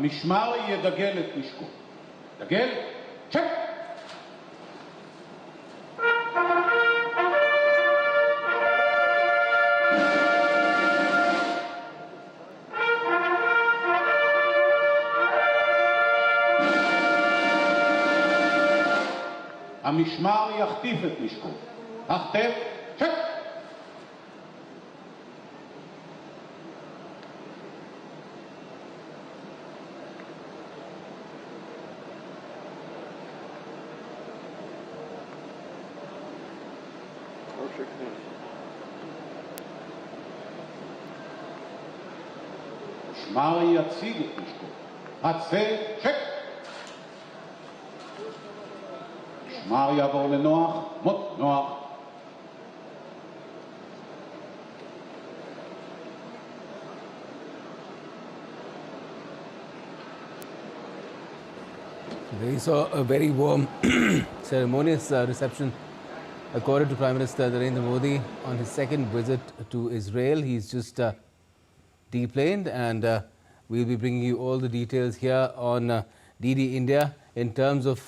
המשמר ידגל את נשקו. דגל, צ'ק! המשמר יחטיף את נשקו. החטף, צ'ק! המשמר יציג את נשקו. הצה, צ'ק! המשמר יעבור לנוח, מות נוח. They saw a very warm, ceremonious reception accorded to Prime Minister Narendra Modi on his second visit to Israel. He's just deplaned, and we'll be bringing you all the details here on DD India in terms of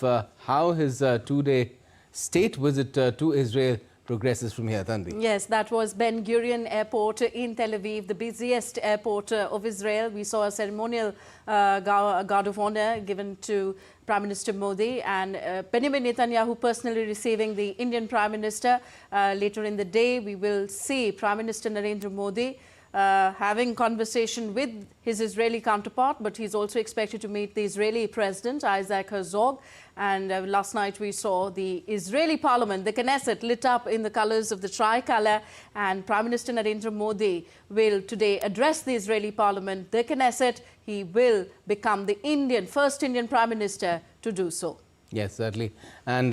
how his two-day state visit to Israel progresses from here. Tanvi. Yes, that was Ben Gurion Airport in Tel Aviv, the busiest airport of Israel. We saw a ceremonial guard of honor given to Prime Minister Modi, and Benjamin Netanyahu personally receiving the Indian Prime Minister. Later in the day, we will see Prime Minister Narendra Modi having conversation with his Israeli counterpart, but he's also expected to meet the Israeli President, Isaac Herzog. And last night we saw the Israeli Parliament, the Knesset, lit up in the colors of the tricolour, and Prime Minister Narendra Modi will today address the Israeli Parliament, the Knesset. He will become the first Indian Prime Minister to do so. Yes, certainly. And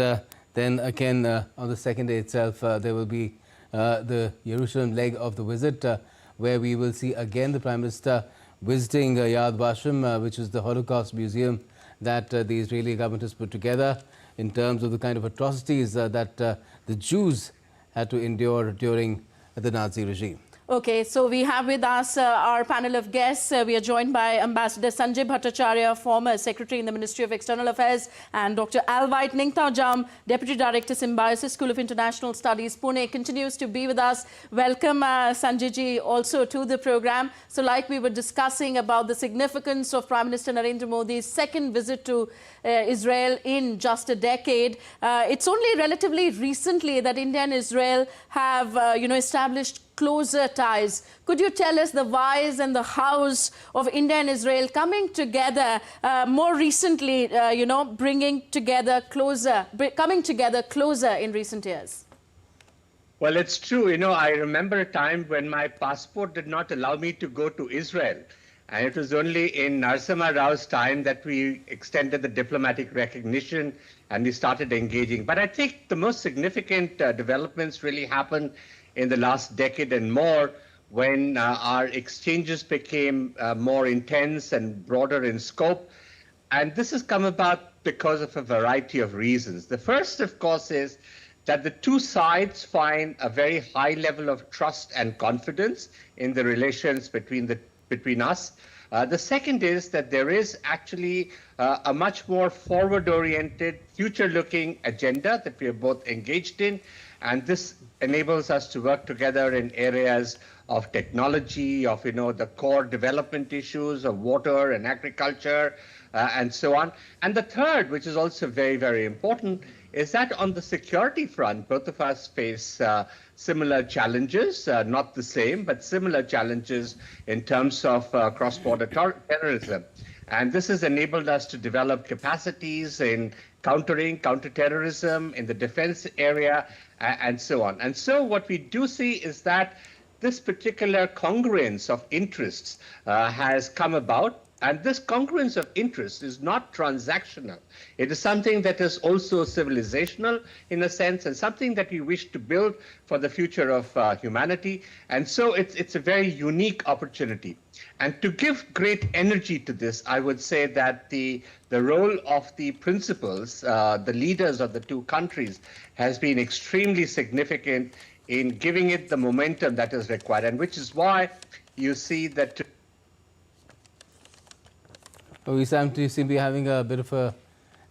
then again, on the second day itself, there will be the Jerusalem leg of the visit, where we will see again the Prime Minister visiting Yad Vashem, which is the Holocaust museum that the Israeli government has put together in terms of the kind of atrocities that the Jews had to endure during the Nazi regime. Okay, so we have with us our panel of guests. We are joined by Ambassador Sanjay Bhattacharya, former Secretary in the Ministry of External Affairs, and Dr. Alvite Ningthao-Jam, Deputy Director, Symbiosis School of International Studies, Pune, continues to be with us. Welcome, Sanjay ji, also to the program. So like we were discussing about the significance of Prime Minister Narendra Modi's second visit to Israel in just a decade, it's only relatively recently that India and Israel have, established closer ties. Could you tell us the whys and the hows of India and Israel coming together more recently, coming together closer in recent years? Well, it's true. I remember a time when my passport did not allow me to go to Israel. And it was only in Narasimha Rao's time that we extended the diplomatic recognition and we started engaging. But I think the most significant developments really happened in the last decade and more, when our exchanges became more intense and broader in scope. And this has come about because of a variety of reasons. The first, of course, is that the two sides find a very high level of trust and confidence in the relations between us. The second is that there is actually a much more forward-oriented, future-looking agenda that we are both engaged in. And this enables us to work together in areas of technology, of the core development issues of water and agriculture, and so on. And the third, which is also very, very important, is that on the security front, both of us face similar challenges, not the same, but similar challenges in terms of cross-border terrorism. And this has enabled us to develop capacities in countering counter-terrorism, in the defense area, and so on. And so what we do see is that this particular congruence of interests has come about. And this congruence of interest is not transactional. It is something that is also civilizational in a sense, and something that we wish to build for the future of humanity. And so it's a very unique opportunity. And to give great energy to this, I would say that the role of the principals, the leaders of the two countries, has been extremely significant in giving it the momentum that is required, and which is why you see that. We seem to be having a bit of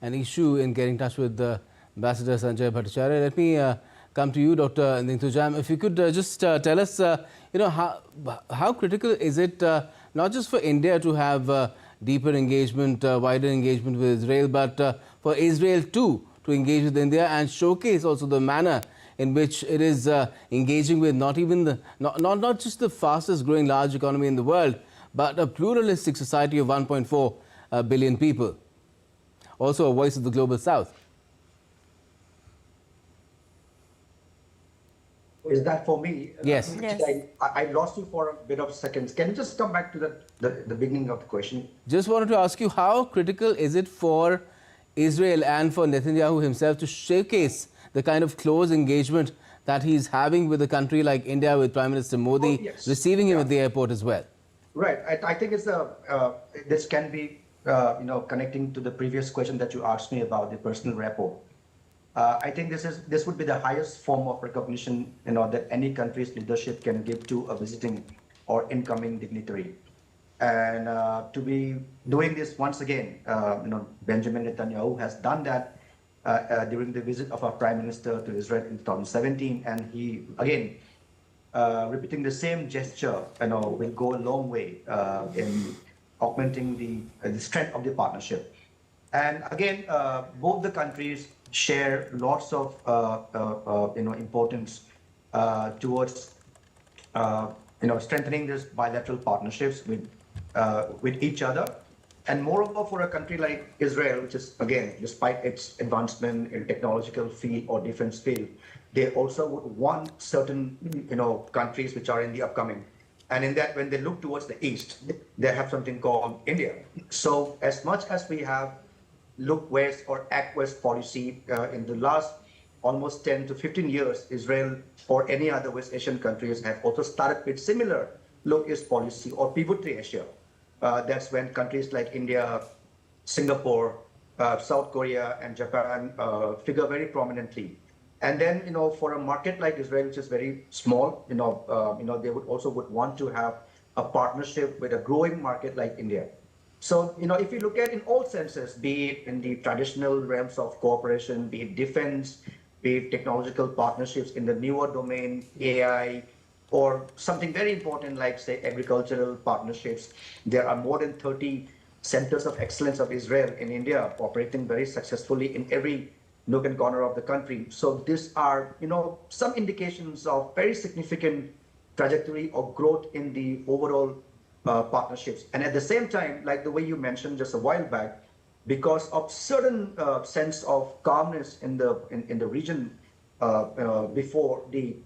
an issue in getting in touch with Ambassador Sanjay Bhattacharya. Let me come to you, Dr. Ningthujam. If you could just tell us, how critical is it not just for India to have deeper engagement, wider engagement with Israel, but for Israel too to engage with India and showcase also the manner in which it is engaging with not just the fastest growing large economy in the world, but a pluralistic society of 1.4 billion people. Also a voice of the global south. Is that for me? Yes. Yes. I lost you for a bit of seconds. Can you just come back to the beginning of the question? Just wanted to ask you, how critical is it for Israel and for Netanyahu himself to showcase the kind of close engagement that he's having with a country like India, with Prime Minister Modi, yes. receiving him at the airport as well? Right. I think it's this can be connecting to the previous question that you asked me about the personal rapport. I think this would be the highest form of recognition that any country's leadership can give to a visiting or incoming dignitary. And to be doing this once again, Benjamin Netanyahu has done that during the visit of our Prime Minister to Israel in 2017, and he again repeating the same gesture, will go a long way in augmenting the strength of the partnership. And again, both the countries share lots of importance towards strengthening these bilateral partnerships with each other. And moreover, for a country like Israel, which is, again, despite its advancement in technological field or defense field, they also would want certain countries which are in the upcoming. And in that, when they look towards the east, they have something called India. So as much as we have look west or act west policy in the last almost 10 to 15 years, Israel or any other West Asian countries have also started with similar look east policy or pivot to Asia. That's when countries like India, Singapore, South Korea, and Japan figure very prominently. And then, for a market like Israel, which is very small, they would want to have a partnership with a growing market like India. So, if you look at in all senses, be it in the traditional realms of cooperation, be it defense, be it technological partnerships in the newer domain, AI, or something very important like, say, agricultural partnerships, there are more than 30 centers of excellence of Israel in India operating very successfully in every nook and corner of the country. So these are, some indications of very significant trajectory of growth in the overall partnerships. And at the same time, like the way you mentioned just a while back, because of certain sense of calmness in the region before the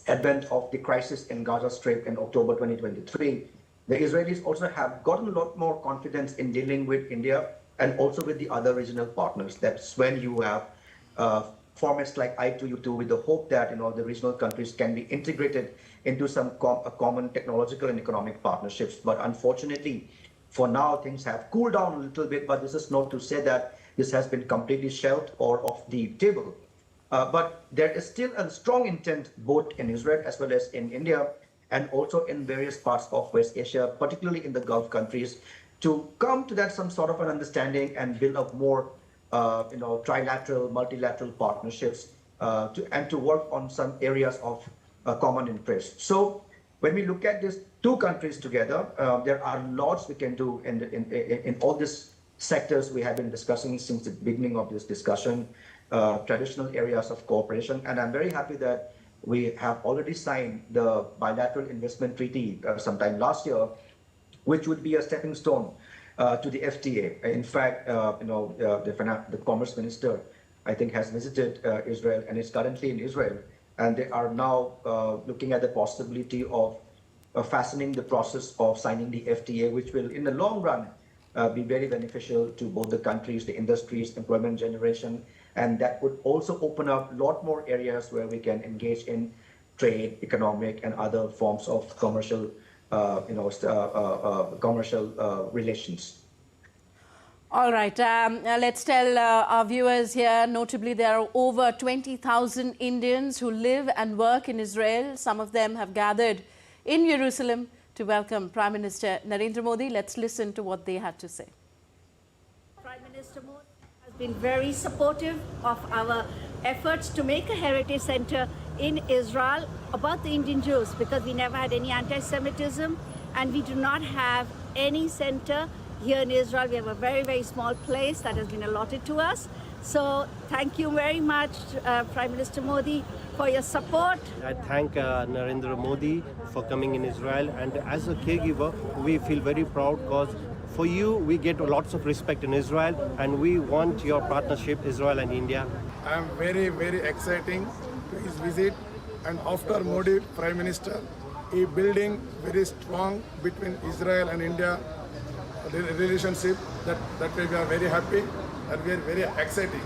advent of the crisis in Gaza Strip in October 2023, the Israelis also have gotten a lot more confidence in dealing with India and also with the other regional partners. That's when you have formats like I2U2 with the hope that the regional countries can be integrated into some common technological and economic partnerships. But unfortunately, for now, things have cooled down a little bit, but this is not to say that this has been completely shelved or off the table. But there is still a strong intent both in Israel as well as in India and also in various parts of West Asia, particularly in the Gulf countries, to come to that some sort of an understanding and build up more trilateral, multilateral partnerships and to work on some areas of common interest. So when we look at these two countries together, there are lots we can do in all these sectors we have been discussing since the beginning of this discussion, traditional areas of cooperation. And I'm very happy that we have already signed the bilateral investment treaty sometime last year, which would be a stepping stone to the FTA. In fact, the Commerce Minister, I think, has visited Israel and is currently in Israel. And they are now looking at the possibility of fastening the process of signing the FTA, which will, in the long run, be very beneficial to both the countries, the industries, employment generation. And that would also open up a lot more areas where we can engage in trade, economic, and other forms of commercial relations. All right. Let's tell our viewers here, notably there are over 20,000 Indians who live and work in Israel. Some of them have gathered in Jerusalem to welcome Prime Minister Narendra Modi. Let's listen to what they had to say. Minister Modi has been very supportive of our efforts to make a heritage center in Israel about the Indian Jews, because we never had any anti-Semitism and we do not have any center here in Israel. We have a very, very small place that has been allotted to us. So thank you very much, Prime Minister Modi, for your support. I thank Narendra Modi for coming in Israel, and as a caregiver, we feel very proud because for you, we get lots of respect in Israel, and we want your partnership, Israel and India. I am very, very exciting to his visit, and after Modi Prime Minister, he building very strong between Israel and India relationship that we are very happy and we are very exciting.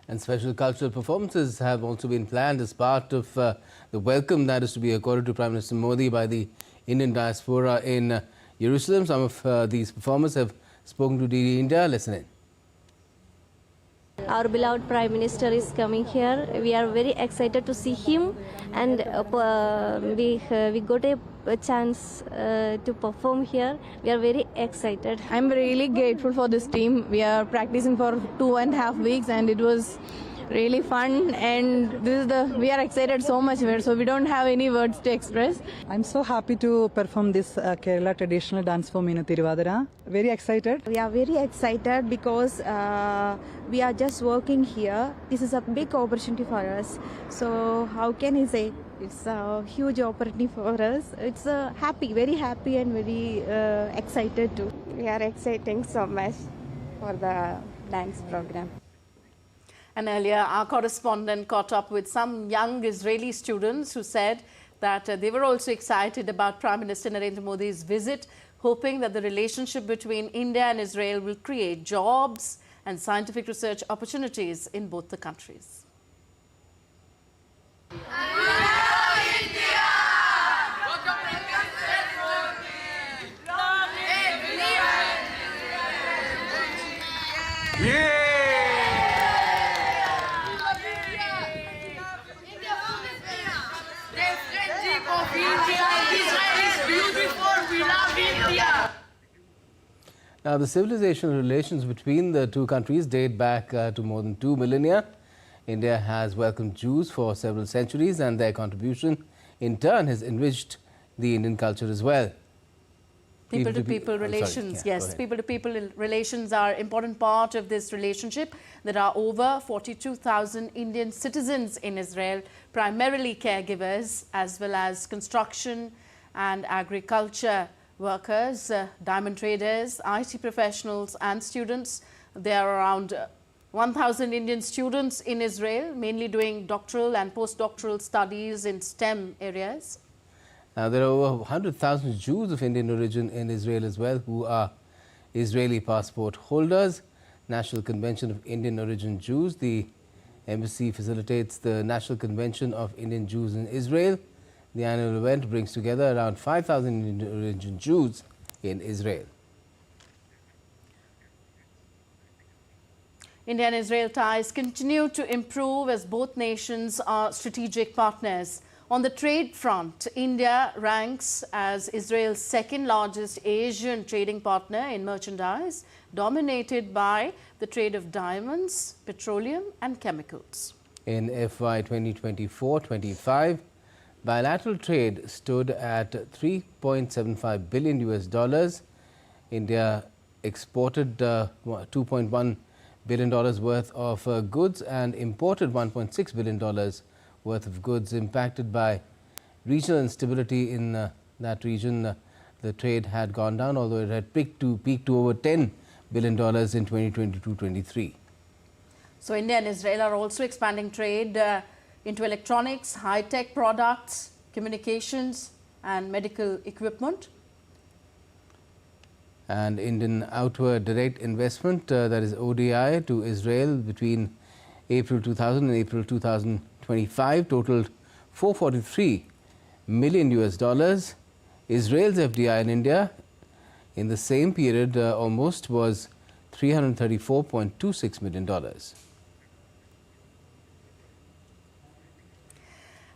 And special cultural performances have also been planned as part of the welcome that is to be accorded to Prime Minister Modi by the Indian diaspora in Jerusalem. Some of these performers have spoken to DD India. Listen in. Our beloved Prime Minister is coming here. We are very excited to see him, and we got a chance to perform here. We are very excited. I'm really grateful for this team. We are practicing for 2.5 weeks, and it was really fun, and we are excited so much, so we don't have any words to express. I'm so happy to perform this Kerala traditional dance form in Tiruvadara. Very excited. We are very excited because we are just working here. This is a big opportunity for us. So how can I say? It's a huge opportunity for us. It's happy, very happy, and very excited too. We are exciting so much for the dance program. And earlier, our correspondent caught up with some young Israeli students who said that they were also excited about Prime Minister Narendra Modi's visit, hoping that the relationship between India and Israel will create jobs and scientific research opportunities in both the countries. Now, the civilizational relations between the two countries date back to more than 2 millennia. India has welcomed Jews for several centuries, and their contribution in turn has enriched the Indian culture as well. People-to-people relations, yes. People-to-people relations are an important part of this relationship. There are over 42,000 Indian citizens in Israel, primarily caregivers, as well as construction and agriculture workers, diamond traders, IT professionals and students. There are around 1,000 Indian students in Israel, mainly doing doctoral and postdoctoral studies in STEM areas. Now, there are over 100,000 Jews of Indian origin in Israel as well, who are Israeli passport holders. National Convention of Indian Origin Jews, the embassy facilitates the National Convention of Indian Jews in Israel. The annual event brings together around 5,000 Indian origin Jews in Israel. India and Israel ties continue to improve as both nations are strategic partners. On the trade front, India ranks as Israel's second largest Asian trading partner in merchandise, dominated by the trade of diamonds, petroleum and chemicals. In FY 2024-25, bilateral trade stood at $3.75 billion. India exported $2.1 billion worth of goods and imported $1.6 billion worth of goods. Impacted by regional instability in that region, the trade had gone down, although it had peaked to over $10 billion in 2022-23. So India and Israel are also expanding trade into electronics, high-tech products, communications and medical equipment. And Indian outward direct investment, that is ODI, to Israel between April 2000 and April 2025 totaled $443 million. Israel's FDI in India in the same period almost was $334.26 million.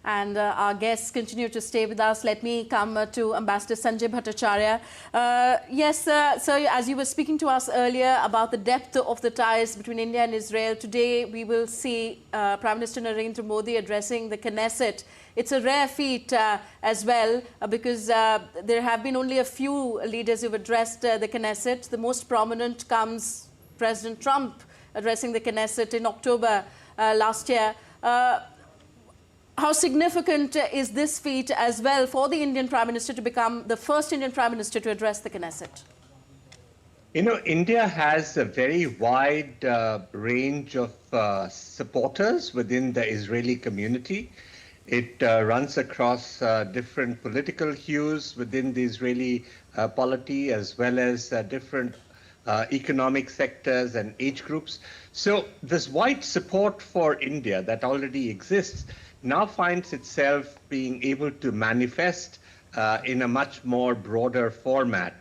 and our guests continue to stay with us. Let me come to Ambassador Sanjay Bhattacharya. Yes, sir, as you were speaking to us earlier about the depth of the ties between India and Israel, today we will see Prime Minister Narendra Modi addressing the Knesset. It's a rare feat as well, because there have been only a few leaders who've addressed the Knesset. The most prominent comes President Trump addressing the Knesset in October last year. How significant is this feat as well for the Indian Prime Minister to become the first Indian Prime Minister to address the Knesset? You know, India has a very wide range of supporters within the Israeli community. It runs across different political hues within the Israeli polity, as well as different economic sectors and age groups. So this wide support for India that already exists now finds itself being able to manifest in a much more broader format.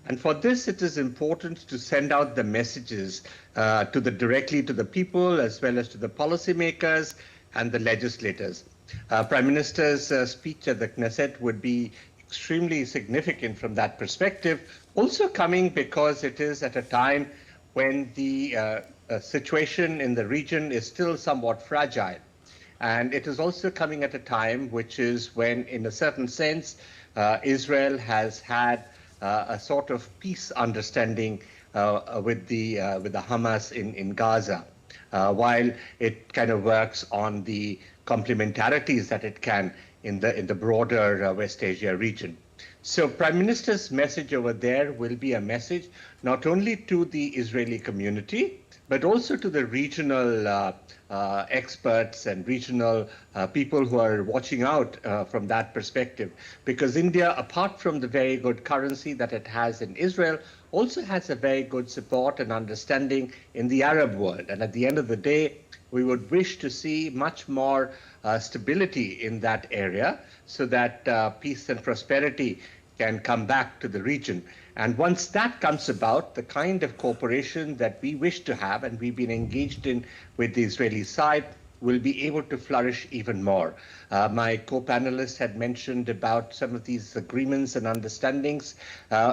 And for this, it is important to send out the messages directly to the people, as well as to the policymakers and the legislators. Prime Minister's speech at the Knesset would be extremely significant from that perspective, also coming because it is at a time when the situation in the region is still somewhat fragile. And it is also coming at a time which is when, in a certain sense, Israel has had a sort of peace understanding with the Hamas in Gaza, while it kind of works on the complementarities that it can in the broader West Asia region. So Prime Minister's message over there will be a message not only to the Israeli community, but also to the regional experts and regional people who are watching out from that perspective. Because India, apart from the very good currency that it has in Israel, also has a very good support and understanding in the Arab world. And at the end of the day, we would wish to see much more stability in that area, so that peace and prosperity can come back to the region. And once that comes about, the kind of cooperation that we wish to have and we've been engaged in with the Israeli side will be able to flourish even more. My co-panelist had mentioned about some of these agreements and understandings.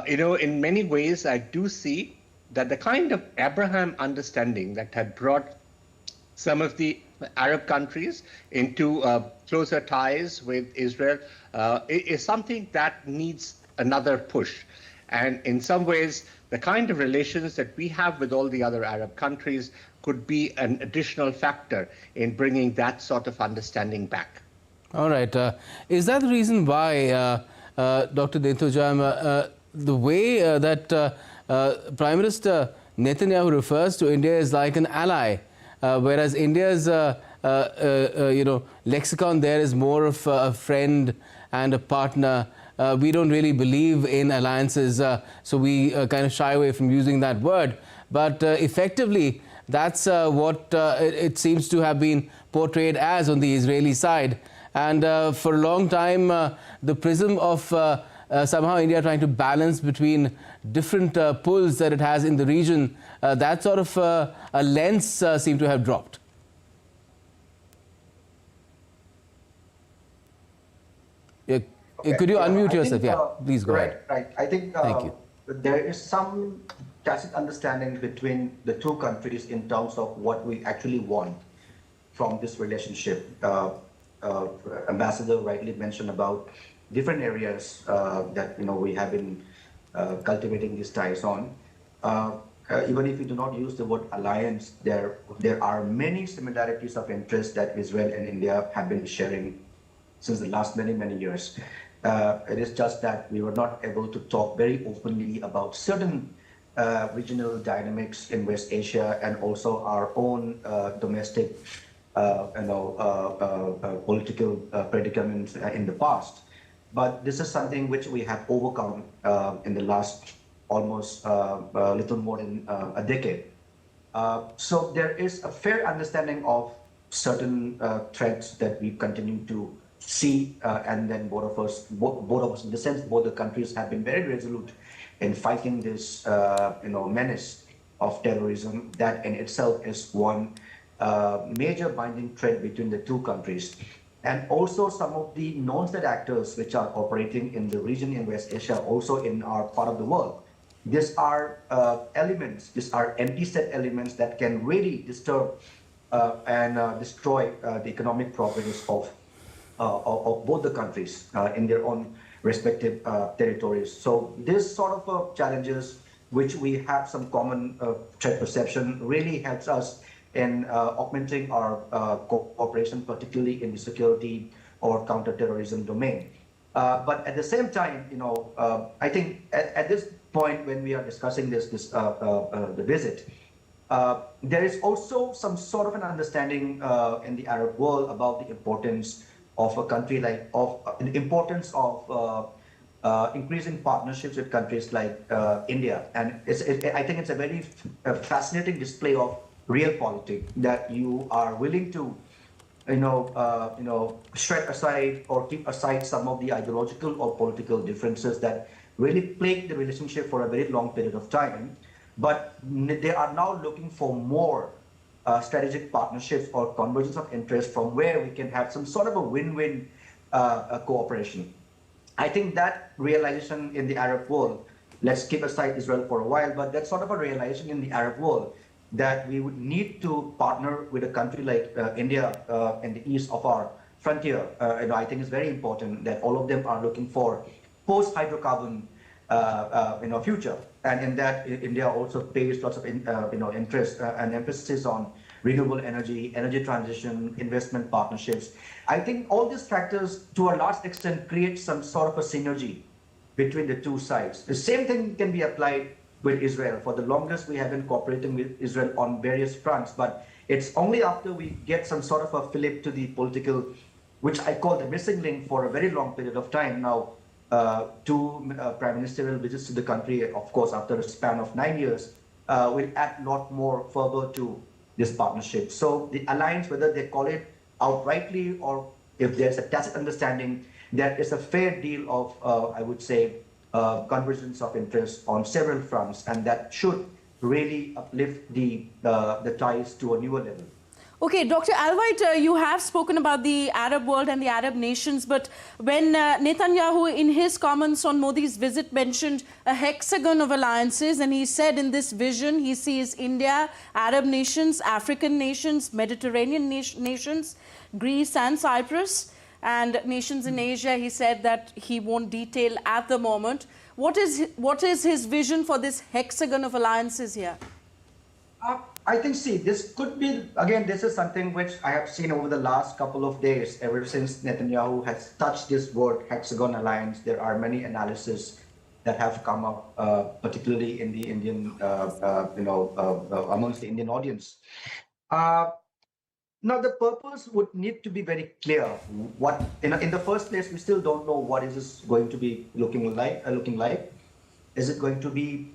You know, in many ways, I do see that the kind of Abraham understanding that had brought some of the Arab countries into closer ties with Israel is something that needs another push. And in some ways, the kind of relations that we have with all the other Arab countries could be an additional factor in bringing that sort of understanding back. All right. Is that the reason why, Dr. Dentujam, the way that Prime Minister Netanyahu refers to India is like an ally, whereas India's lexicon there is more of a friend and a partner? We don't really believe in alliances, so we kind of shy away from using that word. But effectively, that's what it seems to have been portrayed as on the Israeli side. And for a long time, the prism of somehow India trying to balance between different pulls that it has in the region, that sort of a lens seemed to have dropped. Could you unmute yourself? Please go ahead. Right. I think Thank you. There is some tacit understanding between the two countries in terms of what we actually want from this relationship. Ambassador rightly mentioned about different areas that we have been cultivating these ties on. Even if we do not use the word alliance, there are many similarities of interest that Israel and India have been sharing since the last many years. It is just that we were not able to talk very openly about certain regional dynamics in West Asia and also our own domestic political predicaments in the past. But this is something which we have overcome in the last almost little more than a decade. So there is a fair understanding of certain threats that we continue to see, and then both of us, in the sense, both the countries have been very resolute in fighting this, menace of terrorism. That in itself is one major binding thread between the two countries. and also some of the non-state actors which are operating in the region in West Asia, also in our part of the world. These are elements, these are anti-state elements that can really disturb and destroy the economic progress of both the countries in their own respective territories. So this sort of challenges, which we have some common threat perception, really helps us in augmenting our cooperation, particularly in the security or counter-terrorism domain. But at the same time, I think at this point when we are discussing the visit, there is also some sort of an understanding in the Arab world about the importance of a country the importance of increasing partnerships with countries like India. And I think it's a very fascinating display of real politics, that you are willing to shred aside or keep aside some of the ideological or political differences that really plague the relationship for a very long period of time. But they are now looking for more strategic partnerships or convergence of interest from where we can have some sort of a win-win cooperation. I think that realization in the Arab world, let's keep aside Israel for a while, but that's sort of a realization in the Arab world that we would need to partner with a country like India in the east of our frontier. I think it's very important that all of them are looking for post-hydrocarbon future. And in that, India also pays lots of interest and emphasis on renewable energy, energy transition, investment partnerships. I think all these factors, to a large extent, create some sort of a synergy between the two sides. The same thing can be applied with Israel. For the longest, we have been cooperating with Israel on various fronts, but it's only after we get some sort of a fillip to the political, which I call the missing link for a very long period of time now, two prime ministerial visits to the country, of course, after a span of 9 years, will add a lot more fervor to this partnership. So the alliance, whether they call it outrightly or if there's a tacit understanding, there is a fair deal of, I would say, convergence of interest on several fronts, and that should really uplift the ties to a newer level. Okay, Dr. Alvite, you have spoken about the Arab world and the Arab nations, but when Netanyahu, in his comments on Modi's visit, mentioned a hexagon of alliances, and he said in this vision he sees India, Arab nations, African nations, Mediterranean nations, Greece and Cyprus, and nations in Asia, he said that he won't detail at the moment. What is his vision for this hexagon of alliances here? I think, see, this could be, again, this is something which I have seen over the last couple of days, ever since Netanyahu has touched this word hexagon alliance. There are many analyses that have come up, particularly in the Indian, amongst the Indian audience. Now, the purpose would need to be very clear. What, in the first place, we still don't know what is this going to be looking like. Is it going to be,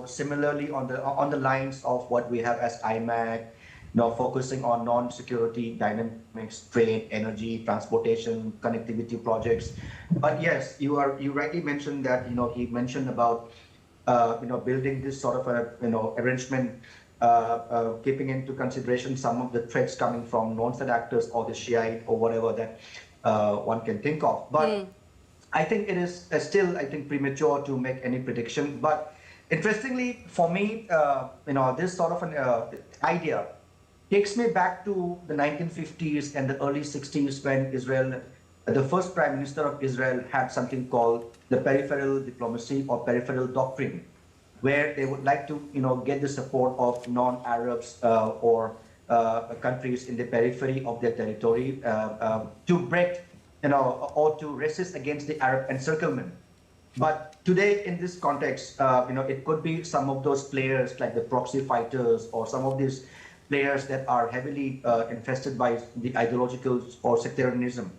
similarly on the lines of what we have as IMAC, focusing on non-security dynamics, trade, energy, transportation, connectivity projects? But yes, you rightly mentioned that, he mentioned about, building this sort of arrangement, keeping into consideration some of the threats coming from non-state actors or the Shiite or whatever that one can think of. But I think it is still, premature to make any prediction. But interestingly, for me, this sort of an idea takes me back to the 1950s and the early 60s when Israel, the first prime minister of Israel, had something called the peripheral diplomacy or peripheral doctrine, where they would like to, get the support of non-Arabs or countries in the periphery of their territory to break, or to resist against the Arab encirclement. But today, in this context, it could be some of those players like the proxy fighters or some of these players that are heavily infested by the ideological or sectarianism,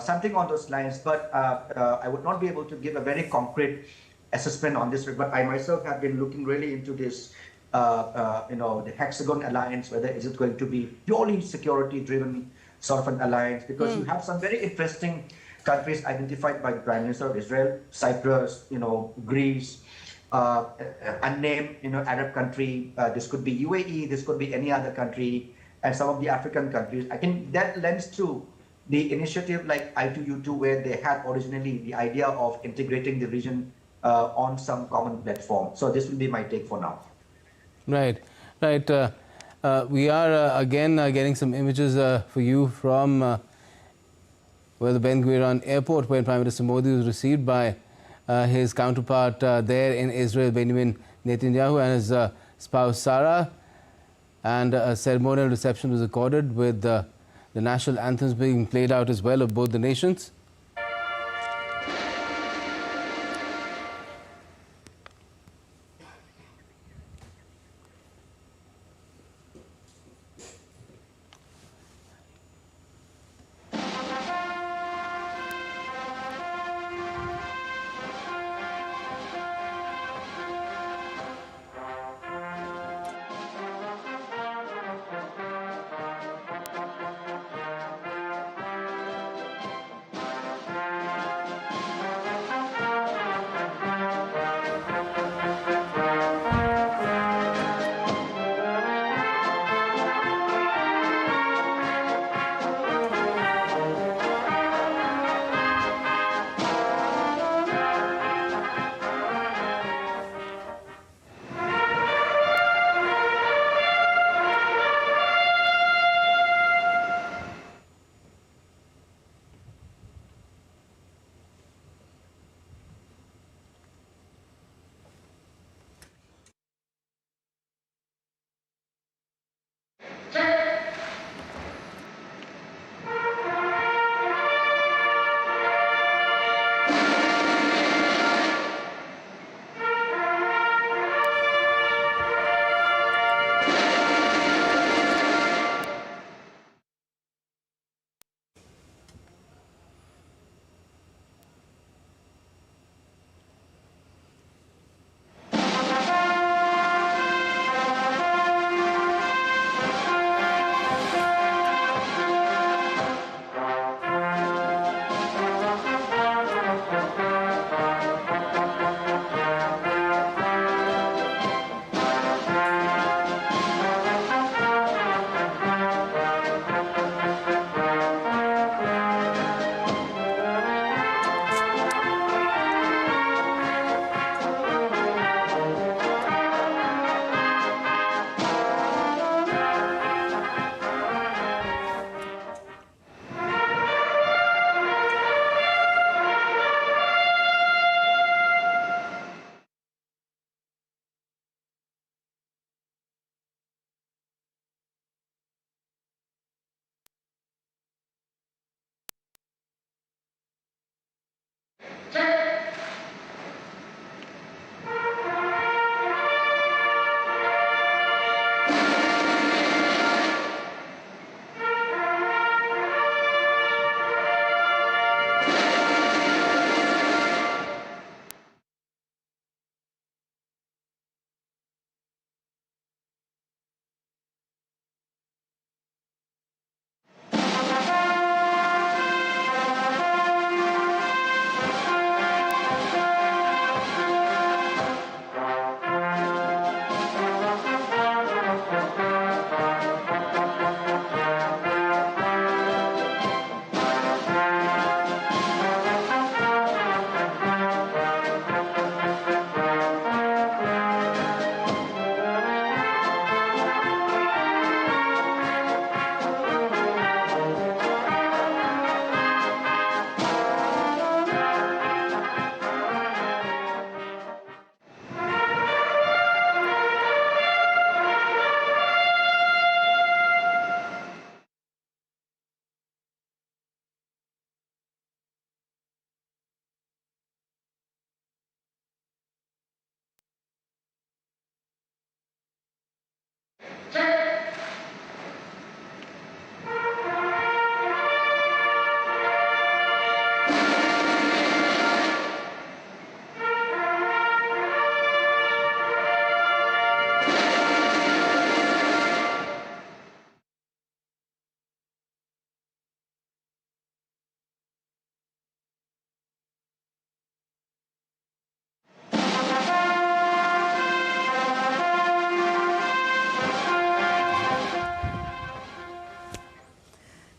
something on those lines. But I would not be able to give a very concrete assessment on this. But I myself have been looking really into this, the Hexagon alliance, whether is it going to be purely security-driven sort of an alliance, because you have some very interesting countries identified by the Prime Minister of Israel: Cyprus, Greece, unnamed, Arab country. This could be UAE. This could be any other country, and some of the African countries. I think that lends to the initiative like I2U2, where they had originally the idea of integrating the region on some common platform. So this will be my take for now. Right, right. We are again getting some images for you from the Ben Gurion airport, where Prime Minister Modi was received by his counterpart there in Israel, Benjamin Netanyahu, and his spouse Sarah. And a ceremonial reception was accorded with the national anthems being played out as well of both the nations.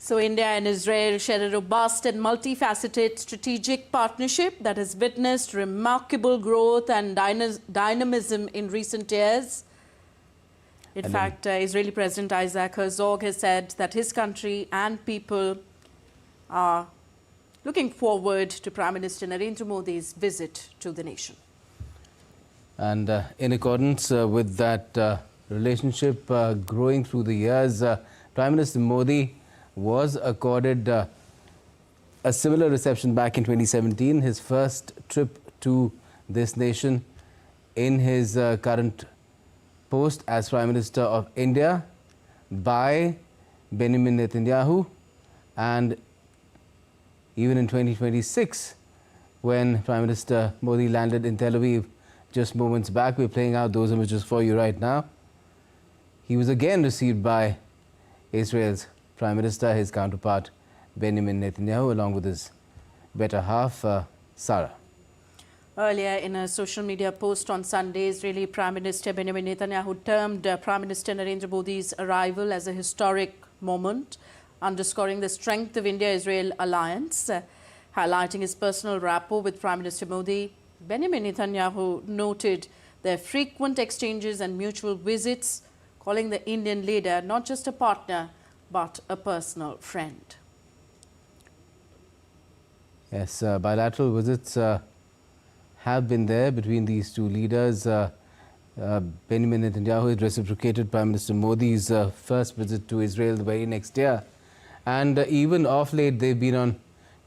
So India and Israel share a robust and multifaceted strategic partnership that has witnessed remarkable growth and dynamism in recent years. In fact, Israeli President Isaac Herzog has said that his country and people are looking forward to Prime Minister Narendra Modi's visit to the nation. And in accordance with that relationship growing through the years, Prime Minister Modi was accorded a similar reception back in 2017, his first trip to this nation in his current post as Prime Minister of India by Benjamin Netanyahu, and even in 2026 when Prime Minister Modi landed in Tel Aviv just moments back. We're playing out those images for you right now. He was again received by Israel's Prime Minister, his counterpart Benjamin Netanyahu, along with his better half, Sarah. Earlier, in a social media post on Sunday, Israeli Prime Minister Benjamin Netanyahu termed Prime Minister Narendra Modi's arrival as a historic moment, underscoring the strength of India-Israel alliance. Highlighting his personal rapport with Prime Minister Modi, Benjamin Netanyahu noted their frequent exchanges and mutual visits, calling the Indian leader not just a partner, but a personal friend. Yes, bilateral visits have been there between these two leaders. Benjamin Netanyahu has reciprocated Prime Minister Modi's first visit to Israel the very next year. And even of late, they've been on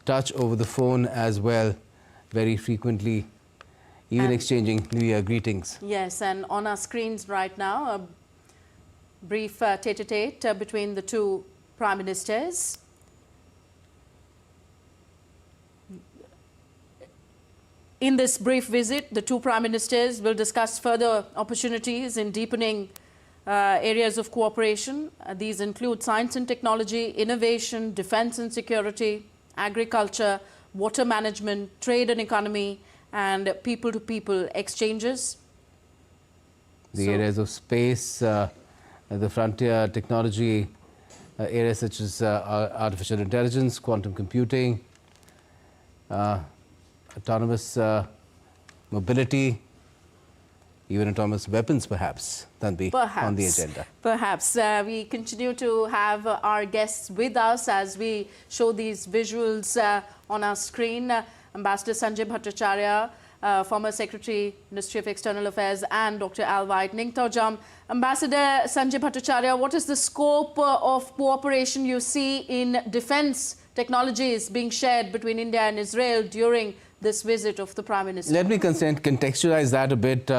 touch over the phone as well, very frequently, even exchanging New Year greetings. Yes, and on our screens right now, a brief tete-a-tete between the two Prime Ministers. In this brief visit, the two Prime Ministers will discuss further opportunities in deepening areas of cooperation. These include science and technology, innovation, defense and security, agriculture, water management, trade and economy, and people-to-people exchanges. The areas of space, the frontier technology, areas such as artificial intelligence, quantum computing, autonomous mobility, even autonomous weapons, perhaps, Tanvi, on the agenda. Perhaps. We continue to have our guests with us as we show these visuals on our screen. Ambassador Sanjay Bhattacharya, former Secretary, Ministry of External Affairs, and Dr. Al White. Ningtaujam. Ambassador Sanjay Bhattacharya, what is the scope of cooperation you see in defense technologies being shared between India and Israel during this visit of the Prime Minister? Let me contextualize that a bit,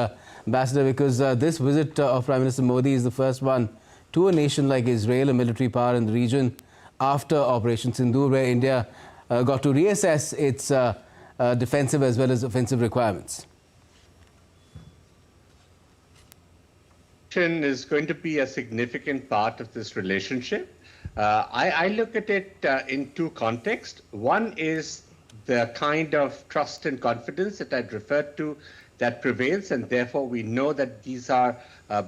Ambassador, because this visit of Prime Minister Modi is the first one to a nation like Israel, a military power in the region, after Operation Sindoor, where India got to reassess its defensive as well as offensive requirements. Is going to be a significant part of this relationship. I look at it in two contexts. One is the kind of trust and confidence that I'd referred to that prevails, and therefore we know that these are,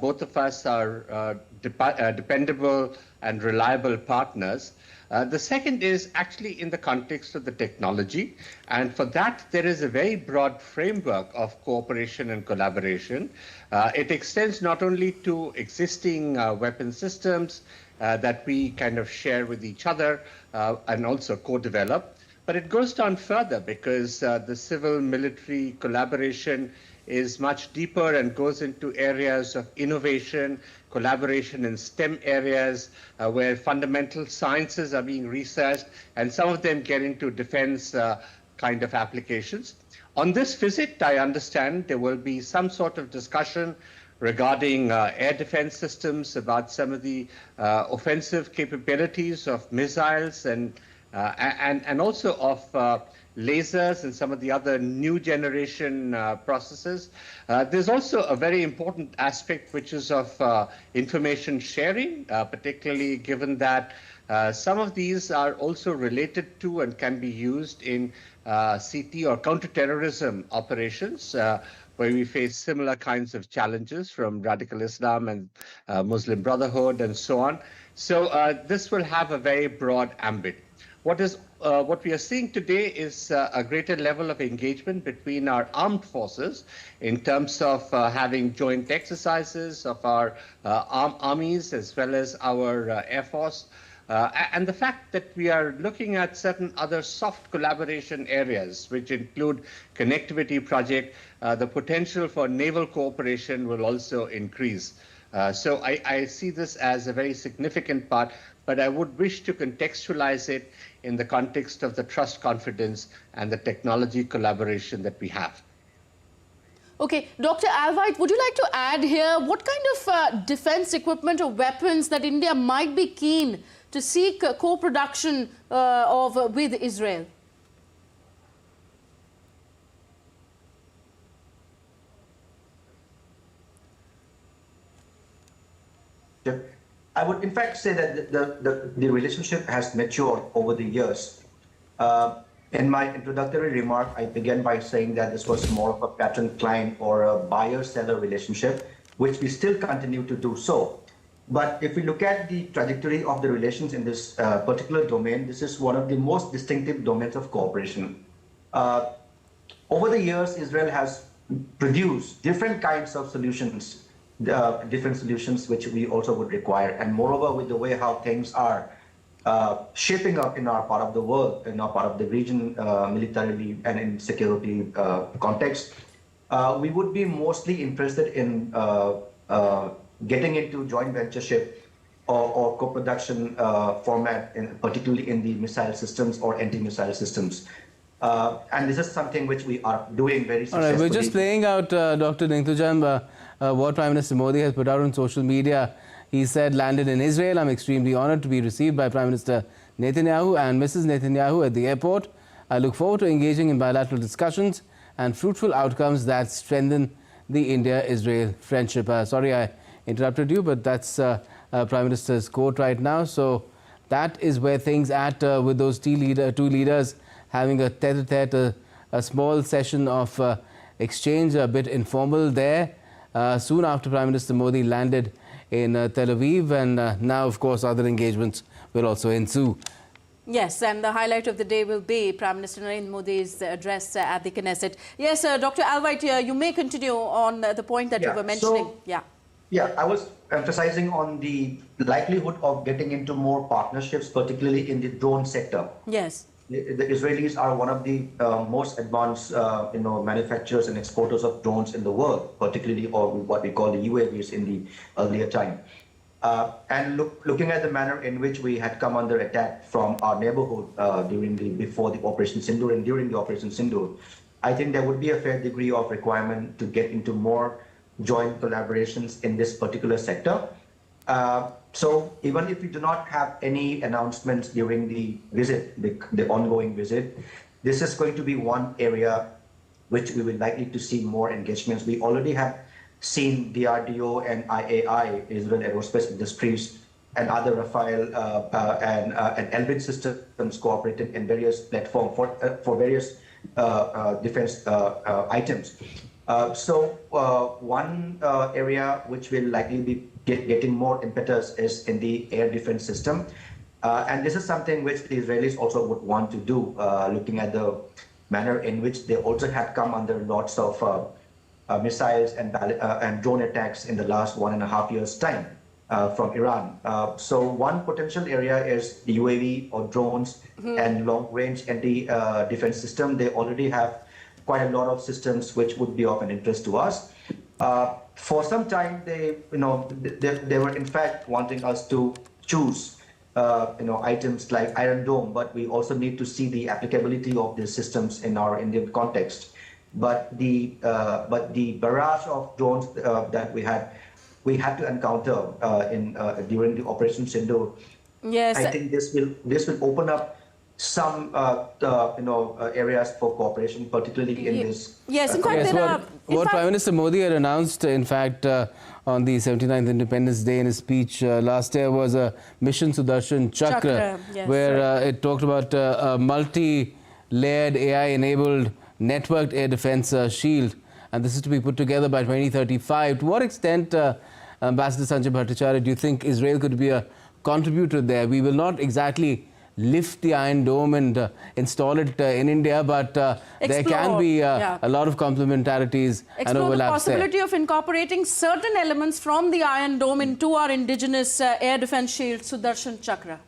both of us are dependable and reliable partners. The second is actually in the context of the technology, and for that there is a very broad framework of cooperation and collaboration. It extends not only to existing weapon systems that we kind of share with each other and also co-develop, but it goes down further because the civil-military collaboration is much deeper and goes into areas of innovation, collaboration in STEM areas where fundamental sciences are being researched, and some of them get into defense kind of applications. On this visit, I understand there will be some sort of discussion regarding air defense systems, about some of the offensive capabilities of missiles and also of lasers and some of the other new generation processes. There's also a very important aspect which is of information sharing, particularly given that some of these are also related to and can be used in CT or counter-terrorism operations, where we face similar kinds of challenges from radical Islam and Muslim Brotherhood and so on. So this will have a very broad ambit. What we are seeing today is a greater level of engagement between our armed forces in terms of having joint exercises of our armies as well as our Air Force. And the fact that we are looking at certain other soft collaboration areas, which include connectivity project, the potential for naval cooperation will also increase. So I see this as a very significant part, but I would wish to contextualize it in the context of the trust, confidence, and the technology collaboration that we have. Okay, Dr. Alvite, would you like to add here what kind of defense equipment or weapons that India might be keen to seek co-production with Israel? I would in fact say that the relationship has matured over the years. In my introductory remark, I began by saying that this was more of a patron-client or a buyer-seller relationship, which we still continue to do so. But if we look at the trajectory of the relations in this particular domain, this is one of the most distinctive domains of cooperation. Over the years, Israel has produced different kinds of solutions, different solutions which we also would require. And moreover, with the way how things are shaping up in our part of the world, in our part of the region, militarily and in security context, we would be mostly interested in getting into joint ventureship or co-production format, particularly in the missile systems or anti-missile systems. And this is something which we are doing very successfully. All right, we're just playing out, Dr. Ningtujam, what Prime Minister Modi has put out on social media. He said, landed in Israel. I'm extremely honored to be received by Prime Minister Netanyahu and Mrs. Netanyahu at the airport. I look forward to engaging in bilateral discussions and fruitful outcomes that strengthen the India-Israel friendship. Sorry I interrupted you, but that's Prime Minister's quote right now. So that is where things at with those two leaders having a tete-a-tete, a small session of exchange, a bit informal there. Soon after Prime Minister Modi landed in Tel Aviv, and now, of course, other engagements will also ensue. Yes, and the highlight of the day will be Prime Minister Narendra Modi's address at the Knesset. Yes, Dr. Alvite, you may continue on the point that you were mentioning. Yeah, I was emphasizing on the likelihood of getting into more partnerships, particularly in the drone sector. Yes. The Israelis are one of the most advanced, manufacturers and exporters of drones in the world, particularly of what we call the UAVs in the earlier time. And looking at the manner in which we had come under attack from our neighborhood before the Operation Sindoor and during the Operation Sindoor, I think there would be a fair degree of requirement to get into more joint collaborations in this particular sector. So even if we do not have any announcements during the visit, the ongoing visit, this is going to be one area which we will likely to see more engagements. We already have seen DRDO and IAI, Israel Aerospace Industries, and other Rafael and Elbit systems cooperating in various platforms for various defense items. So one area which will likely be getting more impetus is in the air defense system. And this is something which the Israelis also would want to do, looking at the manner in which they also had come under lots of missiles and drone attacks in the last 1.5 years' time from Iran. So one potential area is the UAV or drones and long-range anti-defense system. They already have quite a lot of systems which would be of an interest to us. For some time, they were in fact wanting us to choose, items like Iron Dome, but we also need to see the applicability of these systems in our Indian context. But the barrage of drones that we had to encounter during the Operation Sindoor. Yes, I think this will open up some areas for cooperation, particularly in this. Yes, in fact, what Prime Minister Modi had announced, in fact, on the 79th Independence Day in his speech last year was a Mission Sudarshan Chakra, yes, where it talked about a multi-layered AI-enabled networked air defense shield. and this is to be put together by 2035. To what extent, Ambassador Sanjay Bhattacharya, do you think Israel could be a contributor there? We will not exactly lift the Iron Dome and install it in India, but there can be a lot of complementarities and overlaps the possibility of incorporating certain elements from the Iron Dome into our indigenous air defense shield, Sudarshan Chakra.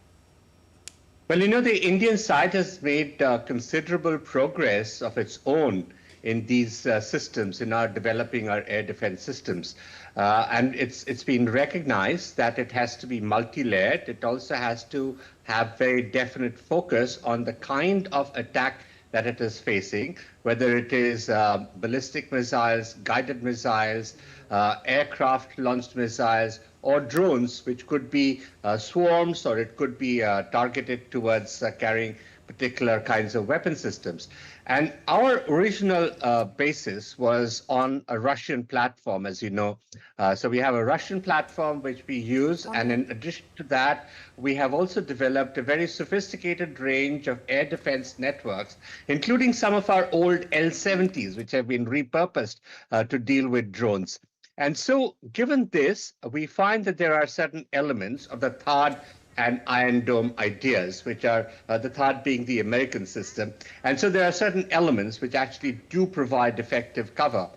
Well, you know, the Indian side has made considerable progress of its own in these systems, in our developing our air defense systems. And it's been recognized that it has to be multi-layered. It also has to have very definite focus on the kind of attack that it is facing, whether it is ballistic missiles, guided missiles, aircraft-launched missiles, or drones, which could be swarms, or it could be targeted towards carrying particular kinds of weapon systems. And our original basis was on a Russian platform, as you know. So we have a Russian platform which we use, and in addition to that, we have also developed a very sophisticated range of air defense networks, including some of our old L-70s, which have been repurposed to deal with drones. And so, given this, we find that there are certain elements of the THAAD and Iron Dome ideas, which are the THAAD being the American system. And so there are certain elements which actually do provide effective cover.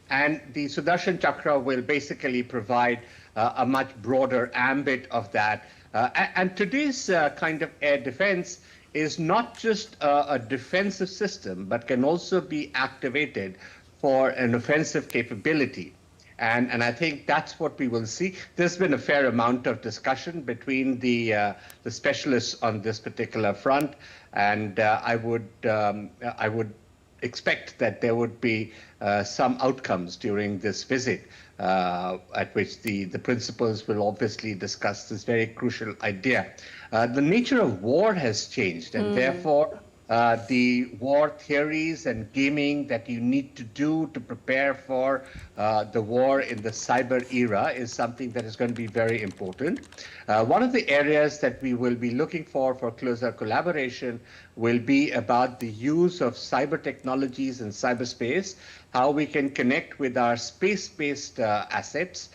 And the Sudarshan Chakra will basically provide a much broader ambit of that. And today's kind of air defense is not just a defensive system, but can also be activated for an offensive capability. And I think that's what we will see. There's been a fair amount of discussion between the specialists on this particular front, and I would expect that there would be some outcomes during this visit, at which the principals will obviously discuss this very crucial idea. The nature of war has changed, and therefore the war theories and gaming that you need to do to prepare for the war in the cyber era is something that is going to be very important. One of the areas that we will be looking for closer collaboration will be about the use of cyber technologies in cyberspace, how we can connect with our space-based assets,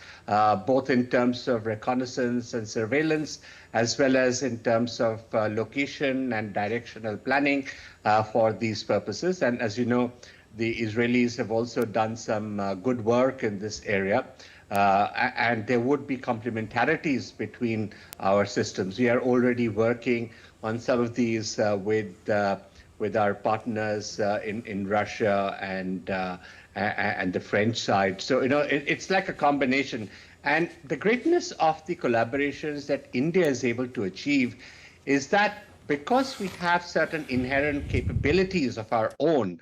both in terms of reconnaissance and surveillance, as well as in terms of location and directional planning for these purposes. And as you know, the Israelis have also done some good work in this area, and there would be complementarities between our systems. We are already working on some of these with our partners in Russia and the French side. So, you know, it's like a combination. And the greatness of the collaborations that India is able to achieve is that because we have certain inherent capabilities of our own,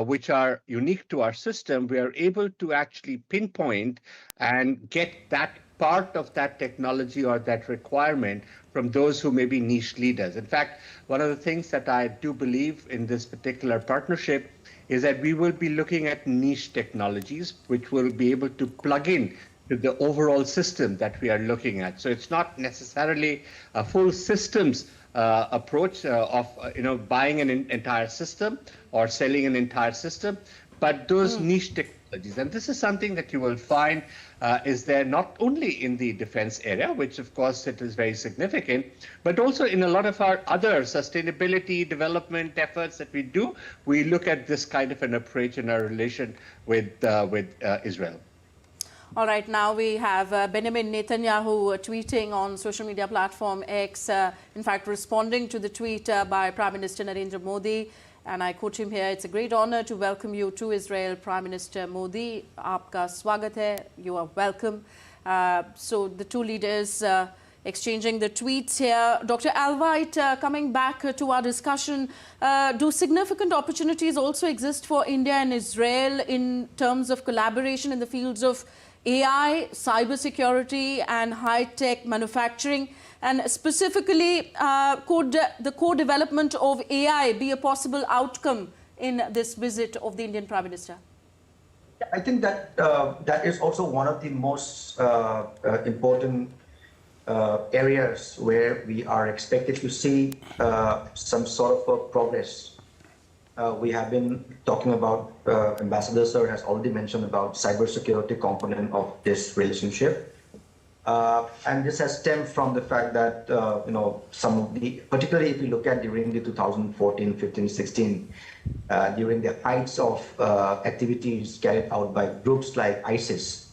which are unique to our system, we are able to actually pinpoint and get that part of that technology or that requirement from those who may be niche leaders. In fact, one of the things that I do believe in this particular partnership is that we will be looking at niche technologies, which will be able to plug in to the overall system that we are looking at. So it's not necessarily a full systems approach of buying an entire system or selling an entire system, but those niche technologies. And this is something that you will find is there not only in the defense area, which of course it is very significant, but also in a lot of our other sustainability development efforts that we do. We look at this kind of an approach in our relation with Israel. All right, now we have Benjamin Netanyahu tweeting on social media platform X, in fact, responding to the tweet by Prime Minister Narendra Modi. And I quote him here, "It's a great honor to welcome you to Israel, Prime Minister Modi. Aapka swagat hai, you are welcome." So the two leaders exchanging the tweets here. Dr. Alvite, coming back to our discussion, do significant opportunities also exist for India and Israel in terms of collaboration in the fields of AI, cybersecurity and high-tech manufacturing? And specifically, could the co-development of AI be a possible outcome in this visit of the Indian Prime Minister? I think that that is also one of the most important areas where we are expected to see some sort of progress. we have been talking about, Ambassador Sir has already mentioned about cybersecurity component of this relationship. And this has stemmed from the fact that, some of the, particularly if you look at during the 2014, 15, 16, during the heights of activities carried out by groups like ISIS,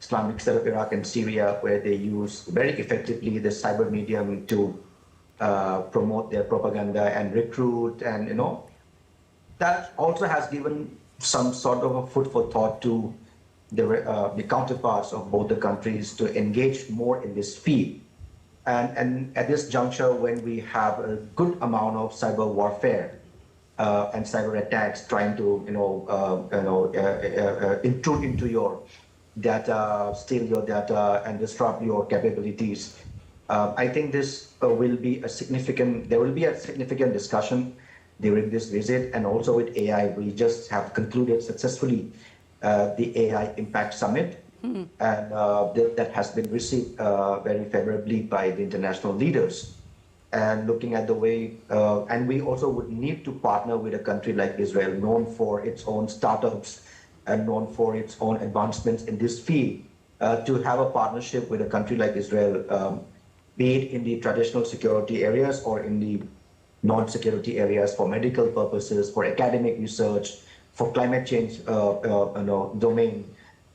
Islamic State of Iraq and Syria, where they use very effectively the cyber medium to promote their propaganda and recruit, and that also has given some sort of a food for thought to the counterparts of both the countries to engage more in this field. And at this juncture, when we have a good amount of cyber warfare and cyber attacks trying to intrude into your data, steal your data, and disrupt your capabilities, I think this will be a significant. There will be a significant discussion during this visit, and also with AI. We just have concluded successfully the AI Impact Summit, and that has been received very favorably by the international leaders. And looking at the way, and we also would need to partner with a country like Israel, known for its own startups and known for its own advancements in this field, to have a partnership with a country like Israel, be it in the traditional security areas or in the non-security areas for medical purposes, for academic research, for climate change domain.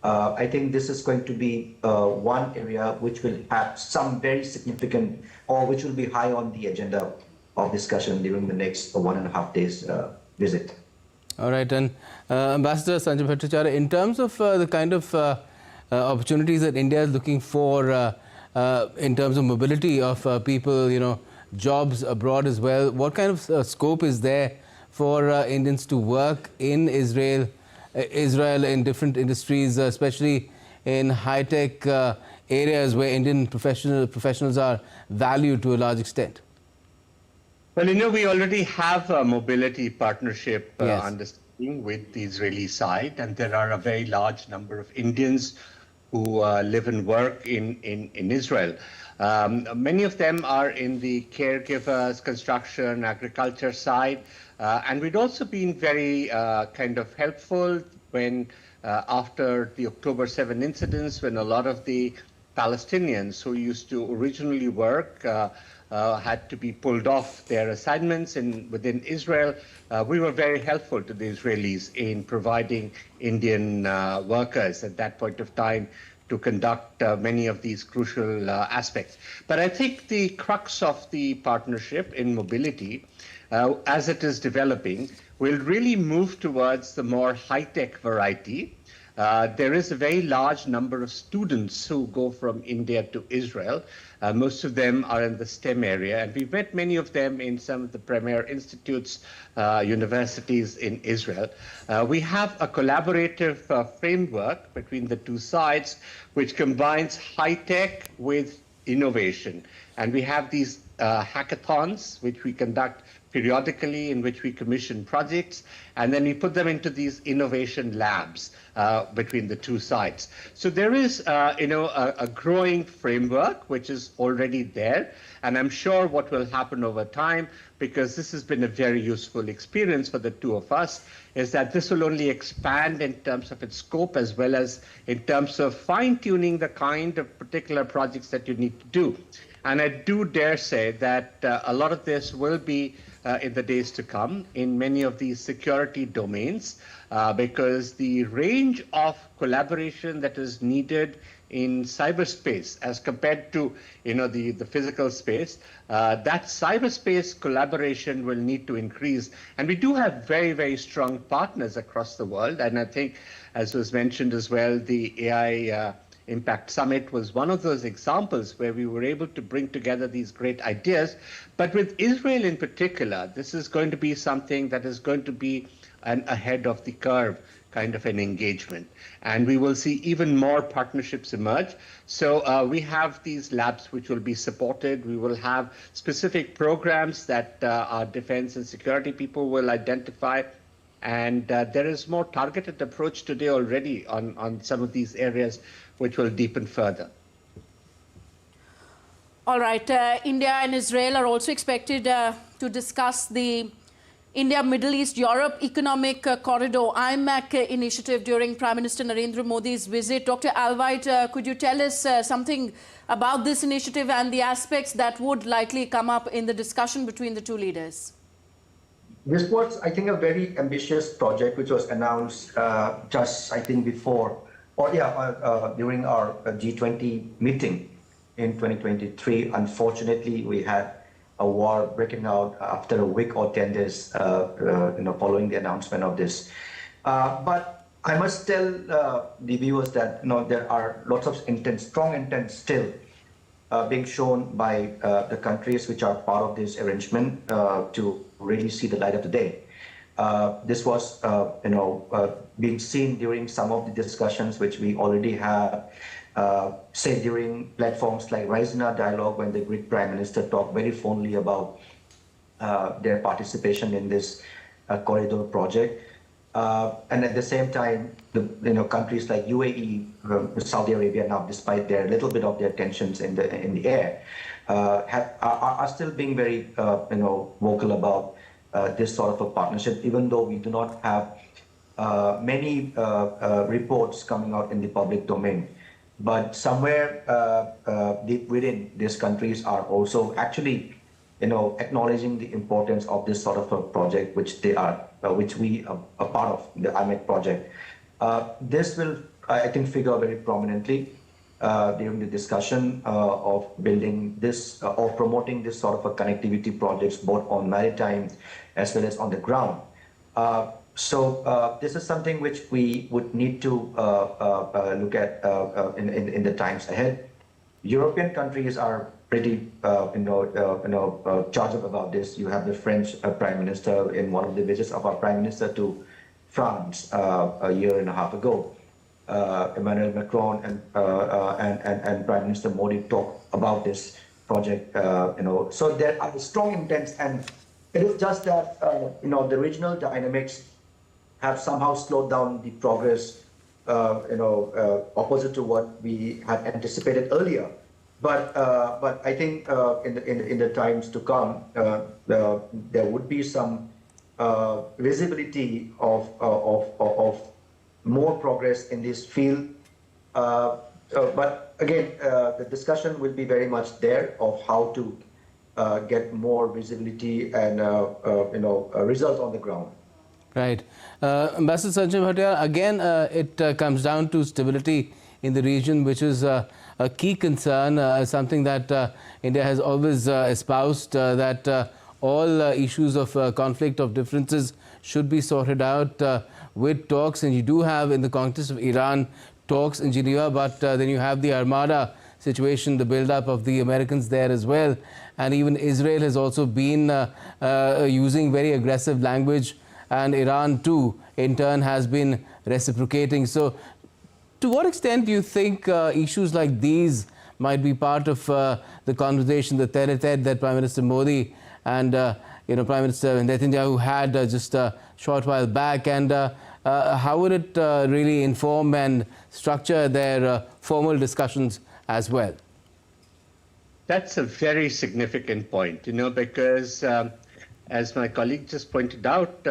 I think this is going to be one area which will have some very significant, or which will be high on the agenda of discussion during the next 1.5 days visit. All right, and Ambassador Sanjay Bhattacharya, in terms of the kind of opportunities that India is looking for in terms of mobility of people, jobs abroad as well, what kind of scope is there for Indians to work in Israel in different industries, especially in high-tech areas where Indian professionals are valued to a large extent? Well, we already have a mobility partnership understanding with the Israeli side, and there are a very large number of Indians who live and work in Israel. Many of them are in the caregivers, construction, agriculture side, and we'd also been very kind of helpful when after the October 7 incidents, when a lot of the Palestinians who used to originally work had to be pulled off their assignments within Israel. We were very helpful to the Israelis in providing Indian workers at that point of time to conduct many of these crucial aspects. But I think the crux of the partnership in mobility, as it is developing, will really move towards the more high-tech variety. There is a very large number of students who go from India to Israel. Most of them are in the STEM area, and we've met many of them in some of the premier institutes, universities in Israel. We have a collaborative framework between the two sides, which combines high-tech with innovation. And we have these hackathons, which we conduct periodically, in which we commission projects, and then we put them into these innovation labs between the two sides. So there is, a growing framework which is already there, and I'm sure what will happen over time, because this has been a very useful experience for the two of us, is that this will only expand in terms of its scope as well as in terms of fine-tuning the kind of particular projects that you need to do. And I do dare say that a lot of this will be in the days to come in many of these security domains, because the range of collaboration that is needed in cyberspace as compared to the physical space, that cyberspace collaboration will need to increase. And we do have very, very strong partners across the world. And I think, as was mentioned as well, the AI Impact Summit was one of those examples where we were able to bring together these great ideas. But with Israel in particular, this is going to be something that is going to be an ahead of the curve kind of an engagement. And we will see even more partnerships emerge. So we have these labs which will be supported. We will have specific programs that our defense and security people will identify. And there is more targeted approach today already on some of these areas, which will deepen further. All right. India and Israel are also expected to discuss the India, Middle East, Europe Economic Corridor, IMEC initiative during Prime Minister Narendra Modi's visit. Dr. Alvite, could you tell us something about this initiative and the aspects that would likely come up in the discussion between the two leaders? This was, I think, a very ambitious project which was announced just, I think, during our G20 meeting in 2023. Unfortunately, we had a war breaking out after a week or 10 days, following the announcement of this. But I must tell the viewers that there are lots of strong intent still being shown by the countries which are part of this arrangement to really see the light of the day. This was, being seen during some of the discussions which we already have, say during platforms like Raisina Dialogue, when the Greek Prime Minister talked very fondly about their participation in this corridor project. And at the same time, countries like UAE, Saudi Arabia now, despite their little bit of their tensions in the air, are still being very vocal about this sort of a partnership, even though we do not have many reports coming out in the public domain. But somewhere deep within, these countries are also actually, acknowledging the importance of this sort of a project, which we are a part of, the IMEC project. This will, I think, figure very prominently during the discussion of building this or promoting this sort of a connectivity projects, both on maritime as well as on the ground. So this is something which we would need to look at in the times ahead. European countries are pretty charged up about this. You have the French Prime Minister in one of the visits of our Prime Minister to France a year and a half ago. Emmanuel Macron and Prime Minister Modi talked about this project. So there are strong intents, and it is just that the regional dynamics have somehow slowed down the progress, opposite to what we had anticipated earlier. But I think in the times to come, there would be some visibility of more progress in this field. But again, the discussion will be very much there of how to get more visibility and results on the ground. Right. Ambassador Sanjay Bhatia, again, it comes down to stability in the region, which is a key concern, something that India has always espoused, that all issues of conflict, of differences should be sorted out with talks. And you do have, in the context of Iran, talks in Geneva, but then you have the Armada situation, the build-up of the Americans there as well. And even Israel has also been using very aggressive language, and Iran too, in turn, has been reciprocating. So to what extent do you think issues like these might be part of the conversation, the tete-a-tete that Prime Minister Modi and Prime Minister Netanyahu had just a short while back, and how would it really inform and structure their formal discussions as well? That's a very significant point, because as my colleague just pointed out,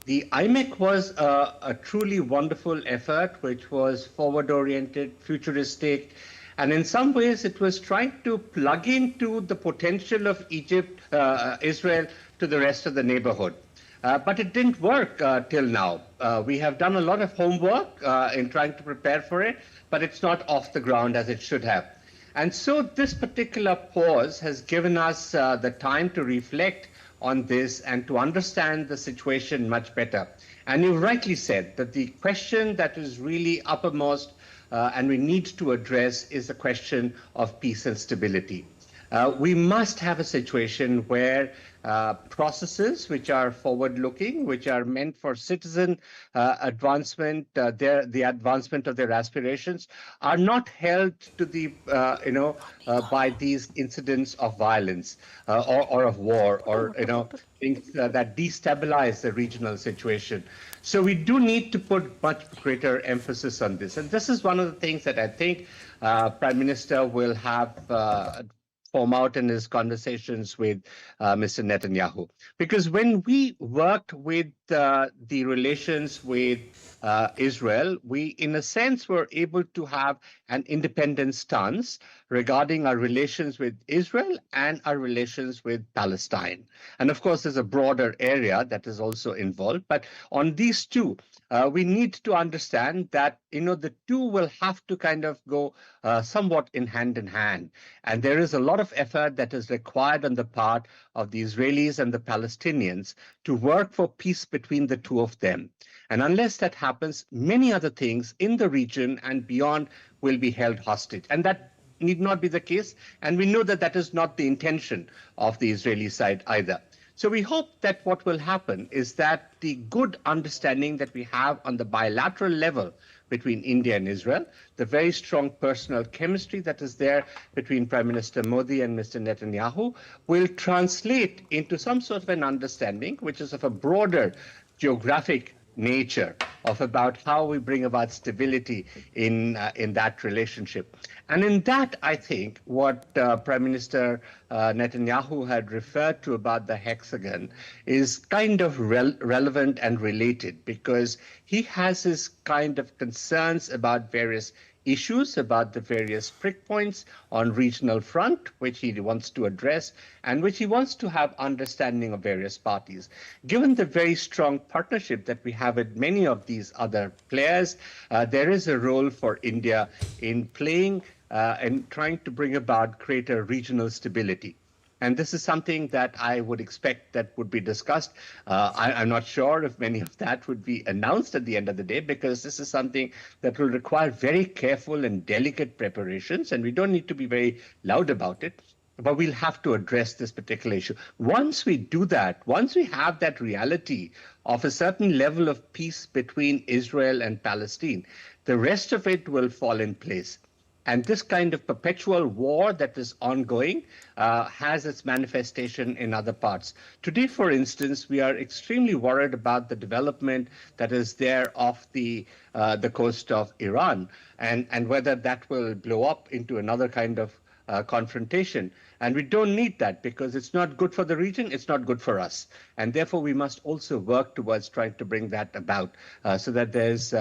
the IMEC was a truly wonderful effort, which was forward-oriented, futuristic, and in some ways it was trying to plug into the potential of Israel to the rest of the neighborhood. But it didn't work till now. We have done a lot of homework in trying to prepare for it, but it's not off the ground as it should have. And so this particular pause has given us the time to reflect on this and to understand the situation much better. And you rightly said that the question that is really uppermost and we need to address is the question of peace and stability. We must have a situation where processes which are forward-looking, which are meant for citizen advancement, the advancement of their aspirations, are not held to the by these incidents of violence or of war or things that destabilize the regional situation. So we do need to put much greater emphasis on this, and this is one of the things that I think Prime Minister will have form out in his conversations with Mr. Netanyahu. Because when we worked with the relations with Israel, we, in a sense, were able to have an independent stance regarding our relations with Israel and our relations with Palestine. And of course, there's a broader area that is also involved. But on these two, we need to understand that, the two will have to kind of go somewhat in hand. And there is a lot of effort that is required on the part of the Israelis and the Palestinians to work for peace between the two of them. And unless that happens, many other things in the region and beyond will be held hostage. And that need not be the case. And we know that that is not the intention of the Israeli side either. So we hope that what will happen is that the good understanding that we have on the bilateral level between India and Israel, the very strong personal chemistry that is there between Prime Minister Modi and Mr. Netanyahu will translate into some sort of an understanding which is of a broader geographic nature of about how we bring about stability in that relationship. And in that, I think, what Prime Minister Netanyahu had referred to about the Hexagon is kind of relevant and related, because he has his kind of concerns about various issues, about the various prick points on regional front, which he wants to address and which he wants to have understanding of various parties. Given the very strong partnership that we have with many of these other players, there is a role for India in playing and trying to bring about greater regional stability. And this is something that I would expect that would be discussed. I'm not sure if many of that would be announced at the end of the day, because this is something that will require very careful and delicate preparations, and we don't need to be very loud about it, but we'll have to address this particular issue. Once we do that, once we have that reality of a certain level of peace between Israel and Palestine, the rest of it will fall in place. And this kind of perpetual war that is ongoing has its manifestation in other parts. Today, for instance, we are extremely worried about the development that is there off the coast of Iran, and whether that will blow up into another kind of confrontation. And we don't need that, because it's not good for the region, it's not good for us. And therefore, we must also work towards trying to bring that about so that there's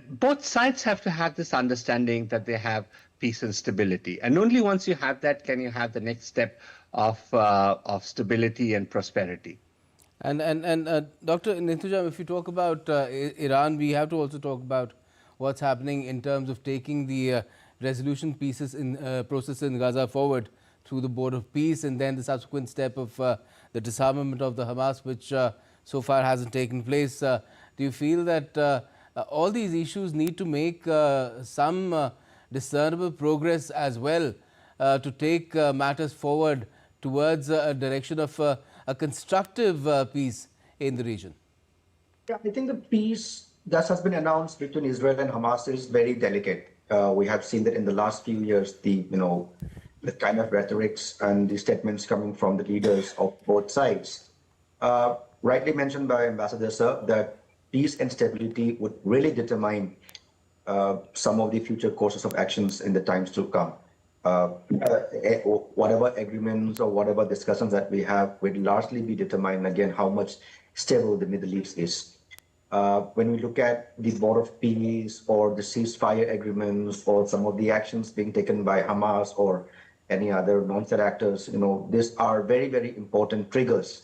both sides have to have this understanding that they have peace and stability. And only once you have that can you have the next step of stability and prosperity. And Dr. Nintujam, if you talk about Iran, we have to also talk about what's happening in terms of taking the resolution process in Gaza forward through the Board of Peace, and then the subsequent step of the disarmament of the Hamas, which so far hasn't taken place. Do you feel that all these issues need to make some discernible progress as well to take matters forward towards a direction of a constructive peace in the region? Yeah, I think the peace that has been announced between Israel and Hamas is very delicate. We have seen that in the last few years, the kind of rhetorics and the statements coming from the leaders of both sides. Rightly mentioned by Ambassador Sir that peace and stability would really determine some of the future courses of actions in the times to come. Whatever agreements or whatever discussions that we have will largely be determined, again, how much stable the Middle East is. When we look at the Board of Peace or the ceasefire agreements or some of the actions being taken by Hamas or any other non-state actors, these are very, very important triggers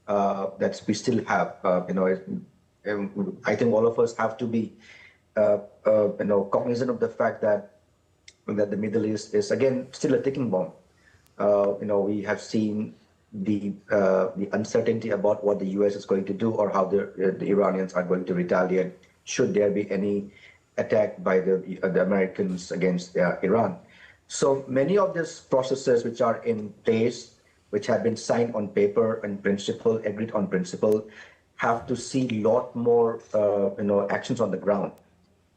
that we still have. I think all of us have to be, cognizant of the fact that the Middle East is again still a ticking bomb. We have seen the uncertainty about what the U.S. is going to do or how the Iranians are going to retaliate should there be any attack by the Americans against Iran. So many of these processes which are in place, which have been signed on paper and principle, agreed on principle, have to see a lot more, actions on the ground.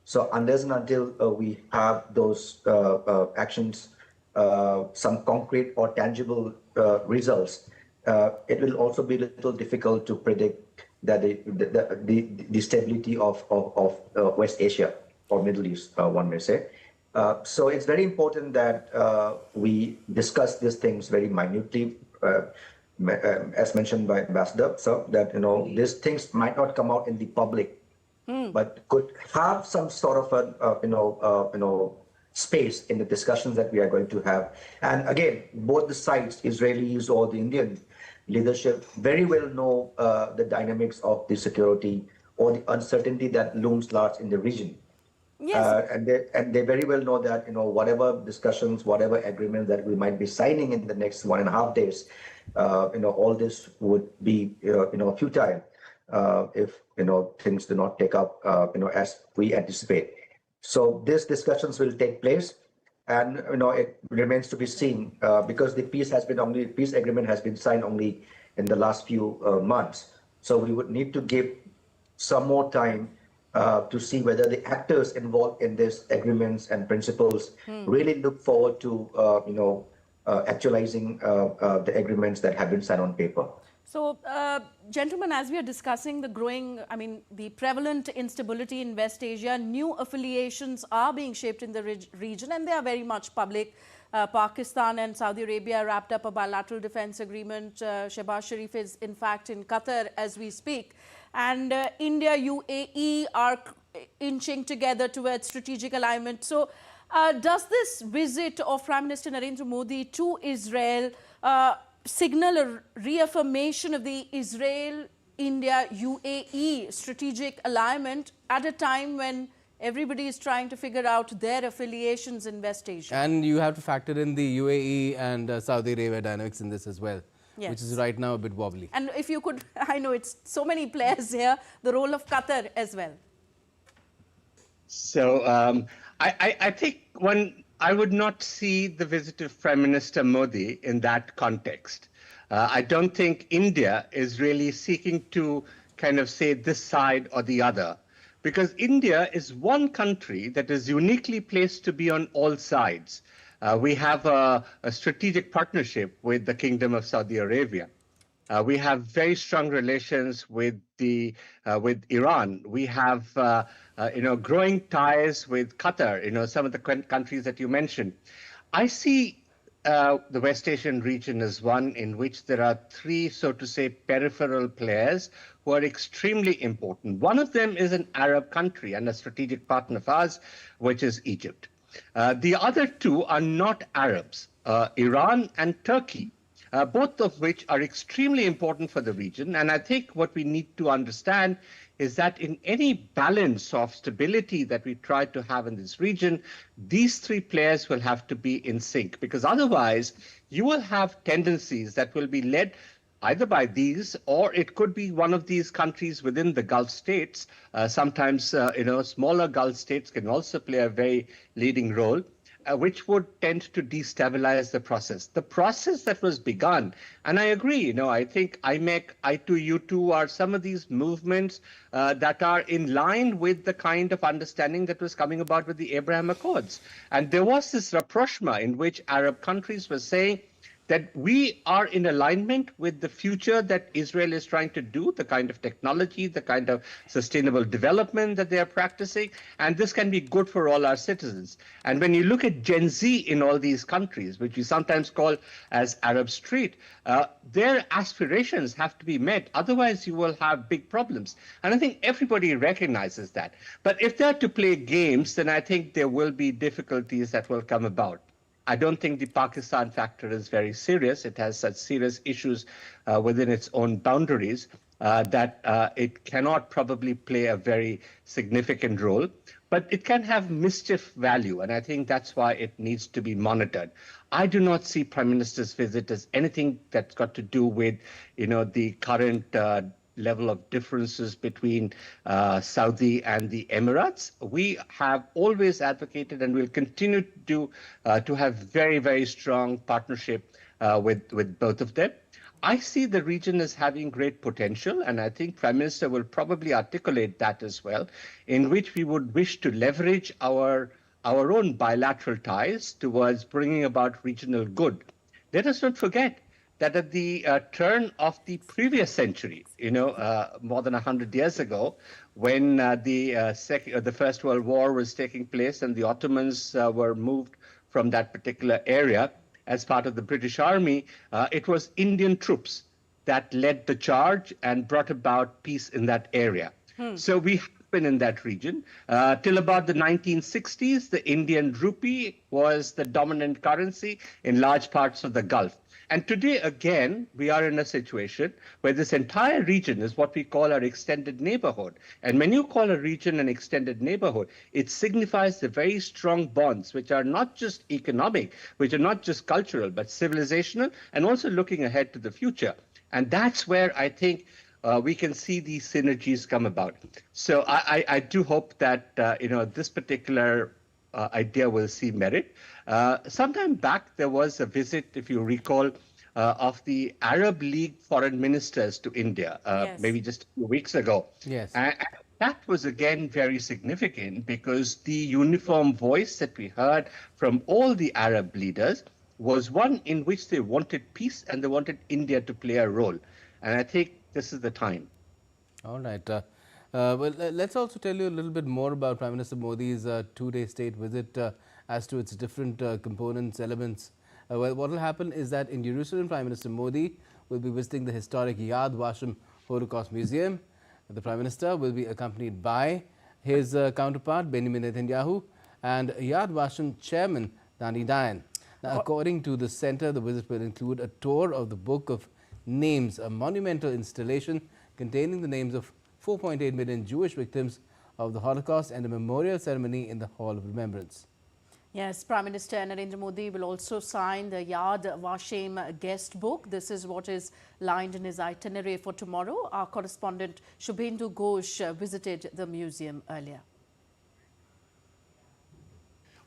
So unless and until we have those actions, some concrete or tangible results, it will also be a little difficult to predict that the stability of West Asia or Middle East, one may say. So it's very important that we discuss these things very minutely, as mentioned by Ambassador, so that these things might not come out in the public, but could have some sort of a space in the discussions that we are going to have. And again, both the sides, Israelis or the Indian leadership, very well know the dynamics of the security or the uncertainty that looms large in the region. Yes. And they very well know that whatever discussions, whatever agreements that we might be signing in the next 1.5 days, all this would be futile if things do not take up as we anticipate. So these discussions will take place, and it remains to be seen because the peace agreement has been signed only in the last few months. So we would need to give some more time to see whether the actors involved in these agreements and principles really look forward to actualizing the agreements that have been signed on paper. So, gentlemen, as we are discussing the prevalent instability in West Asia, new affiliations are being shaped in the region, and they are very much public. Pakistan and Saudi Arabia wrapped up a bilateral defense agreement. Shehbaz Sharif is, in fact, in Qatar as we speak. And India, UAE are inching together towards strategic alignment. So, does this visit of Prime Minister Narendra Modi to Israel signal a reaffirmation of the Israel-India-UAE strategic alignment at a time when everybody is trying to figure out their affiliations in West Asia? And you have to factor in the UAE and Saudi Arabia dynamics in this as well, yes, which is right now a bit wobbly. And if you could, I know it's so many players here, the role of Qatar as well. So I think I would not see the visit of Prime Minister Modi in that context. I don't think India is really seeking to kind of say this side or the other, because India is one country that is uniquely placed to be on all sides. We have a strategic partnership with the Kingdom of Saudi Arabia. We have very strong relations with Iran. We have growing ties with Qatar. Some of the countries that you mentioned. I see the West Asian region as one in which there are three, so to say, peripheral players who are extremely important. One of them is an Arab country and a strategic partner of ours, which is Egypt. The other two are not Arabs, Iran and Turkey. Both of which are extremely important for the region. And I think what we need to understand is that in any balance of stability that we try to have in this region, these three players will have to be in sync, because otherwise you will have tendencies that will be led either by these, or it could be one of these countries within the Gulf states. Sometimes, smaller Gulf states can also play a very leading role. Which would tend to destabilize the process. The process that was begun, and I agree, I think IMEC, I2, U2 are some of these movements that are in line with the kind of understanding that was coming about with the Abraham Accords. And there was this rapprochement in which Arab countries were saying that we are in alignment with the future that Israel is trying to do, the kind of technology, the kind of sustainable development that they are practicing, and this can be good for all our citizens. And when you look at Gen Z in all these countries, which we sometimes call as Arab Street, their aspirations have to be met. Otherwise, you will have big problems. And I think everybody recognizes that. But if they're to play games, then I think there will be difficulties that will come about. I don't think the Pakistan factor is very serious. It has such serious issues within its own boundaries that it cannot probably play a very significant role. But it can have mischief value, and I think that's why it needs to be monitored. I do not see Prime Minister's visit as anything that's got to do with, the current level of differences between Saudi and the Emirates. We have always advocated and will continue to have very, very strong partnership with both of them. I see the region as having great potential, and I think Prime Minister will probably articulate that as well, in which we would wish to leverage our own bilateral ties towards bringing about regional good. Let us not forget that at the turn of the previous century, more than 100 years ago, when the First World War was taking place and the Ottomans were moved from that particular area as part of the British Army, it was Indian troops that led the charge and brought about peace in that area. So we have been in that region. Till about the 1960s, the Indian rupee was the dominant currency in large parts of the Gulf. And today, again, we are in a situation where this entire region is what we call our extended neighborhood. And when you call a region an extended neighborhood, it signifies the very strong bonds, which are not just economic, which are not just cultural, but civilizational, and also looking ahead to the future. And that's where I think we can see these synergies come about. So I do hope that this particular idea will see merit. Sometime back, there was a visit, if you recall, of the Arab League foreign ministers to India, maybe just a few weeks ago. Yes. And that was, again, very significant because the uniform voice that we heard from all the Arab leaders was one in which they wanted peace and they wanted India to play a role. And I think this is the time. All right. Well, let's also tell you a little bit more about Prime Minister Modi's two-day state visit as to its different components, elements. Well, what will happen is that in Jerusalem, Prime Minister Modi will be visiting the historic Yad Vashem Holocaust Museum. The Prime Minister will be accompanied by his counterpart, Benjamin Netanyahu, and Yad Vashem Chairman, Dani Dayan. Now, according to the center, the visit will include a tour of the Book of Names, a monumental installation containing the names of 4.8 million Jewish victims of the Holocaust and a memorial ceremony in the Hall of Remembrance. Yes, Prime Minister Narendra Modi will also sign the Yad Vashem guest book. This is what is lined in his itinerary for tomorrow. Our correspondent Shubhendu Ghosh visited the museum earlier.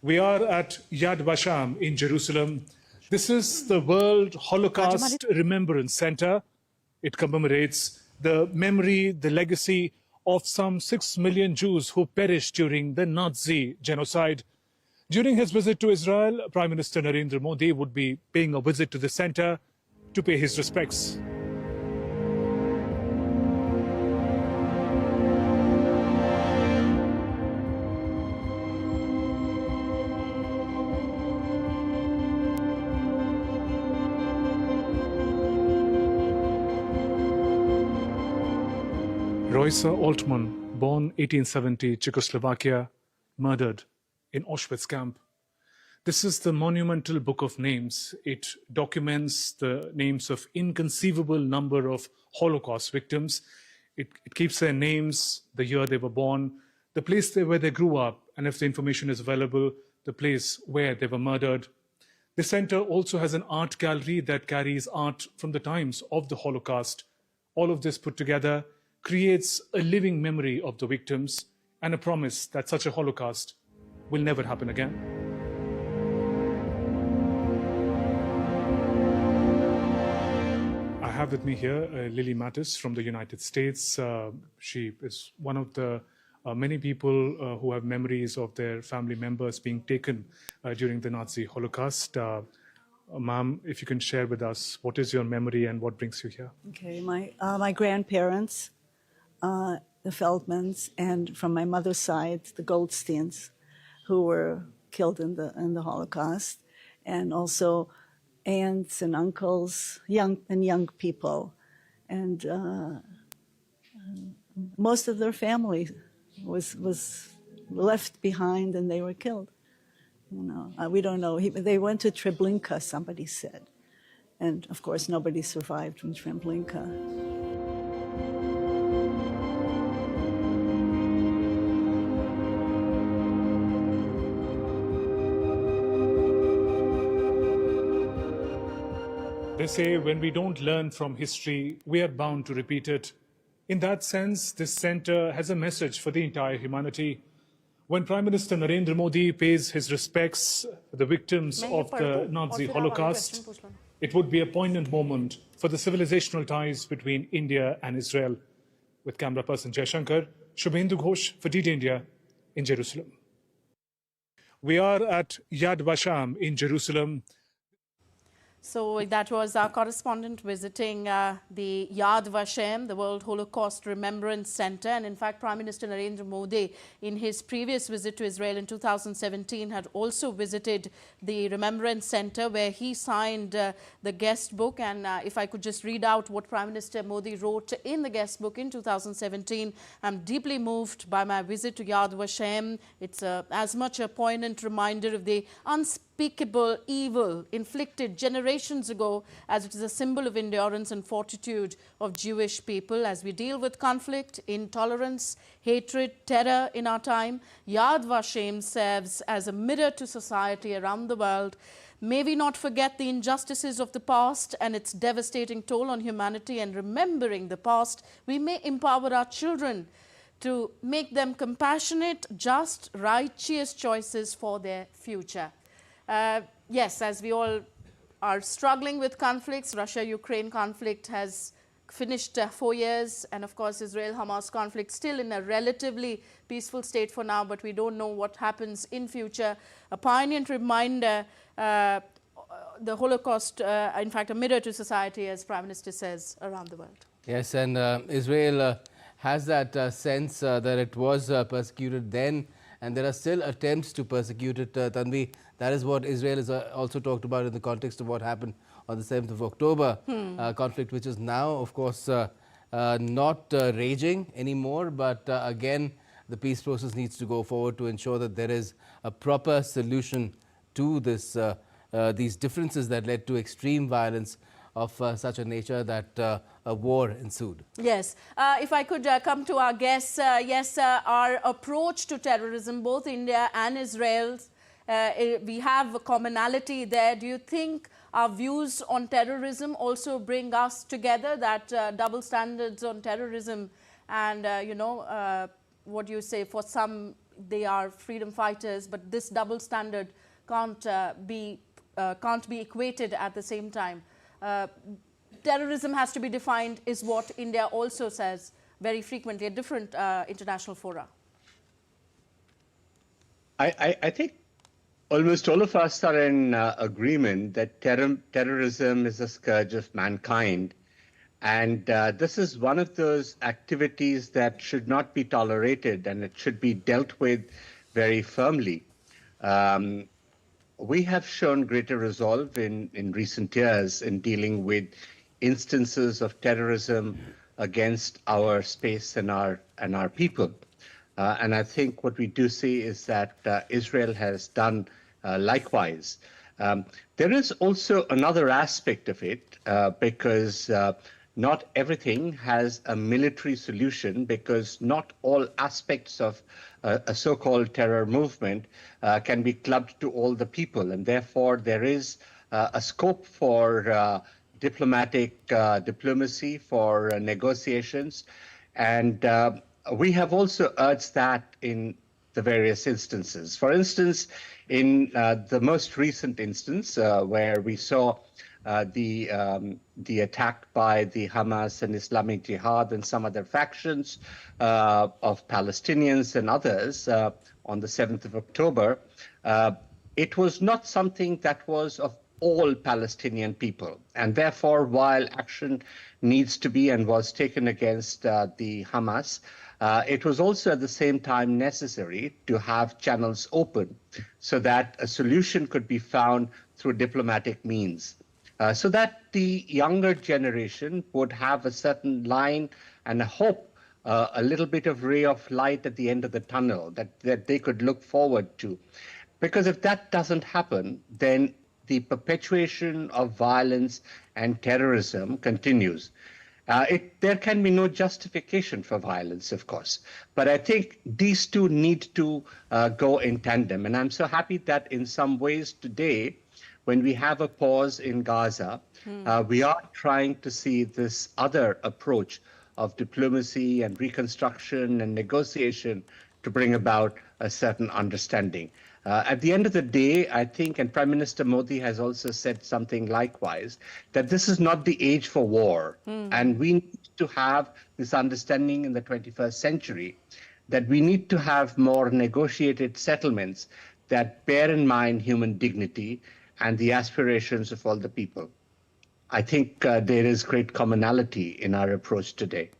We are at Yad Vashem in Jerusalem. This is the World Holocaust Remembrance Center. It commemorates the memory, the legacy of some 6 million Jews who perished during the Nazi genocide. During his visit to Israel, Prime Minister Narendra Modi would be paying a visit to the center to pay his respects. Roisa Altman, born 1870, Czechoslovakia, murdered in Auschwitz camp. This is the monumental Book of Names. It documents the names of inconceivable number of Holocaust victims. It keeps their names, the year they were born, the place where they grew up, and if the information is available, the place where they were murdered. The center also has an art gallery that carries art from the times of the Holocaust. All of this put together creates a living memory of the victims and a promise that such a Holocaust will never happen again. I have with me here Lily Mattis from the United States. She is one of the many people who have memories of their family members being taken during the Nazi Holocaust. Ma'am, if you can share with us, what is your memory and what brings you here? Okay, my grandparents, the Feldmans, and from my mother's side, the Goldsteins, who were killed in the Holocaust, and also aunts and uncles, young people, and most of their family was left behind, and they were killed. You know, we don't know. They went to Treblinka, somebody said, and of course nobody survived from Treblinka. They say when we don't learn from history, we are bound to repeat it. In that sense, this center has a message for the entire humanity. When Prime Minister Narendra Modi pays his respects to the victims of the Nazi Holocaust, it would be a poignant moment for the civilizational ties between India and Israel. With camera person Jay Shankar, Shubhendu Ghosh for DD India in Jerusalem. We are at Yad Vashem in Jerusalem. So that was our correspondent visiting the Yad Vashem, the World Holocaust Remembrance Center. And in fact, Prime Minister Narendra Modi, in his previous visit to Israel in 2017, had also visited the Remembrance Center, where he signed the guest book. And if I could just read out what Prime Minister Modi wrote in the guest book in 2017, I'm deeply moved by my visit to Yad Vashem. It's as much a poignant reminder of the unspeakable evil inflicted generations ago as it is a symbol of endurance and fortitude of Jewish people. As we deal with conflict, intolerance, hatred, terror in our time, Yad Vashem serves as a mirror to society around the world. May we not forget the injustices of the past and its devastating toll on humanity, and remembering the past, we may empower our children to make them compassionate, just, righteous choices for their future. Yes, as we all are struggling with conflicts, Russia-Ukraine conflict has finished 4 years, and of course Israel-Hamas conflict still in a relatively peaceful state for now, but we don't know what happens in future. A poignant reminder, the Holocaust, in fact a mirror to society, as Prime Minister says, around the world. Yes, and Israel has that sense that it was persecuted then, and there are still attempts to persecute it. Tanvi, that is what Israel has also talked about in the context of what happened on the 7th of October, conflict which is now, of course, not raging anymore, but again, the peace process needs to go forward to ensure that there is a proper solution to this, these differences that led to extreme violence of such a nature that a war ensued. Yes. If I could come to our guests, yes, our approach to terrorism, both India and Israel's, we have a commonality there. Do you think our views on terrorism also bring us together, that double standards on terrorism and, you know, what do you say, for some they are freedom fighters, but this double standard can't be equated at the same time? Terrorism has to be defined, is what India also says very frequently at different international fora. I think almost all of us are in agreement that terrorism is a scourge of mankind. And this is one of those activities that should not be tolerated, and it should be dealt with very firmly. We have shown greater resolve in recent years in dealing with instances of terrorism against our space and our people. And I think what we do see is that Israel has done likewise. There is also another aspect of it, because not everything has a military solution, because not all aspects of a so-called terror movement can be clubbed to all the people. And therefore, there is a scope for diplomacy, for negotiations. And we have also urged that in the various instances. For instance, in the most recent instance where we saw the attack by the Hamas and Islamic Jihad and some other factions of Palestinians and others on the 7th of October, it was not something that was of all Palestinian people. And therefore, while action needs to be and was taken against the Hamas, it was also at the same time necessary to have channels open so that a solution could be found through diplomatic means. So that the younger generation would have a certain line and a hope, a little bit of ray of light at the end of the tunnel that they could look forward to. Because if that doesn't happen, then the perpetuation of violence and terrorism continues. There can be no justification for violence, of course. But I think these two need to go in tandem. And I'm so happy that in some ways today, when we have a pause in Gaza, we are trying to see this other approach of diplomacy and reconstruction and negotiation to bring about a certain understanding. At the end of the day, I think, and Prime Minister Modi has also said something likewise, that this is not the age for war. And we need to have this understanding in the 21st century, that we need to have more negotiated settlements that bear in mind human dignity and the aspirations of all the people. I think there is great commonality in our approach today.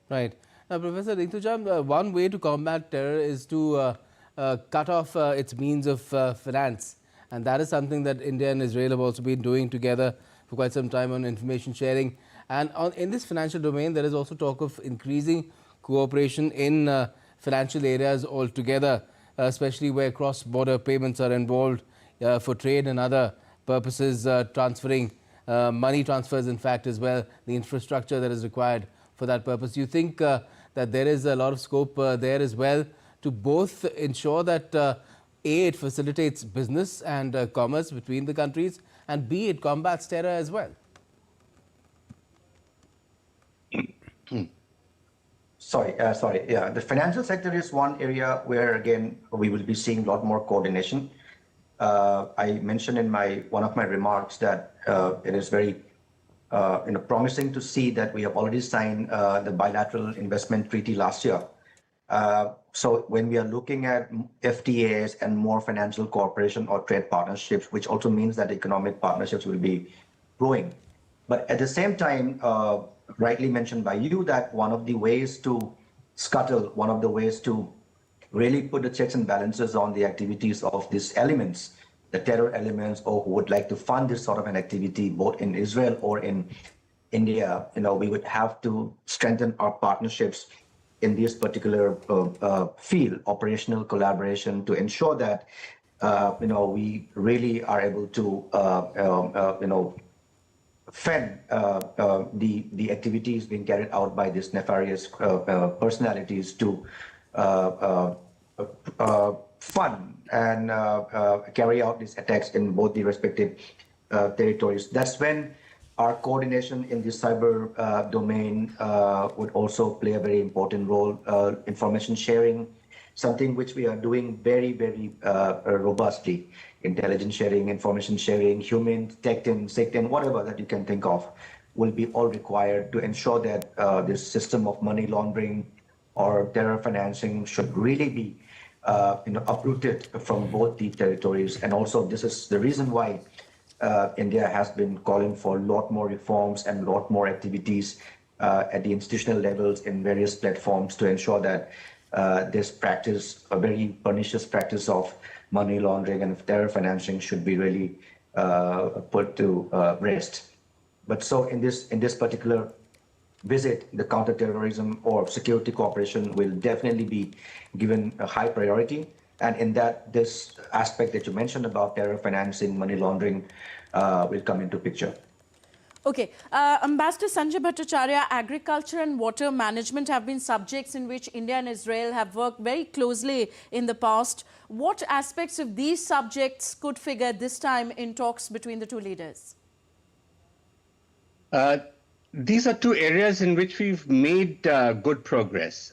Right. Now, Professor Ritujam, one way to combat terror is to cut off its means of finance. And that is something that India and Israel have also been doing together for quite some time on information sharing. And in this financial domain, there is also talk of increasing cooperation in financial areas altogether, especially where cross-border payments are involved for trade and other purposes, transferring money transfers, in fact, as well, the infrastructure that is required for that purpose. Do you think that there is a lot of scope there as well to both ensure that A, it facilitates business and commerce between the countries, and B, it combats terror as well? Sorry. Yeah, the financial sector is one area where, again, we will be seeing a lot more coordination. I mentioned in one of my remarks that it is very promising to see that we have already signed the bilateral investment treaty last year. So when we are looking at FTAs and more financial cooperation or trade partnerships, which also means that economic partnerships will be growing. But at the same time, rightly mentioned by you, that one of the ways to really put the checks and balances on the activities of these elements, the terror elements, or who would like to fund this sort of an activity, both in Israel or in India, we would have to strengthen our partnerships in this particular field, operational collaboration, to ensure that we really are able to fend the activities being carried out by these nefarious personalities to fund and carry out these attacks in both the respective territories. That's when our coordination in the cyber domain would also play a very important role. Information sharing, something which we are doing very, very robustly. Intelligence sharing, information sharing, human, tech, SecTen, whatever that you can think of, will be all required to ensure that this system of money laundering or terror financing should really be uprooted from both the territories. And also, this is the reason why India has been calling for a lot more reforms and a lot more activities at the institutional levels in various platforms to ensure that this practice, a very pernicious practice of money laundering and terror financing, should be really put to rest. But so in this particular visit, the counter-terrorism or security cooperation will definitely be given a high priority. And in that, this aspect that you mentioned about terror financing, money laundering will come into picture. Okay. Ambassador Sanjay Bhattacharya, agriculture and water management have been subjects in which India and Israel have worked very closely in the past. What aspects of these subjects could figure this time in talks between the two leaders? These are two areas in which we've made good progress.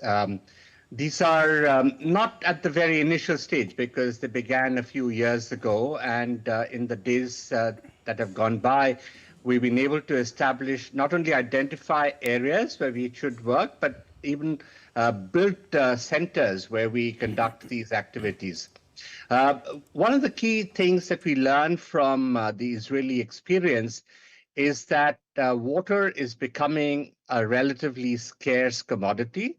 These are not at the very initial stage because they began a few years ago, and in the days that have gone by, we've been able to establish, not only identify areas where we should work, but even build centers where we conduct these activities. One of the key things that we learned from the Israeli experience is that water is becoming a relatively scarce commodity.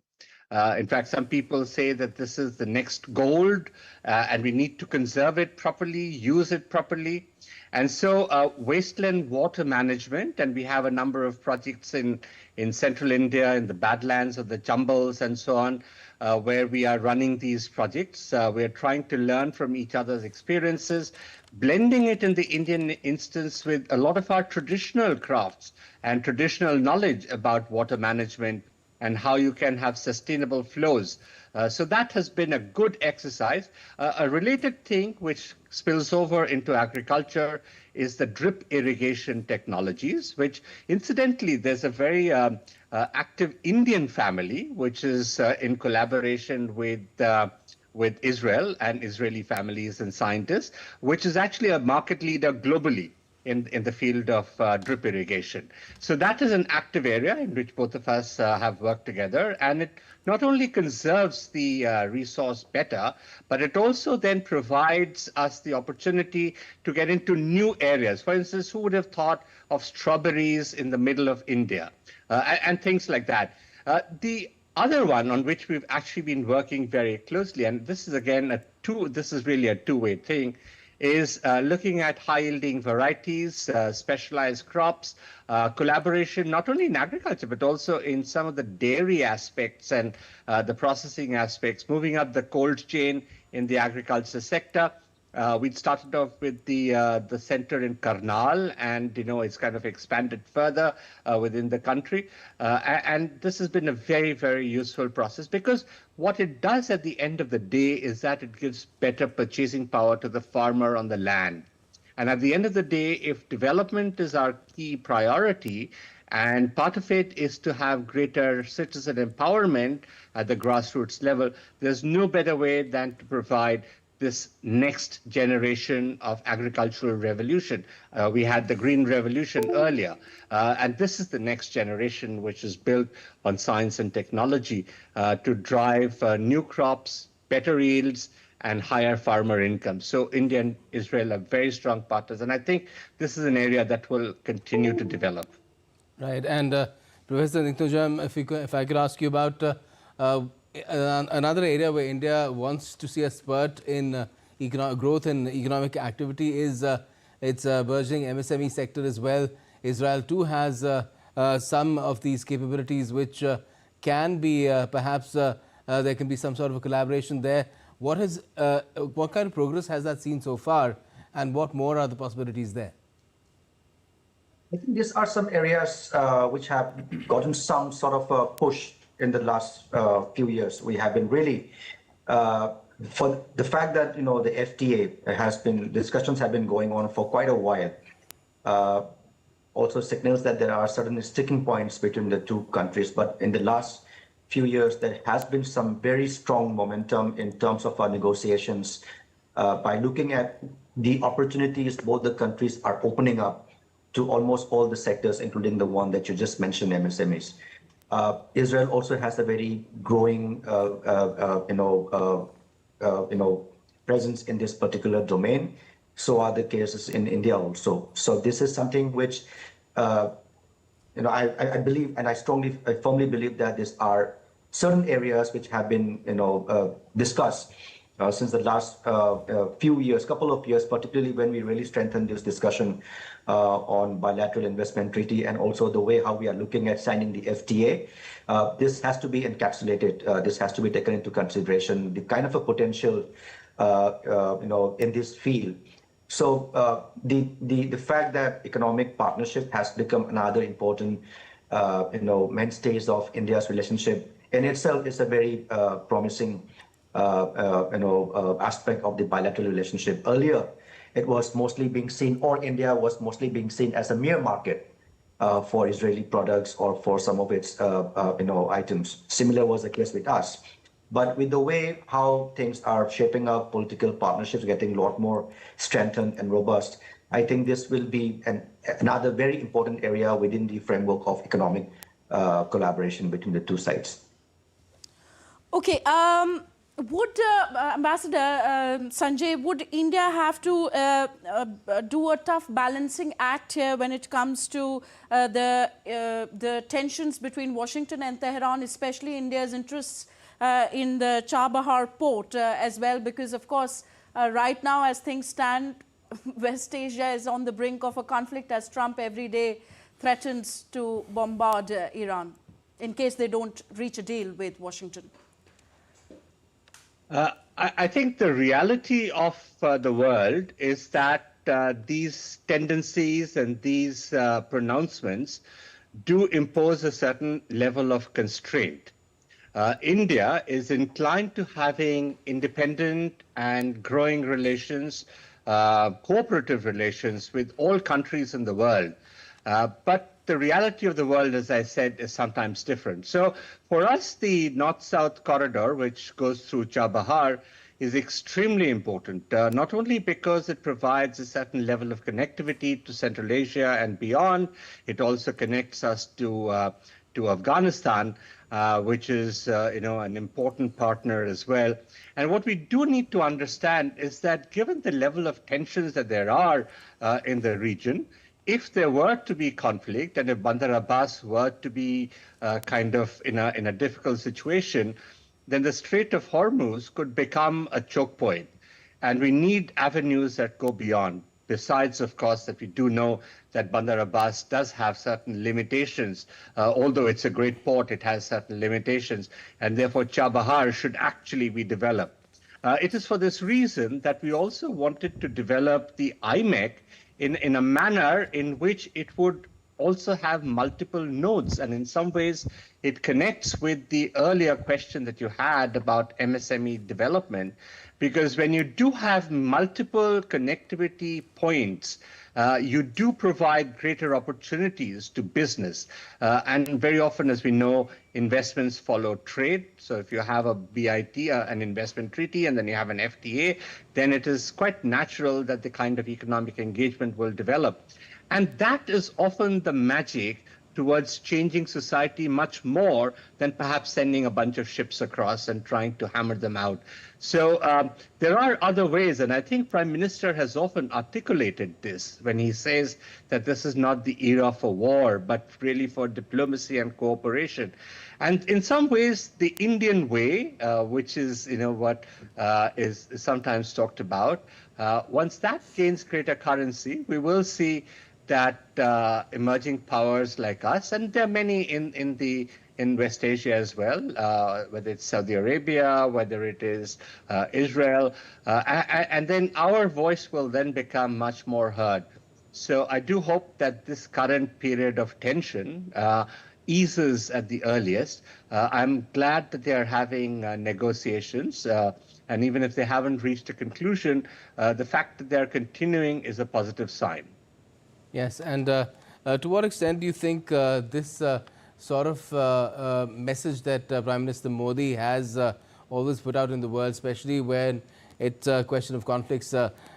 In fact, some people say that this is the next gold, and we need to conserve it properly, use it properly. And so wasteland water management, and we have a number of projects in central India, in the Badlands or the Jumbles and so on, where we are running these projects. We are trying to learn from each other's experiences, blending it in the Indian instance with a lot of our traditional crafts and traditional knowledge about water management and how you can have sustainable flows. So that has been a good exercise. A related thing which spills over into agriculture is the drip irrigation technologies, which incidentally, there's a very active Indian family, which is in collaboration with Israel and Israeli families and scientists, which is actually a market leader globally in the field of drip irrigation. So that is an active area in which both of us have worked together, and it not only conserves the resource better, but it also then provides us the opportunity to get into new areas. For instance, who would have thought of strawberries in the middle of India and things like that. The other one on which we've actually been working very closely, and this is again this is really a two-way thing, is looking at high-yielding varieties, specialized crops, collaboration not only in agriculture but also in some of the dairy aspects and the processing aspects, moving up the cold chain in the agriculture sector. We started off with the center in Karnal, and it's kind of expanded further within the country. And this has been a very, very useful process, because what it does at the end of the day is that it gives better purchasing power to the farmer on the land. And at the end of the day, if development is our key priority, and part of it is to have greater citizen empowerment at the grassroots level, there's no better way than to provide this next generation of agricultural revolution. We had the Green Revolution earlier, and this is the next generation, which is built on science and technology to drive new crops, better yields, and higher farmer income. So India and Israel are very strong partners, and I think this is an area that will continue to develop. Right, and Professor Niktojam, if I could ask you about another area where India wants to see a spurt in growth and economic activity is its burgeoning MSME sector as well. Israel too has some of these capabilities which can be perhaps there can be some sort of a collaboration there. What kind of progress has that seen so far, and what more are the possibilities there? I think these are some areas which have gotten some sort of a push in the last few years. We have been really, for the fact that, the FTA discussions have been going on for quite a while, also signals that there are certain sticking points between the two countries. But in the last few years, there has been some very strong momentum in terms of our negotiations by looking at the opportunities both the countries are opening up to almost all the sectors, including the one that you just mentioned, MSMEs. Israel also has a very growing, presence in this particular domain. So are the cases in India also. So this is something which, I believe, and I firmly believe that these are certain areas which have been, discussed since the last couple of years, particularly when we really strengthened this discussion on bilateral investment treaty, and also the way how we are looking at signing the FTA. This has to be encapsulated. This has to be taken into consideration, the kind of a potential, in this field. So the fact that economic partnership has become another important, mainstays of India's relationship in itself is a very promising, aspect of the bilateral relationship. Earlier, it was mostly being seen, or India was mostly being seen as a mere market for Israeli products or for some of its, items. Similar was the case with us. But with the way how things are shaping up, political partnerships getting a lot more strengthened and robust, I think this will be another very important area within the framework of economic collaboration between the two sides. Okay. Would Ambassador Sanjay, would India have to do a tough balancing act here when it comes to the tensions between Washington and Tehran, especially India's interests in the Chabahar port as well? Because, of course, right now, as things stand, West Asia is on the brink of a conflict as Trump every day threatens to bombard Iran in case they don't reach a deal with Washington. I think the reality of the world is that these tendencies and these pronouncements do impose a certain level of constraint. India is inclined to having independent and growing relations, cooperative relations with all countries in the world. But the reality of the world, as I said, is sometimes different. So for us, the North-South corridor, which goes through Chabahar, is extremely important, not only because it provides a certain level of connectivity to Central Asia and beyond, it also connects us to Afghanistan, which is an important partner as well. And what we do need to understand is that given the level of tensions that there are in the region, if there were to be conflict and if Bandar Abbas were to be kind of in a difficult situation, then the Strait of Hormuz could become a choke point. And we need avenues that go beyond. Besides, of course, that we do know that Bandar Abbas does have certain limitations. Although it's a great port, it has certain limitations. And therefore, Chabahar should actually be developed. It is for this reason that we also wanted to develop the IMEC in a manner in which it would also have multiple nodes. And in some ways, it connects with the earlier question that you had about MSME development, because when you do have multiple connectivity points, you do provide greater opportunities to business. And very often, as we know, investments follow trade. So if you have a BIT, an investment treaty, and then you have an FTA, then it is quite natural that the kind of economic engagement will develop. And that is often the magic towards changing society much more than perhaps sending a bunch of ships across and trying to hammer them out. So there are other ways, and I think Prime Minister has often articulated this when he says that this is not the era for war, but really for diplomacy and cooperation. And in some ways, the Indian way, which is what is sometimes talked about, once that gains greater currency, we will see that emerging powers like us, and there are many in West Asia as well, whether it's Saudi Arabia, whether it is Israel, and then our voice will then become much more heard. So I do hope that this current period of tension eases at the earliest. I'm glad that they are having negotiations, and even if they haven't reached a conclusion, the fact that they are continuing is a positive sign. Yes, and to what extent do you think this sort of message that Prime Minister Modi has always put out in the world, especially when it's a question of conflicts,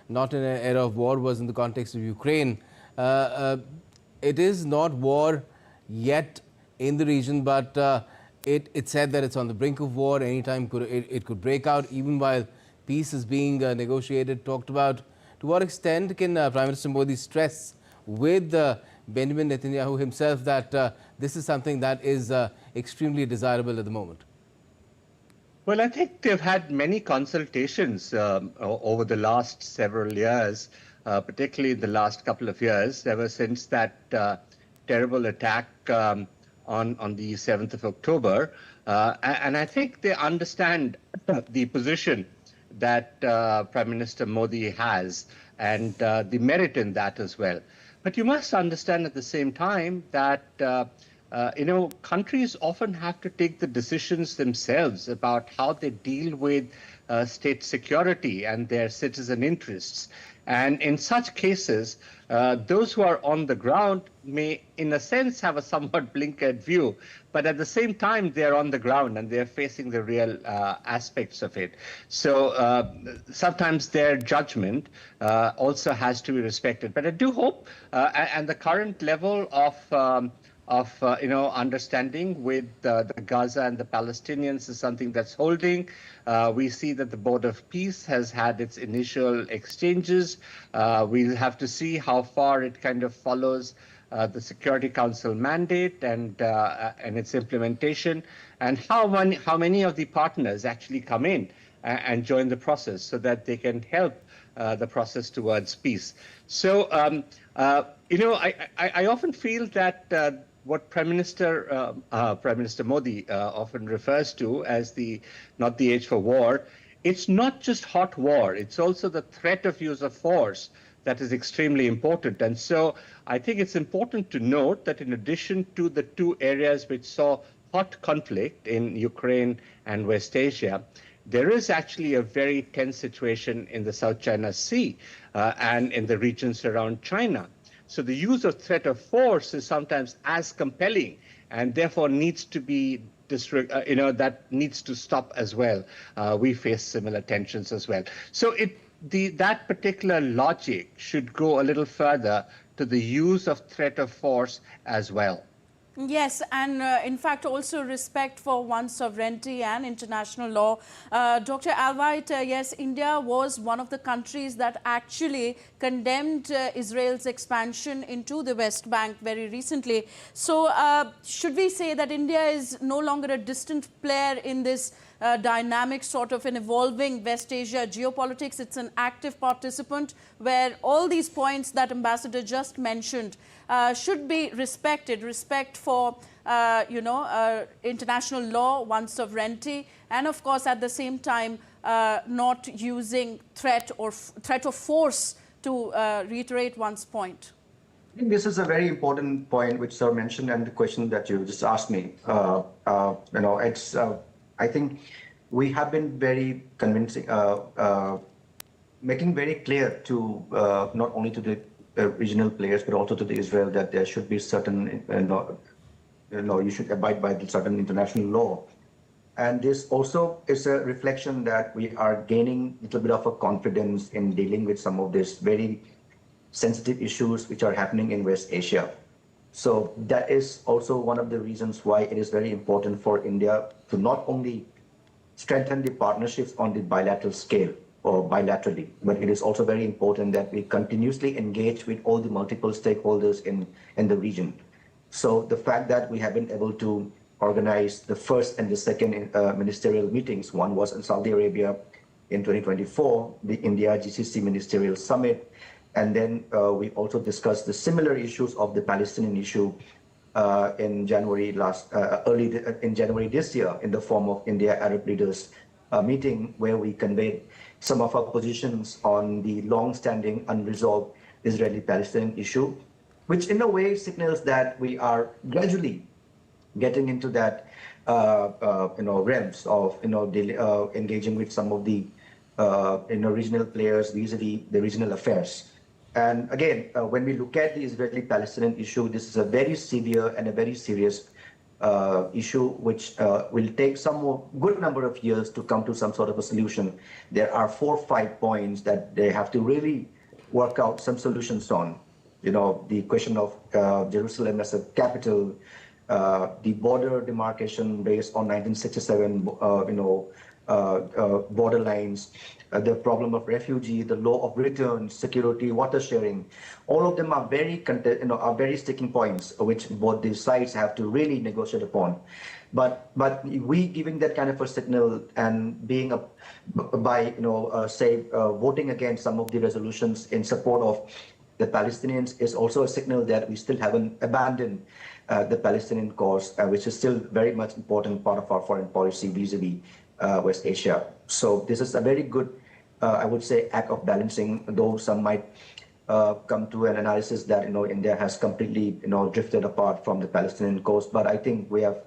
not in an era of war, was in the context of Ukraine. It is not war yet in the region, but it said that it's on the brink of war. Anytime it could break out, even while peace is being negotiated, talked about. To what extent can Prime Minister Modi stress with Benjamin Netanyahu himself that this is something that is extremely desirable at the moment? Well, I think they've had many consultations over the last several years, particularly the last couple of years, ever since that terrible attack on the 7th of October. And I think they understand the position that Prime Minister Modi has and the merit in that as well. But you must understand at the same time that, countries often have to take the decisions themselves about how they deal with state security and their citizen interests. And in such cases, those who are on the ground may, in a sense, have a somewhat blinkered view, but at the same time, they're on the ground and they're facing the real aspects of it. So sometimes their judgment also has to be respected. But I do hope, and the current level of understanding with the Gaza and the Palestinians is something that's holding. We see that the Board of Peace has had its initial exchanges. We'll have to see how far it kind of follows the Security Council mandate and its implementation, and how many of the partners actually come in and join the process so that they can help the process towards peace. So, I often feel that what Prime Minister Modi often refers to as not the age for war, it's not just hot war, it's also the threat of use of force that is extremely important. And so I think it's important to note that in addition to the two areas which saw hot conflict in Ukraine and West Asia, there is actually a very tense situation in the South China Sea and in the regions around China. So the use of threat of force is sometimes as compelling and therefore needs to be that needs to stop as well. We face similar tensions as well. So that particular logic should go a little further to the use of threat of force as well. Yes, and in fact also respect for one's sovereignty and international law. Dr. Alvite, yes, India was one of the countries that actually condemned Israel's expansion into the West Bank very recently. So should we say that India is no longer a distant player in this dynamic sort of an evolving West Asia geopolitics? It's an active participant where all these points that Ambassador just mentioned should be respected. Respect for, international law, one's sovereignty, and of course at the same time not using threat of force to reiterate one's point. I think this is a very important point which Sir mentioned, and the question that you just asked me. I think we have been very convincing, making very clear to not only to the regional players but also to the Israel that there should be certain, you should abide by certain international law. And this also is a reflection that we are gaining a little bit of a confidence in dealing with some of these very sensitive issues which are happening in West Asia. So that is also one of the reasons why it is very important for India to not only strengthen the partnerships on the bilateral scale or bilaterally, but it is also very important that we continuously engage with all the multiple stakeholders in the region. So the fact that we have been able to organize the first and the second ministerial meetings, one was in Saudi Arabia in 2024, the India GCC Ministerial Summit, and then we also discussed the similar issues of the Palestinian issue in January in January this year in the form of India Arab Leaders meeting, where we conveyed some of our positions on the long-standing unresolved Israeli-Palestinian issue, which in a way signals that we are gradually getting into that realms of engaging with some of the regional players vis-a-vis the regional affairs. And again, when we look at the Israeli-Palestinian issue, this is a very severe and a very serious issue, which will take some good number of years to come to some sort of a solution. There are 4 or 5 points that they have to really work out some solutions on. The question of Jerusalem as a capital, the border demarcation based on 1967, border lines, the problem of refugee, the law of return, security, water sharing. All of them are very sticking points, which both these sides have to really negotiate upon. But we giving that kind of a signal and being voting against some of the resolutions in support of the Palestinians is also a signal that we still haven't abandoned the Palestinian cause, which is still very much important part of our foreign policy vis-a-vis West Asia. So this is a very good, I would say, act of balancing, though some might come to an analysis that India has completely drifted apart from the Palestinian cause. But I think we have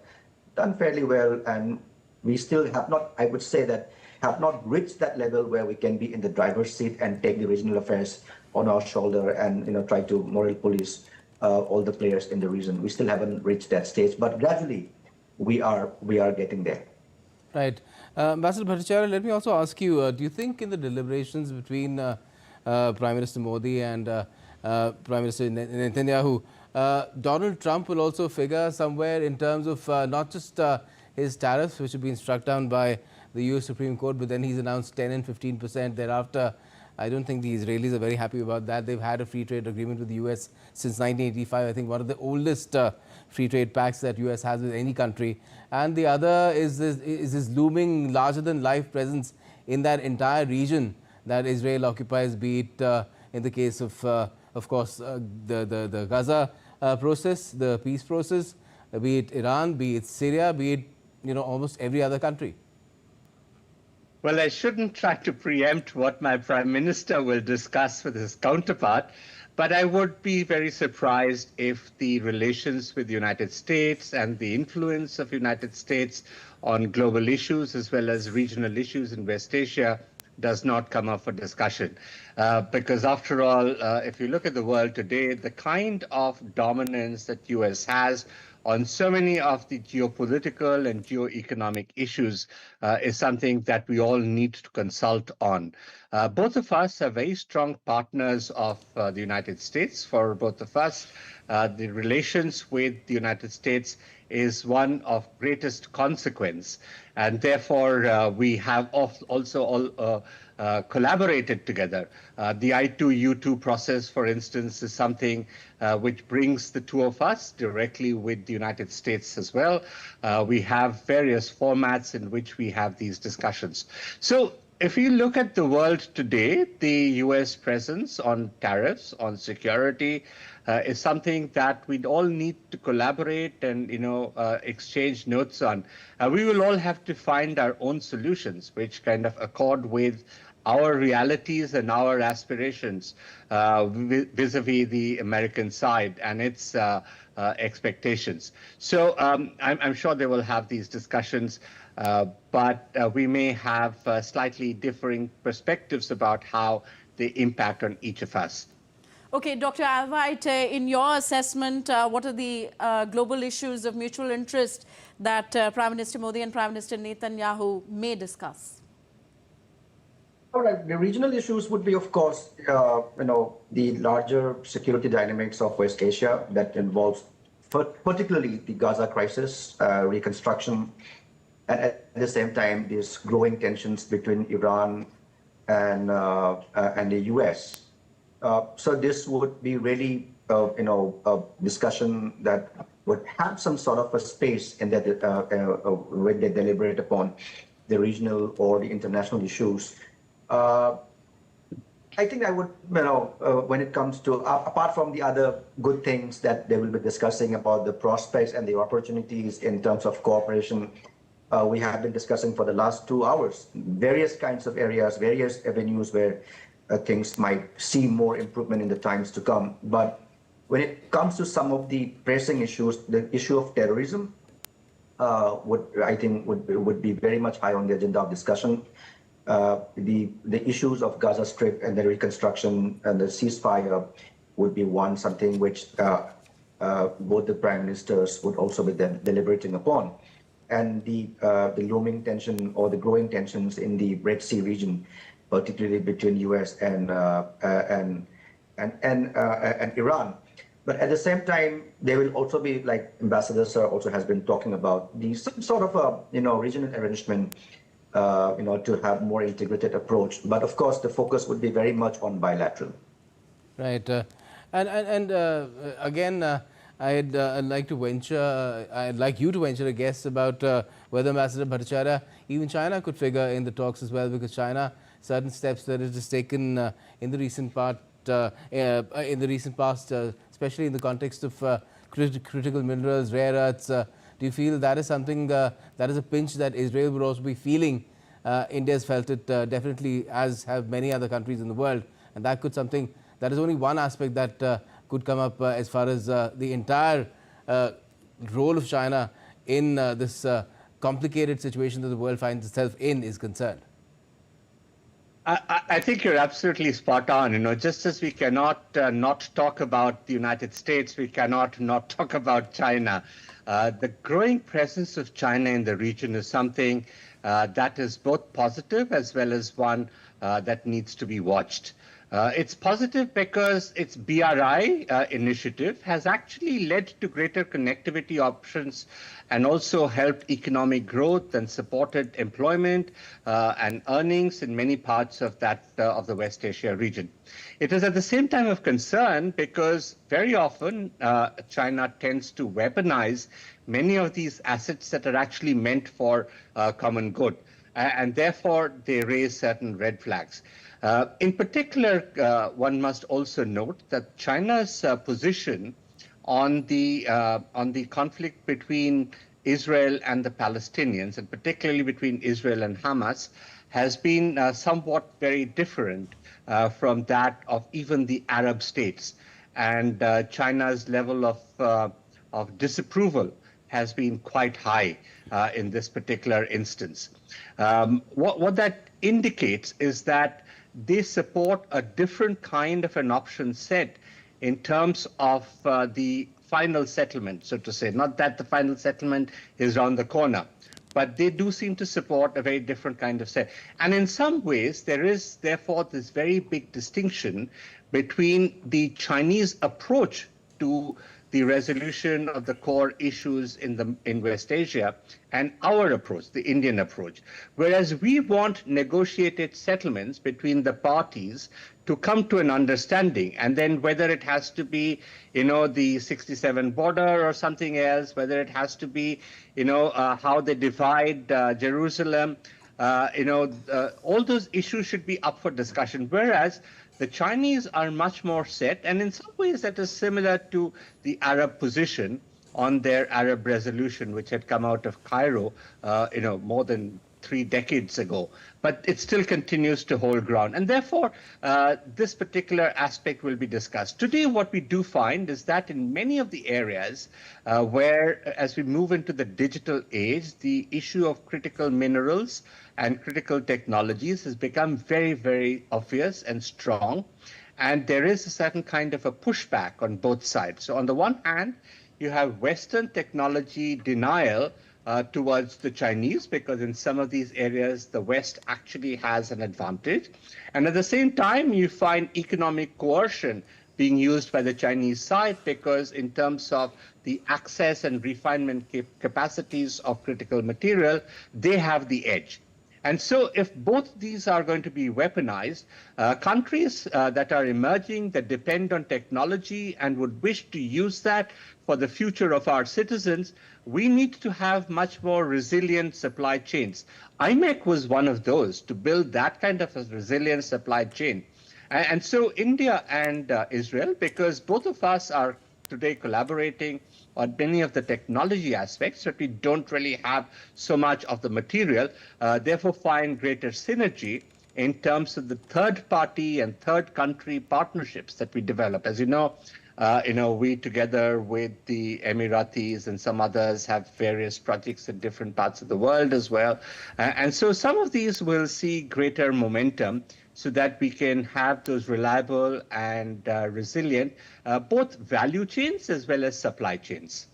done fairly well, and we still have not, I would say, that have not reached that level where we can be in the driver's seat and take the regional affairs on our shoulder and try to moral police all the players in the region. We still haven't reached that stage, but gradually we are getting there. Right. Ambassador Bhattacharya, let me also ask you, do you think in the deliberations between Prime Minister Modi and Prime Minister Netanyahu, Donald Trump will also figure somewhere in terms of not just his tariffs, which have been struck down by the US Supreme Court, but then he's announced 10 and 15% thereafter. I don't think the Israelis are very happy about that. They've had a free trade agreement with the US since 1985. I think one of the oldest free trade pacts that US has with any country. And the other is this looming larger-than-life presence in that entire region that Israel occupies, be it in the case of course, the Gaza process, the peace process, be it Iran, be it Syria, be it almost every other country. Well, I shouldn't try to preempt what my Prime Minister will discuss with his counterpart, but I would be very surprised if the relations with the United States and the influence of the United States on global issues as well as regional issues in West Asia does not come up for discussion. Because after all, if you look at the world today, the kind of dominance that US has on so many of the geopolitical and geoeconomic issues is something that we all need to consult on. Both of us are very strong partners of the United States. For both of us, the relations with the United States is one of greatest consequence, and therefore we have also collaborated together. The I2U2 process, for instance, is something which brings the two of us directly with the United States as well. We have various formats in which we have these discussions. So if you look at the world today, the US presence on tariffs, on security, is something that we'd all need to collaborate and exchange notes on. We will all have to find our own solutions which kind of accord with our realities and our aspirations vis-a-vis the American side and its expectations. So I'm sure they will have these discussions, but we may have slightly differing perspectives about how they impact on each of us. Okay, Dr. Alvite, in your assessment, what are the global issues of mutual interest that Prime Minister Modi and Prime Minister Netanyahu may discuss? All right, the regional issues would be, of course, the larger security dynamics of West Asia that involves particularly the Gaza crisis, reconstruction, and at the same time, these growing tensions between Iran and the US. So this would be really, a discussion that would have some sort of a space in that when they deliberate upon the regional or the international issues. I think I would, when it comes to, apart from the other good things that they will be discussing about the prospects and the opportunities in terms of cooperation, we have been discussing for the last 2 hours, various kinds of areas, various avenues where things might see more improvement in the times to come. But when it comes to some of the pressing issues, the issue of terrorism would be very much high on the agenda of discussion. The issues of Gaza Strip and the reconstruction and the ceasefire would be something which both the prime ministers would also be deliberating upon. And the looming tension or the growing tensions in the Red Sea region, particularly between US and Iran. But at the same time, there will also be, like Ambassador Sir also has been talking about, some sort of a regional arrangement, to have more integrated approach. But of course, the focus would be very much on bilateral. Right, and again, I'd like to venture. I'd like you to venture a guess about whether Ambassador Bhattacharya, even China, could figure in the talks as well, because China, certain steps that it has taken in the recent past, especially in the context of critical minerals, rare earths. Do you feel that is something that is a pinch that Israel would also be feeling? India's felt it definitely, as have many other countries in the world, and that is only one aspect that could come up as far as the entire role of China in this complicated situation that the world finds itself in is concerned. I think you're absolutely spot on. Just as we cannot not talk about the United States, we cannot not talk about China. The growing presence of China in the region is something that is both positive as well as one that needs to be watched. It's positive because its BRI initiative has actually led to greater connectivity options and also helped economic growth and supported employment and earnings in many parts of of the West Asia region. It is at the same time of concern because very often China tends to weaponize many of these assets that are actually meant for common good, and therefore they raise certain red flags. In particular, one must also note that China's position on the conflict between Israel and the Palestinians, and particularly between Israel and Hamas, has been somewhat very different from that of even the Arab states. And China's level of disapproval has been quite high in this particular instance. What that indicates is that they support a different kind of an option set in terms of the final settlement, so to say. Not that the final settlement is around the corner, but they do seem to support a very different kind of set. And in some ways, there is therefore this very big distinction between the Chinese approach to the resolution of the core issues in West Asia and our approach, the Indian approach. Whereas we want negotiated settlements between the parties to come to an understanding, and then whether it has to be, the 67 border or something else, whether it has to be, how they divide Jerusalem, all those issues should be up for discussion. Whereas the Chinese are much more set, and in some ways that is similar to the Arab position on their Arab resolution, which had come out of Cairo, more than 3 decades ago. But it still continues to hold ground. And therefore, this particular aspect will be discussed. Today, what we do find is that in many of the areas where, as we move into the digital age, the issue of critical minerals and critical technologies has become very, very obvious and strong. And there is a certain kind of a pushback on both sides. So on the one hand, you have Western technology denial towards the Chinese, because in some of these areas, the West actually has an advantage. And at the same time, you find economic coercion being used by the Chinese side, because in terms of the access and refinement capacities of critical material, they have the edge. And so if both these are going to be weaponized, countries that are emerging, that depend on technology and would wish to use that for the future of our citizens, we need to have much more resilient supply chains. IMEC was one of those, to build that kind of a resilient supply chain. And so India and Israel, because both of us are today collaborating on many of the technology aspects, but we don't really have so much of the material, therefore find greater synergy in terms of the third party and third country partnerships that we develop. As you know, we together with the Emiratis and some others have various projects in different parts of the world as well. And so some of these will see greater momentum, so that we can have those reliable and resilient both value chains as well as supply chains.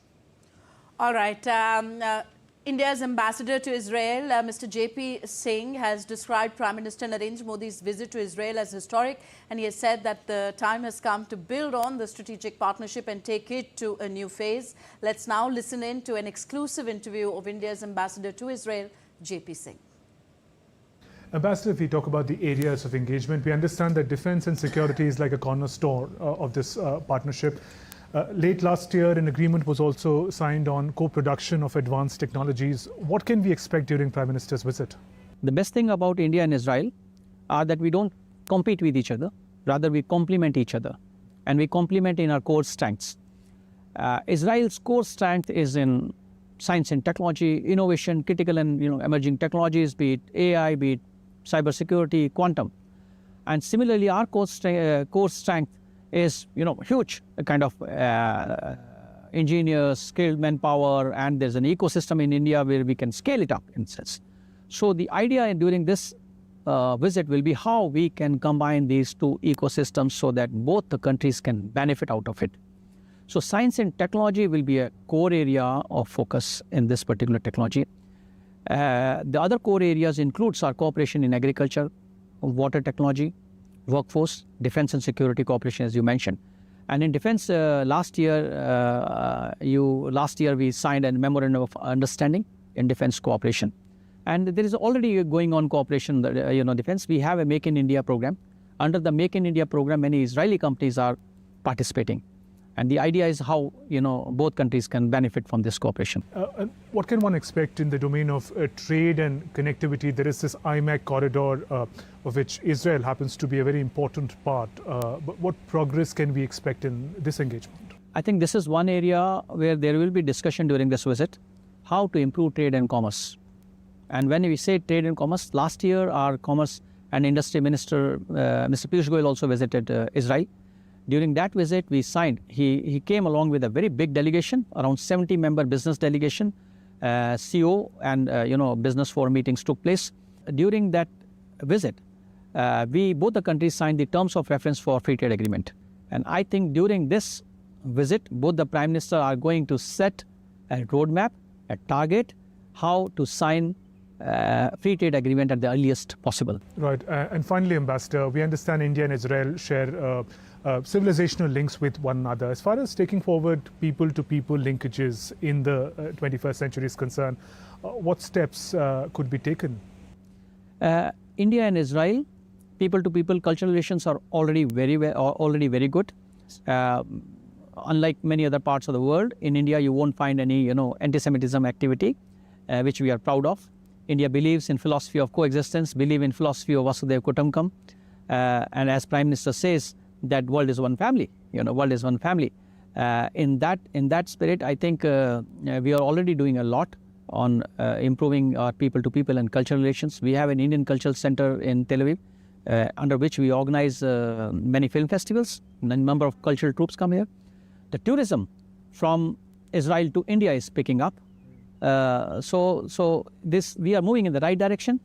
All right. India's ambassador to Israel, Mr. J.P. Singh, has described Prime Minister Narendra Modi's visit to Israel as historic, and he has said that the time has come to build on the strategic partnership and take it to a new phase. Let's now listen in to an exclusive interview of India's ambassador to Israel, J.P. Singh. Ambassador, if we talk about the areas of engagement, we understand that defense and security is like a cornerstone of this partnership. Late last year, an agreement was also signed on co-production of advanced technologies. What can we expect during Prime Minister's visit? The best thing about India and Israel are that we don't compete with each other. Rather, we complement each other. And we complement in our core strengths. Israel's core strength is in science and technology, innovation, critical and emerging technologies, be it AI, be it cybersecurity, quantum. And similarly, our core strength is, huge, a kind of engineers, skilled manpower, and there's an ecosystem in India where we can scale it up in sense. So the idea during this visit will be how we can combine these two ecosystems so that both the countries can benefit out of it. So science and technology will be a core area of focus in this particular technology. The other core areas includes our cooperation in agriculture, water technology, workforce, defense and security cooperation, as you mentioned. And in defense, last year we signed a memorandum of understanding in defense cooperation. And there is already going on cooperation, defense. We have a Make in India program. Under the Make in India program, many Israeli companies are participating. And the idea is how, both countries can benefit from this cooperation. What can one expect in the domain of trade and connectivity? There is this IMEC corridor of which Israel happens to be a very important part. But what progress can we expect in this engagement? I think this is one area where there will be discussion during this visit, how to improve trade and commerce. And when we say trade and commerce, last year our Commerce and Industry Minister, Mr. Piyush Goyal, also visited Israel. During that visit, we signed, he came along with a very big delegation, around 70-member business delegation, CO and, business forum meetings took place. During that visit, both the countries signed the terms of reference for free trade agreement. And I think during this visit, both the Prime Minister are going to set a roadmap, a target, how to sign free trade agreement at the earliest possible. Right. And finally, Ambassador, we understand India and Israel share civilizational links with one another. As far as taking forward people-to-people linkages in the 21st century is concerned, what steps could be taken? India and Israel, people-to-people cultural relations are already very good. Unlike many other parts of the world, in India you won't find any anti-Semitism activity, which we are proud of. India believes in philosophy of coexistence, believe in philosophy of Vasudhaiva Kutumbakam, and as Prime Minister says, that world is one family. World is one family. In that spirit, I think we are already doing a lot on improving our people-to-people and cultural relations. We have an Indian Cultural Center in Tel Aviv, under which we organize many film festivals. A number of cultural troupes come here. The tourism from Israel to India is picking up. So we are moving in the right direction,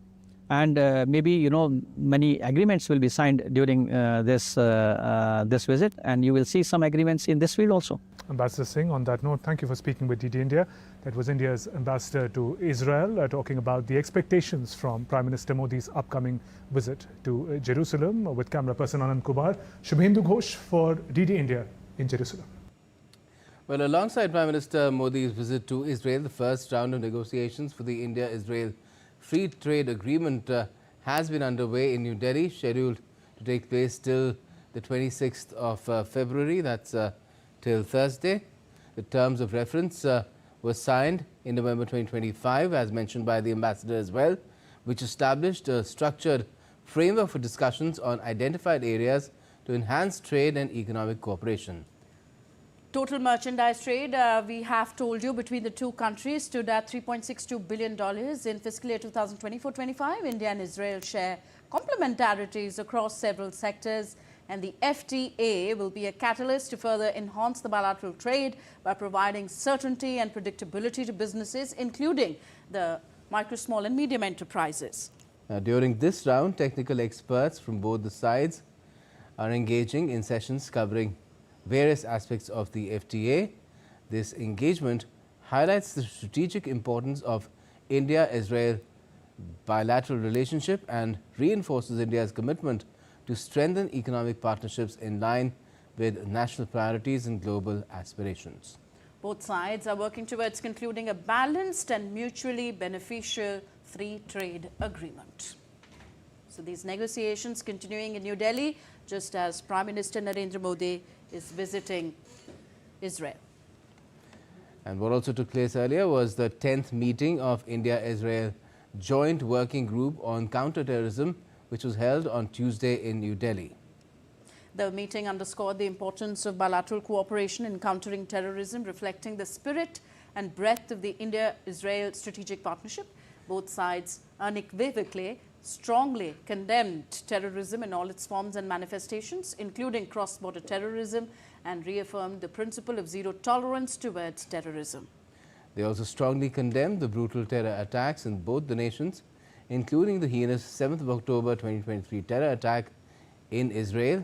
and maybe many agreements will be signed during this visit, and you will see some agreements in this field also. Ambassador Singh, on that note, thank you for speaking with DD India. That was India's ambassador to Israel, talking about the expectations from Prime Minister Modi's upcoming visit to Jerusalem. With camera person Anand Kumar, Shubhendu Ghosh for DD India in Jerusalem. Well, alongside Prime Minister Modi's visit to Israel, the first round of negotiations for the India-Israel Free Trade Agreement has been underway in New Delhi, scheduled to take place till the 26th of February, that's till Thursday. The terms of reference were signed in November 2025, as mentioned by the ambassador as well, which established a structured framework for discussions on identified areas to enhance trade and economic cooperation. Total merchandise trade, we have told you, between the two countries stood at $3.62 billion in fiscal year 2024-25. India and Israel share complementarities across several sectors, and the FTA will be a catalyst to further enhance the bilateral trade by providing certainty and predictability to businesses, including the micro, small and medium enterprises. Now, during this round, technical experts from both the sides are engaging in sessions covering various aspects of the FTA. This engagement highlights the strategic importance of India-Israel bilateral relationship and reinforces India's commitment to strengthen economic partnerships in line with national priorities and global aspirations. Both sides are working towards concluding a balanced and mutually beneficial free trade agreement. So these negotiations continuing in New Delhi, just as Prime Minister Narendra Modi is visiting Israel. And what also took place earlier was the 10th meeting of India-Israel Joint Working Group on Counter-terrorism, which was held on Tuesday in New Delhi. The meeting underscored the importance of bilateral cooperation in countering terrorism, reflecting the spirit and breadth of the India-Israel strategic partnership. Both sides unequivocally strongly condemned terrorism in all its forms and manifestations, including cross-border terrorism, and reaffirmed the principle of zero tolerance towards terrorism. They also strongly condemned the brutal terror attacks in both the nations, including the heinous 7th of October 2023 terror attack in Israel,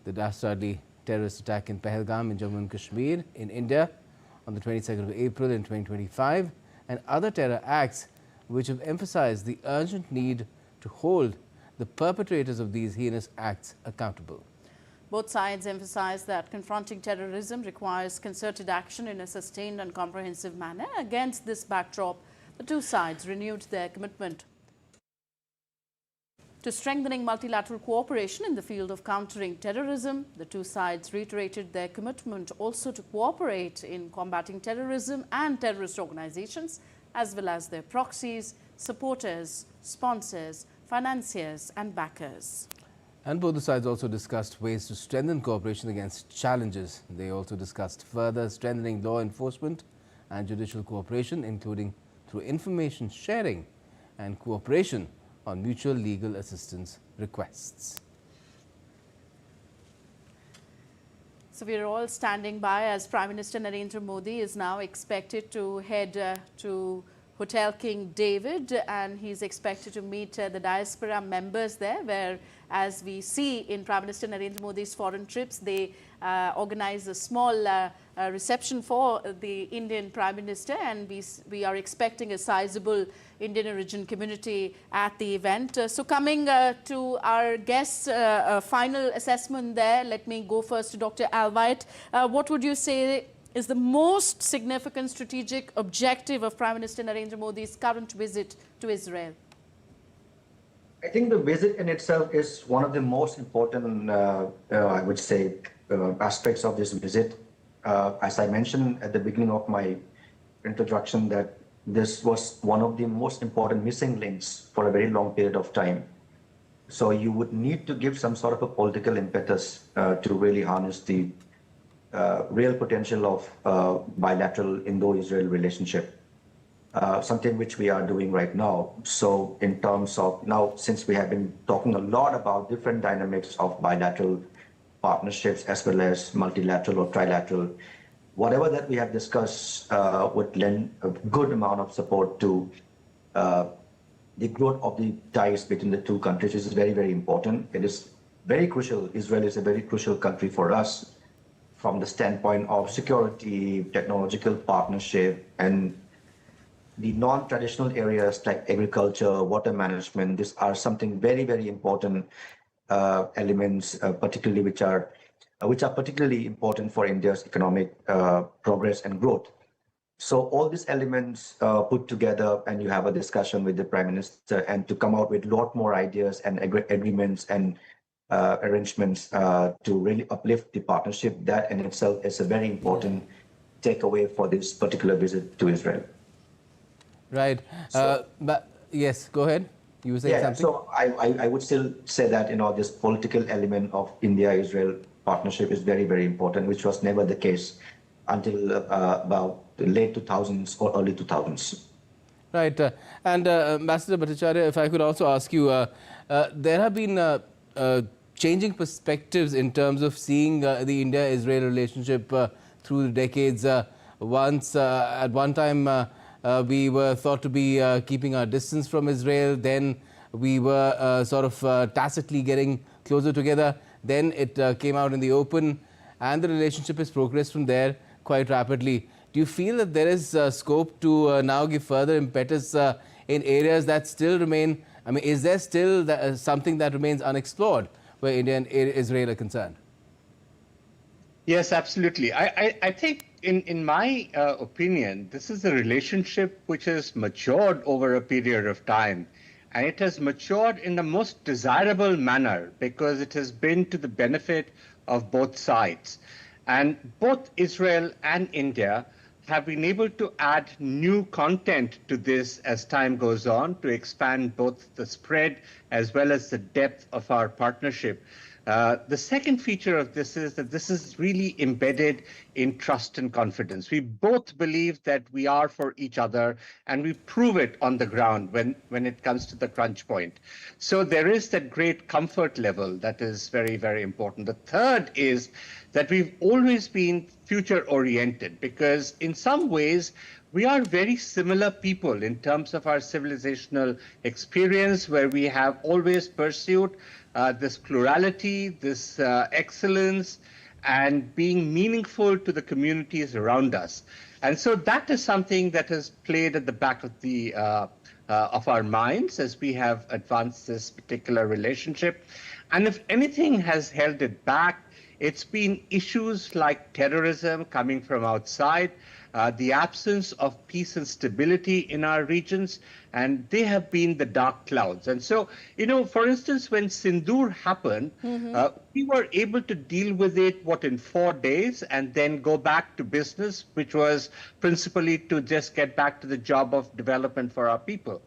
the dastardly terrorist attack in Pahalgam in Jammu and Kashmir in India on the 22nd of April in 2025, and other terror acts which have emphasized the urgent need to hold the perpetrators of these heinous acts accountable. Both sides emphasized that confronting terrorism requires concerted action in a sustained and comprehensive manner. Against this backdrop, the two sides renewed their commitment to strengthening multilateral cooperation in the field of countering terrorism. The two sides reiterated their commitment also to cooperate in combating terrorism and terrorist organizations, as well as their proxies, supporters, sponsors, financiers and backers. And both the sides also discussed ways to strengthen cooperation against challenges. They also discussed further strengthening law enforcement and judicial cooperation, including through information sharing and cooperation on mutual legal assistance requests. So we are all standing by as Prime Minister Narendra Modi is now expected to head to Hotel King David, and he's expected to meet the diaspora members there, where, as we see in Prime Minister Narendra Modi's foreign trips, they organize a small reception for the Indian Prime Minister, and we are expecting a sizable Indian origin community at the event. So coming to our guests' final assessment there, let me go first to Dr. Alvite. What would you say is the most significant strategic objective of Prime Minister Narendra Modi's current visit to Israel? I think the visit in itself is one of the most important, I would say, aspects of this visit. As I mentioned at the beginning of my introduction, that this was one of the most important missing links for a very long period of time. So you would need to give some sort of a political impetus to really harness the real potential of bilateral Indo-Israel relationship, something which we are doing right now. So in terms of now, since we have been talking a lot about different dynamics of bilateral partnerships as well as multilateral or trilateral, whatever that we have discussed would lend a good amount of support to the growth of the ties between the two countries. This is very, very important. It is very crucial. Israel is a very crucial country for us from the standpoint of security, technological partnership, and the non-traditional areas like agriculture, water management. These are something very, very important elements, particularly which are particularly important for India's economic progress and growth. So all these elements put together, and you have a discussion with the Prime Minister, and to come out with a lot more ideas and agreements and arrangements to really uplift the partnership, that in itself is a very important takeaway for this particular visit to Israel. Right. But yes, go ahead. You were saying something? So I would still say that, this political element of India-Israel partnership is very, very important, which was never the case until about the late 2000s or early 2000s. Right. And Ambassador Bhattacharya, if I could also ask you, there have been changing perspectives in terms of seeing the India-Israel relationship through the decades. Once, at one time, we were thought to be keeping our distance from Israel. Then we were sort of tacitly getting closer together. Then it came out in the open, and the relationship has progressed from there quite rapidly. Do you feel that there is scope to now give further impetus in areas that still remain? I mean, is there still something that remains unexplored where India and Israel are concerned? Yes, absolutely. I think, in my opinion, this is a relationship which has matured over a period of time. And it has matured in the most desirable manner because it has been to the benefit of both sides. And both Israel and India have been able to add new content to this as time goes on to expand both the spread as well as the depth of our partnership. The second feature of this is that this is really embedded in trust and confidence. We both believe that we are for each other, and we prove it on the ground when it comes to the crunch point. So there is that great comfort level that is very, very important. The third is that we've always been future-oriented because in some ways, we are very similar people in terms of our civilizational experience, where we have always pursued this plurality, this excellence, and being meaningful to the communities around us. And so that is something that has played at the back of our minds as we have advanced this particular relationship. And if anything has held it back, it's been issues like terrorism coming from outside, the absence of peace and stability in our regions, and they have been the dark clouds. And so, for instance, when Sindoor happened, we were able to deal with it, in 4 days, and then go back to business, which was principally to just get back to the job of development for our people.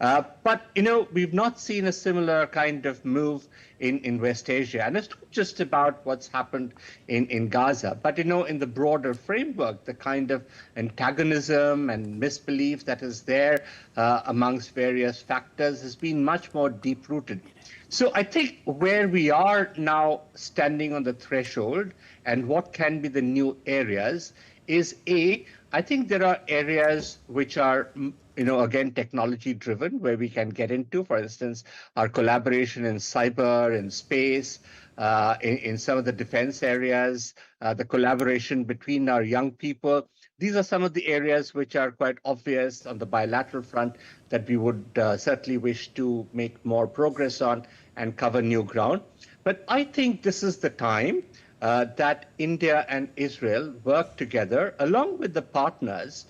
But, we've not seen a similar kind of move in West Asia. And it's not just about what's happened in Gaza, but, in the broader framework, the kind of antagonism and misbelief that is there amongst various factors has been much more deep-rooted. So I think where we are now standing on the threshold and what can be the new areas is I think there are areas which are, again, technology driven, where we can get into, for instance, our collaboration in cyber and space, in some of the defense areas, the collaboration between our young people. These are some of the areas which are quite obvious on the bilateral front that we would certainly wish to make more progress on and cover new ground. But I think this is the time that India and Israel work together along with the partners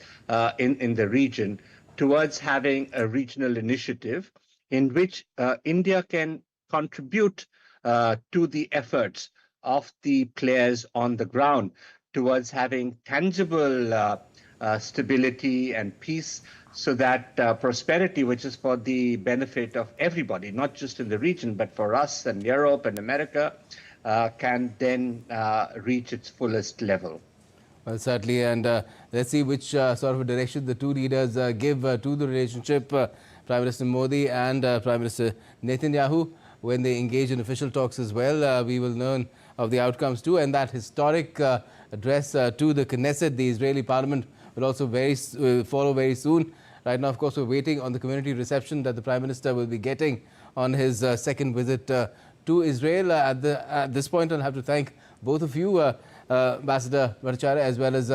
in the region towards having a regional initiative in which India can contribute to the efforts of the players on the ground towards having tangible stability and peace, so that prosperity, which is for the benefit of everybody, not just in the region, but for us and Europe and America, can then reach its fullest level. Well, certainly, and let's see which sort of a direction the two leaders give to the relationship, Prime Minister Modi and Prime Minister Netanyahu, when they engage in official talks as well. We will learn of the outcomes too, and that historic address to the Knesset, the Israeli Parliament, will also follow very soon. Right now, of course, we're waiting on the community reception that the Prime Minister will be getting on his second visit to Israel. At this point, I'll have to thank both of you, Ambassador Bhattacharya as well as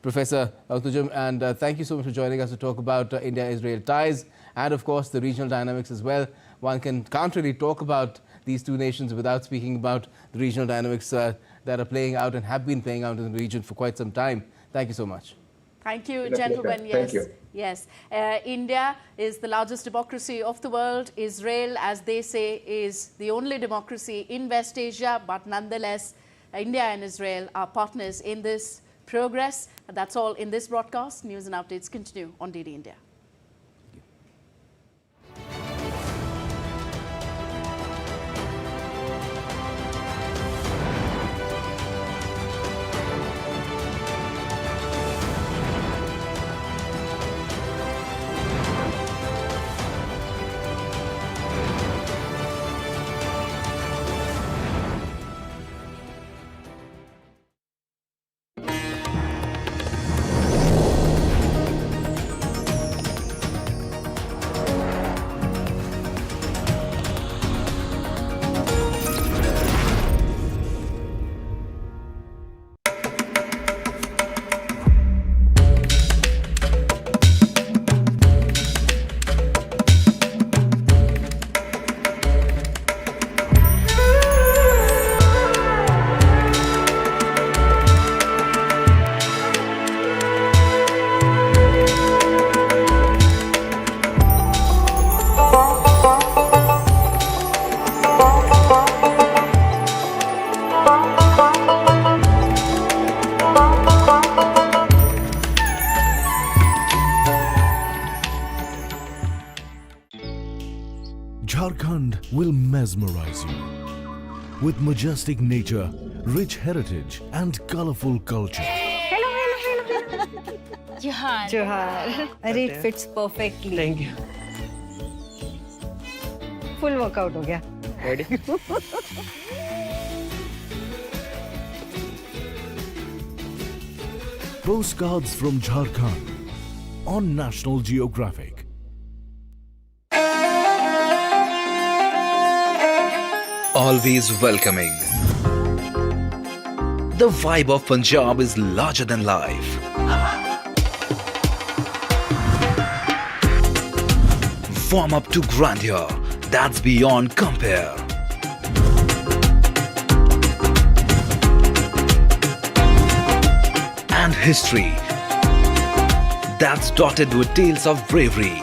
Professor Autujam, and thank you so much for joining us to talk about India-Israel ties and, of course, the regional dynamics as well. One can't really talk about these two nations without speaking about the regional dynamics that are playing out and have been playing out in the region for quite some time. Thank you so much. Thank you, gentlemen. Yes. Thank you. Yes. India is the largest democracy of the world. Israel, as they say, is the only democracy in West Asia. But nonetheless, India and Israel are partners in this progress. And that's all in this broadcast. News and updates continue on DD India. Jharkhand will mesmerize you with majestic nature, rich heritage and colorful culture. Hello. Johar. Johar. It fits perfectly. Thank you. Full workout ho gaya. Ready? Postcards from Jharkhand on National Geographic. Always welcoming. The vibe of Punjab is larger than life. Warm up to grandeur that's beyond compare. And history that's dotted with tales of bravery.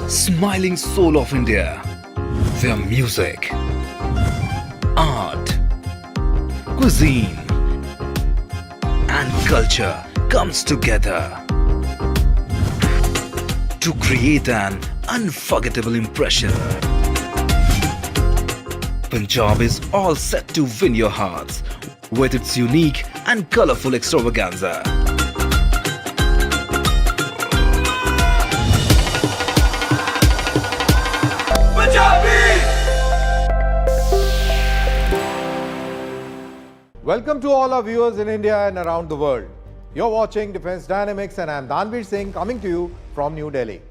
Smiling soul of India, where music, art, cuisine and culture comes together to create an unforgettable impression. Punjab is all set to win your hearts with its unique and colorful extravaganza. Welcome to all our viewers in India and around the world. You're watching Defense Dynamics and I'm Danveer Singh coming to you from New Delhi.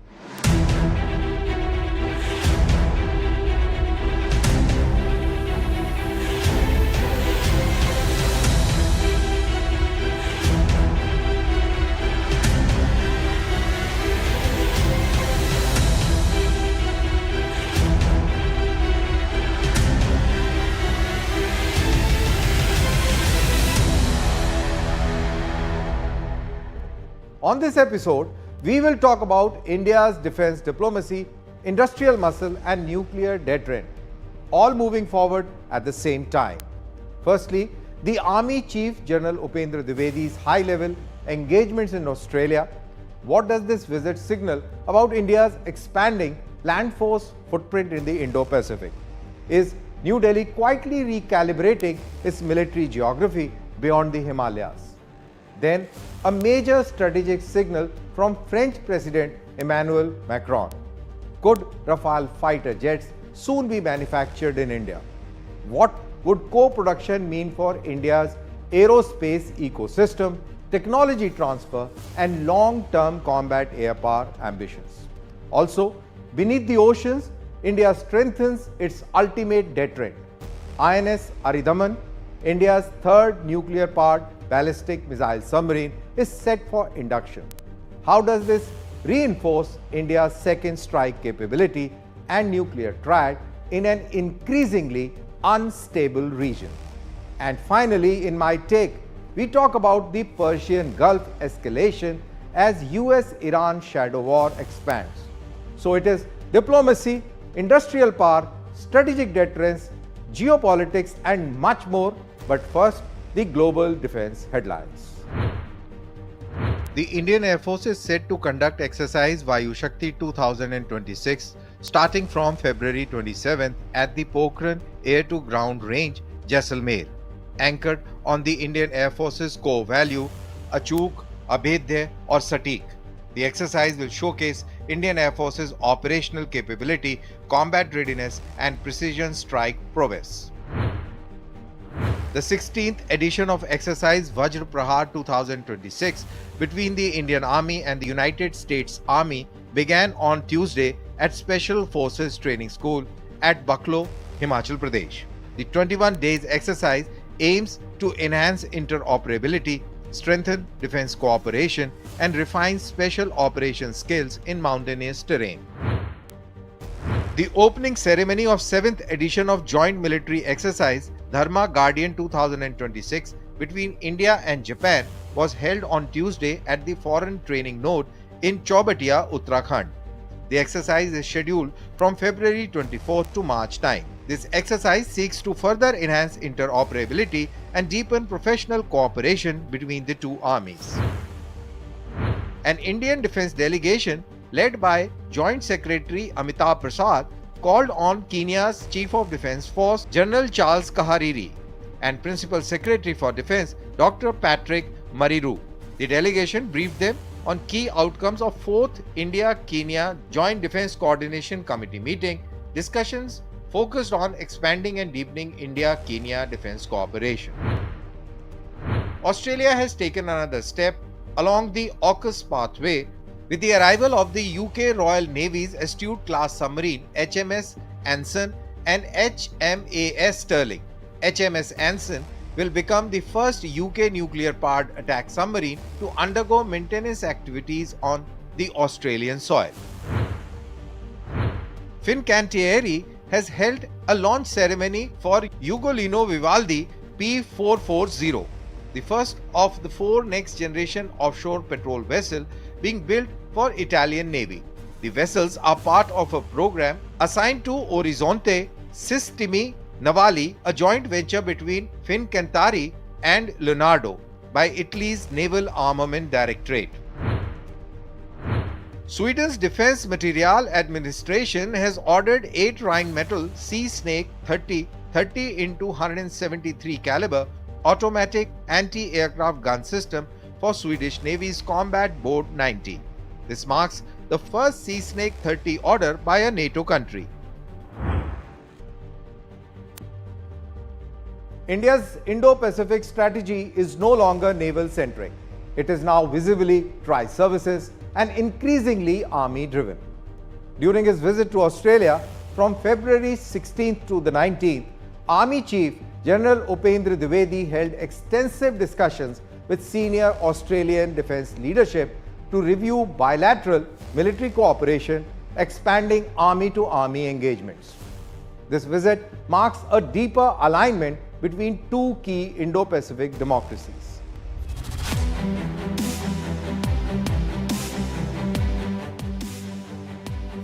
On this episode, we will talk about India's defense diplomacy, industrial muscle and nuclear deterrent, all moving forward at the same time. Firstly, the Army Chief General Upendra Dwivedi's high-level engagements in Australia. What does this visit signal about India's expanding land force footprint in the Indo-Pacific? Is New Delhi quietly recalibrating its military geography beyond the Himalayas? Then, a major strategic signal from French President Emmanuel Macron. Could Rafale fighter jets soon be manufactured in India? What would co-production mean for India's aerospace ecosystem, technology transfer, and long-term combat air power ambitions? Also, beneath the oceans, India strengthens its ultimate deterrent. INS Aridaman, India's third nuclear-powered ballistic missile submarine, is set for induction. How does this reinforce India's second strike capability and nuclear triad in an increasingly unstable region? And finally, in my take, we talk about the Persian Gulf escalation as US-Iran shadow war expands. So it is diplomacy, industrial power, strategic deterrence, geopolitics and much more. But first, the global defense headlines. The Indian Air Force is set to conduct exercise Vayu Shakti 2026 starting from February 27th at the Pokhran Air-to-Ground Range, Jaisalmer, anchored on the Indian Air Force's core value, Achuk, Abhedya or Satik. The exercise will showcase Indian Air Force's operational capability, combat readiness and precision strike prowess. The 16th edition of exercise Vajra Prahar 2026 between the Indian Army and the United States Army began on Tuesday at Special Forces Training School at Baklo, Himachal Pradesh. The 21 days exercise aims to enhance interoperability, strengthen defense cooperation and refine special operations skills in mountainous terrain. The opening ceremony of 7th edition of Joint Military Exercise Dharma Guardian 2026 between India and Japan was held on Tuesday at the Foreign Training Node in Chaubatia, Uttarakhand. The exercise is scheduled from February 24th to March 9. This exercise seeks to further enhance interoperability and deepen professional cooperation between the two armies. An Indian defense delegation led by Joint Secretary Amitabh Prasad called on Kenya's Chief of Defense Force General Charles Kahariri and Principal Secretary for Defense Dr. Patrick Mariru. The delegation briefed them on key outcomes of 4th India-Kenya Joint Defense Coordination Committee meeting. Discussions focused on expanding and deepening India-Kenya defense cooperation. Australia has taken another step along the AUKUS pathway with the arrival of the UK Royal Navy's Astute-class submarine HMS Anson and HMAS Stirling. HMS Anson will become the first UK nuclear-powered attack submarine to undergo maintenance activities on the Australian soil. Fincantieri has held a launch ceremony for Ugolino Vivaldi P440, the first of the 4 next-generation offshore patrol vessels being built for Italian Navy. The vessels are part of a program assigned to Orizzonte Sistemi Navali, a joint venture between Fincantieri and Leonardo by Italy's Naval Armament Directorate. Sweden's Defense Material Administration has ordered 8 Rheinmetall Sea Snake 30 into 173 caliber automatic anti-aircraft gun system for Swedish Navy's Combat Boat 90. This marks the first Sea Snake 30 order by a NATO country. India's Indo-Pacific strategy is no longer naval-centric. It is now visibly tri-services and increasingly army-driven. During his visit to Australia from February 16th to the 19th, Army Chief General Upendra Dwivedi held extensive discussions with senior Australian defence leadership to review bilateral military cooperation, expanding army-to-army engagements. This visit marks a deeper alignment between two key Indo-Pacific democracies.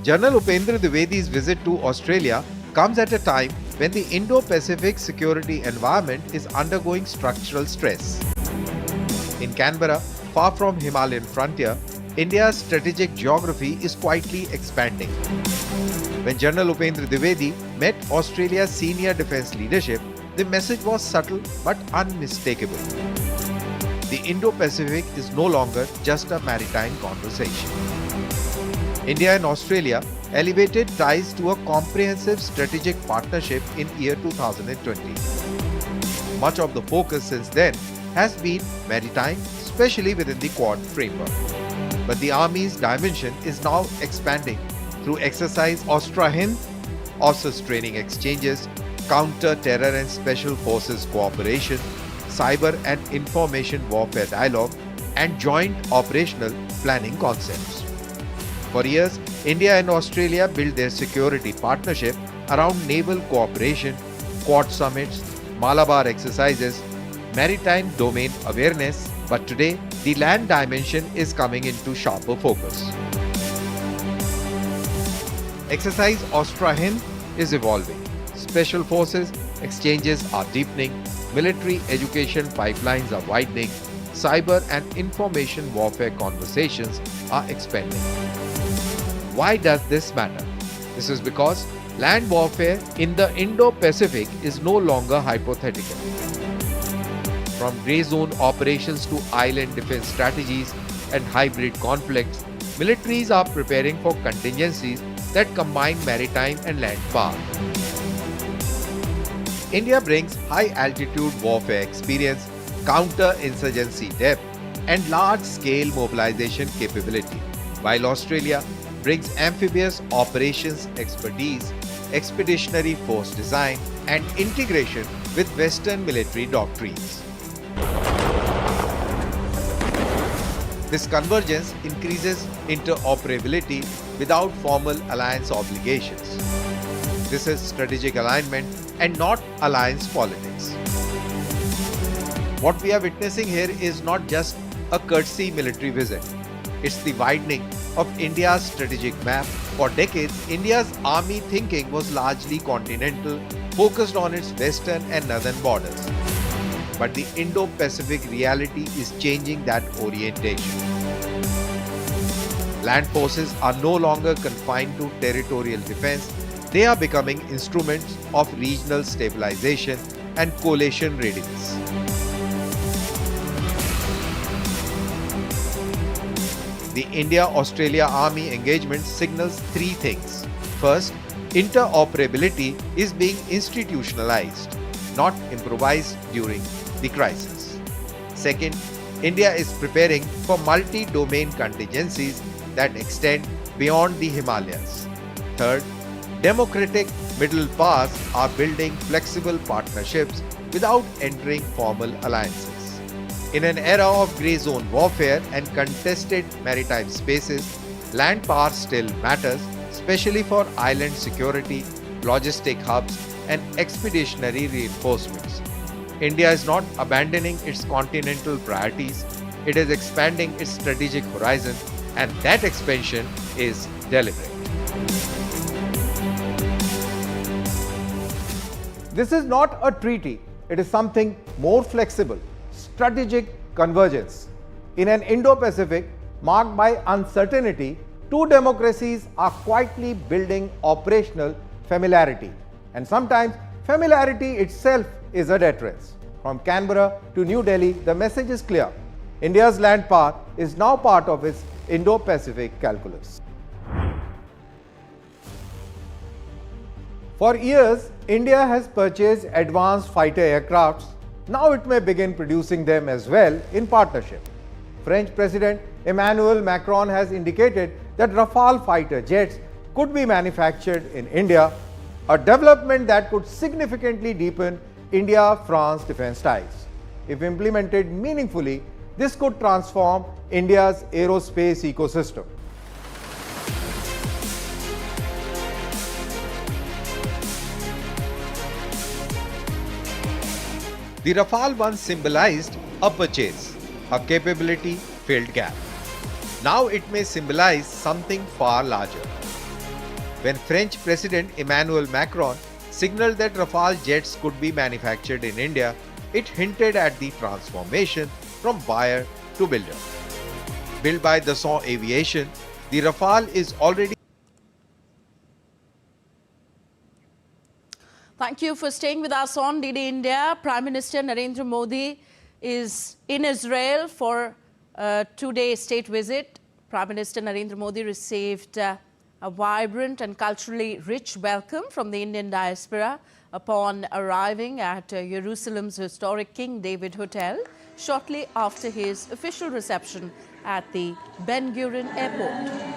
General Upendra Dwivedi's visit to Australia comes at a time when the Indo-Pacific security environment is undergoing structural stress. In Canberra, far from Himalayan frontier, India's strategic geography is quietly expanding. When General Upendra Dwivedi met Australia's senior defence leadership, the message was subtle but unmistakable. The Indo-Pacific is no longer just a maritime conversation. India and Australia elevated ties to a comprehensive strategic partnership in year 2020. Much of the focus since then has been maritime, especially within the Quad framework. But the Army's dimension is now expanding through exercise Austra-Hind, AUSUS training exchanges, counter-terror and special forces cooperation, cyber and information warfare dialogue, and joint operational planning concepts. For years, India and Australia built their security partnership around naval cooperation, Quad summits, Malabar exercises, maritime domain awareness, but today the land dimension is coming into sharper focus. Exercise Austra-Hind is evolving. Special forces exchanges are deepening, military education pipelines are widening, cyber and information warfare conversations are expanding. Why does this matter? This is because land warfare in the Indo-Pacific is no longer hypothetical. From grey zone operations to island defense strategies and hybrid conflicts, militaries are preparing for contingencies that combine maritime and land power. India brings high-altitude warfare experience, counter-insurgency depth, and large-scale mobilization capability, while Australia brings amphibious operations expertise, expeditionary force design, and integration with Western military doctrines. This convergence increases interoperability without formal alliance obligations. This is strategic alignment and not alliance politics. What we are witnessing here is not just a courtesy military visit. It's the widening of India's strategic map. For decades, India's army thinking was largely continental, focused on its western and northern borders. But the Indo-Pacific reality is changing that orientation. Land forces are no longer confined to territorial defense. They are becoming instruments of regional stabilization and coalition readiness. The India-Australia Army engagement signals three things. First, interoperability is being institutionalized, not improvised during the crisis. Second, India is preparing for multi-domain contingencies that extend beyond the Himalayas. Third, democratic middle powers are building flexible partnerships without entering formal alliances. In an era of grey zone warfare and contested maritime spaces, land power still matters, especially for island security, logistic hubs, and expeditionary reinforcements. India is not abandoning its continental priorities, it is expanding its strategic horizon, and that expansion is deliberate. This is not a treaty, it is something more flexible, strategic convergence. In an Indo-Pacific marked by uncertainty, two democracies are quietly building operational familiarity. And sometimes familiarity itself is a deterrence. From Canberra to New Delhi, the message is clear. India's land power is now part of its Indo-Pacific calculus. For years, India has purchased advanced fighter aircrafts. Now it may begin producing them as well in partnership. French President Emmanuel Macron has indicated that Rafale fighter jets could be manufactured in India, a development that could significantly deepen India-France defense ties. If implemented meaningfully, this could transform India's aerospace ecosystem. The Rafale once symbolized a purchase, a capability-filled gap. Now it may symbolize something far larger. When French President Emmanuel Macron signaled that Rafale jets could be manufactured in India, it hinted at the transformation from buyer to builder. Built by Dassault Aviation, the Rafale is already. Thank you for staying with us on DD India. Prime Minister Narendra Modi is in Israel for a two-day state visit. Prime Minister Narendra Modi received a vibrant and culturally rich welcome from the Indian diaspora upon arriving at Jerusalem's historic King David Hotel shortly after his official reception at the Ben Gurion Airport.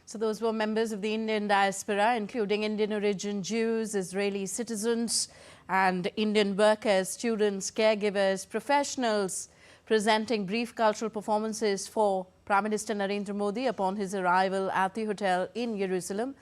So those were members of the Indian diaspora, including Indian origin Jews, Israeli citizens, and Indian workers, students, caregivers, professionals, presenting brief cultural performances for Prime Minister Narendra Modi upon his arrival at the hotel in Jerusalem.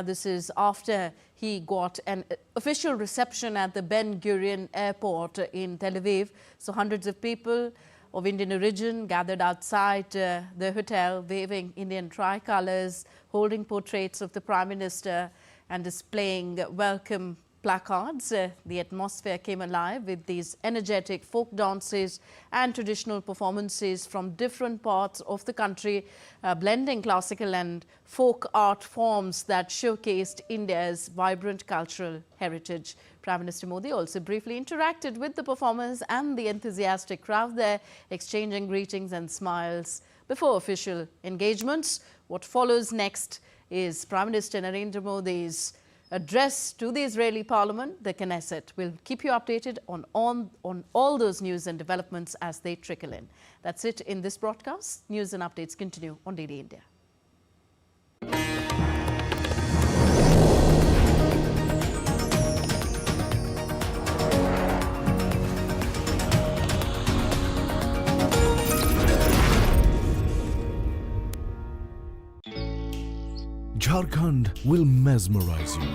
This is after he got an official reception at the Ben Gurion airport in Tel Aviv. So hundreds of people of Indian origin gathered outside the hotel, waving Indian tricolors, holding portraits of the Prime Minister and displaying welcome placards. The atmosphere came alive with these energetic folk dances and traditional performances from different parts of the country, blending classical and folk art forms that showcased India's vibrant cultural heritage. Prime Minister Modi also briefly interacted with the performers and the enthusiastic crowd there, exchanging greetings and smiles before official engagements. What follows next is Prime Minister Narendra Modi's address to the Israeli Parliament, the Knesset. We'll keep you updated on all those news and developments as they trickle in. That's it in this broadcast. News and updates continue on DD India. Jharkhand will mesmerize you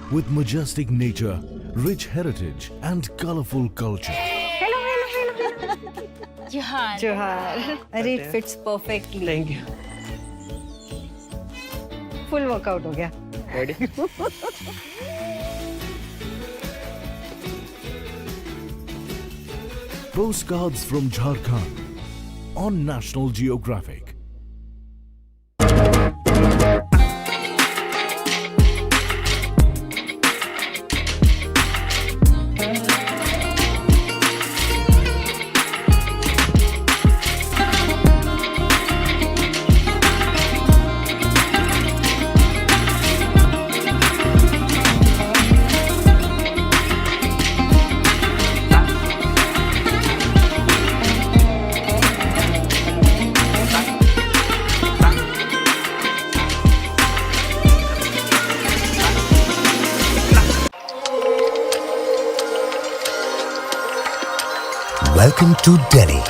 with majestic nature, rich heritage and colorful culture. Hello. Johar. Johar. It fits perfectly. Thank you. Full workout ho gaya. Ready? Postcards from Jharkhand on National Geographic. Welcome to Delhi.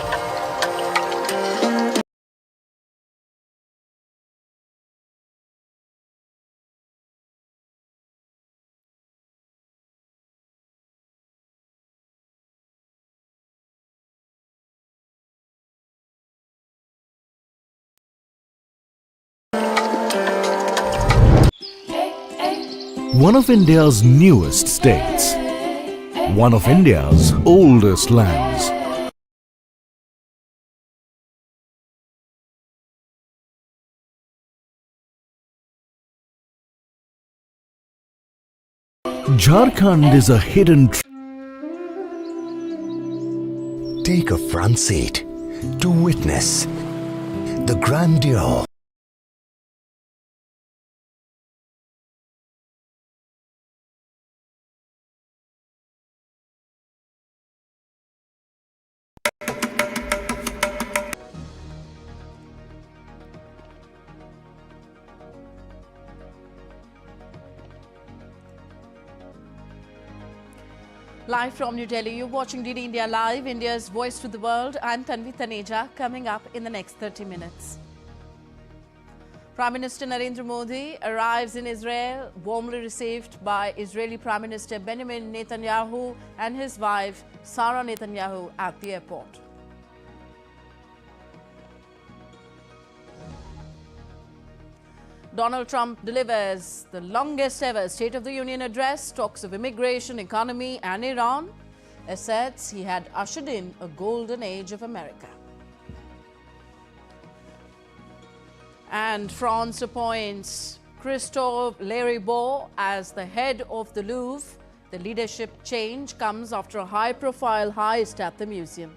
One of India's newest states. One of India's oldest lands. Jharkhand is a hidden. Take a front seat to witness the grandeur. Live from New Delhi, you're watching DD India Live, India's voice to the world. I'm Tanvi Taneja, coming up in the next 30 minutes. Prime Minister Narendra Modi arrives in Israel, warmly received by Israeli Prime Minister Benjamin Netanyahu and his wife Sarah Netanyahu at the airport. Donald Trump delivers the longest ever State of the Union address, talks of immigration, economy and Iran, asserts he had ushered in a golden age of America. And France appoints Christophe Leribaud as the head of the Louvre. The leadership change comes after a high-profile heist at the museum.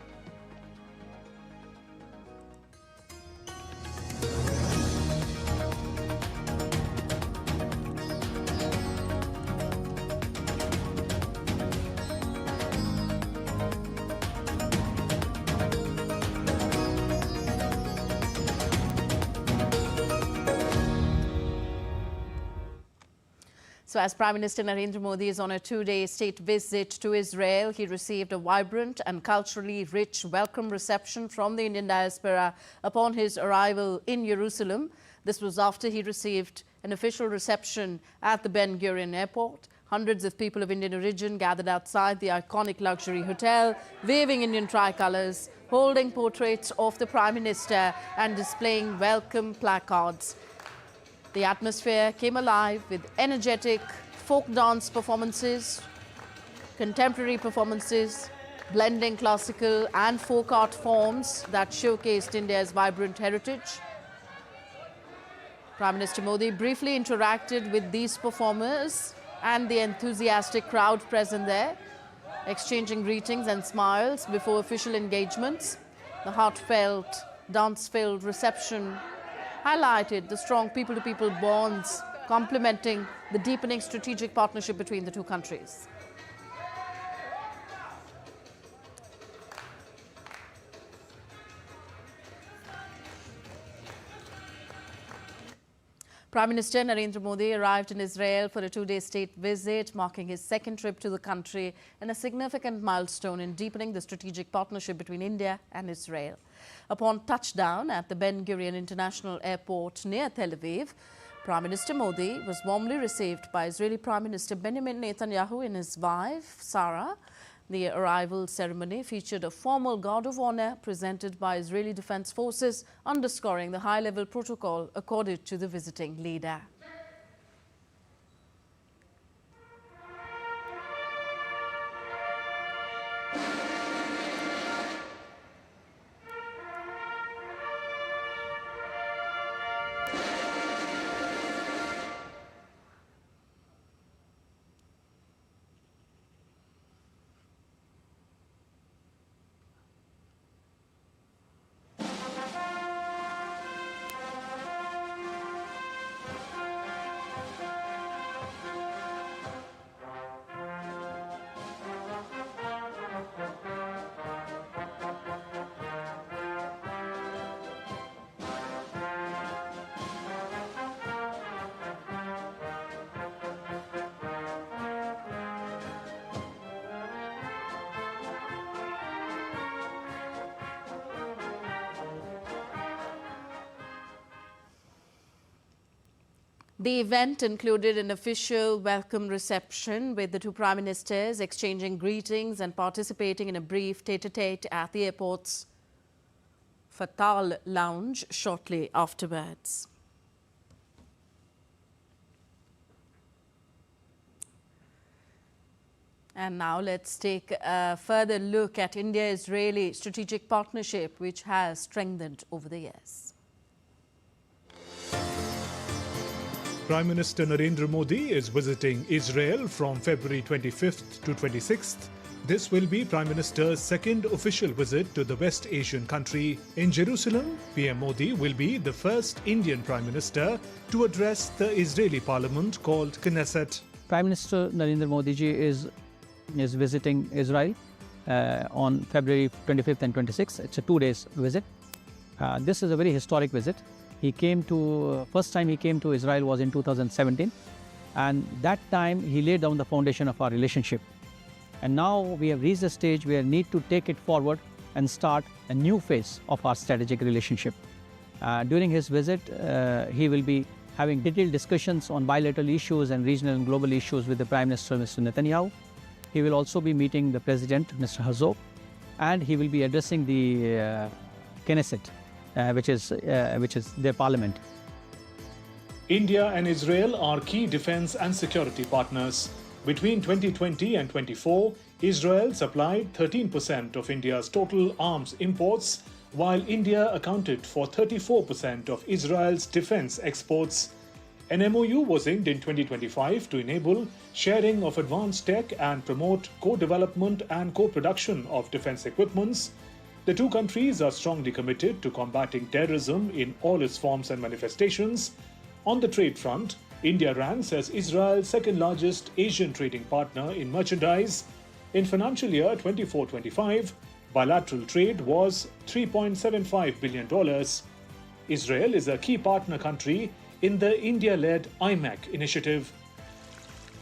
So as Prime Minister Narendra Modi is on a two-day state visit to Israel, he received a vibrant and culturally rich welcome reception from the Indian diaspora upon his arrival in Jerusalem. This was after he received an official reception at the Ben Gurion airport. Hundreds of people of Indian origin gathered outside the iconic luxury hotel, waving Indian tricolours, holding portraits of the Prime Minister and displaying welcome placards. The atmosphere came alive with energetic folk dance performances, contemporary performances, blending classical and folk art forms that showcased India's vibrant heritage. Prime Minister Modi briefly interacted with these performers and the enthusiastic crowd present there, exchanging greetings and smiles before official engagements. The heartfelt, dance-filled reception highlighted the strong people-to-people bonds, complementing the deepening strategic partnership between the two countries. Prime Minister Narendra Modi arrived in Israel for a two-day state visit, marking his second trip to the country and a significant milestone in deepening the strategic partnership between India and Israel. Upon touchdown at the Ben Gurion International Airport near Tel Aviv, Prime Minister Modi was warmly received by Israeli Prime Minister Benjamin Netanyahu and his wife, Sarah. The arrival ceremony featured a formal guard of honor presented by Israeli Defense Forces, underscoring the high-level protocol accorded to the visiting leader. The event included an official welcome reception with the two prime ministers exchanging greetings and participating in a brief tete-a-tete at the airport's Fatal Lounge shortly afterwards. And now let's take a further look at India-Israeli strategic partnership, which has strengthened over the years. Prime Minister Narendra Modi is visiting Israel from February 25th to 26th. This will be Prime Minister's second official visit to the West Asian country. In Jerusalem, PM Modi will be the first Indian Prime Minister to address the Israeli parliament called Knesset. Prime Minister Narendra Modi ji is visiting Israel on February 25th and 26th. It's a 2 days visit. This is a very historic visit. He came to, first time he came to Israel was in 2017, and that time he laid down the foundation of our relationship. And now we have reached a stage where we need to take it forward and start a new phase of our strategic relationship. During his visit, he will be having detailed discussions on bilateral issues and regional and global issues with the Prime Minister, Mr. Netanyahu. He will also be meeting the President, Mr. Herzog, and he will be addressing the Knesset, which is their parliament. India and Israel are key defense and security partners. Between 2020 and 24, Israel supplied 13% of India's total arms imports, while India accounted for 34% of Israel's defense exports. An MOU was inked in 2025 to enable sharing of advanced tech and promote co-development and co-production of defense equipments. The two countries are strongly committed to combating terrorism in all its forms and manifestations. On the trade front, India ranks as Israel's second largest Asian trading partner in merchandise. In financial year 24-25, bilateral trade was $3.75 billion. Israel is a key partner country in the India-led IMAC initiative.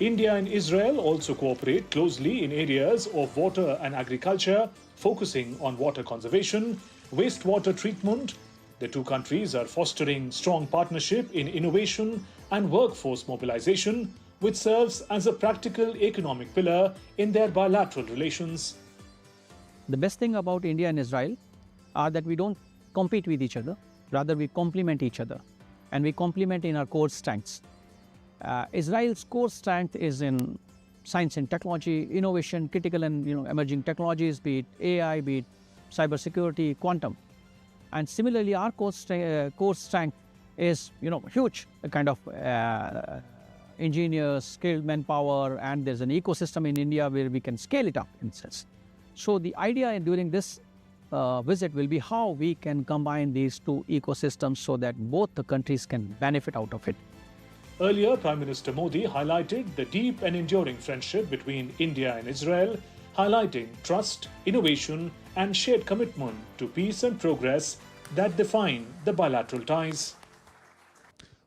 India and Israel also cooperate closely in areas of water and agriculture, focusing on water conservation, wastewater treatment. The two countries are fostering strong partnership in innovation and workforce mobilization, which serves as a practical economic pillar in their bilateral relations. The best thing about India and Israel are that we don't compete with each other, rather we complement each other, and we complement in our core strengths. Israel's core strength is in science and technology, innovation, critical and emerging technologies, be it AI, be it cybersecurity, quantum. And similarly, our core strength is huge, a kind of engineers, skilled manpower, and there's an ecosystem in India where we can scale it up in sense. So the idea during this visit will be how we can combine these two ecosystems so that both the countries can benefit out of it. Earlier, Prime Minister Modi highlighted the deep and enduring friendship between India and Israel, highlighting trust, innovation, and shared commitment to peace and progress that define the bilateral ties.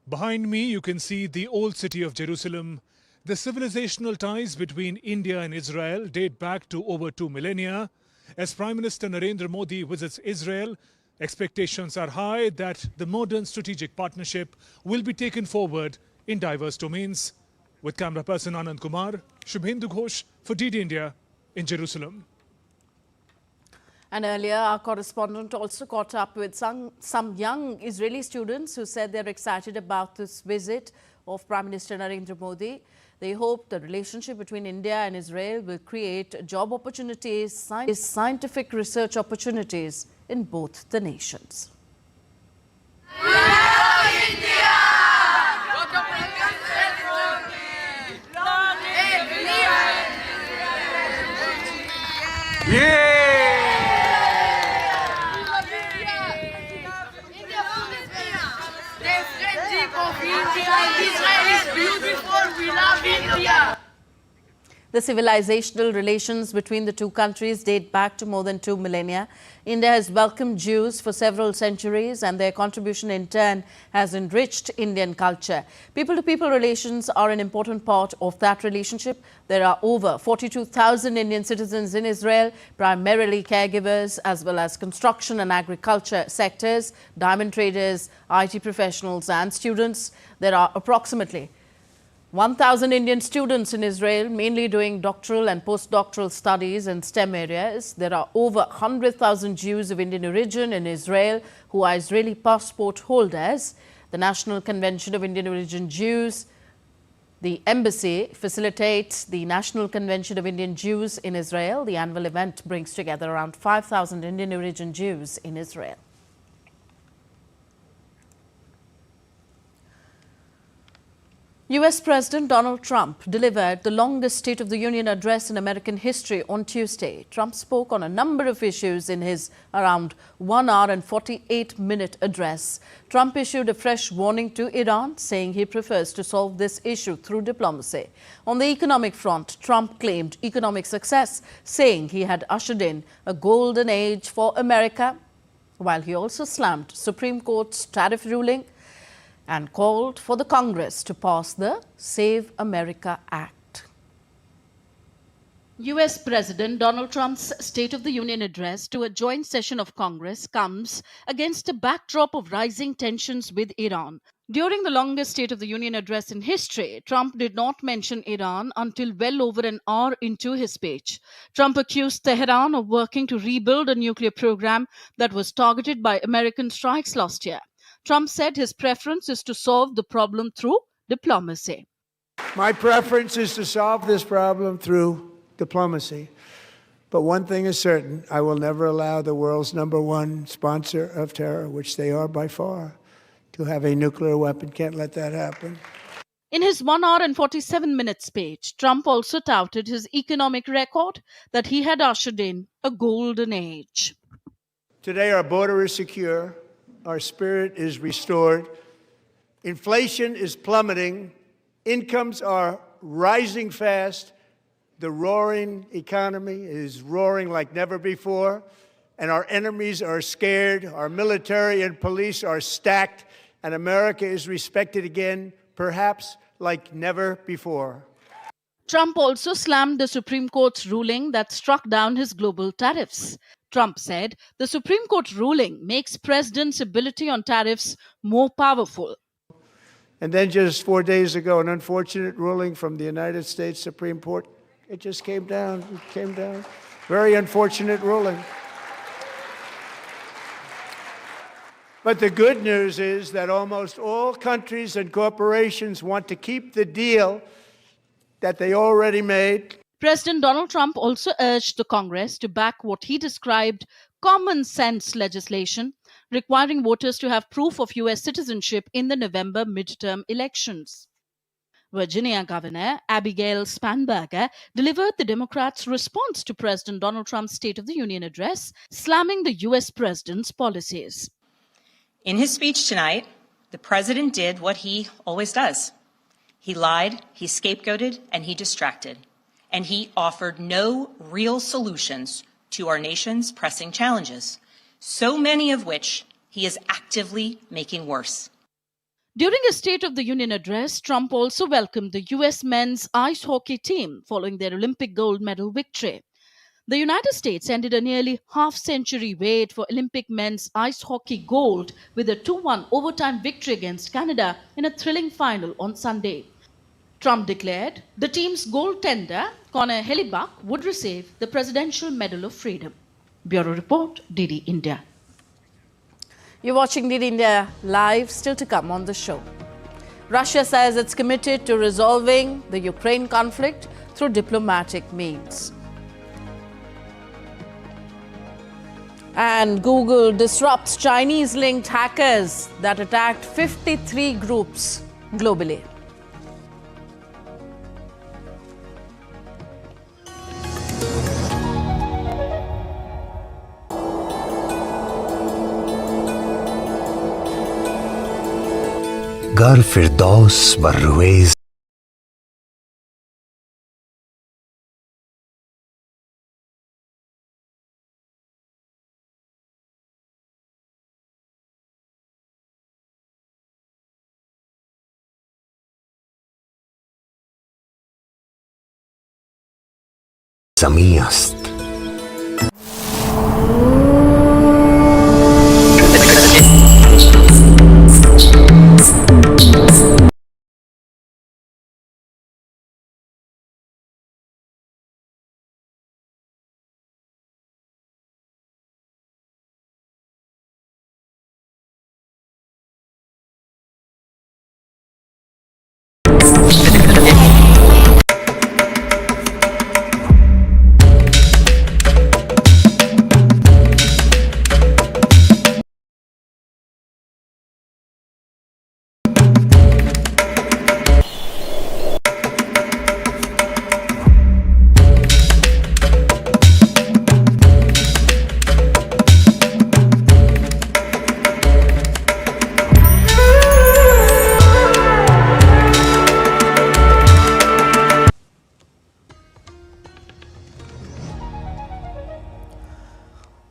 Behind me, you can see the old city of Jerusalem. The civilizational ties between India and Israel date back to over 2 millennia. As Prime Minister Narendra Modi visits Israel, expectations are high that the modern strategic partnership will be taken forward in diverse domains. With camera person Anand Kumar, Shubhendu Ghosh for DD India in Jerusalem. And earlier, our correspondent also caught up with some young Israeli students who said they're excited about this visit of Prime Minister Narendra Modi. They hope the relationship between India and Israel will create job opportunities, scientific research opportunities in both the nations. The civilizational relations between the two countries date back to more than 2 millennia. India has welcomed Jews for several centuries, and their contribution in turn has enriched Indian culture. People-to-people relations are an important part of that relationship. There are over 42,000 Indian citizens in Israel, primarily caregivers, as well as construction and agriculture sectors, diamond traders, IT professionals and students. There are approximately 1,000 Indian students in Israel, mainly doing doctoral and postdoctoral studies in STEM areas. There are over 100,000 Jews of Indian origin in Israel who are Israeli passport holders. The National Convention of Indian Origin Jews, the embassy, facilitates the National Convention of Indian Jews in Israel. The annual event brings together around 5,000 Indian origin Jews in Israel. US President Donald Trump delivered the longest State of the Union address in American history on Tuesday. Trump spoke on a number of issues in his around 1 hour and 48-minute address. Trump issued a fresh warning to Iran, saying he prefers to solve this issue through diplomacy. On the economic front, Trump claimed economic success, saying he had ushered in a golden age for America, while he also slammed Supreme Court's tariff ruling and called for the Congress to pass the Save America Act. US President Donald Trump's State of the Union address to a joint session of Congress comes against a backdrop of rising tensions with Iran. During the longest State of the Union address in history, Trump did not mention Iran until well over an hour into his speech. Trump accused Tehran of working to rebuild a nuclear program that was targeted by American strikes last year. Trump said his preference is to solve the problem through diplomacy. My preference is to solve this problem through diplomacy. But one thing is certain, I will never allow the world's #1 sponsor of terror, which they are by far, to have a nuclear weapon. Can't let that happen. In his 1 hour and 47-minute speech, Trump also touted his economic record that he had ushered in a golden age. Today our border is secure. Our spirit is restored. Inflation is plummeting. Incomes are rising fast. The roaring economy is roaring like never before. And our enemies are scared. Our military and police are stacked. And America is respected again, perhaps like never before. Trump also slammed the Supreme Court's ruling that struck down his global tariffs. Trump said the Supreme Court ruling makes president's ability on tariffs more powerful. And then just 4 days ago, an unfortunate ruling from the United States Supreme Court. It just came down. It came down. Very unfortunate ruling. But the good news is that almost all countries and corporations want to keep the deal that they already made. President Donald Trump also urged the Congress to back what he described common sense legislation requiring voters to have proof of U.S. citizenship in the November midterm elections. Virginia Governor Abigail Spanberger delivered the Democrats' response to President Donald Trump's State of the Union address, slamming the U.S. president's policies. In his speech tonight, the president did what he always does. He lied, he scapegoated, and he distracted. And he offered no real solutions to our nation's pressing challenges, so many of which he is actively making worse. During his State of the Union address, Trump also welcomed the U.S. men's ice hockey team following their Olympic gold medal victory. The United States ended a nearly half-century wait for Olympic men's ice hockey gold with a 2-1 overtime victory against Canada in a thrilling final on Sunday. Trump declared the team's goaltender, Connor Hellebuck, would receive the Presidential Medal of Freedom. Bureau Report, DD India. You're watching DD India live, still to come on the show. Russia says it's committed to resolving the Ukraine conflict through diplomatic means. And Google disrupts Chinese-linked hackers that attacked 53 groups globally. गर फिरदौस बर्रुएज ज़मीं است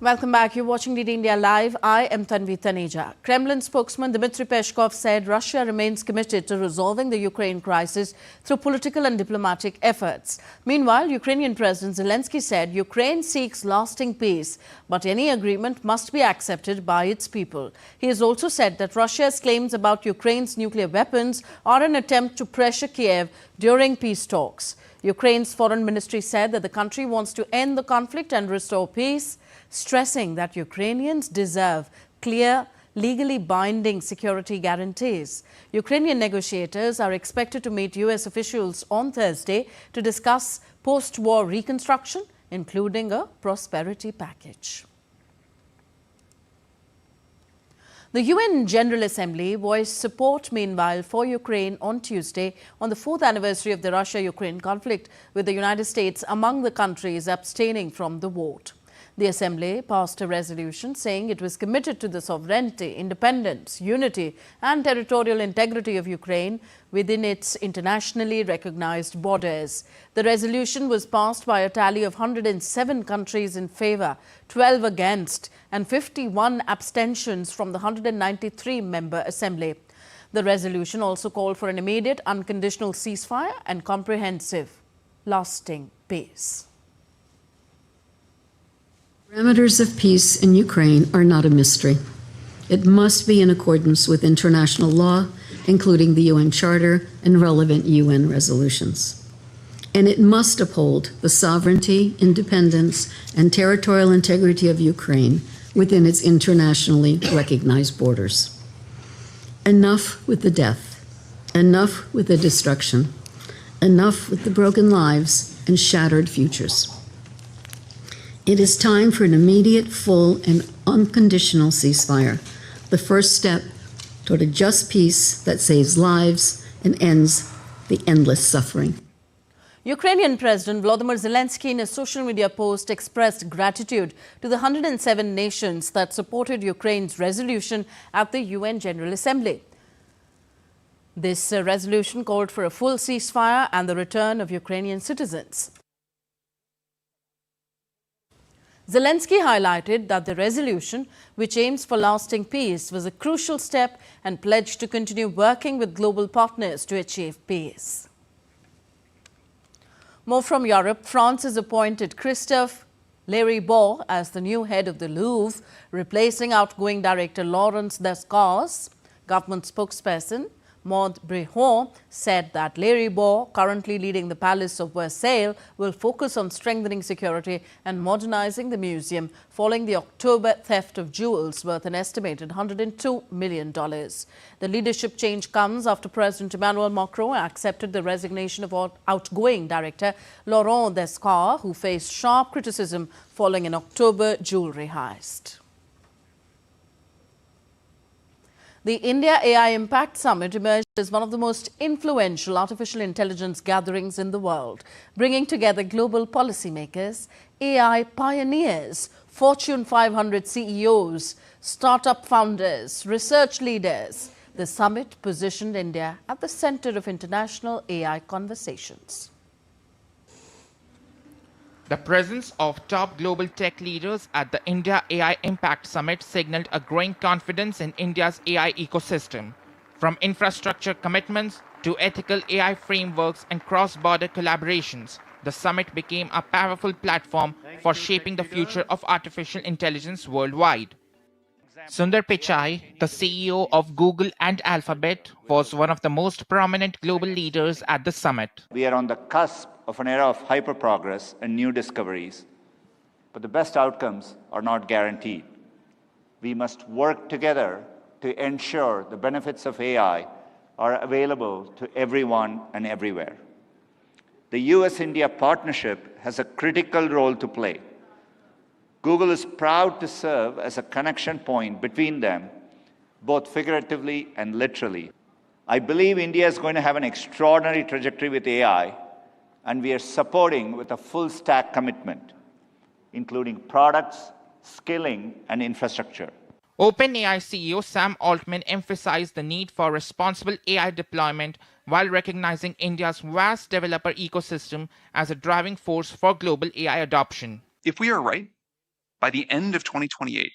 Welcome back. You're watching DD India Live. I am Tanvi Taneja. Kremlin spokesman Dmitry Peskov said Russia remains committed to resolving the Ukraine crisis through political and diplomatic efforts. Meanwhile, Ukrainian President Zelensky said Ukraine seeks lasting peace, but any agreement must be accepted by its people. He has also said that Russia's claims about Ukraine's nuclear weapons are an attempt to pressure Kiev during peace talks. Ukraine's foreign ministry said that the country wants to end the conflict and restore peace, stressing that Ukrainians deserve clear, legally binding security guarantees. Ukrainian negotiators are expected to meet U.S. officials on Thursday to discuss post-war reconstruction, including a prosperity package. The UN General Assembly voiced support, meanwhile, for Ukraine on Tuesday on the 4th anniversary of the Russia-Ukraine conflict, with the United States among the countries abstaining from the vote. The Assembly passed a resolution saying it was committed to the sovereignty, independence, unity and territorial integrity of Ukraine within its internationally recognized borders. The resolution was passed by a tally of 107 countries in favor, 12 against and 51 abstentions from the 193-member Assembly. The resolution also called for an immediate unconditional ceasefire and comprehensive lasting peace. Parameters of peace in Ukraine are not a mystery. It must be in accordance with international law, including the UN Charter and relevant UN resolutions. And it must uphold the sovereignty, independence, and territorial integrity of Ukraine within its internationally recognized borders. Enough with the death, enough with the destruction, enough with the broken lives and shattered futures. It is time for an immediate, full, and unconditional ceasefire, the first step toward a just peace that saves lives and ends the endless suffering. Ukrainian President Volodymyr Zelensky in a social media post expressed gratitude to the 107 nations that supported Ukraine's resolution at the UN General Assembly. This resolution called for a full ceasefire and the return of Ukrainian citizens. Zelensky highlighted that the resolution, which aims for lasting peace, was a crucial step and pledged to continue working with global partners to achieve peace. More from Europe, France has appointed Christophe Leribourg as the new head of the Louvre, replacing outgoing director Laurence Descartes. Government spokesperson Maud Brehon said that Leribourg, currently leading the Palace of Versailles, will focus on strengthening security and modernizing the museum following the October theft of jewels worth an estimated $102 million. The leadership change comes after President Emmanuel Macron accepted the resignation of outgoing director Laurent Descartes, who faced sharp criticism following an October jewelry heist. The India AI Impact Summit emerged as one of the most influential artificial intelligence gatherings in the world, bringing together global policymakers, AI pioneers, Fortune 500 CEOs, startup founders, research leaders. The summit positioned India at the center of international AI conversations. The presence of top global tech leaders at the India AI Impact Summit signaled a growing confidence in India's AI ecosystem. From infrastructure commitments to ethical AI frameworks and cross-border collaborations, the summit became a powerful platform for shaping the future of artificial intelligence worldwide. Sundar Pichai, the CEO of Google and Alphabet, was one of the most prominent global leaders at the summit. We are on the cusp of an era of hyper-progress and new discoveries, but the best outcomes are not guaranteed. We must work together to ensure the benefits of AI are available to everyone and everywhere. The US-India partnership has a critical role to play. Google is proud to serve as a connection point between them, both figuratively and literally. I believe India is going to have an extraordinary trajectory with AI, and we are supporting with a full stack commitment, including products, skilling, and infrastructure. OpenAI CEO Sam Altman emphasized the need for responsible AI deployment while recognizing India's vast developer ecosystem as a driving force for global AI adoption. If we are right, by the end of 2028,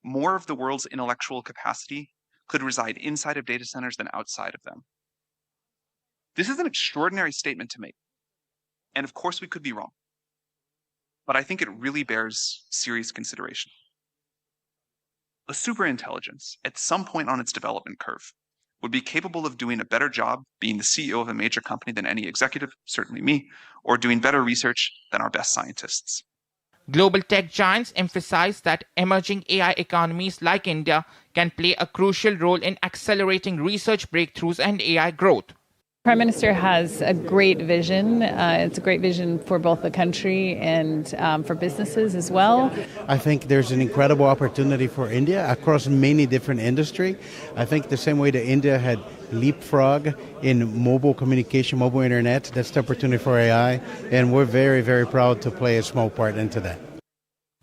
more of the world's intellectual capacity could reside inside of data centers than outside of them. This is an extraordinary statement to make. And of course, we could be wrong. But I think it really bears serious consideration. A superintelligence, at some point on its development curve, would be capable of doing a better job being the CEO of a major company than any executive, certainly me, or doing better research than our best scientists. Global tech giants emphasize that emerging AI economies like India can play a crucial role in accelerating research breakthroughs and AI growth. Prime Minister has a great vision. It's a great vision for both the country and for businesses as well. I think there's an incredible opportunity for India across many different industries. I think the same way that India had leapfrog in mobile communication, mobile internet, that's the opportunity for AI, and we're very, very proud to play a small part into that.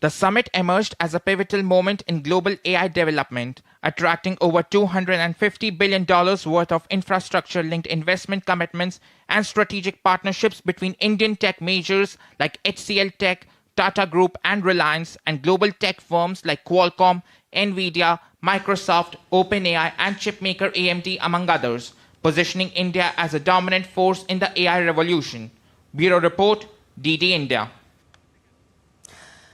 The summit emerged as a pivotal moment in global AI development, attracting over $250 billion worth of infrastructure-linked investment commitments and strategic partnerships between Indian tech majors like HCL Tech, Tata Group and Reliance, and global tech firms like Qualcomm, Nvidia, Microsoft, OpenAI and chipmaker AMD, among others, positioning India as a dominant force in the AI revolution. Bureau Report, DD India.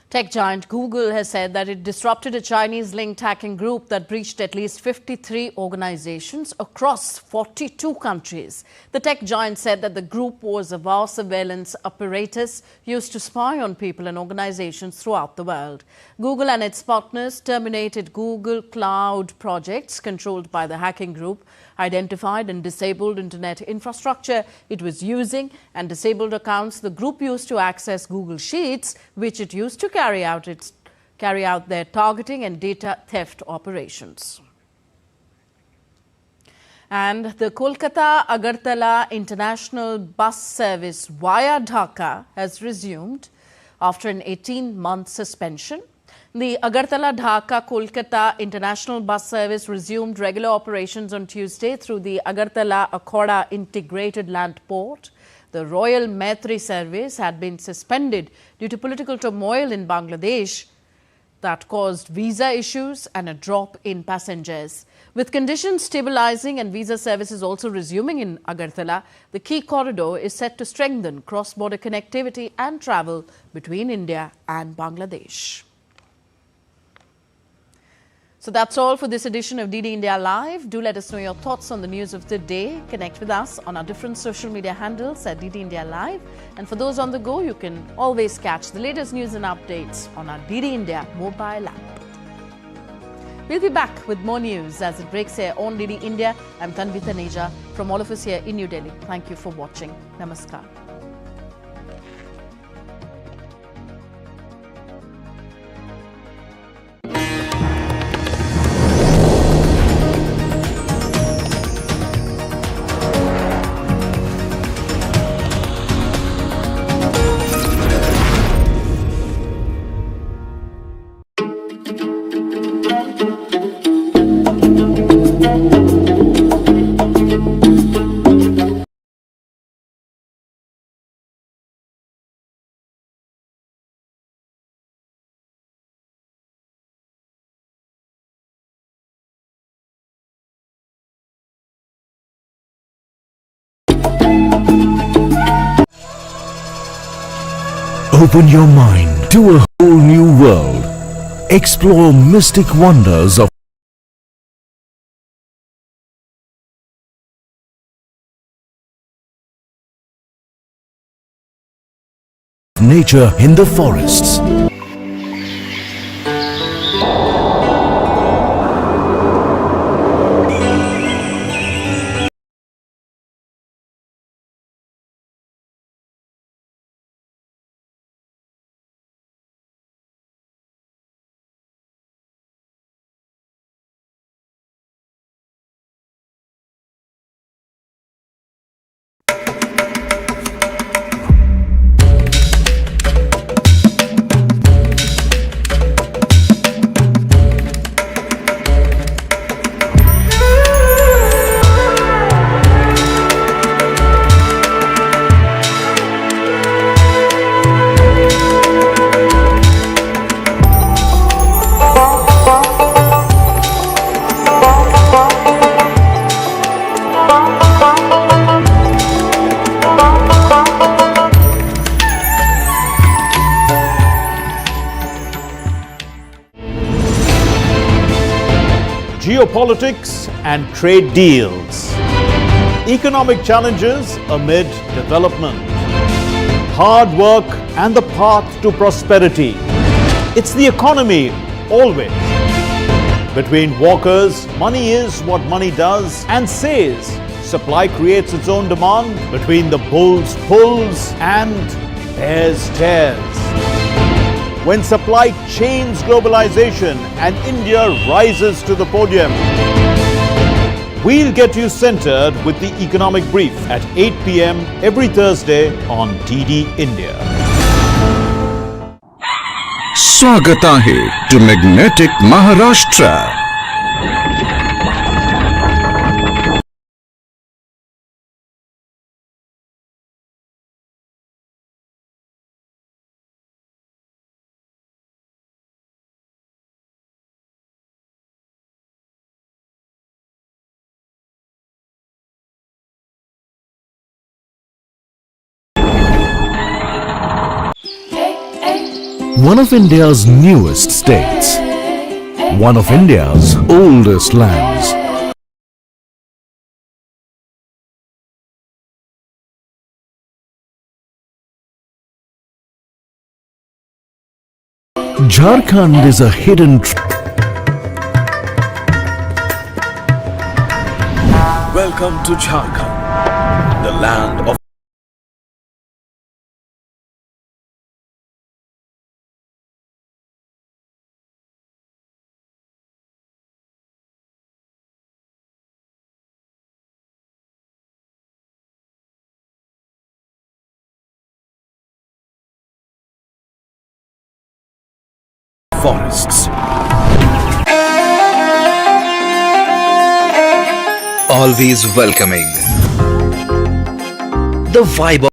Tech giant Google has said that it disrupted a Chinese-linked hacking group that breached at least 53 organizations across 42 countries. The tech giant said that the group was a vast surveillance apparatus used to spy on people and organizations throughout the world. Google and its partners terminated Google Cloud projects controlled by the hacking group, identified and disabled internet infrastructure it was using, and disabled accounts the group used to access Google Sheets, which it used to carry out their targeting and data theft operations. And the Kolkata-Agartala international bus service via Dhaka has resumed after an 18-month suspension. The Agartala-Dhaka-Kolkata international bus service resumed regular operations on Tuesday through the Agartala-Akhoda integrated land port. The Royal Maitri service had been suspended due to political turmoil in Bangladesh that caused visa issues and a drop in passengers. With conditions stabilizing and visa services also resuming in Agartala, the key corridor is set to strengthen cross-border connectivity and travel between India and Bangladesh. So that's all for this edition of DD India Live. Do let us know your thoughts on the news of the day. Connect with us on our different social media handles at DD India Live. And for those on the go, you can always catch the latest news and updates on our DD India mobile app. We'll be back with more news as it breaks here on DD India. I'm Tanvi Taneja from all of us here in New Delhi. Thank you for watching. Namaskar. Open your mind to a whole new world. Explore mystic wonders of nature in the forests. Geopolitics and trade deals. Economic challenges amid development. Hard work and the path to prosperity. It's the economy always. Between walkers, money is what money does and says. Supply creates its own demand. Between the bulls pulls and bears tears. When supply chains globalization and India rises to the podium. We'll get you centered with the economic brief at 8 p.m. every Thursday on DD India. स्वागत आहे to magnetic Maharashtra. One of India's newest states. One of India's oldest lands. Jharkhand is a hidden Welcome to Jharkhand, the land of forests. Always welcoming. The vibe of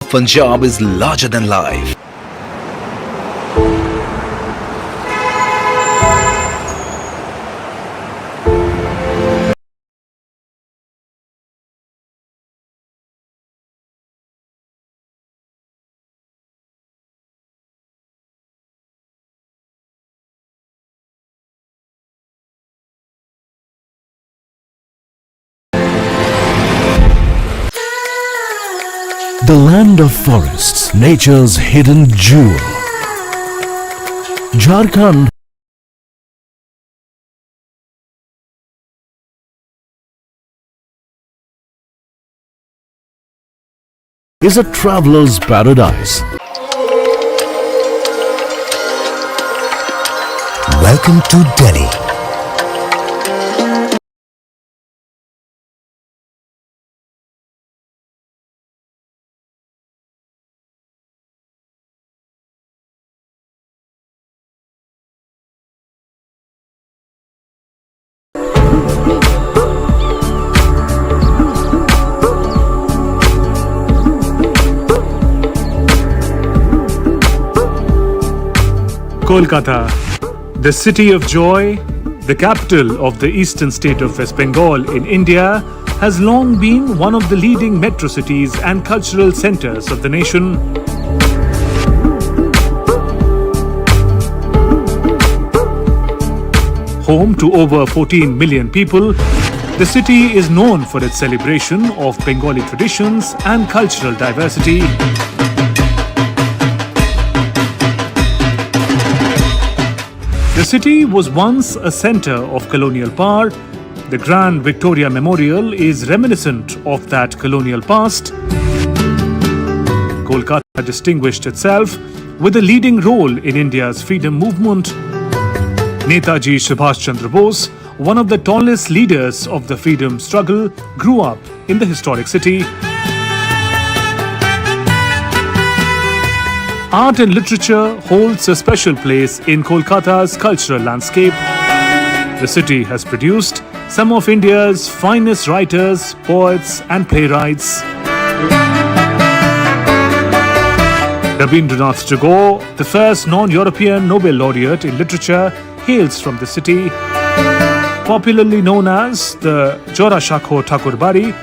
Punjab is larger than life. The land of forests, nature's hidden jewel. Jharkhand is a traveler's paradise. Welcome to Delhi. Kolkata, the city of joy, the capital of the eastern state of West Bengal in India, has long been one of the leading metro cities and cultural centers of the nation. Home to over 14 million people, the city is known for its celebration of Bengali traditions and cultural diversity. The city was once a center of colonial power. The Grand Victoria Memorial is reminiscent of that colonial past. Kolkata distinguished itself with a leading role in India's freedom movement. Netaji Subhash Chandra Bose, one of the tallest leaders of the freedom struggle, grew up in the historic city. Art and literature holds a special place in Kolkata's cultural landscape. The city has produced some of India's finest writers, poets and playwrights. Rabindranath Tagore, the first non-European Nobel laureate in literature, hails from the city. Popularly known as the Jorashakho Thakurbari,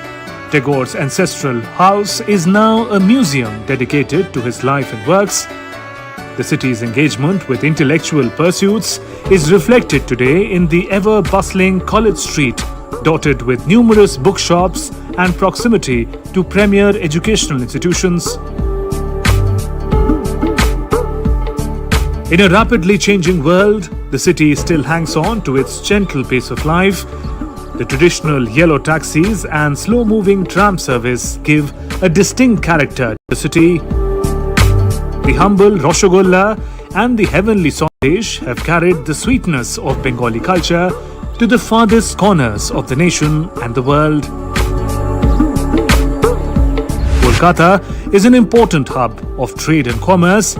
Tagore's ancestral house is now a museum dedicated to his life and works. The city's engagement with intellectual pursuits is reflected today in the ever-bustling College Street, dotted with numerous bookshops and proximity to premier educational institutions. In a rapidly changing world, the city still hangs on to its gentle pace of life. The traditional yellow taxis and slow-moving tram service give a distinct character to the city. The humble Rasgulla and the heavenly Sandesh have carried the sweetness of Bengali culture to the farthest corners of the nation and the world. Kolkata is an important hub of trade and commerce.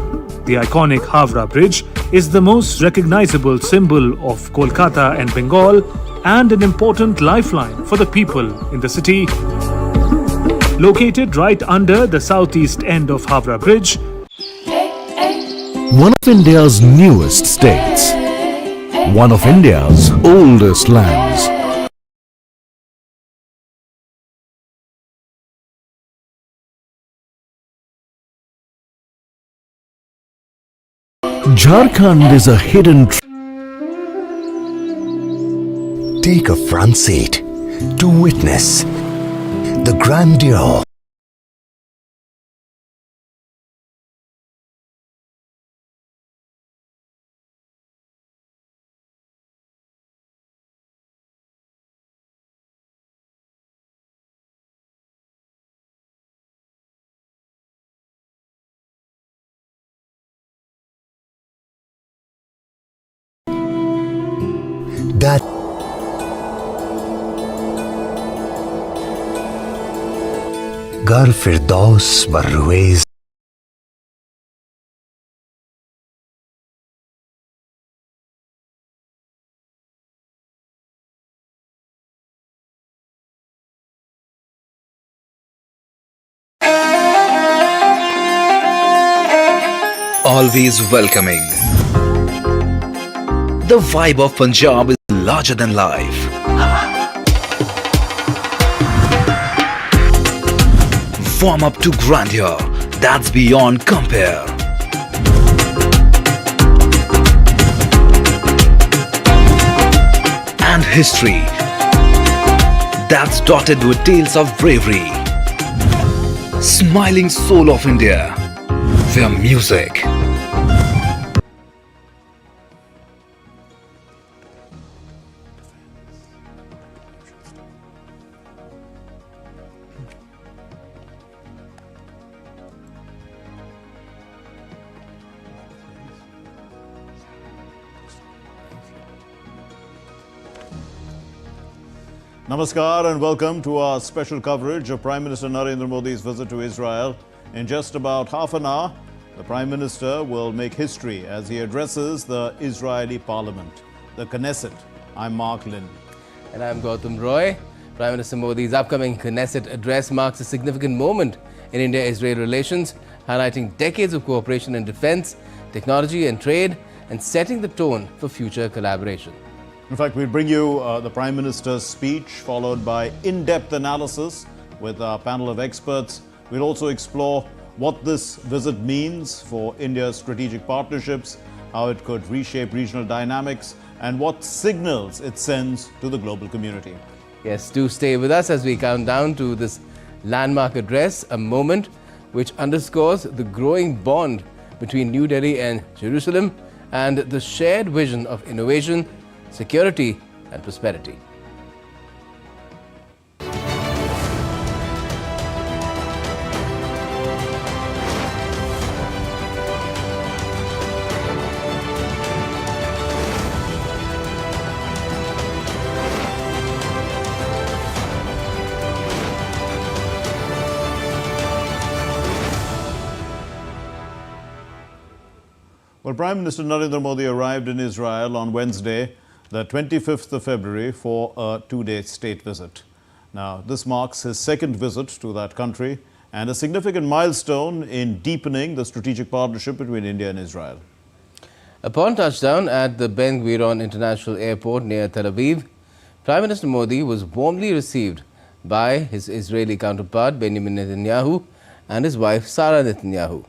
The iconic Howrah Bridge is the most recognizable symbol of Kolkata and Bengal, and an important lifeline for the people in the city. Located right under the southeast end of Howrah Bridge, one of India's newest states. One of India's oldest lands. Jharkhand is a hidden Take a front seat to witness the grandeur. That Gar Firdaus Barruez. Always welcoming. The vibe of Punjab is larger than life. Warm up to grandeur that's beyond compare. And history that's dotted with tales of bravery. Smiling soul of India, where music, Namaskar and welcome to our special coverage of Prime Minister Narendra Modi's visit to Israel. In just about half an hour, the Prime Minister will make history as he addresses the Israeli Parliament, the Knesset. I'm Mark Lynn. And I'm Gautam Roy. Prime Minister Modi's upcoming Knesset address marks a significant moment in India-Israel relations, highlighting decades of cooperation in defense, technology and trade, and setting the tone for future collaboration. In fact, we'll bring you the Prime Minister's speech, followed by in-depth analysis with our panel of experts. We'll also explore what this visit means for India's strategic partnerships, how it could reshape regional dynamics, and what signals it sends to the global community. Yes, do stay with us as we count down to this landmark address, a moment which underscores the growing bond between New Delhi and Jerusalem and the shared vision of innovation, security and prosperity. Well, Prime Minister Narendra Modi arrived in Israel on Wednesday, the 25th of February, for a two-day state visit. Now, this marks his second visit to that country and a significant milestone in deepening the strategic partnership between India and Israel. Upon touchdown at the Ben Gurion International Airport near Tel Aviv, Prime Minister Modi was warmly received by his Israeli counterpart Benjamin Netanyahu and his wife Sarah Netanyahu.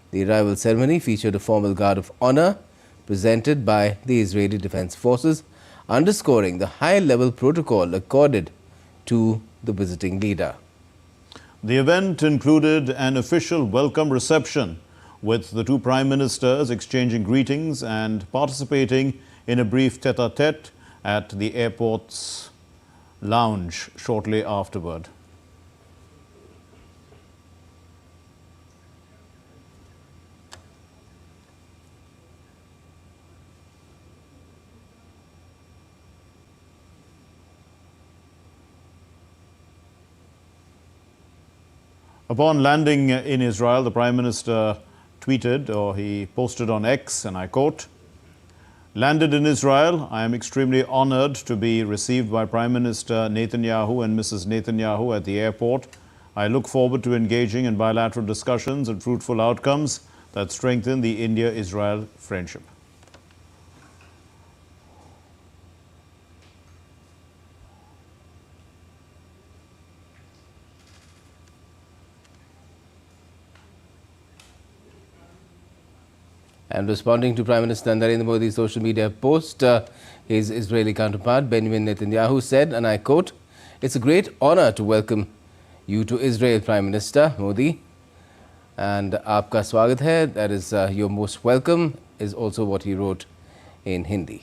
The arrival ceremony featured a formal guard of honor presented by the Israeli Defense Forces, underscoring the high-level protocol accorded to the visiting leader. The event included an official welcome reception, with the two prime ministers exchanging greetings and participating in a brief tete-a-tete at the airport's lounge shortly afterward. Upon landing in Israel, the Prime Minister tweeted, or he posted on X, and I quote, "Landed in Israel, I am extremely honored to be received by Prime Minister Netanyahu and Mrs. Netanyahu at the airport. I look forward to engaging in bilateral discussions and fruitful outcomes that strengthen the India-Israel friendship." And responding to Prime Minister Narendra Modi's social media post, his Israeli counterpart Benjamin Netanyahu said, and I quote, "It's a great honor to welcome you to Israel, Prime Minister Modi. And aapka swagat hai, that is, you're most welcome," is also what he wrote in Hindi.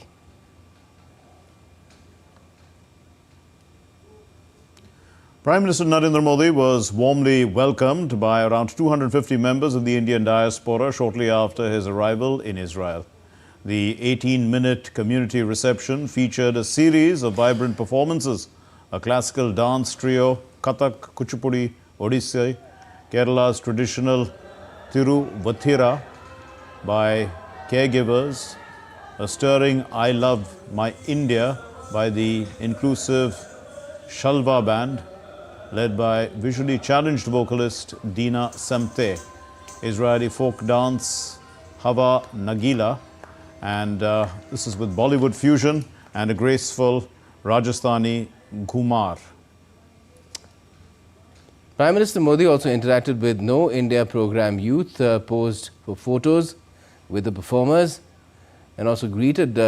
Prime Minister Narendra Modi was warmly welcomed by around 250 members of the Indian diaspora shortly after his arrival in Israel. The 18-minute community reception featured a series of vibrant performances: a classical dance trio, Kathak, Kuchipudi, Odissi, Kerala's traditional Tiruvathira by caregivers, a stirring I Love My India by the inclusive Shalva Band, led by visually challenged vocalist Dina Samte, Israeli folk dance Hava Nagila, and this is with Bollywood fusion and a graceful Rajasthani Ghumar. Prime Minister Modi also interacted with No India program youth, posed for photos with the performers, and also greeted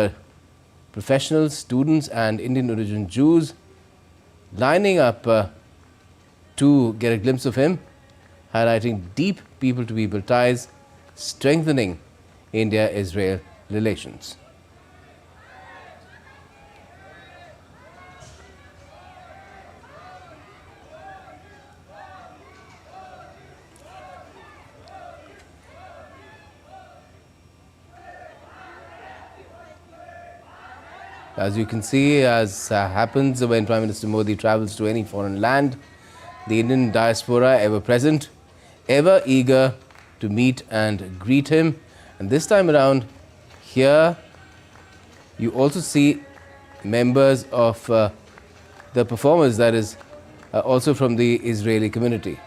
professionals, students and Indian origin Jews lining up to get a glimpse of him, highlighting deep people-to-people ties, strengthening India-Israel relations. As you can see, as happens when Prime Minister Modi travels to any foreign land, the Indian diaspora ever present, ever eager to meet and greet him. And this time around, here you also see members of the performers, that is, also from the Israeli community.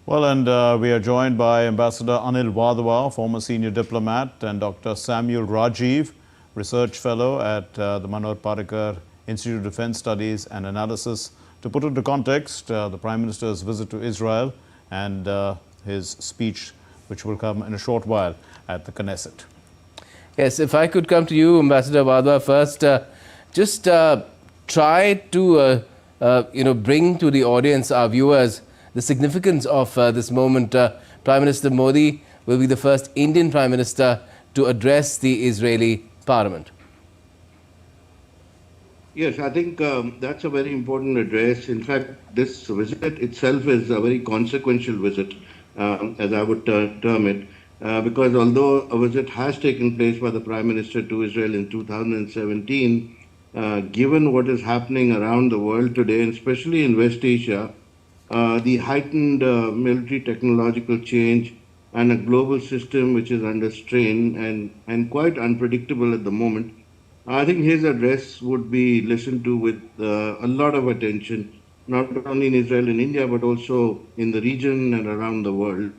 Well, and we are joined by Ambassador Anil Wadhwa, former senior diplomat, and Dr. Samuel Rajiv, research fellow at the Manohar Parrikar Institute of Defence Studies and Analysis. To put into context, the Prime Minister's visit to Israel and his speech, which will come in a short while at the Knesset. Yes, if I could come to you, Ambassador Wadhwa, first, just try to bring to the audience, our viewers, the significance of this moment. Prime Minister Modi will be the first Indian Prime Minister to address the Israeli Parliament. Yes, I think that's a very important address. In fact, this visit itself is a very consequential visit, as I would term it, because although a visit has taken place by the Prime Minister to Israel in 2017, given what is happening around the world today, and especially in West Asia, the heightened military technological change and a global system which is under strain and quite unpredictable at the moment, I think his address would be listened to with a lot of attention, not only in Israel and India, but also in the region and around the world.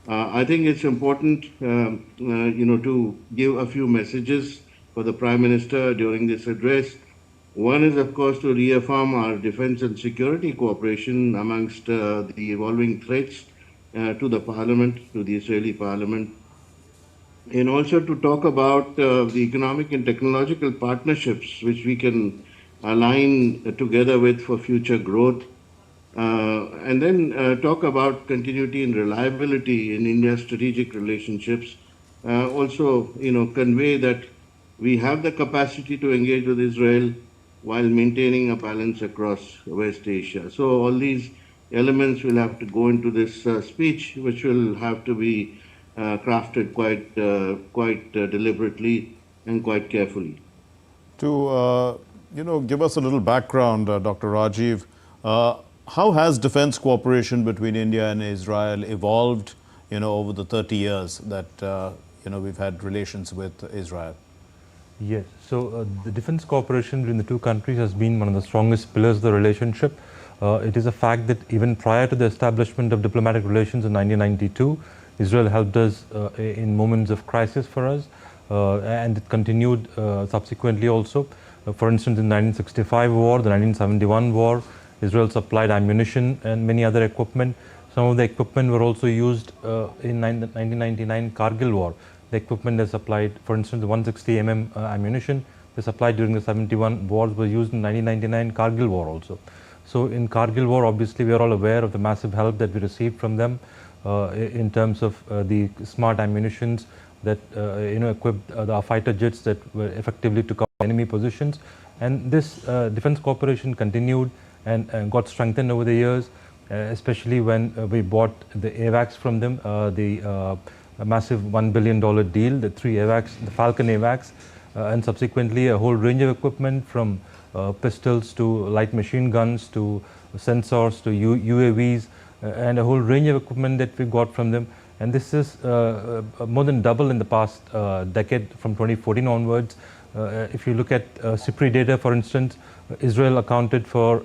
I think it's important, to give a few messages for the Prime Minister during this address. One is, of course, to reaffirm our defense and security cooperation amongst the evolving threats to the Parliament, to the Israeli Parliament, and also to talk about the economic and technological partnerships which we can align together with for future growth, and then talk about continuity and reliability in India's strategic relationships. Also, convey that we have the capacity to engage with Israel while maintaining a balance across West Asia. So all these elements will have to go into this speech, which will have to be crafted quite deliberately and quite carefully. To give us a little background, Dr. Rajiv, how has defense cooperation between India and Israel evolved, over the 30 years that we've had relations with Israel? Yes, so the defense cooperation between the two countries has been one of the strongest pillars of the relationship. It is a fact that even prior to the establishment of diplomatic relations in 1992, Israel helped us in moments of crisis for us, and it continued subsequently also. For instance, in the 1965 war, the 1971 war, Israel supplied ammunition and many other equipment. Some of the equipment were also used in 1999 Kargil war. The equipment they supplied, for instance, the 160 mm ammunition they supplied during the 71 wars was used in 1999 Kargil war also. So in Kargil war, obviously we are all aware of the massive help that we received from them in terms of the smart ammunitions that equipped our fighter jets that were effectively took out enemy positions. And this defense cooperation continued and got strengthened over the years, especially when we bought the AWACS from them, a massive $1 billion deal, the 3 AWACS, the Falcon AWACS, and subsequently a whole range of equipment from pistols to light machine guns to sensors to UAVs and a whole range of equipment that we got from them. And this is more than double in the past decade from 2014 onwards. If you look at CIPRI data, for instance, India accounted for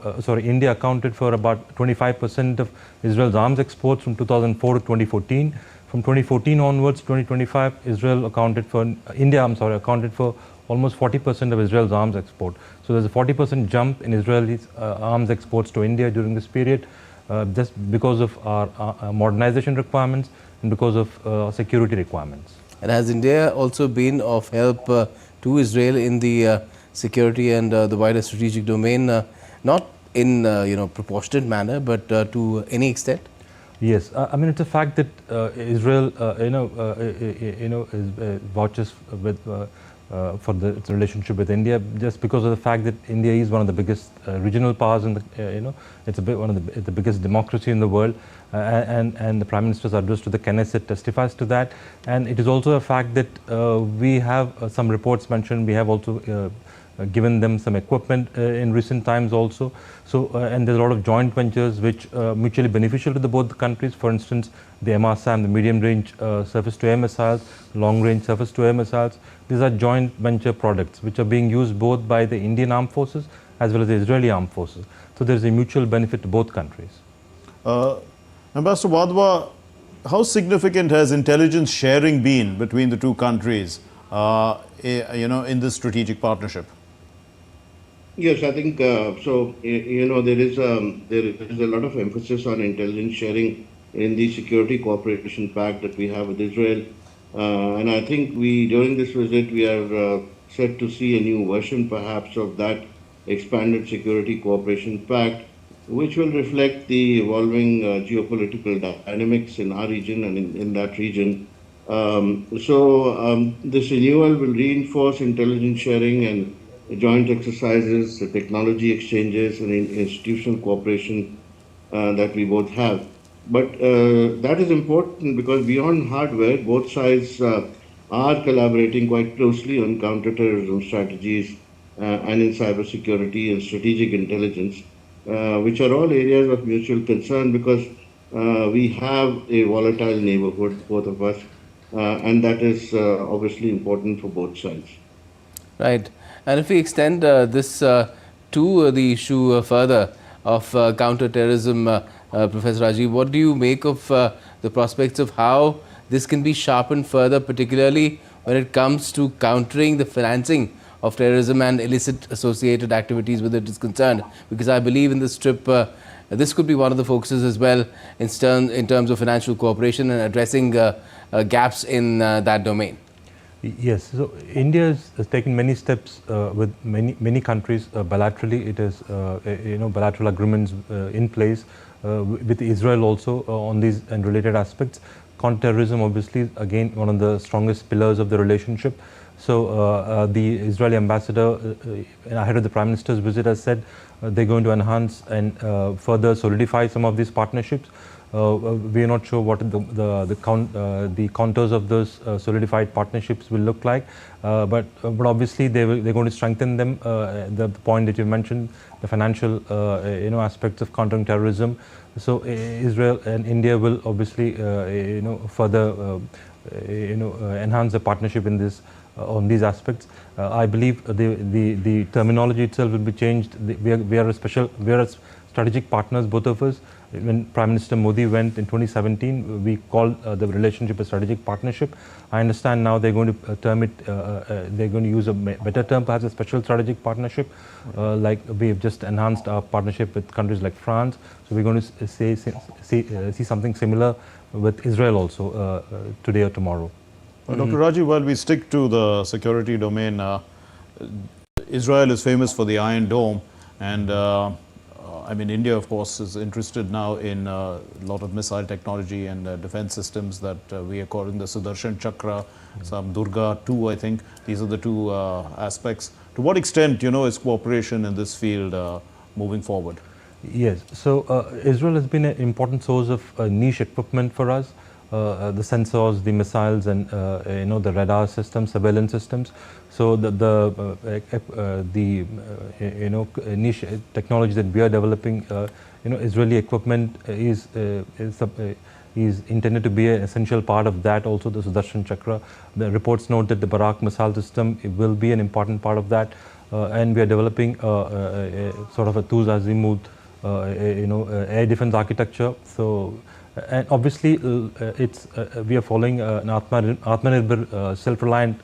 about 25% of Israel's arms exports from 2004 to 2014. From 2014 onwards, 2025, India accounted for almost 40% of Israel's arms export. So there's a 40% jump in Israel's arms exports to India during this period, just because of our modernization requirements and because of security requirements. And has India also been of help to Israel in the security and the wider strategic domain, not in proportionate manner, but to any extent? Yes, I mean it's a fact that Israel, vouches with for its relationship with India, just because of the fact that India is one of the biggest regional powers in the, it's one of the biggest democracy in the world, and the Prime Minister's address to the Knesset testifies to that. And it is also a fact that we have some reports mentioned. We have also given them some equipment in recent times also. So, and there's a lot of joint ventures which are mutually beneficial to both the countries. For instance, the MRSAM, the medium-range surface-to-air missiles, long-range surface-to-air missiles. These are joint venture products which are being used both by the Indian armed forces as well as the Israeli armed forces. So there's a mutual benefit to both countries. Ambassador Wadhwa, how significant has intelligence sharing been between the two countries, in this strategic partnership? Yes, I think so. There is a lot of emphasis on intelligence sharing in the Security Cooperation Pact that we have with Israel, and I think during this visit we are set to see a new version, perhaps, of that expanded Security Cooperation Pact, which will reflect the evolving geopolitical dynamics in our region and in that region. This renewal will reinforce intelligence sharing and joint exercises, technology exchanges, and institutional cooperation that we both have. But that is important because beyond hardware, both sides are collaborating quite closely on counter-terrorism strategies and in cybersecurity and strategic intelligence, which are all areas of mutual concern because we have a volatile neighborhood, both of us, and that is obviously important for both sides. Right. And if we extend this to the issue further of counter-terrorism, Professor Rajiv, what do you make of the prospects of how this can be sharpened further, particularly when it comes to countering the financing of terrorism and illicit associated activities with it is concerned? Because I believe in this trip, this could be one of the focuses as well in terms of financial cooperation and addressing gaps in that domain. Yes, so India has taken many steps with many countries bilaterally. It has bilateral agreements in place with Israel also on these and related aspects. Counter-terrorism, obviously, again one of the strongest pillars of the relationship. So the Israeli ambassador, ahead of the Prime Minister's visit, has said they're going to enhance and further solidify some of these partnerships. We are not sure what the contours of those solidified partnerships will look like, but obviously they're going to strengthen them. The point that you mentioned, the financial aspects of countering terrorism. So Israel and India will obviously further enhance the partnership in this on these aspects. I believe the terminology itself will be changed. We are a strategic partners, both of us. When Prime Minister Modi went in 2017, we called the relationship a strategic partnership. I understand now they're going to term it, they're going to use a better term, perhaps a special strategic partnership. Like we've just enhanced our partnership with countries like France. So we're going to see something similar with Israel also today or tomorrow. Dr. Rajiv, while we stick to the security domain, Israel is famous for the Iron Dome, and I mean, India, of course, is interested now in a lot of missile technology and defense systems that we are calling the Sudarshan Chakra, some Durga 2, I think. These are the two aspects. To what extent, is cooperation in this field moving forward? Yes, so Israel has been an important source of niche equipment for us. The sensors, the missiles, and the radar systems, surveillance systems. So the niche technology that we are developing, Israeli equipment is intended to be an essential part of that. Also, the Sudarshan Chakra. The reports note that the Barak missile system will be an important part of that, and we are developing sort of a Tuz Azimut, air defense architecture. So. And obviously, we are following an Atmanirbhar, self-reliant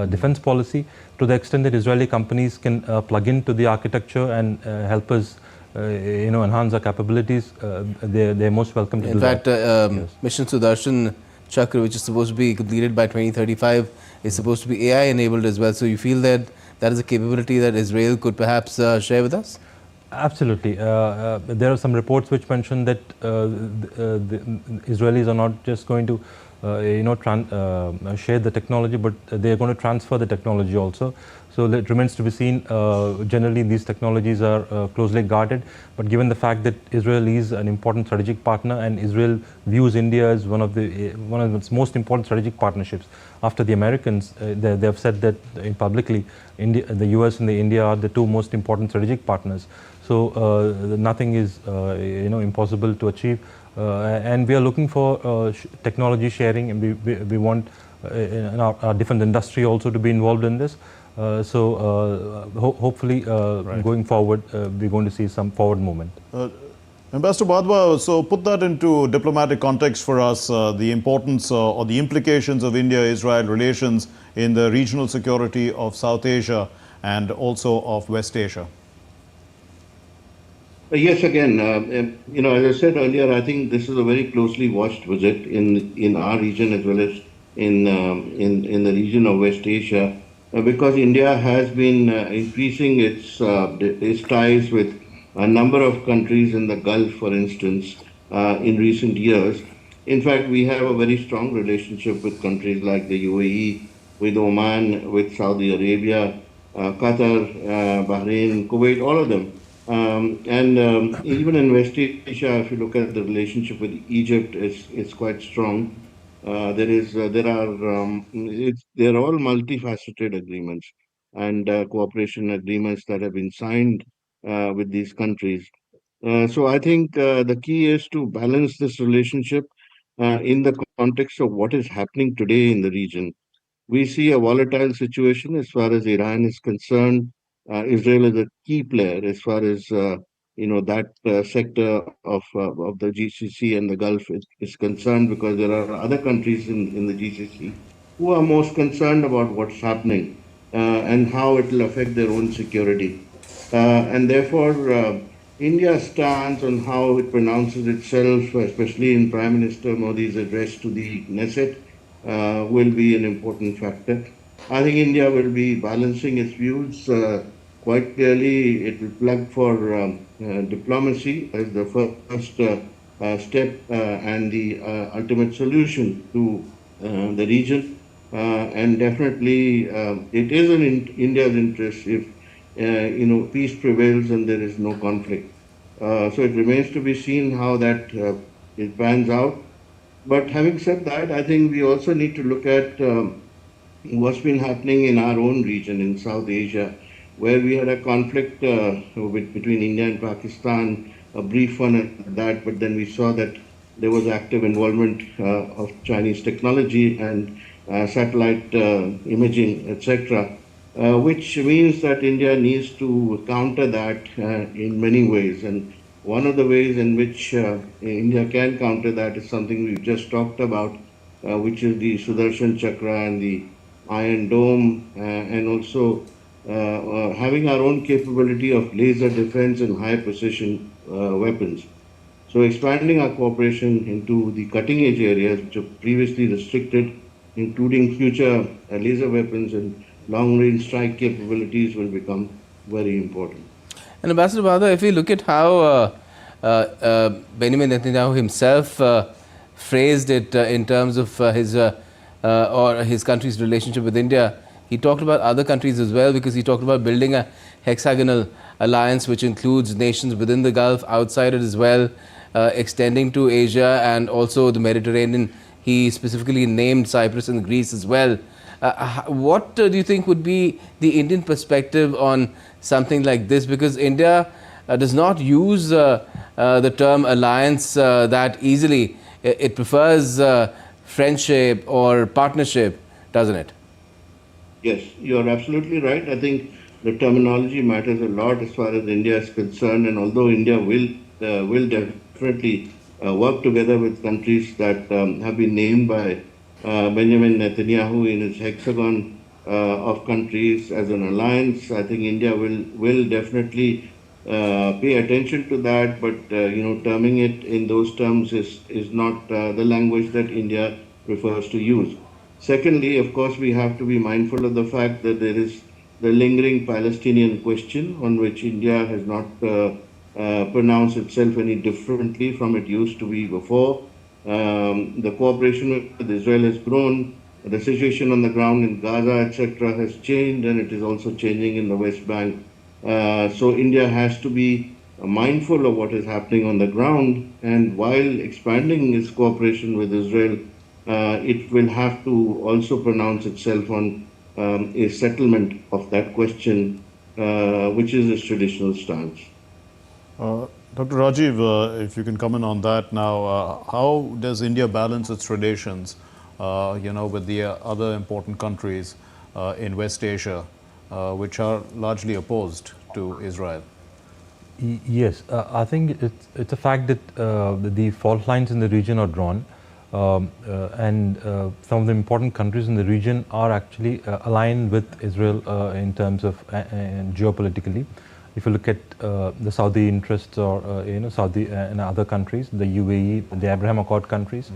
defense policy to the extent that Israeli companies can plug into the architecture and help us, enhance our capabilities. They're most welcome to do that. In fact, Mission Sudarshan Chakra, which is supposed to be completed by 2035, is supposed to be AI enabled as well. So you feel that that is a capability that Israel could perhaps share with us? Absolutely. There are some reports which mention that the Israelis are not just going to, share the technology, but they are going to transfer the technology also. So it remains to be seen. Generally, these technologies are closely guarded. But given the fact that Israel is an important strategic partner, and Israel views India as one of its most important strategic partnerships after the Americans, they have said that publicly, the US and India are the two most important strategic partners. So nothing is impossible to achieve, and we are looking for technology sharing, and we want our defense industry also to be involved in this. Hopefully, going forward, we're going to see some forward movement. Ambassador Badwa, so put that into diplomatic context for us, the importance or the implications of India-Israel relations in the regional security of South Asia and also of West Asia. Yes, again, as I said earlier, I think this is a very closely watched visit in our region as well as in the region of West Asia, because India has been increasing its ties with a number of countries in the Gulf, for instance, in recent years. In fact, we have a very strong relationship with countries like the UAE, with Oman, with Saudi Arabia, Qatar, Bahrain, Kuwait, all of them. Even in West Asia, if you look at the relationship with Egypt, it's quite strong. There are all multifaceted agreements and cooperation agreements that have been signed with these countries. So I think the key is to balance this relationship in the context of what is happening today in the region. We see a volatile situation as far as Iran is concerned. Israel is a key player as far as that sector of the GCC and the Gulf is concerned, because there are other countries in the GCC who are most concerned about what's happening and how it will affect their own security. And therefore, India's stance on how it pronounces itself, especially in Prime Minister Modi's address to the Knesset, will be an important factor. I think India will be balancing its views quite clearly. It will plug for diplomacy as the first step and the ultimate solution to the region. And definitely, it is in India's interest if peace prevails and there is no conflict. So it remains to be seen how that it pans out. But having said that, I think we also need to look at what's been happening in our own region in South Asia, where we had a conflict between India and Pakistan, a brief one at that, but then we saw that there was active involvement of Chinese technology and satellite imaging, etc., which means that India needs to counter that in many ways. And One of the ways in which India can counter that is something we've just talked about, which is the Sudarshan Chakra and the Iron Dome, and also having our own capability of laser defense and high precision weapons. So expanding our cooperation into the cutting edge areas which are previously restricted, including future laser weapons and long range strike capabilities, will become very important. And Ambassador Badha, if we look at how Benjamin Netanyahu himself phrased it in terms of his country's relationship with India, he talked about other countries as well, because he talked about building a hexagonal alliance which includes nations within the Gulf, outside it as well, extending to Asia and also the Mediterranean. He specifically named Cyprus and Greece as well. What do you think would be the Indian perspective on something like this? Because India does not use the term alliance that easily. It prefers friendship or partnership, doesn't it? Yes, you're absolutely right. I think the terminology matters a lot as far as India is concerned, and although India will definitely work together with countries that have been named by Benjamin Netanyahu in his hexagon of countries as an alliance, I think India will definitely pay attention to that. But terming it in those terms is not the language that India prefers to use. Secondly, of course, we have to be mindful of the fact that there is the lingering Palestinian question on which India has not pronounced itself any differently from it used to be before. The cooperation with Israel has grown. The situation on the ground in Gaza, etc., has changed, and it is also changing in the West Bank. So India has to be mindful of what is happening on the ground, and while expanding its cooperation with Israel, it will have to also pronounce itself on a settlement of that question, which is its traditional stance. Dr. Rajiv, if you can comment on that now, how does India balance its relations, with the other important countries in West Asia, which are largely opposed to Israel? Yes, I think it's a fact that the fault lines in the region are drawn. And some of the important countries in the region are actually aligned with Israel in terms of geopolitically. If you look at the Saudi interests or Saudi and other countries, the UAE, the Abraham Accord countries,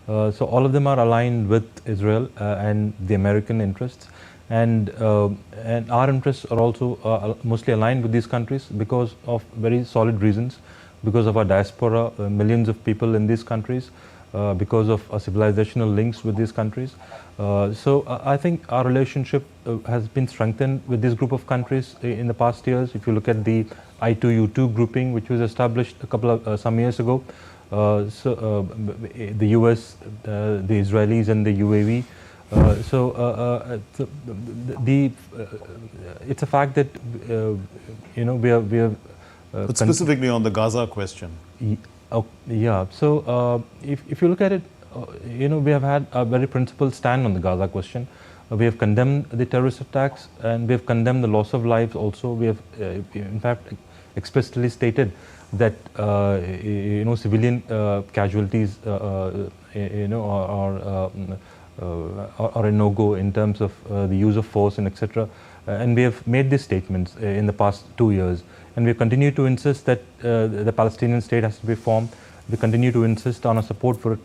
so all of them are aligned with Israel and the American interests, and our interests are also mostly aligned with these countries because of very solid reasons, because of our diaspora, millions of people in these countries, because of our civilizational links with these countries. So I think our relationship has been strengthened with this group of countries in the past years. If you look at the I2U2 grouping, which was established some years ago, the US, the Israelis and the UAE. It's a fact that we have. But specifically on the Gaza question. Yeah, so if you look at it, we have had a very principled stand on the Gaza question. We have condemned the terrorist attacks, and we have condemned the loss of lives also. We have, in fact, explicitly stated that, civilian casualties, are a no-go in terms of the use of force and etc. And we have made these statements in the past 2 years. And we continue to insist that the Palestinian state has to be formed. We continue to insist on a support for a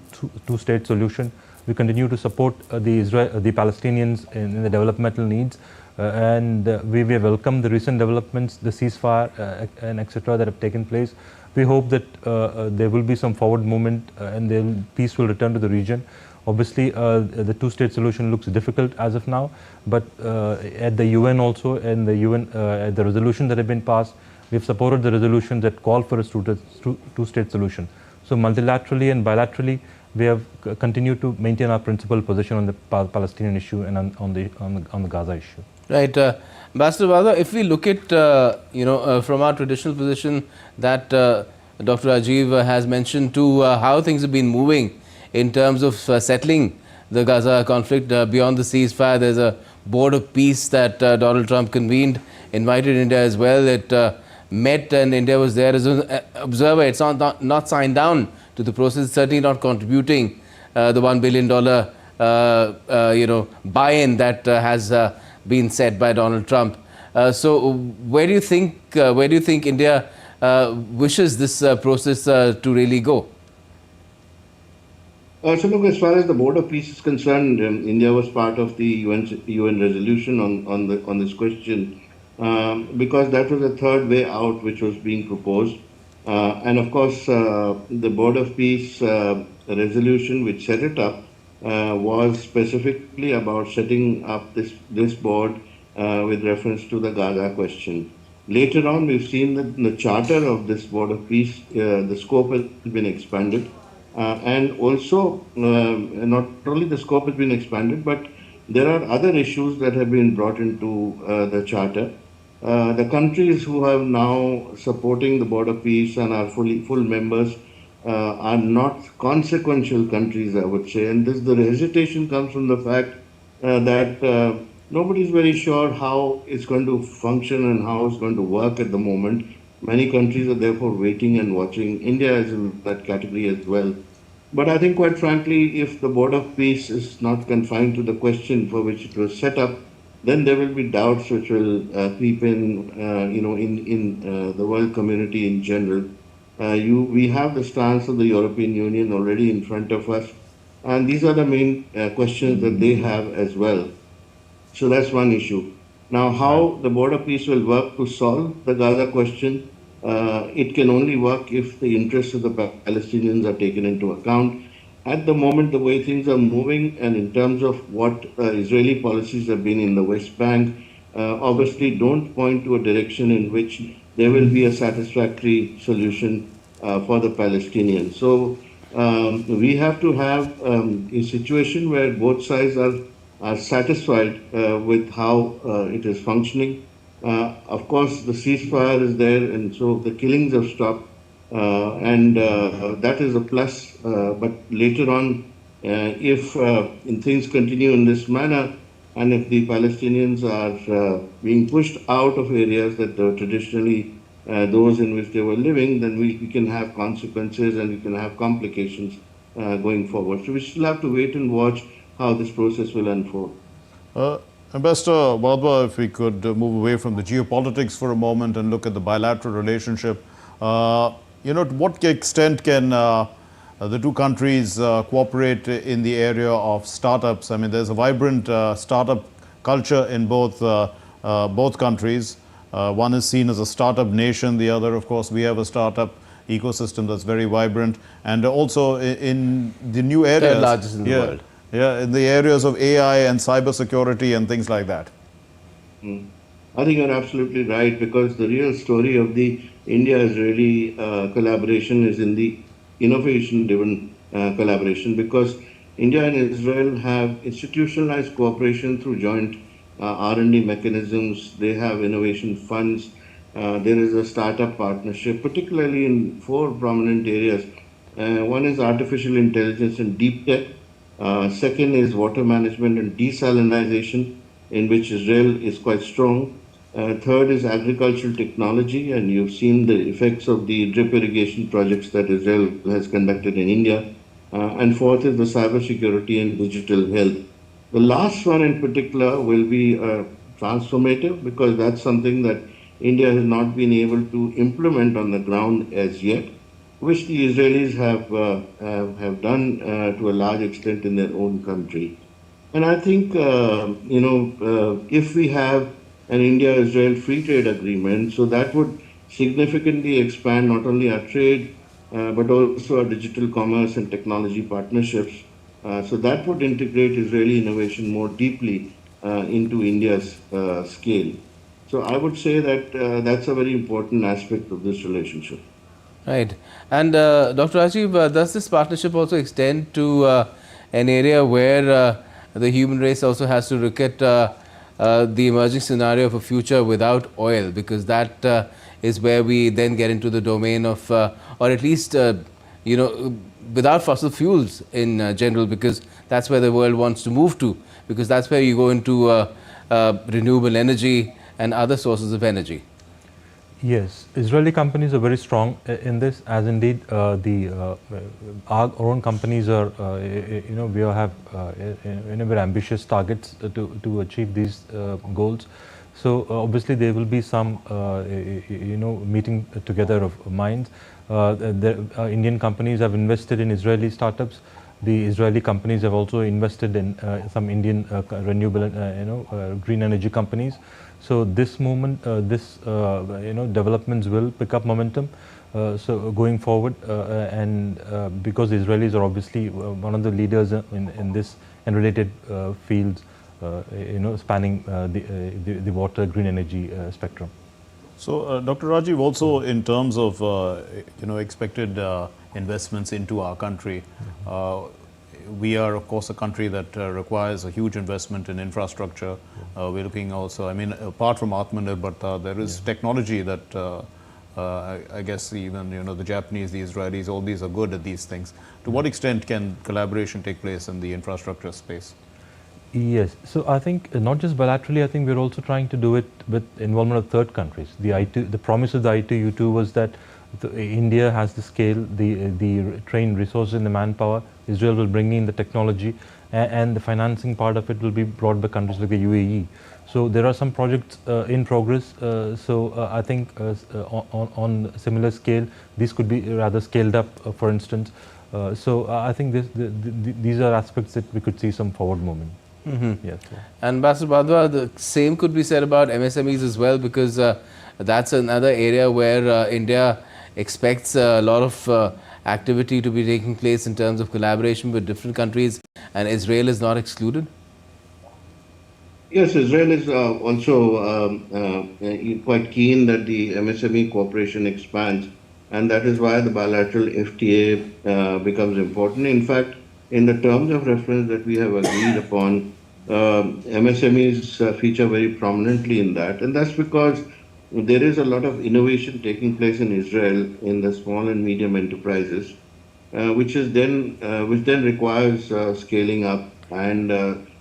two-state solution. We continue to support the Palestinians in the developmental needs. And we welcome the recent developments, the ceasefire and etc. that have taken place. We hope that there will be some forward movement and peace will return to the region. Obviously, the two-state solution looks difficult as of now, but at the UN also, and the UN, the resolution that have been passed, we've supported the resolutions that call for a two-state solution. So multilaterally and bilaterally, we have continued to maintain our principled position on the Palestinian issue and on the Gaza issue. Right, Ambassador Badha, if we look at from our traditional position that Dr. Rajiv has mentioned to how things have been moving in terms of settling the Gaza conflict beyond the ceasefire. There's a board of peace that Donald Trump convened, invited India as well. It met and India was there as an observer. It's not signed down to the process, certainly not contributing the $1 billion buy-in that has been said by Donald Trump. So where do you think India wishes this process to really go? So look, as far as the Board of Peace is concerned, India was part of the UN resolution on this question because that was the third way out which was being proposed. And of course, the Board of Peace resolution which set it up was specifically about setting up this board with reference to the Gaza question. Later on, we've seen that in the charter of this Board of Peace, the scope has been expanded. And also, not only the scope has been expanded, but there are other issues that have been brought into the charter. The countries who have now supporting the Board of Peace and are full members are not consequential countries, I would say. And the hesitation comes from the fact that nobody is very sure how it's going to function and how it's going to work at the moment. Many countries are therefore waiting and watching. India is in that category as well. But I think, quite frankly, if the Board of Peace is not confined to the question for which it was set up, then there will be doubts which will creep in, in the world community in general. We have the stance of the European Union already in front of us, and these are the main questions that they have as well. So that's one issue. Now, how the Board of Peace will work to solve the Gaza question, it can only work if the interests of the Palestinians are taken into account. At the moment, the way things are moving and in terms of what Israeli policies have been in the West Bank, obviously don't point to a direction in which there will be a satisfactory solution for the Palestinians. So we have to have a situation where both sides are satisfied with how it is functioning. Of course, the ceasefire is there, and so the killings have stopped, and that is a plus. But later on, if things continue in this manner, and if the Palestinians are being pushed out of areas that were traditionally those in which they were living, then we can have consequences and we can have complications going forward. So we still have to wait and watch how this process will unfold. Ambassador Bharati, if we could move away from the geopolitics for a moment and look at the bilateral relationship, to what extent can the two countries cooperate in the area of startups? I mean, there's a vibrant startup culture in both countries. One is seen as a startup nation. The other, of course, we have a startup ecosystem that's very vibrant. And also in the new areas. Third largest in the world. Yeah, in the areas of AI and cybersecurity and things like that. I think you're absolutely right, because the real story of the India-Israeli collaboration is in the innovation-driven collaboration, because India and Israel have institutionalized cooperation through joint R&D mechanisms. They have innovation funds. There is a startup partnership, particularly in 4 prominent areas. One is artificial intelligence and deep tech. Second is water management and desalinization, in which Israel is quite strong. Third is agricultural technology, and you've seen the effects of the drip irrigation projects that Israel has conducted in India. And fourth is the cybersecurity and digital health. The last one in particular will be transformative, because that's something that India has not been able to implement on the ground as yet, which the Israelis have done to a large extent in their own country. And I think, if we have an India-Israel free trade agreement, so that would significantly expand not only our trade, but also our digital commerce and technology partnerships. So that would integrate Israeli innovation more deeply into India's scale. So I would say that that's a very important aspect of this relationship. Right. And Dr. Rajiv, does this partnership also extend to an area where the human race also has to look at the emerging scenario of a future without oil, because that is where we then get into the domain of, or at least, without fossil fuels in general, because that's where the world wants to move to, because that's where you go into renewable energy and other sources of energy. Yes, Israeli companies are very strong in this, as indeed our own companies are, we have very ambitious targets to achieve these goals. So obviously there will be some, meeting together of minds. Indian companies have invested in Israeli startups. The Israeli companies have also invested in some Indian renewable, green energy companies. So this movement, developments will pick up momentum. So going forward, and because the Israelis are obviously one of the leaders in this and related fields, spanning the water, green energy spectrum. So, Dr. Rajiv, also in terms of expected investments into our country, we are of course a country that requires a huge investment in infrastructure. We're looking also, I mean, apart from Atmanirbharta, there is technology that I guess even the Japanese, the Israelis, all these are good at these things. To what extent can collaboration take place in the infrastructure space? Yes, so I think not just bilaterally, I think we're also trying to do it with involvement of third countries. The promise of the I2U2 was that India has the scale, the trained resources and the manpower. Israel will bring in the technology, and the financing part of it will be brought by countries like the UAE. So there are some projects in progress. I think on similar scale, these could be rather scaled up, for instance. I think these are aspects that we could see some forward movement. Yes. And Ambassador Badwa, the same could be said about MSMEs as well, because that's another area where India expects a lot of activity to be taking place in terms of collaboration with different countries, and Israel is not excluded. Yes, Israel is also quite keen that the MSME cooperation expands, and that is why the bilateral FTA becomes important. In fact, in the terms of reference that we have agreed upon, MSMEs feature very prominently in that, and that's because there is a lot of innovation taking place in Israel in the small and medium enterprises, which then requires scaling up, and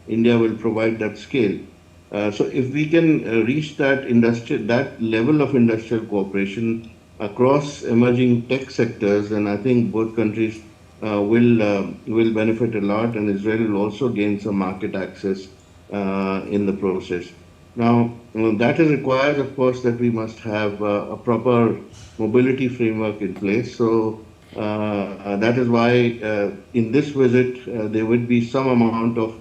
India will provide that scale. So if we can reach that level of industrial cooperation across emerging tech sectors, then I think both countries will benefit a lot, and Israel will also gain some market access in the process. Now, that requires, of course, that we must have a proper mobility framework in place. So that is why in this visit there would be some amount of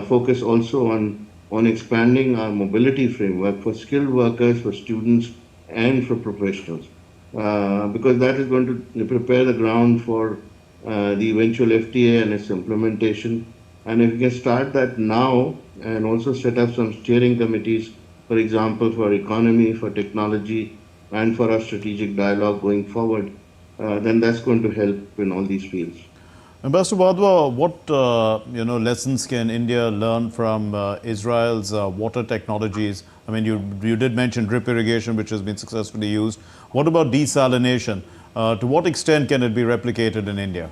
focus also on expanding our mobility framework for skilled workers, for students, and for professionals, because that is going to prepare the ground for the eventual FTA and its implementation. And if we can start that now and also set up some steering committees, for example, for economy, for technology, and for our strategic dialogue going forward, then that's going to help in all these fields. Ambassador Badwa, what lessons can India learn from Israel's water technologies? I mean, you did mention drip irrigation, which has been successfully used. What about desalination? To what extent can it be replicated in India?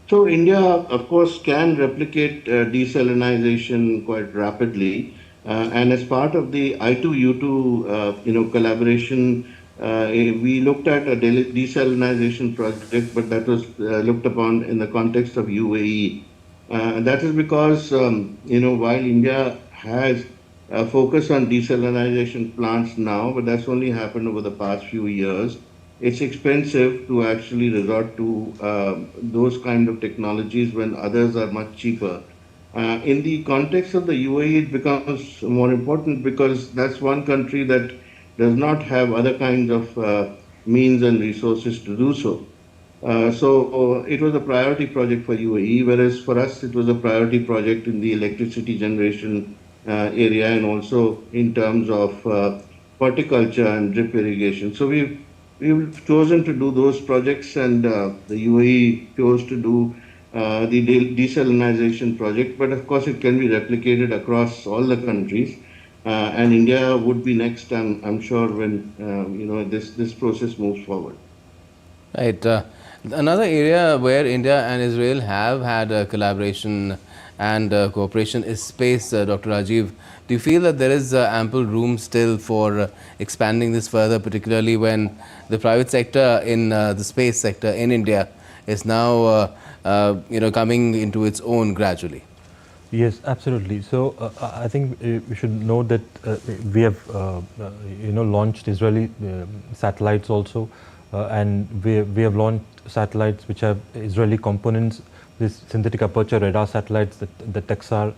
So India, of course, can replicate desalination quite rapidly, and as part of the I2U2, collaboration, we looked at a desalination project, but that was looked upon in the context of UAE. That is because, while India has a focus on desalination plants now, but that's only happened over the past few years, it's expensive to actually resort to those kind of technologies when others are much cheaper. In the context of the UAE, it becomes more important because that's one country that does not have other kinds of means and resources to do so. So it was a priority project for UAE, whereas for us it was a priority project in the electricity generation area, and also in terms of horticulture and drip irrigation. So we've chosen to do those projects, and the UAE chose to do the desalination project. But of course, it can be replicated across all the countries, and India would be next. I'm sure when this process moves forward. Right. Another area where India and Israel have had a collaboration and cooperation is space. Dr. Rajiv, do you feel that there is ample room still for expanding this further, particularly when the private sector in the space sector in India is now coming into its own gradually? Yes, absolutely. So I think we should note that we have launched Israeli satellites also, and we have launched satellites which have Israeli components. This synthetic aperture radar satellites, the Prasar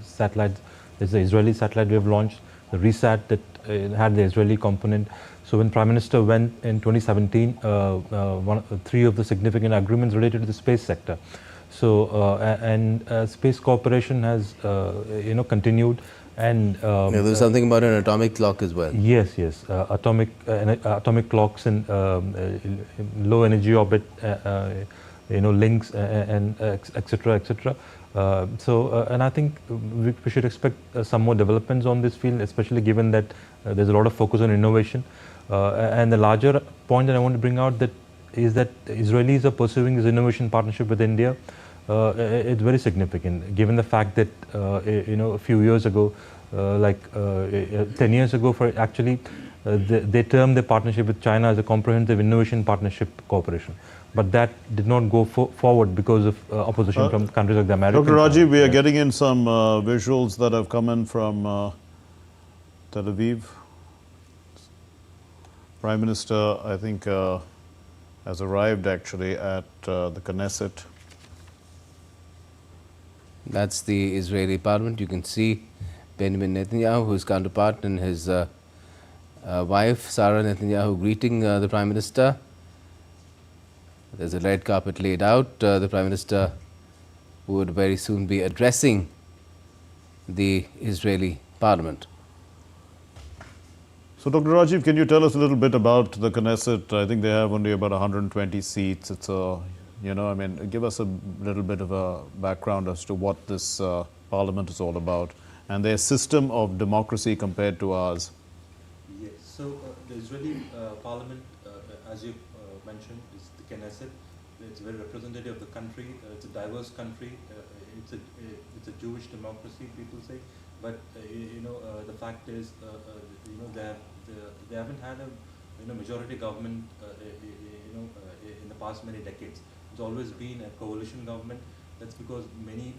satellites, is the Israeli satellite we have launched. The RESAT that had the Israeli component. So when Prime Minister went in 2017, three of the significant agreements related to the space sector. So space cooperation has continued, and there's something about an atomic clock as well. Yes, yes, atomic clocks in low energy orbit, links and etc. etc. And I think we should expect some more developments on this field, especially given that there's a lot of focus on innovation. And the larger point that I want to bring out is that Israelis are pursuing this innovation partnership with India. It's very significant, given the fact that a few years ago, 10 years ago, they termed the partnership with China as a comprehensive innovation partnership cooperation. But that did not go forward because of opposition from countries like the Americans. Dr. Rajiv, we are getting in some visuals that have come in from Tel Aviv. Prime Minister, I think, has arrived actually at the Knesset. That's the Israeli parliament. You can see Benjamin Netanyahu, his counterpart, and his wife, Sarah Netanyahu, greeting the Prime Minister. There's a red carpet laid out. The Prime Minister would very soon be addressing the Israeli parliament. So, Dr. Rajiv, can you tell us a little bit about the Knesset? I think they have only about 120 seats. It's a, give us a little bit of a background as to what this parliament is all about and their system of democracy compared to ours. Yes, so the Israeli parliament, as you mentioned, is the Knesset. It's very representative of the country. It's a diverse country. It's a Jewish democracy, people say. But the fact is, they haven't had a majority government, in the past many decades. It's always been a coalition government. That's because many,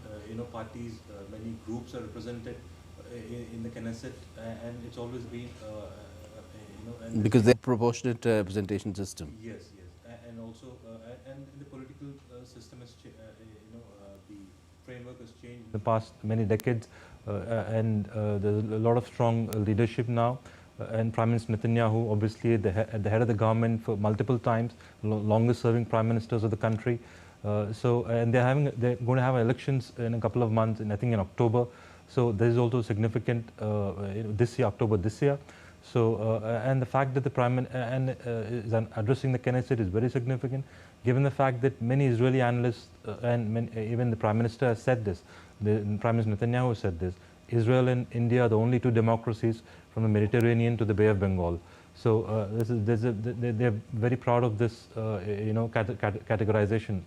parties, many groups are represented in the Knesset, and it's always been, because they're proportionate representation system. Yes, yes, and also, and the political system has, the framework has changed in the past many decades, and there's a lot of strong leadership now. And Prime Minister Netanyahu, obviously at the head of the government for multiple times, longest serving prime ministers of the country. And they're going to have elections in a couple of months, I think in October. So there is also significant October this year. So and the fact that the Prime is addressing the Knesset is very significant, given the fact that many Israeli analysts and even the Prime Minister has said this. Prime Minister Netanyahu has said this. Israel and India are the only two democracies from the Mediterranean to the Bay of Bengal. So they're very proud of this, categorization.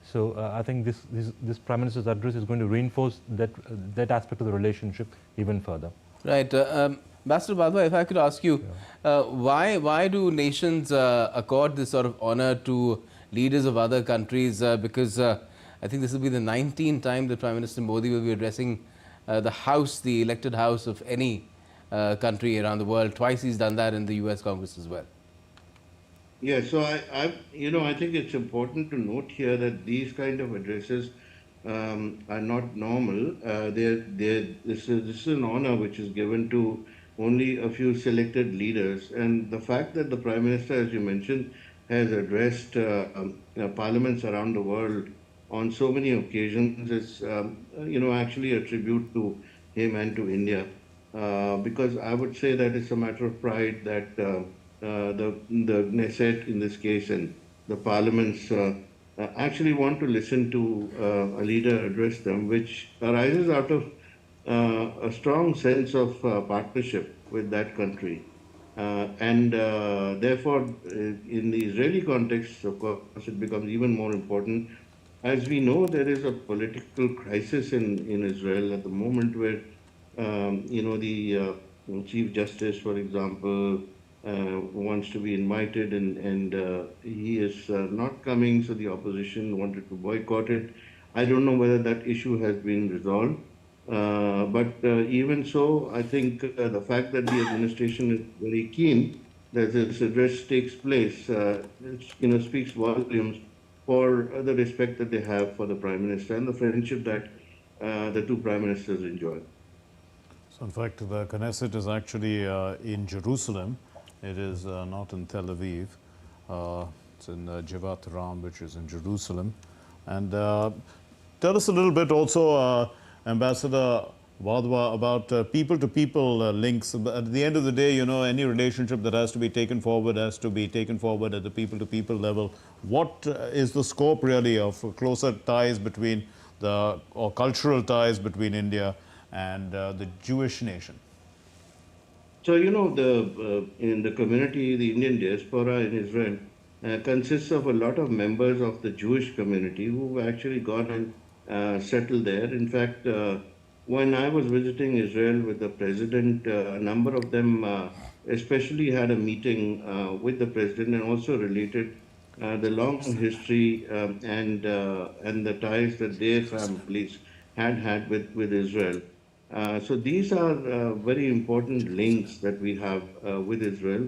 So I think this Prime Minister's address is going to reinforce that aspect of the relationship even further. Right. Ambassador Balba, if I could ask you, why do nations accord this sort of honor to leaders of other countries? Because I think this will be the 19th time that Prime Minister Modi will be addressing the House, the elected House of any country around the world. Twice he's done that in the US Congress as well. Yeah, so I think it's important to note here that these kind of addresses are not normal. This is an honor which is given to only a few selected leaders, and the fact that the Prime Minister, as you mentioned, has addressed parliaments around the world on so many occasions is, actually a tribute to him and to India. Because I would say that it's a matter of pride that the Knesset in this case and the parliaments actually want to listen to a leader address them, which arises out of a strong sense of partnership with that country. And therefore, in the Israeli context, of course, it becomes even more important As we know, there is a political crisis in Israel at the moment where, the Chief Justice, for example, wants to be invited and he is not coming, so the opposition wanted to boycott it. I don't know whether that issue has been resolved. But even so, I think the fact that the administration is very keen that this address takes place, speaks volumes for the respect that they have for the Prime Minister and the friendship that the two Prime Ministers enjoy. So, in fact, the Knesset is actually in Jerusalem. It is not in Tel Aviv. It's in Jivat Ram, which is in Jerusalem. And tell us a little bit also, Ambassador Wadhwa, about people-to-people links. At the end of the day, any relationship that has to be taken forward has to be taken forward at the people-to-people level. What is the scope really of closer ties between or cultural ties between India and the Jewish nation? So, in the community, the Indian diaspora in Israel consists of a lot of members of the Jewish community who have actually gone and settled there. In fact, when I was visiting Israel with the president, a number of them especially had a meeting with the president and also related the long history and the ties that their families had with Israel. So these are very important links that we have with Israel.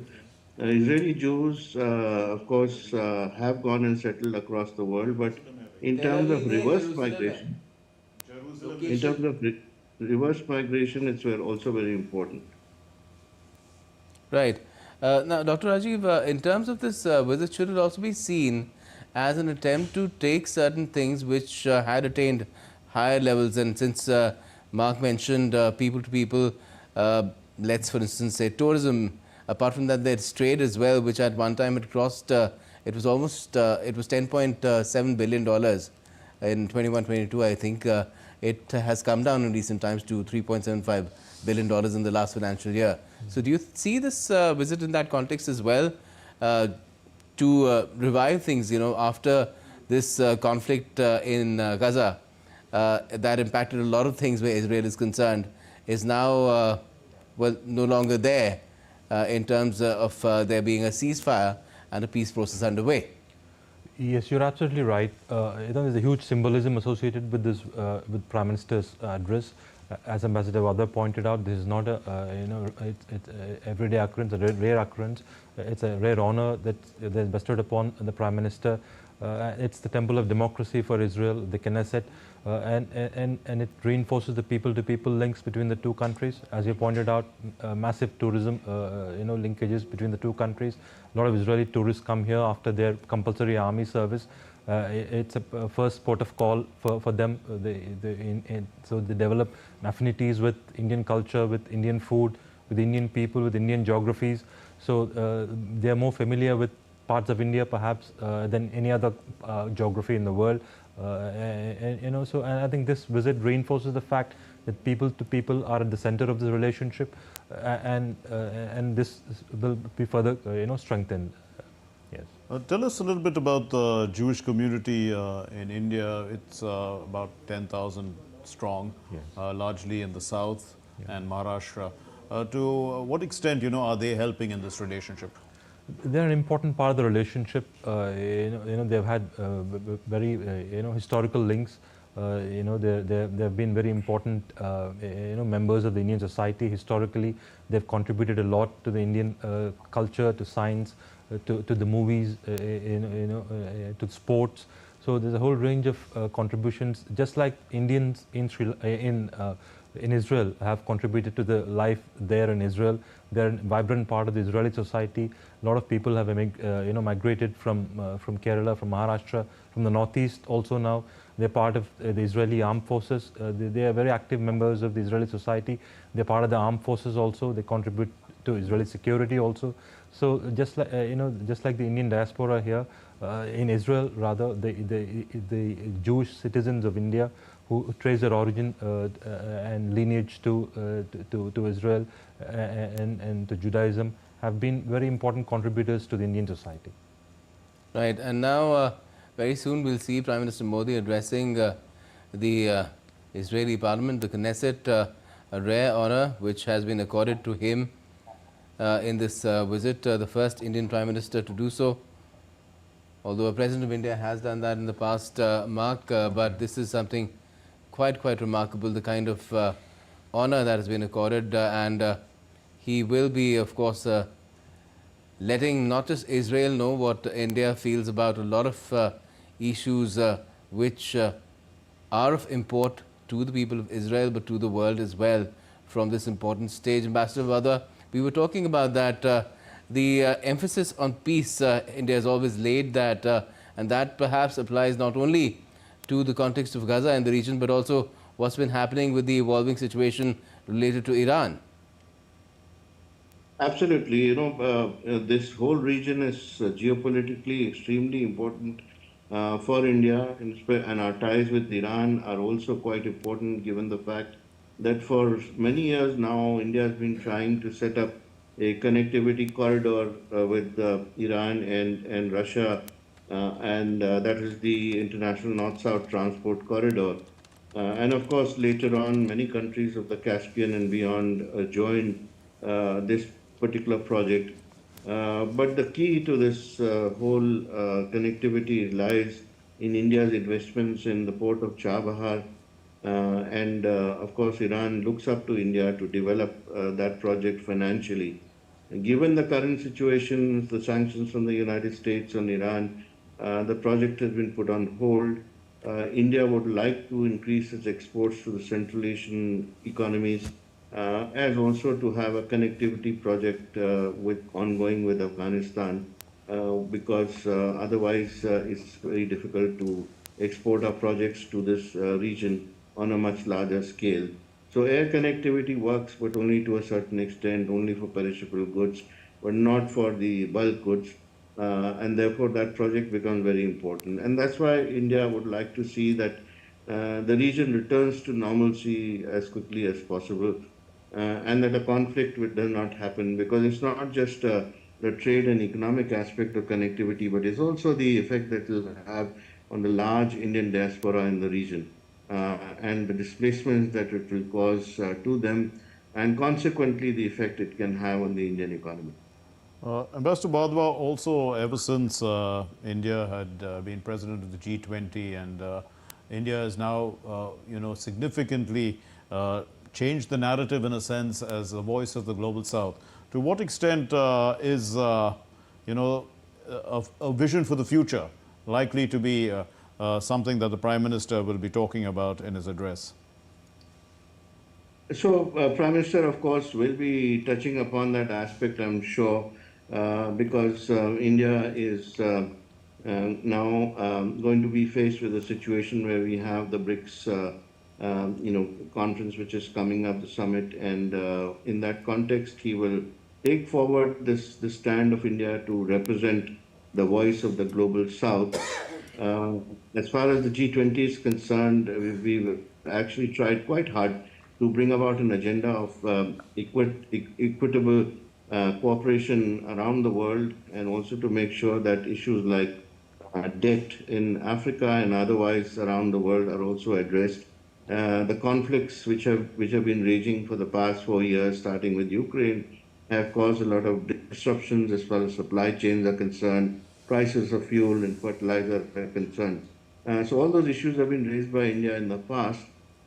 Israeli Jews, of course, have gone and settled across the world, but in terms of reverse migration, it's also very important. Right. Now, Dr. Rajiv, in terms of this visit, should it also be seen as an attempt to take certain things which had attained higher levels? And since Mark mentioned people-to-people, let's for instance say tourism, apart from that there's trade as well, which at one time it crossed, it was almost, it was $10.7 billion in 21-22, I think. It has come down in recent times to $3.75 billion in the last financial year. So do you see this visit in that context as well, to revive things, after this conflict in Gaza that impacted a lot of things where Israel is concerned, is now, well, no longer there in terms of there being a ceasefire and a peace process underway? Yes, you're absolutely right. There's a huge symbolism associated with this, with Prime Minister's address. As Ambassador Wadhwa pointed out, this is not a it's everyday occurrence, a rare occurrence. It's a rare honor that's bestowed upon the Prime Minister. It's the temple of democracy for Israel, the Knesset, and it reinforces the people-to-people links between the two countries. As you pointed out, massive tourism, linkages between the two countries. A lot of Israeli tourists come here after their compulsory army service. It's a first port of call for them. So they develop affinities with Indian culture, with Indian food, with Indian people, with Indian geographies. So they are more familiar with parts of India perhaps than any other geography in the world. And I think this visit reinforces the fact that people to people are at the center of the relationship, and this will be further strengthened. Yes. Tell us a little bit about the Jewish community in India. It's about 10,000 strong, yes. Largely in the south and Maharashtra. To what extent, are they helping in this relationship? They're an important part of the relationship. They've had very historical links. They've been very important members of the Indian society historically. They've contributed a lot to the Indian culture, to science, to the movies, to sports. So there's a whole range of contributions. Just like Indians in Israel have contributed to the life there in Israel. They're a vibrant part of the Israeli society. A lot of people have migrated from Kerala, from Maharashtra, from the northeast also now. They're part of the Israeli armed forces. They are very active members of the Israeli society. They're part of the armed forces also. They contribute to Israeli security also. So just like the Indian diaspora here in Israel, rather the Jewish citizens of India who trace their origin and lineage to Israel and to Judaism have been very important contributors to the Indian society. Right, and now very soon we'll see Prime Minister Modi addressing the Israeli Parliament, the Knesset, a rare honor which has been accorded to him in this visit, the first Indian Prime Minister to do so. Although a President of India has done that in the past, Mark, but this is something quite remarkable, the kind of honor that has been accorded, and he will be, of course, letting not just Israel know what India feels about a lot of issues which are of import to the people of Israel, but to the world as well from this important stage. Ambassador Vada, we were talking about that, the emphasis on peace, India has always laid that, and that perhaps applies not only to the context of Gaza and the region, but also what's been happening with the evolving situation related to Iran. Absolutely. This whole region is geopolitically extremely important for India, and our ties with Iran are also quite important given the fact that for many years now, India has been trying to set up a connectivity corridor with Iran and Russia, and that is the International North-South Transport Corridor. And of course, later on, many countries of the Caspian and beyond joined this particular project. But the key to this whole connectivity lies in India's investments in the port of Chabahar. And of course, Iran looks up to India to develop that project financially. And given the current situation, the sanctions from the United States on Iran, the project has been put on hold. India would like to increase its exports to the Central Asian economies, as also to have a connectivity project ongoing with Afghanistan, because otherwise it's very difficult to export our projects to this region on a much larger scale. So air connectivity works, but only to a certain extent, only for perishable goods, but not for the bulk goods. And therefore that project becomes very important. And that's why India would like to see that the region returns to normalcy as quickly as possible, and that a conflict does not happen, because it's not just the trade and economic aspect of connectivity, but it's also the effect that it will have on the large Indian diaspora in the region, and the displacements that it will cause to them, and consequently the effect it can have on the Indian economy. Ambassador Badwa, also ever since India had been president of the G20, and India has now, significantly changed the narrative in a sense as the voice of the global South. To what extent is, a vision for the future likely to be something that the Prime Minister will be talking about in his address? So, Prime Minister, of course, will be touching upon that aspect, I'm sure, because India is now going to be faced with a situation where we have the BRICS, conference which is coming up, the summit, and in that context, he will take forward this stand of India to represent the voice of the global South. As far as the G20 is concerned, we've actually tried quite hard to bring about an agenda of equitable cooperation around the world, and also to make sure that issues like debt in Africa and otherwise around the world are also addressed. The conflicts which have been raging for the past 4 years, starting with Ukraine, have caused a lot of disruptions as far as supply chains are concerned, prices of fuel and fertilizer are concerned. So all those issues have been raised by India in the past,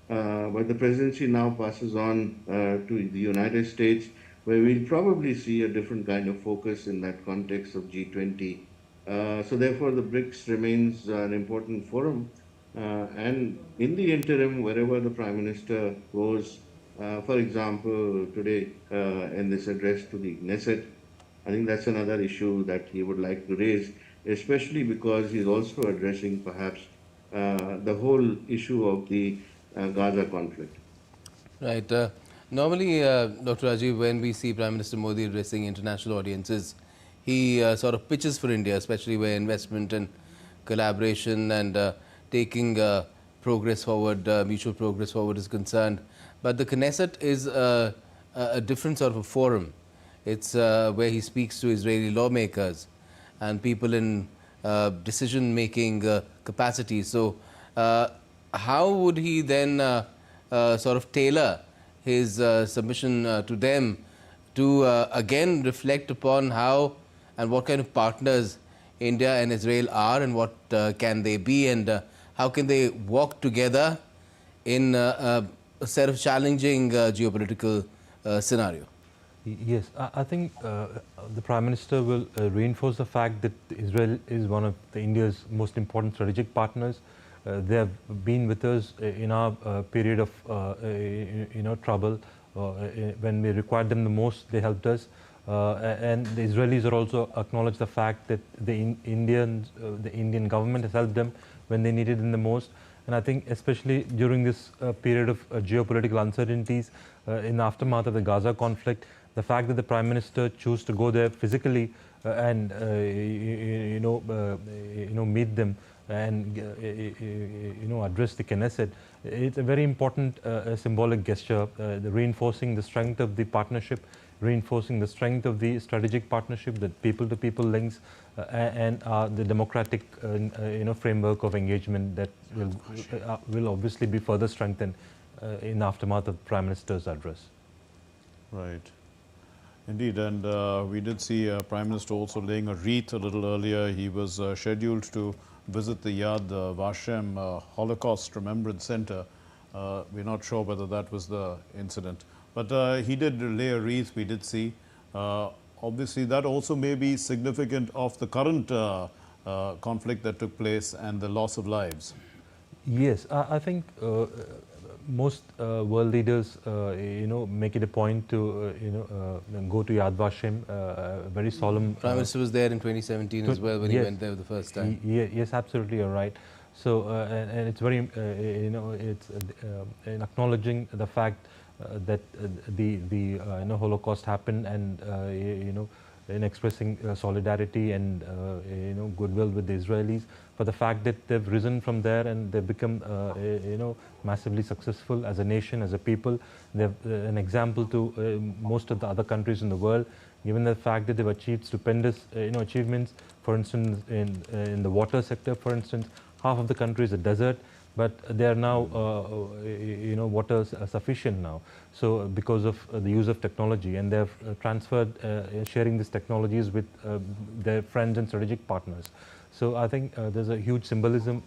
but the presidency now passes on to the United States, where we'll probably see a different kind of focus in that context of G20. So therefore, the BRICS remains an important forum. And in the interim, wherever the Prime Minister goes, for example, today in this address to the Knesset, I think that's another issue that he would like to raise, especially because he's also addressing perhaps the whole issue of the Gaza conflict. Right. Normally, Dr. Rajiv, when we see Prime Minister Modi addressing international audiences, he sort of pitches for India, especially where investment and collaboration and taking progress forward, mutual progress forward is concerned. But the Knesset is a different sort of a forum. It's where he speaks to Israeli lawmakers and people in decision-making capacity. So, how would he then sort of tailor his submission to them to again reflect upon how and what kind of partners India and Israel are, and what can they be, and how can they work together in a set of challenging geopolitical scenario? Yes, I think the Prime Minister will reinforce the fact that Israel is one of India's most important strategic partners. They have been with us in our period of trouble. When we required them the most, they helped us. And the Israelis are also acknowledged the fact that the Indian government has helped them when they needed them the most. And I think especially during this period of geopolitical uncertainties in the aftermath of the Gaza conflict, the fact that the Prime Minister chose to go there physically and meet them and address the Knesset, it's a very important symbolic gesture, reinforcing the strength of the partnership, reinforcing the strength of the strategic partnership, the people-to-people links, and the democratic framework of engagement that will obviously be further strengthened in the aftermath of the Prime Minister's address. Right. Indeed, and we did see Prime Minister also laying a wreath a little earlier. He was scheduled to visit the Yad Vashem Holocaust Remembrance Center. We're not sure whether that was the incident, but he did lay a wreath, we did see. Obviously, that also may be significant of the current conflict that took place and the loss of lives. Yes, I think most world leaders, make it a point to, go to Yad Vashem, very solemn. Prime Minister was there in 2017 as well when he went there the first time. Yes, absolutely, you're right. So, and it's very, it's in acknowledging the fact that the Holocaust happened, and in expressing solidarity and goodwill with the Israelis, for the fact that they've risen from there and they've become massively successful as a nation, as a people. They're an example to most of the other countries in the world, given the fact that they've achieved stupendous achievements. For instance, in the water sector, for instance, half of the country is a desert, but they are now water sufficient now. So because of the use of technology, and they've transferred sharing these technologies with their friends and strategic partners. So I think there's a huge symbolism,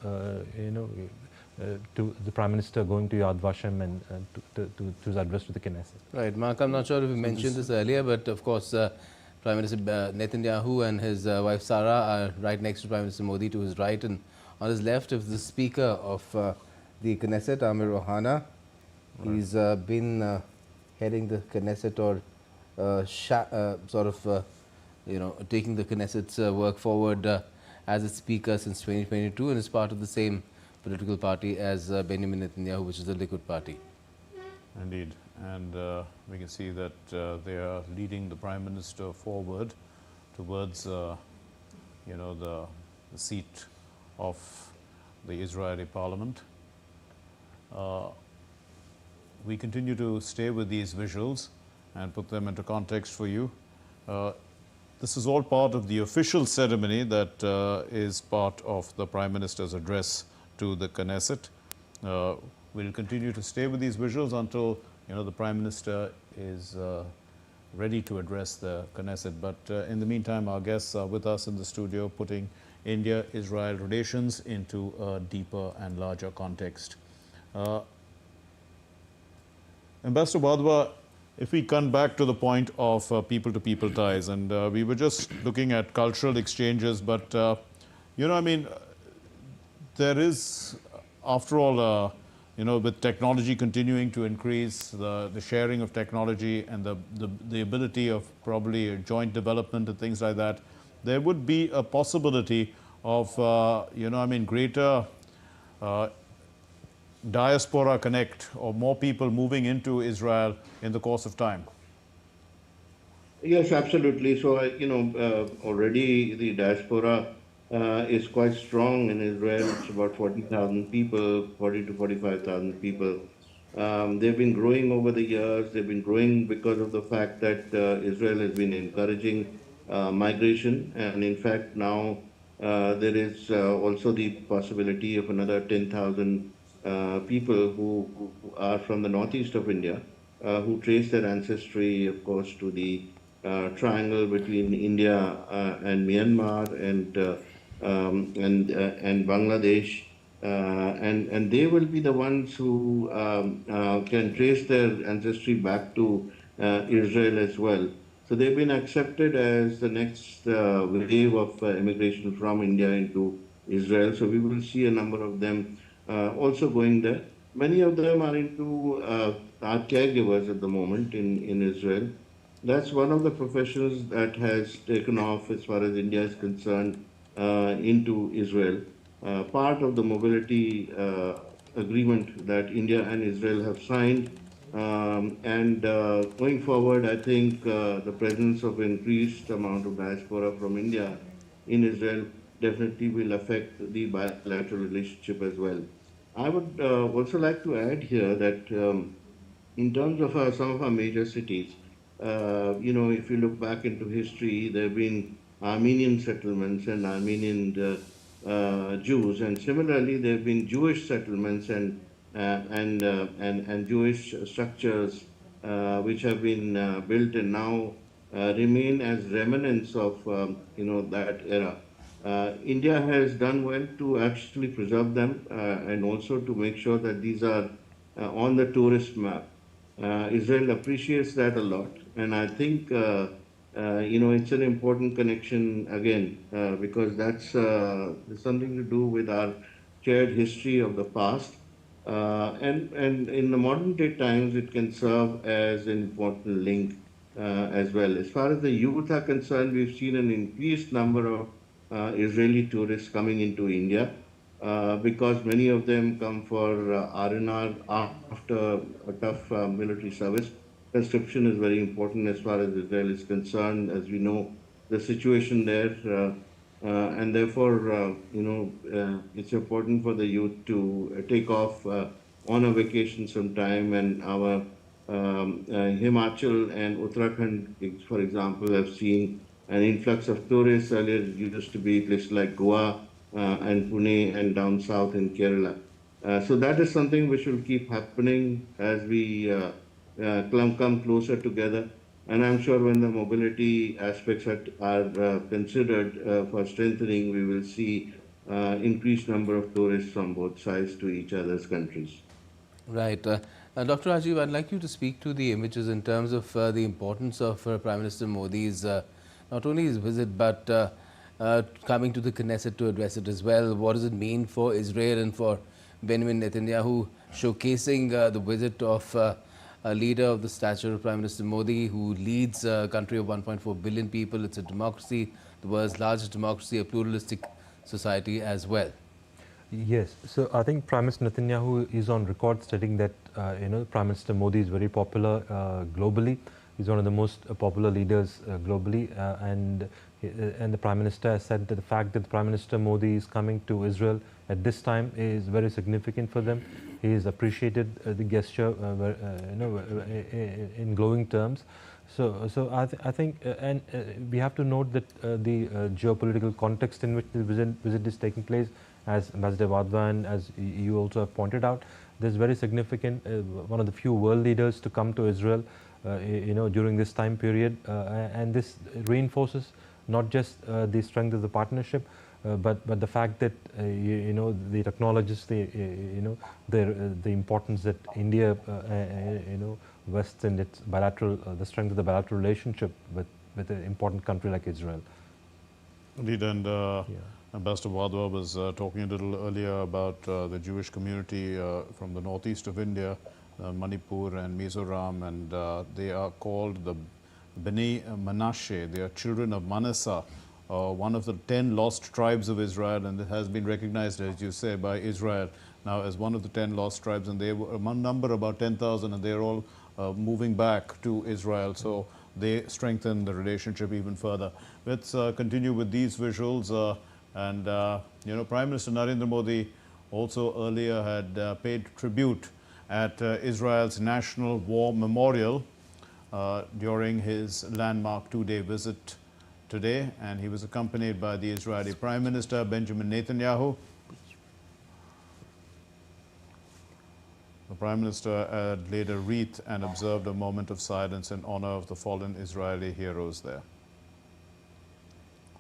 to the Prime Minister going to Yad Vashem and to his address to the Knesset. Right, Mark, I'm not sure if you mentioned this earlier, but of course, Prime Minister Netanyahu and his wife Sarah are right next to Prime Minister Modi, to his right, and on his left is the Speaker of the Knesset, Amir Ohana. Right. He's been heading the Knesset, or taking the Knesset's work forward as its Speaker since 2022, and is part of the same political party as Benjamin Netanyahu, which is the Likud party. Indeed, and we can see that they are leading the Prime Minister forward towards, the seat of the Israeli Parliament. We continue to stay with these visuals and put them into context for you. This is all part of the official ceremony that is part of the Prime Minister's address to the Knesset. We'll continue to stay with these visuals until the Prime Minister is ready to address the Knesset. But in the meantime, our guests are with us in the studio, putting India-Israel relations into a deeper and larger context. Ambassador Wadhwa, if we come back to the point of people-to-people ties, and we were just looking at cultural exchanges, but there is, after all, with technology continuing to increase, the sharing of technology and the ability of probably joint development and things like that, there would be a possibility of, greater diaspora connect, or more people moving into Israel in the course of time. Yes, absolutely. So, already the diaspora is quite strong in Israel. It's about 40,000 people, 40 to 45,000 people. They've been growing over the years. They've been growing because of the fact that Israel has been encouraging migration. And in fact, now There is also the possibility of another 10,000 people who are from the northeast of India, who trace their ancestry, of course, to the triangle between India and Myanmar and Bangladesh, and they will be the ones who can trace their ancestry back to Israel as well. So they've been accepted as the next wave of immigration from India into Israel. So we will see a number of them also going there. Many of them are into are caregivers at the moment in Israel. That's one of the professions that has taken off as far as India is concerned into Israel. Part of the mobility agreement that India and Israel have signed. And going forward, I think the presence of increased amount of diaspora from India in Israel definitely will affect the bilateral relationship as well. I would also like to add here that in terms of some of our major cities, if you look back into history, there have been Armenian settlements and Armenian Jews, and similarly, there have been Jewish settlements and Jewish structures which have been built and now remain as remnants of that era. India has done well to actually preserve them and also to make sure that these are on the tourist map. Israel appreciates that a lot, and I think it's an important connection again because that's something to do with our shared history of the past, and in the modern day times it can serve as an important link as well. As far as the youth are concerned, we've seen an increased number of Israeli tourists coming into India because many of them come for R&R after a tough military service. Conscription is very important as far as Israel is concerned, as we know the situation there, and therefore, it's important for the youth to take off on a vacation sometime. And our Himachal and Uttarakhand, for example, have seen an influx of tourists. Earlier, it used to be places like Goa and Pune and down south in Kerala. So that is something which will keep happening as we come closer together. And I'm sure when the mobility aspects are considered for strengthening, we will see increased number of tourists from both sides to each other's countries. Right. Dr. Rajiv, I'd like you to speak to the images in terms of the importance of Prime Minister Modi's not only his visit but coming to the Knesset to address it as well. What does it mean for Israel and for Benjamin Netanyahu, showcasing the visit of a leader of the stature of Prime Minister Modi, who leads a country of 1.4 billion people. It's a democracy, the world's largest democracy, a pluralistic society as well. Yes, so I think Prime Minister Netanyahu is on record stating that Prime Minister Modi is very popular globally. He's one of the most popular leaders globally, and the Prime Minister has said that the fact that Prime Minister Modi is coming to Israel at this time is very significant for them. He has appreciated the gesture, in glowing terms. So I think, and we have to note that the geopolitical context in which the visit is taking place, as Ambassador Wadhwa and as you also have pointed out, there's very significant, one of the few world leaders to come to Israel, during this time period, and this reinforces not just the strength of the partnership, but the fact that it acknowledges the importance that India vests in its bilateral, the strength of the bilateral relationship with an important country like Israel. Indeed, and Ambassador Wadhwa was talking a little earlier about the Jewish community from the northeast of India, Manipur and Mizoram, and they are called the Bnei Menashe. They are children of Manasseh, one of the 10 lost tribes of Israel, and it has been recognized, as you say, by Israel now as one of the 10 lost tribes, and they were a number about 10,000, and they're all moving back to Israel. So they strengthen the relationship even further. Let's continue with these visuals. Prime Minister Narendra Modi also earlier had paid tribute at Israel's National War Memorial during his landmark two-day visit today, and he was accompanied by the Israeli Prime Minister Benjamin Netanyahu. The Prime Minister laid a wreath and observed a moment of silence in honor of the fallen Israeli heroes there.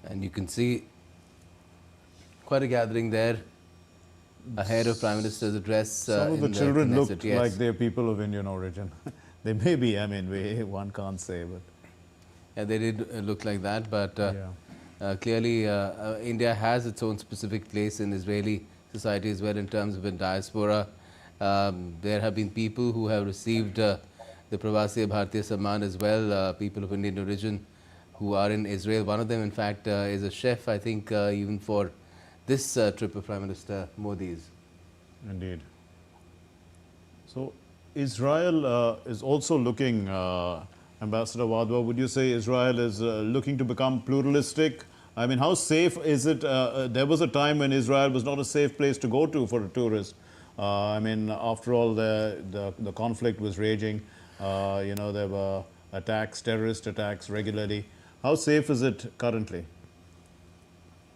And you can see quite a gathering there ahead of Prime Minister's address. Some of the in children Knesset, looked yes. like they're people of Indian origin. They may be, I mean, one can't say, but... Yeah, they did look like that, but clearly India has its own specific place in Israeli society as well in terms of a diaspora. There have been people who have received the Prasar Bharati Samman as well, people of Indian origin who are in Israel. One of them, in fact, is a chef, I think, even for this trip of Prime Minister Modi's. Indeed. So, Israel is also looking, Ambassador Wadhwa, would you say Israel is looking to become pluralistic? I mean, how safe is it? There was a time when Israel was not a safe place to go to for a tourist. I mean, after all, the conflict was raging. You know, there were attacks, terrorist attacks regularly. How safe is it currently?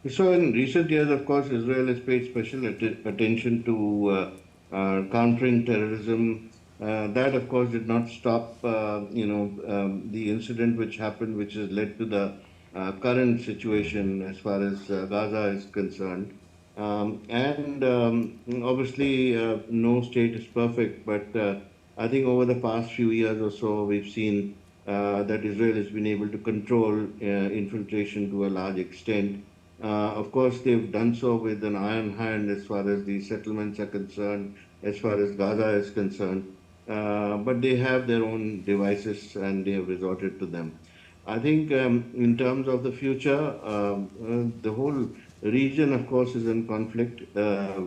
So in recent years, of course, Israel has paid special attention to countering terrorism. That, of course, did not stop, the incident which happened, which has led to the current situation as far as Gaza is concerned. Obviously, no state is perfect, but I think over the past few years or so, we've seen that Israel has been able to control infiltration to a large extent. Of course, they've done so with an iron hand as far as the settlements are concerned, as far as Gaza is concerned. But they have their own devices and they have resorted to them. I think in terms of the future, the whole region, of course, is in conflict.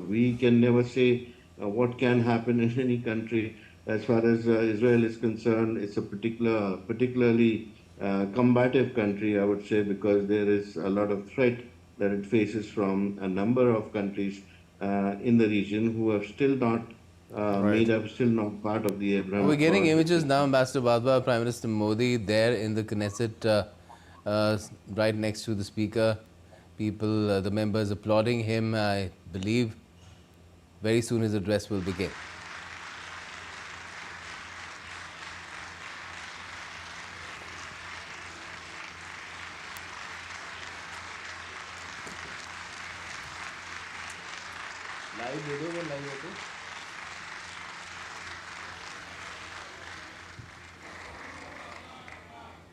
We can never say what can happen in any country. As far as Israel is concerned, it's a particularly combative country, I would say, because there is a lot of threat that it faces from a number of countries in the region who have still not still not part of the Abraham. We're getting images now, Ambassador Wadhwa, Prime Minister Modi there in the Knesset, right next to the speaker. People, the members applauding him. I believe very soon his address will begin.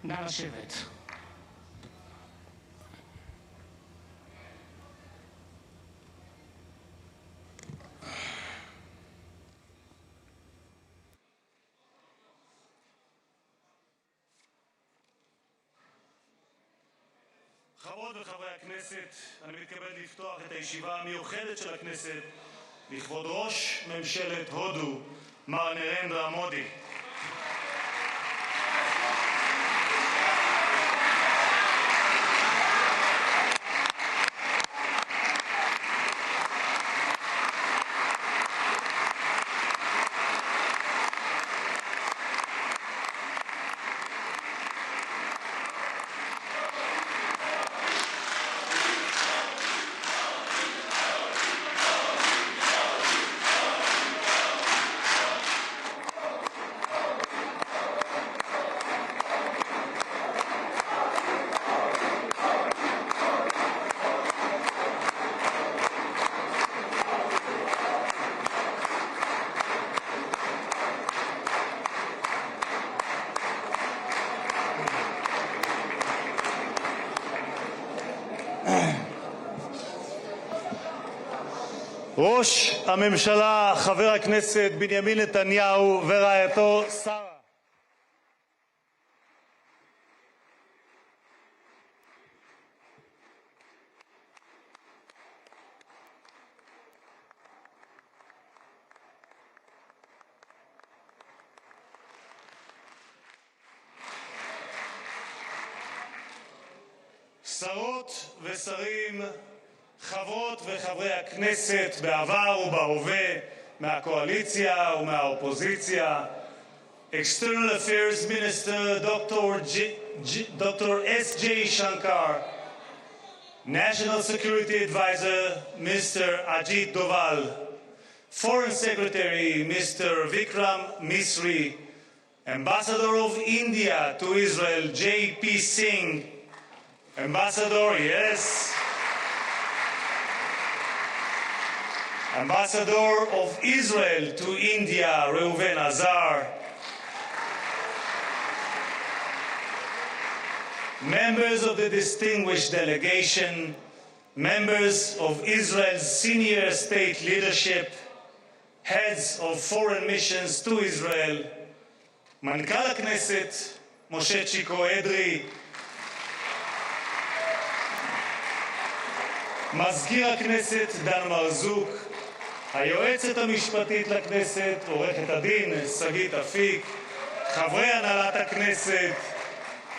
נא לשבת. חברות וחברי הכנסת, אני מתכבד לפתוח את הישיבה המיוחדת של הכנסת לכבוד ראש ממשלת הודו, מר נרנדרה מודי. ראש הממשלה חבר הכנסת בנימין נתניהו ורעייתו שרה. שרות ושרים, חברות וחברי הכנסת בעבר ובהווה, מהקואליציה ומהאופוזיציה, External Affairs Minister Dr. Dr. S.J. Shankar, National Security Advisor, Mr. Ajit Doval, Foreign Secretary, Mr. Vikram Misri, Ambassador of India to Israel, J.P. Singh, Ambassador, yes, Ambassador of Israel to India, Reuven Azar, members of the distinguished delegation, members of Israel's senior state leadership, heads of foreign missions to Israel, Mankal Knesset, Moshe Chiko Edri, מזכיר הכנסת דן מרזוק, היועצת המשפטית לכנסת, עורכת הדין שגית אפיק, חברי הנהלת הכנסת,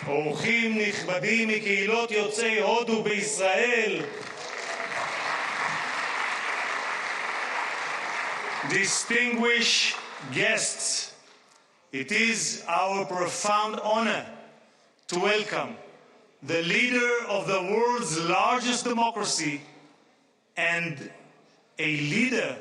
אורחים נכבדים מקהילות יוצאי הודו בישראל, distinguished guests, it is our profound honor to welcome the leader of the world's largest democracy and a leader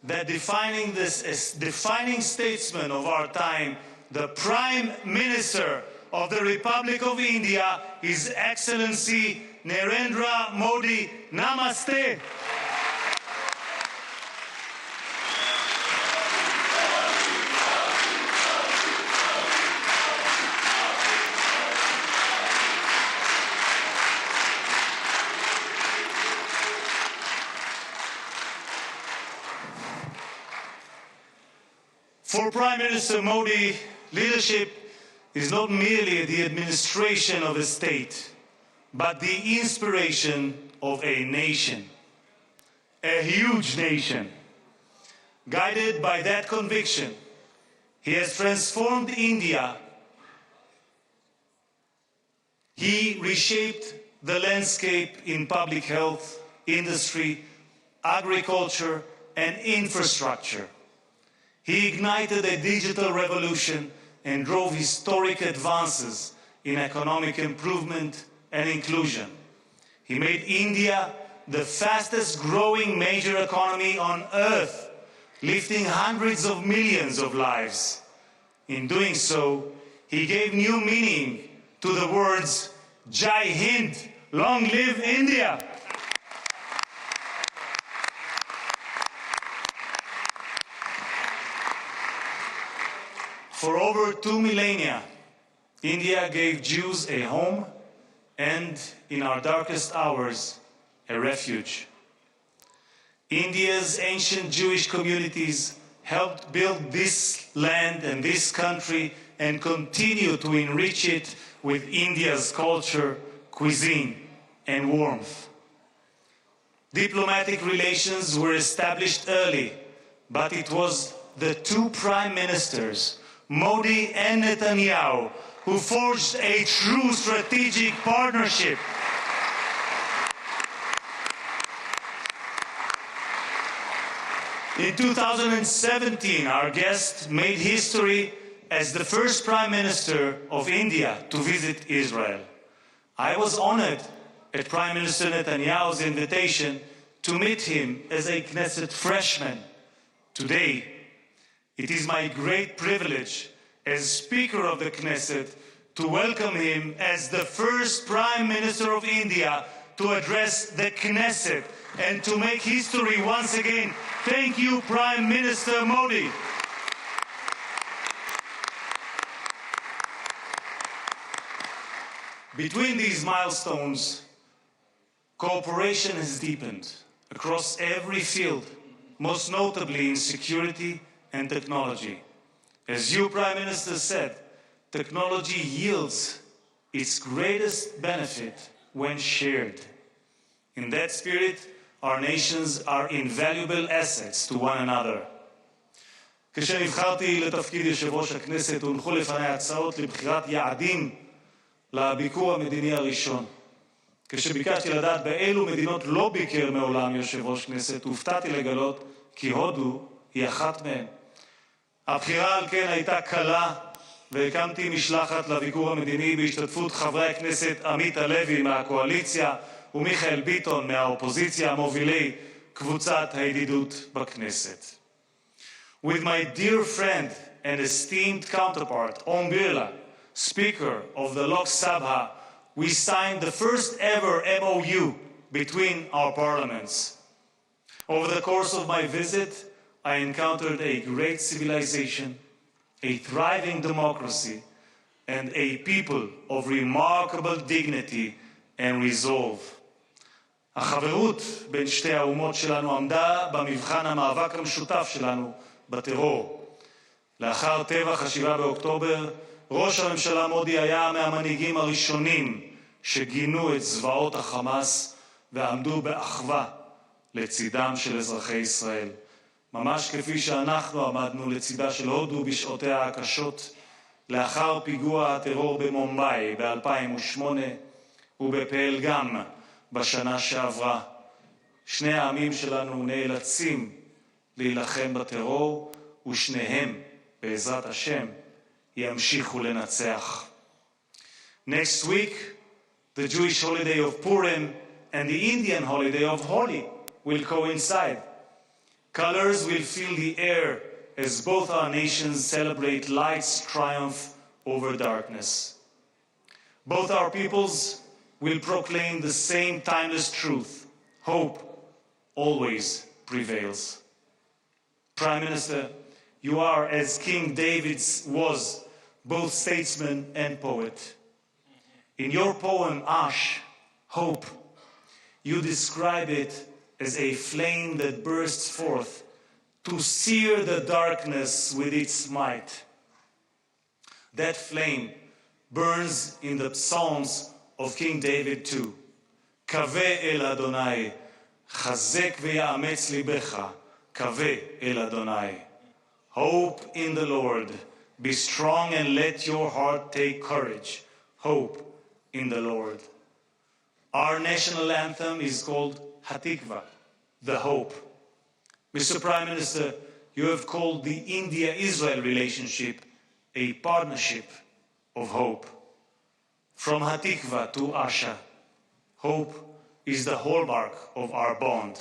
that defining statesman of our time, the Prime Minister of the Republic of India, His Excellency Narendra Modi. Namaste. For Prime Minister Modi, leadership is not merely the administration of a state, but the inspiration of a nation, a huge nation. Guided by that conviction, he has transformed India. He reshaped the landscape in public health, industry, agriculture, and infrastructure. He ignited a digital revolution and drove historic advances in economic improvement and inclusion. He made India the fastest growing major economy on earth, lifting hundreds of millions of lives. In doing so, he gave new meaning to the words Jai Hind, long live India. For over 2 millennia, India gave Jews a home and, in our darkest hours, a refuge. India's ancient Jewish communities helped build this land and this country and continue to enrich it with India's culture, cuisine, and warmth. Diplomatic relations were established early, but it was the two prime ministers, Modi and Netanyahu, who forged a true strategic partnership. In 2017, our guest made history as the first Prime Minister of India to visit Israel. I was honored at Prime Minister Netanyahu's invitation to meet him as a Knesset freshman. Today, it is my great privilege as Speaker of the Knesset to welcome him as the first Prime Minister of India to address the Knesset and to make history once again. Thank you, Prime Minister Modi. Between these milestones, cooperation has deepened across every field, most notably in security and technology. As you, Prime Minister, said, technology yields its greatest benefit when shared. In that spirit, our nations are invaluable assets to one another. כשנבחרתי לתפקיד יושב ראש הכנסת הונחו לפני הצעות לבחירת יעדים לביקור המדיני הראשון. כשביקשתי לדעת באילו מדינות לא ביקר מעולם יושב ראש כנסת, הופתעתי לגלות כי הודו היא אחת מהן. הבחירה על כן הייתה קלה והקמתי משלחת לביקור המדיני בהשתתפות חברי הכנסת עמית הלוי מהקואליציה ומיכאל ביטון מהאופוזיציה המובילי קבוצת הידידות בכנסת. With my dear friend and esteemed counterpart, Om Birla, Speaker of the Lok Sabha, we signed the first ever MOU between our parliaments. Over the course of my visit, I encountered a great civilization, a thriving democracy, and a people of remarkable dignity and resolve. החברות בין שתי האומות שלנו עמדה במבחן המאבק המשותף שלנו בטרור. לאחר טבח 7 באוקטובר, ראש הממשלה מודי היה מהמנהיגים הראשונים שגינו את זוועות החמאס ועמדו באחווה לצידם של אזרחי ישראל. ממש כפי שאנחנו עמדנו לצידה של הודו בשעותיה הקשות, לאחר פיגוע הטרור במומבאי ב-2008 ובפלגם בשנה שעברה. שני העמים שלנו נאלצים להילחם בטרור, ושניהם, בעזרת השם, ימשיכו לנצח. Next week, the Jewish holiday of Purim and the Indian holiday of Holi will coincide. Colors will fill the air as both our nations celebrate light's triumph over darkness. Both our peoples will proclaim the same timeless truth. Hope always prevails. Prime Minister, you are, as King David was, both statesman and poet. In your poem, Ash, Hope, you describe it as a flame that bursts forth to sear the darkness with its might. That flame burns in the Psalms of King David too. Kaveh el Adonai, chazek ve'yametz libecha, kaveh el Adonai. Hope in the Lord, be strong and let your heart take courage. Hope in the Lord. Our national anthem is called Hatikva, the hope. Mr. Prime Minister, you have called the India-Israel relationship a partnership of hope. From Hatikva to Asha, hope is the hallmark of our bond.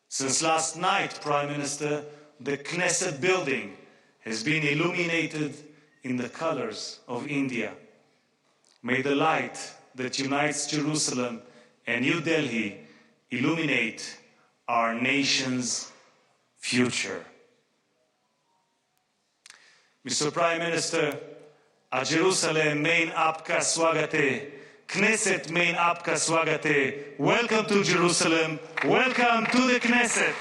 Since last night, Prime Minister, the Knesset building has been illuminated in the colors of India. May the light that unites Jerusalem and New Delhi illuminate our nation's future. Mr. Prime Minister, a Jerusalem main apka swagate, Knesset main apka swagate. Welcome to Jerusalem, welcome to the Knesset.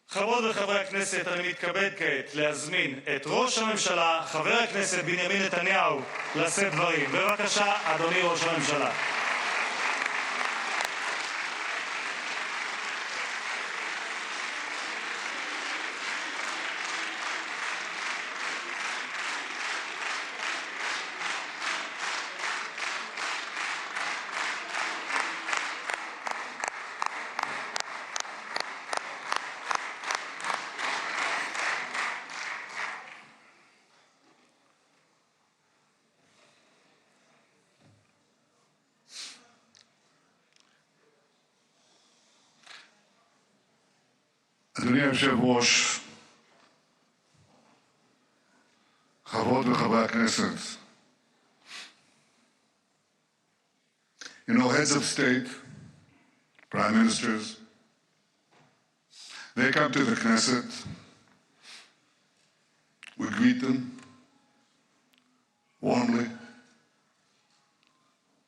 חברות וחברי הכנסת, אני מתכבד כעת להזמין את ראש הממשלה, חבר הכנסת בנימין נתניהו, לשאת דברים. בבקשה, אדוני ראש הממשלה. אדוני היושב-ראש, חברות וחברי הכנסת, heads of state, prime ministers, they come to the Knesset, we greet them warmly,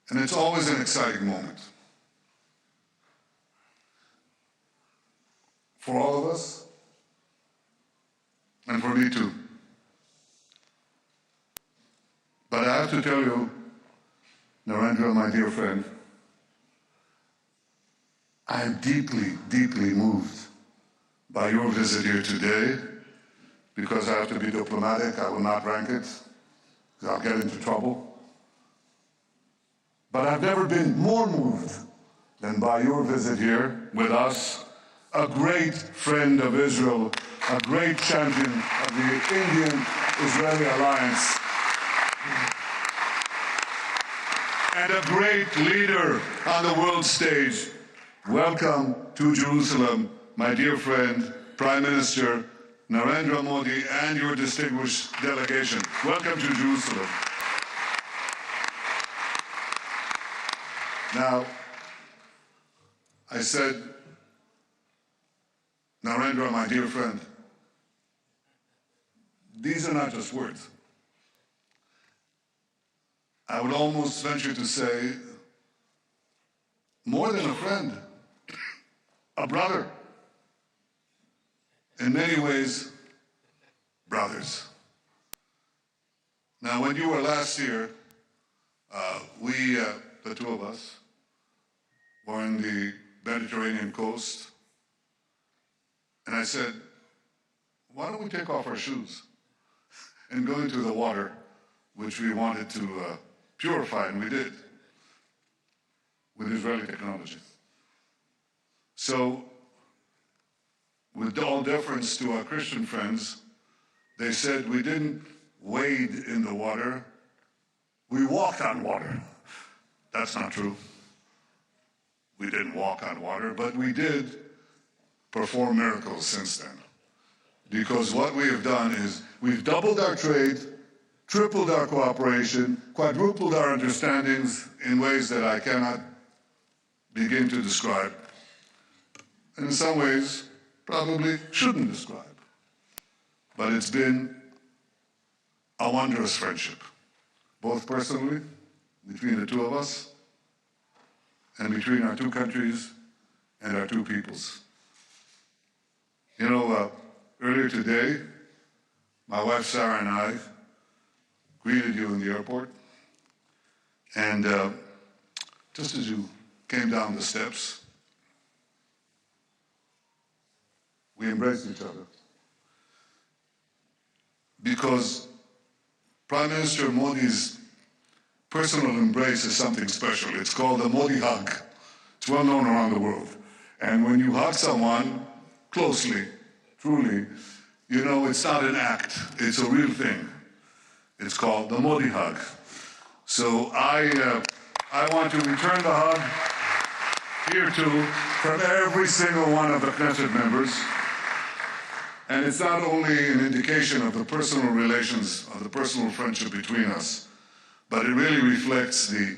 and it's always an exciting moment. for all of us, and for me too. But I have to tell you, Narendra, my dear friend, I am deeply, deeply moved by your visit here today. Because I have to be diplomatic, I will not rank it, because I'll get into trouble. But I've never been more moved than by your visit here with us, a great friend of Israel, a great champion of the Indian-Israeli alliance, and a great leader on the world stage. Welcome to Jerusalem, my dear friend, Prime Minister Narendra Modi, and your distinguished delegation. Welcome to Jerusalem. Now, I said, Narendra, my dear friend, these are not just words. I would almost venture to say, more than a friend, a brother. In many ways, brothers. Now, when you were last here, we, the two of us, were in the Mediterranean coast, and I said, why don't we take off our shoes and go into the water, which we wanted to purify, and we did, with Israeli technology. So, with all deference to our Christian friends, they said we didn't wade in the water, we walked on water. That's not true. We didn't walk on water, but we did perform miracles since then. Because what we have done is we've doubled our trade, tripled our cooperation, quadrupled our understandings in ways that I cannot begin to describe. And in some ways, probably shouldn't describe. But it's been a wondrous friendship, both personally, between the two of us, and between our two countries and our two peoples. You know, earlier today, my wife Sarah and I greeted you in the airport, and just as you came down the steps, we embraced each other. Because Prime Minister Modi's personal embrace is something special. It's called the Modi hug. It's well known around the world. And when you hug someone closely, truly, you know it's not an act, it's a real thing. It's called the Modi hug. So I want to return the hug here too from every single one of the Knesset members. And it's not only an indication of the personal relations, of the personal friendship between us, but it really reflects the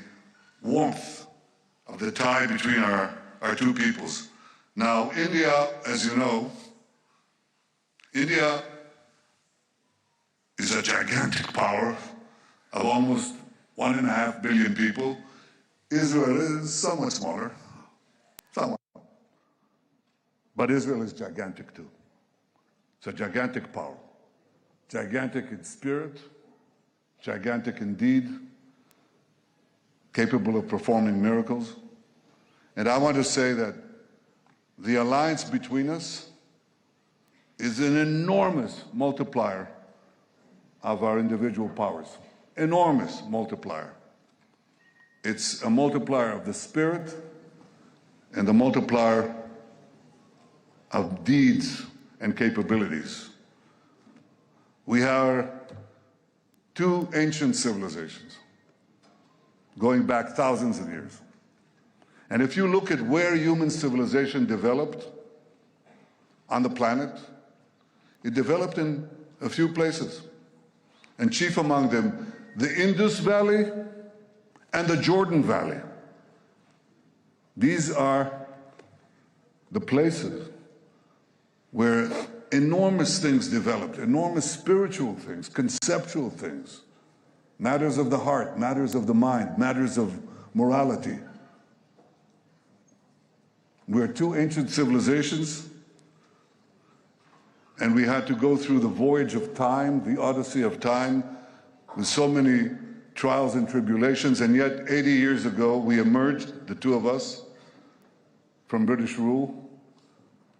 warmth of the tie between our two peoples. Now, India, as you know, India is a gigantic power of almost 1.5 billion people. Israel is somewhat smaller, somewhat. But Israel is gigantic too. It's a gigantic power, gigantic in spirit, gigantic in deed, capable of performing miracles. And I want to say that the alliance between us is an enormous multiplier of our individual powers, enormous multiplier. It's a multiplier of the spirit and the multiplier of deeds and capabilities. We are two ancient civilizations going back thousands of years. And if you look at where human civilization developed on the planet, it developed in a few places. And chief among them, the Indus Valley and the Jordan Valley. These are the places where enormous things developed, enormous spiritual things, conceptual things, matters of the heart, matters of the mind, matters of morality. We're two ancient civilizations and we had to go through the voyage of time, the odyssey of time, with so many trials and tribulations, and yet 80 years ago we emerged, the two of us, from British rule,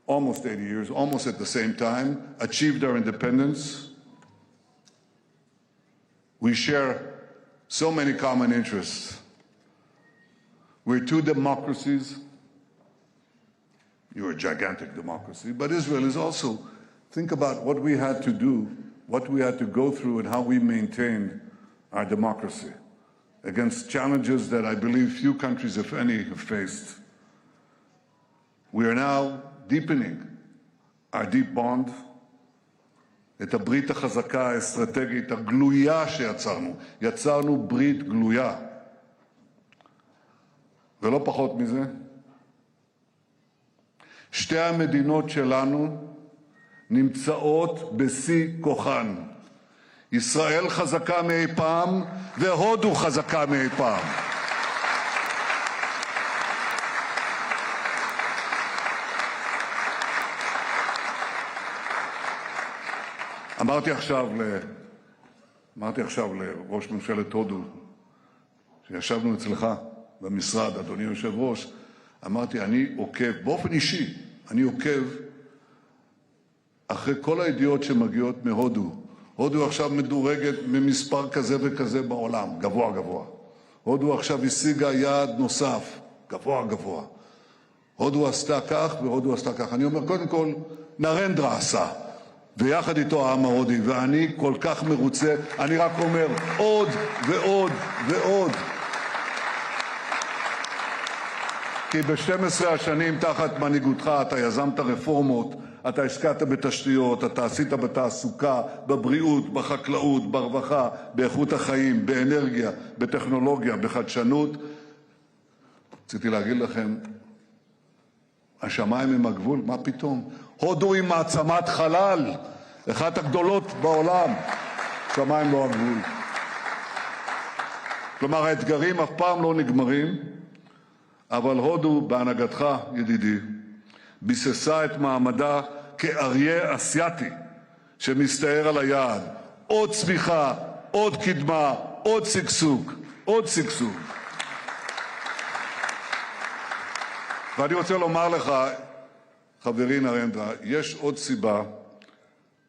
almost 80 years, almost at the same time, achieved our independence. We share so many common interests. We're two democracies. You're a gigantic democracy, but Israel is also, think about what we had to do, what we had to go through, and how we maintained our democracy against challenges that I believe few countries, if any, have faced. We are now deepening our deep bond, את הברית החזקה האסטרטגית הגלויה שיצרנו. יצרנו ברית גלויה. ולא פחות מזה, שתי המדינות שלנו נמצאות בשיא כוחן. ישראל חזקה מאי פעם והודו חזקה מאי פעם. אמרתי עכשיו לראש ממשלת הודו, שישבנו אצלך במשרד, אדוני היושב ראש, אמרתי, אני עוקב, באופן אישי, אני עוקב אחרי כל הידיעות שמגיעות מהודו. הודו עכשיו מדורגת ממספר כזה וכזה בעולם, גבוה גבוה. הודו עכשיו השיגה יעד נוסף, גבוה גבוה. הודו עשתה כך והודו עשתה כך. אני אומר, קודם כל, נרנדרה עשה. ויחד איתו העם ההודי, ואני כל כך מרוצה, אני רק אומר עוד ועוד ועוד. כי ב-12 השנים תחת מנהיגותך אתה יזמת רפורמות, אתה השקעת בתשתיות, אתה עשית בתעסוקה, בבריאות, בחקלאות, ברווחה, באיכות החיים, באנרגיה, בטכנולוגיה, בחדשנות. רציתי להגיד לכם, השמיים הם הגבול, מה פתאום? הודו היא מעצמת חלל, אחת הגדולות בעולם, שמיים לא הגבול. כלומר, האתגרים אף פעם לא נגמרים, אבל הודו, בהנהגתך, ידידי, ביססה את מעמדה כאריה אסייתי שמסתער על היעד. עוד צמיחה, עוד קדמה, עוד שגשוג, עוד שגשוג. ואני רוצה לומר לך, חברי נרנדרה, יש עוד סיבה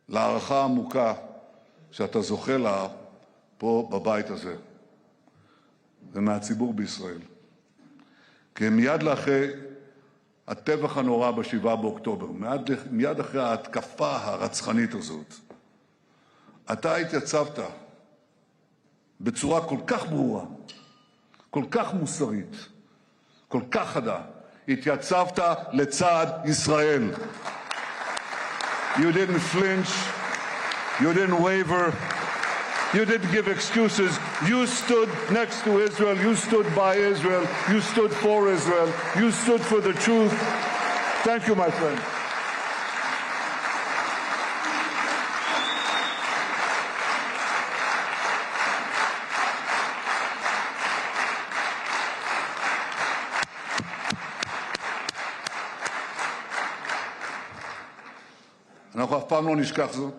להערכה עמוקה שאתה זוכה לה פה בבית הזה ומהציבור בישראל. כי מיד לאחרי הטבח הנורא ב7 באוקטובר, מיד אחרי ההתקפה הרצחנית הזאת, אתה התייצבת בצורה כל כך ברורה, כל כך מוסרית, כל כך חדה, התייצבת לצד ישראל. You didn't flinch, you didn't waver, you didn't give excuses. You stood next to Israel, you stood by Israel, you stood for Israel, you stood for the truth. Thank you, my friend. אנחנו אף פעם לא נשכח זאת.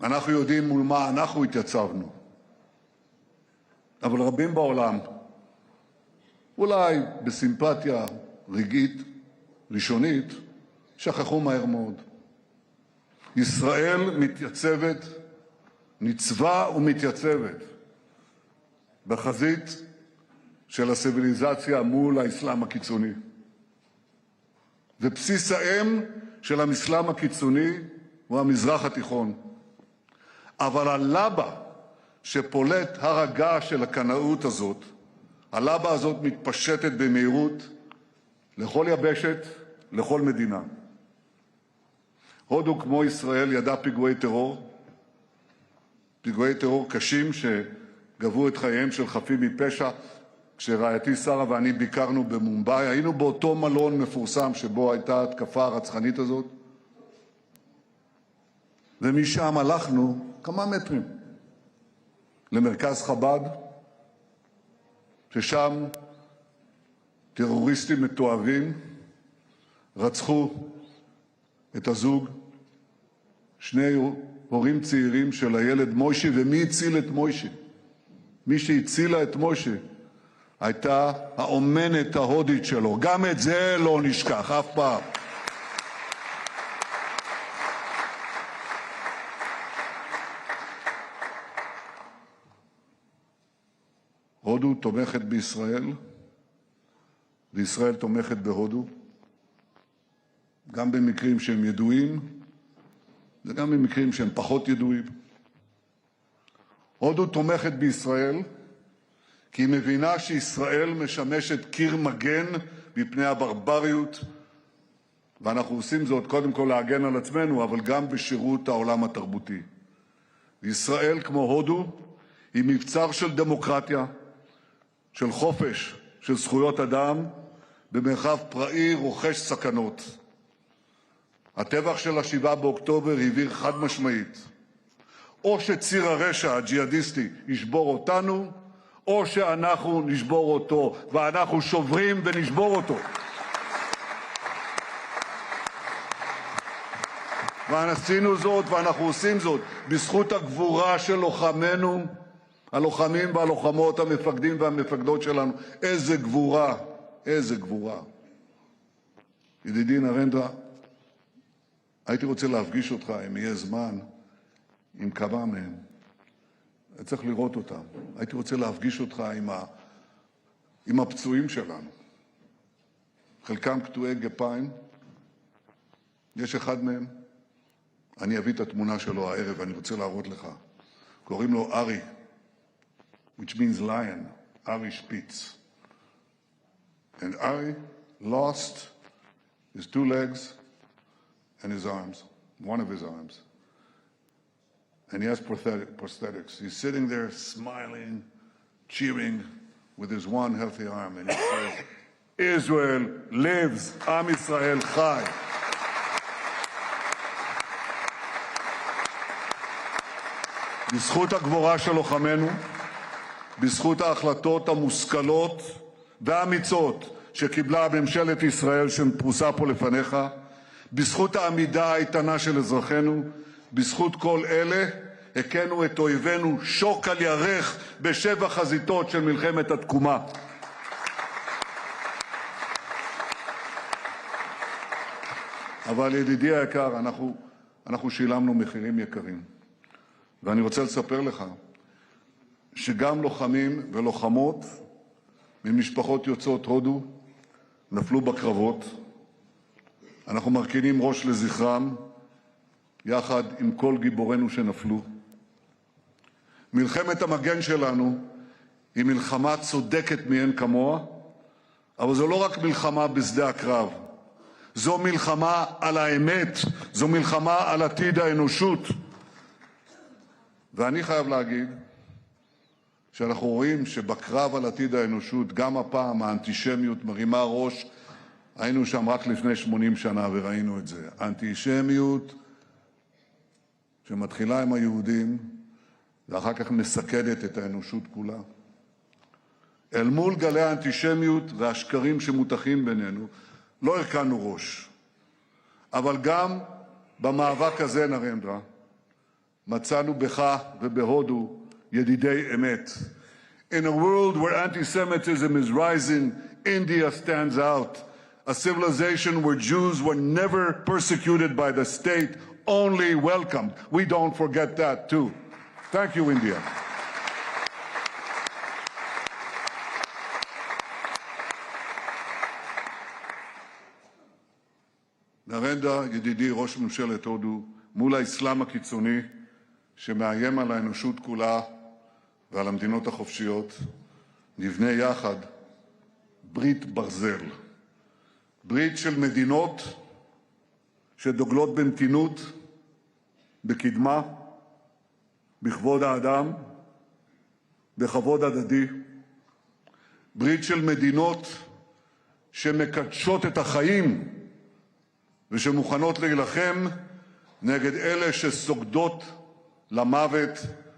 אנחנו יודעים מול מה אנחנו התייצבנו. אבל רבים בעולם, אולי בסימפתיה רגעית, ראשונית, שכחו מהר מאוד. ישראל מתייצבת, ניצבה ומתייצבת, בחזית של הציוויליזציה מול האסלאם הקיצוני. ובסיס האם של האסלאם הקיצוני הוא המזרח התיכון. אבל הלבה שפולט הר הגעש של הקנאות הזאת, הלבה הזאת מתפשטת במהירות לכל יבשת, לכל מדינה. הודו כמו ישראל ידע פיגועי טרור קשים שגבו את חייהם של חפים מפשע. כשרעייתי שרה ואני ביקרנו במומבאי, היינו באותו מלון מפורסם שבו הייתה התקפה הרצחנית הזאת, ומשם הלכנו כמה מטרים למרכז חב"ד, ששם טרוריסטים מתועבים רצחו את הזוג, שני הורים צעירים של הילד מוישי. ומי הציל את מוישי? מי שהצילה את מוישי הייתה האומנת ההודית שלו. גם את זה לא נשכח אף פעם. הודו תומכת בישראל, וישראל תומכת בהודו, גם במקרים שהם ידועים, וגם במקרים שהם פחות ידועים. הודו תומכת בישראל, כי היא מבינה שישראל משמשת קיר מגן מפני הברבריות, ואנחנו עושים זאת קודם כל להגן על עצמנו, אבל גם בשירות העולם התרבותי. ישראל, כמו הודו, היא מבצר של דמוקרטיה, של חופש, של זכויות אדם, במרחב פראי רוחש סכנות. הטבח של 7 באוקטובר הבהיר חד משמעית, או שציר הרשע הג'יהאדיסטי ישבור אותנו, או שאנחנו נשבור אותו, ואנחנו שוברים ונשבור אותו. ועשינו זאת ואנחנו עושים זאת בזכות הגבורה של לוחמינו, הלוחמים והלוחמות, המפקדים והמפקדות שלנו. איזה גבורה, איזה גבורה. ידידי נרנדרה, הייתי רוצה להפגיש אותך, אם יהיה זמן, עם כמה מהם. צריך לראות אותם. הייתי רוצה להפגיש אותך עם הפצועים שלנו. חלקם קטועי גפיים. יש אחד מהם, אני אביא את התמונה שלו הערב, אני רוצה להראות לך. קוראים לו ארי, which means lion, Ari Spitz. And Ari lost his 2 legs and his arms, one of his arms. And he has prosthetics. He's sitting there smiling, cheering with his one healthy arm. And he says, Israel lives, Am Israel Chai. בזכות הגבורה של לוחמינו, בזכות ההחלטות המושכלות והאמיצות שקיבלה ממשלת ישראל שפרוסה פה לפניך, בזכות העמידה האיתנה של אזרחינו, בזכות כל אלה הכינו את אויבינו שוק על ירך ב7 חזיתות של מלחמת התקומה. אבל ידידי היקר, אנחנו שילמנו מחירים יקרים. ואני רוצה לספר לך שגם לוחמים ולוחמות ממשפחות יוצאות הודו נפלו בקרבות. אנחנו מרכינים ראש לזכרם יחד עם כל גיבורינו שנפלו. מלחמת המגן שלנו היא מלחמה צודקת מאין כמוה, אבל זו לא רק מלחמה בשדה הקרב. זו מלחמה על האמת, זו מלחמה על עתיד האנושות. ואני חייב להגיד שאנחנו רואים שבקרב על עתיד האנושות, גם הפעם האנטישמיות מרימה ראש. היינו שם רק לפני 80 שנה וראינו את זה. האנטישמיות שמתחילה עם היהודים ואחר כך מסכנת את האנושות כולה. אל מול גלי האנטישמיות והשקרים שמותחים בינינו, לא הרכנו ראש. אבל גם במאבק הזה, נרנדרה, מצאנו בך ובהודו ידידי אמת. In a world where anti-Semitism is rising, India stands out. A civilization where Jews were never persecuted by the state, only welcomed. We don't forget that too. Thank you, India. נרנדרה, ידידי ראש ממשלת הודו, מול האסלאם הקיצוני שמאיים על האנושות כולה ועל המדינות החופשיות, נבנה יחד ברית ברזל. ברית של מדינות שדוגלות במתינות, בקדמה, בכבוד האדם, בכבוד הדדי. ברית של מדינות שמקדשות את החיים ושמוכנות להילחם נגד אלה שסוגדות למוות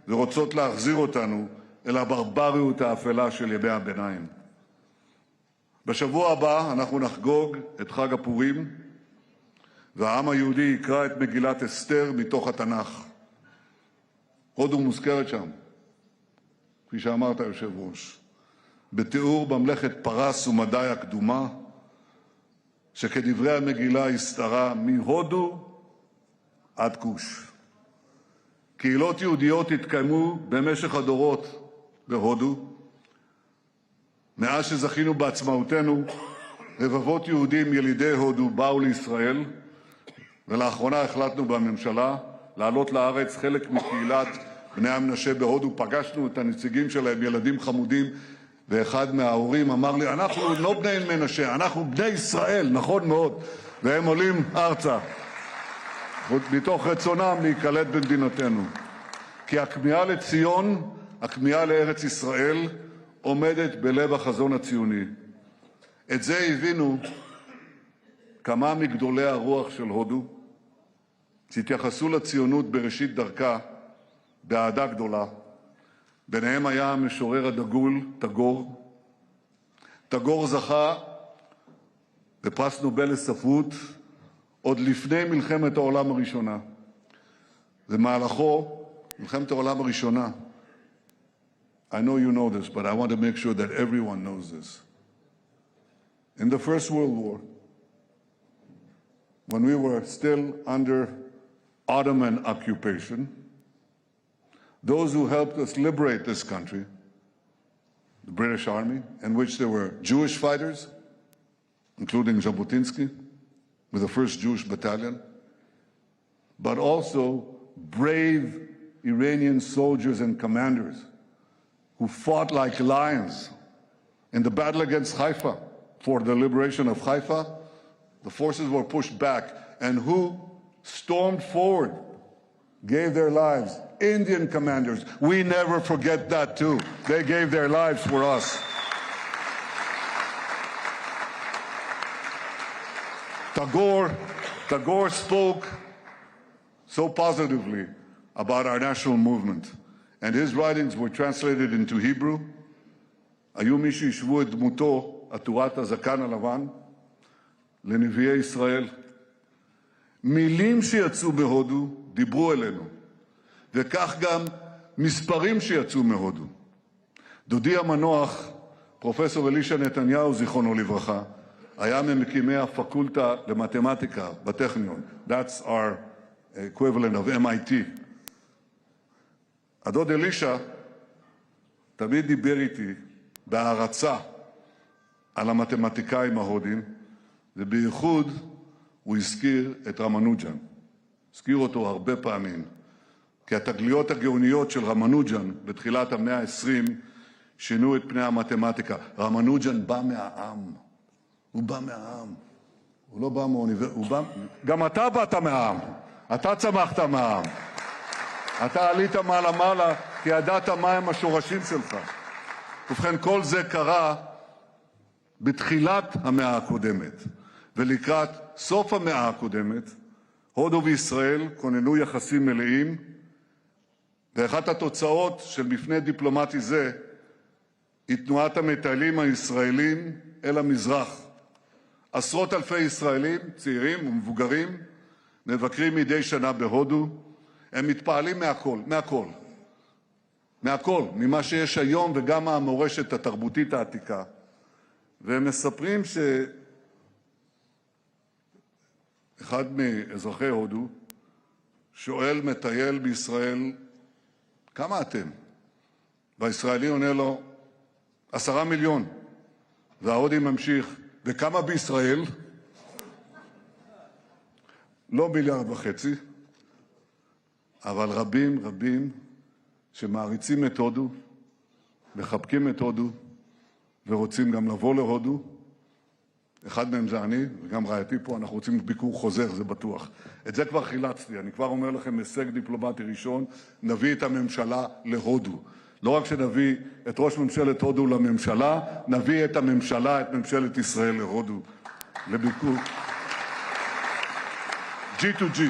ורוצות להחזיר אותנו אל הברבריות האפלה של ימי הביניים. בשבוע הבא אנחנו נחגוג את חג הפורים, והעם היהודי יקרא את מגילת אסתר מתוך התנ"ך. הודו מוזכרת שם, כפי שאמרת יושב ראש, בתיאור ממלכת פרס ומדי הקדומה, שכדברי המגילה הסתרה מהודו עד כוש. קהילות יהודיות התקיימו במשך הדורות בהודו. מאז שזכינו בעצמאותנו, רבבות יהודים ילידי הודו באו לישראל, ולאחרונה החלטנו בממשלה לעלות לארץ חלק מקהילת בני המנשה בהודו. פגשנו את הנציגים שלהם, ילדים חמודים, ואחד מההורים אמר לי, אנחנו לא בני מנשה, אנחנו בני ישראל, נכון מאוד, והם עולים ארצה, מתוך רצונם להיקלט במדינתנו. כי הכמיהה לציון, הכמיהה לארץ ישראל, עומדת בלב החזון הציוני. את זה הבינו כמה מגדולי הרוח של הודו, שהתייחסו לציונות בראשית דרכה באהדה גדולה. ביניהם היה המשורר הדגול טגור. טגור זכה בפרס נובל לספרות עוד לפני מלחמת העולם הראשונה. במהלכו, מלחמת העולם הראשונה, I know you know this, but I want to make sure that everyone knows this. In the First World War, when we were still under Ottoman occupation, those who helped us liberate this country, the British Army, in which there were Jewish fighters, including Jabotinsky, with the 1st Jewish Battalion, but also brave Iranian soldiers and commanders who fought like lions in the battle against Haifa for the liberation of Haifa. The forces were pushed back, and who stormed forward, gave their lives? Indian commanders. We never forget that too. They gave their lives for us. Tagore spoke so positively about our national movement, and his writings were translated into Hebrew. היו מי שישבו את דמותו, עטורת הזקן הלבן, לנביאי ישראל. מילים שיצאו בהודו דיברו אלינו, וכך גם מספרים שיצאו מהודו. דודי המנוח, פרופסור אלישע נתניהו, זיכרונו לברכה, היה ממקימי הפקולטה למתמטיקה בטכניון. That's our equivalent of MIT. הדוד אלישע תמיד דיבר איתי בהערצה על המתמטיקאים ההודים, ובייחוד הוא הזכיר את רמנוג'ן. הזכיר אותו הרבה פעמים, כי התגליות הגאוניות של רמנוג'ן בתחילת המאה ה-20 שינו את פני המתמטיקה. רמנוג'ן בא מהעם. הוא בא מהעם. הוא לא בא מאוניברסיטה. גם אתה באת מהעם. אתה צמחת מהעם. אתה עלית מעלה כי ידעת מהם השורשים שלך. ובכן, כל זה קרה בתחילת המאה הקודמת. ולקראת סוף המאה הקודמת, הודו וישראל כוננו יחסים מלאים, ואחת התוצאות של מפנה דיפלומטי זה היא תנועת המטיילים הישראלים אל המזרח. עשרות אלפי ישראלים, צעירים ומבוגרים, מבקרים מדי שנה בהודו. הם מתפעלים מהכל, ממה שיש היום וגם מהמורשת התרבותית העתיקה. והם מספרים שאחד מאזרחי הודו שואל מטייל בישראל, כמה אתם? והישראלי עונה לו, 10 מיליון. וההודי ממשיך, וכמה בישראל? לא 1.5 מיליארד, אבל רבים שמעריצים את הודו, מחבקים את הודו, ורוצים גם לבוא להודו. אחד מהם זה אני, וגם רעייתי פה, אנחנו רוצים ביקור חוזר, זה בטוח. את זה כבר חילצתי, אני כבר אומר לכם, הישג דיפלומטי ראשון, נביא את הממשלה להודו. לא רק שנביא את ראש ממשלת הודו לממשלה, נביא את הממשלה, את ממשלת ישראל להודו, לביקור. G2G.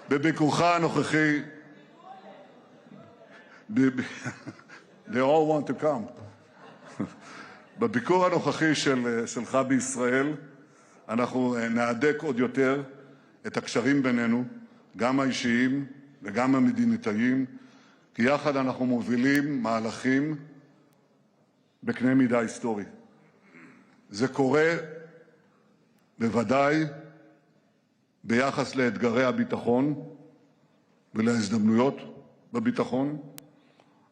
בביקורך הנוכחי, they all want to come. בביקור הנוכחי שלך בישראל, אנחנו נהדק עוד יותר את הקשרים בינינו, גם האישיים וגם המדינתיים, כי יחד אנחנו מובילים מהלכים בקנה מידה היסטורי. זה קורה בוודאי ביחס לאתגרי הביטחון ולהזדמנויות בביטחון,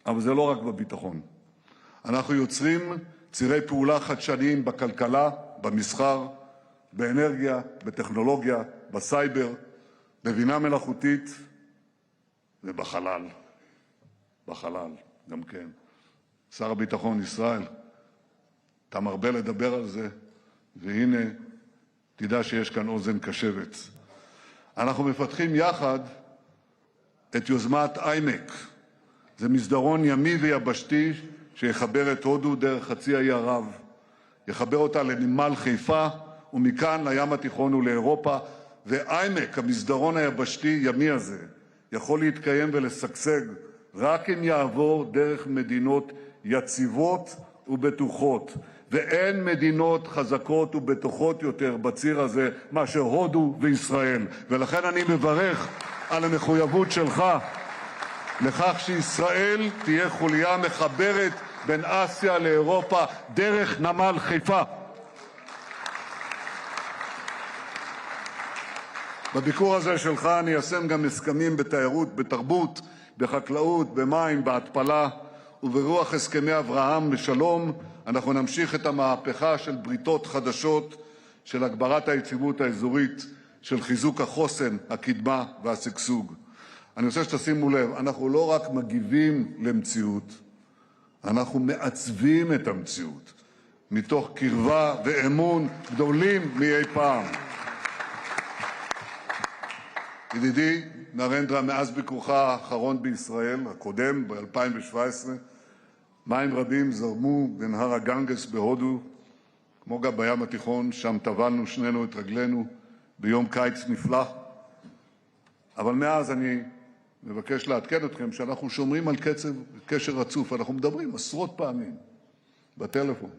אבל זה לא רק בביטחון. אנחנו יוצרים צירי פעולה חדשניים בכלכלה, במסחר, באנרגיה, בטכנולוגיה, בסייבר, בבינה מלאכותית ובחלל. בחלל, גם כן. שר הביטחון ישראל, אתה מרבה לדבר על זה, והנה, תדע שיש כאן אוזן קשבת. אנחנו מפתחים יחד את יוזמת איימק. זה מסדרון ימי ויבשתי שיחבר את הודו דרך חצי האי ערב, יחבר אותה לנמל חיפה ומכאן לים התיכון ולאירופה, ואיימק, המסדרון היבשתי ימי הזה, יכול להתקיים ולשגשג רק אם יעבור דרך מדינות יציבות ובטוחות, ואין מדינות חזקות ובטוחות יותר בציר הזה מאשר הודו וישראל. ולכן אני מברך על המחויבות שלך לכך שישראל תהיה חוליה מחברת בין אסיה לאירופה דרך נמל חיפה. בביקור הזה שלך אני איישם גם הסכמים בתיירות, בתרבות, בחקלאות, במים, בהתפלה, וברוח הסכמי אברהם לשלום אנחנו נמשיך את המהפכה של בריתות חדשות, של הגברת היציבות האזורית, של חיזוק החוסן, הקדמה והשגשוג. אני רוצה שתשימו לב, אנחנו לא רק מגיבים למציאות, אנחנו מעצבים את המציאות, מתוך קרבה ואמון גדולים מאי פעם. ידידי נרנדרה, מאז ביקורך האחרון בישראל, הקודם, ב-2017, מים רבים זרמו בנהר הגנגס בהודו, כמו גם בים התיכון, שם טבלנו שנינו את רגלינו ביום קיץ נפלא. אבל מאז אני מבקש לעדכן אתכם שאנחנו שומרים על קשר רצוף. אנחנו מדברים עשרות פעמים בטלפון,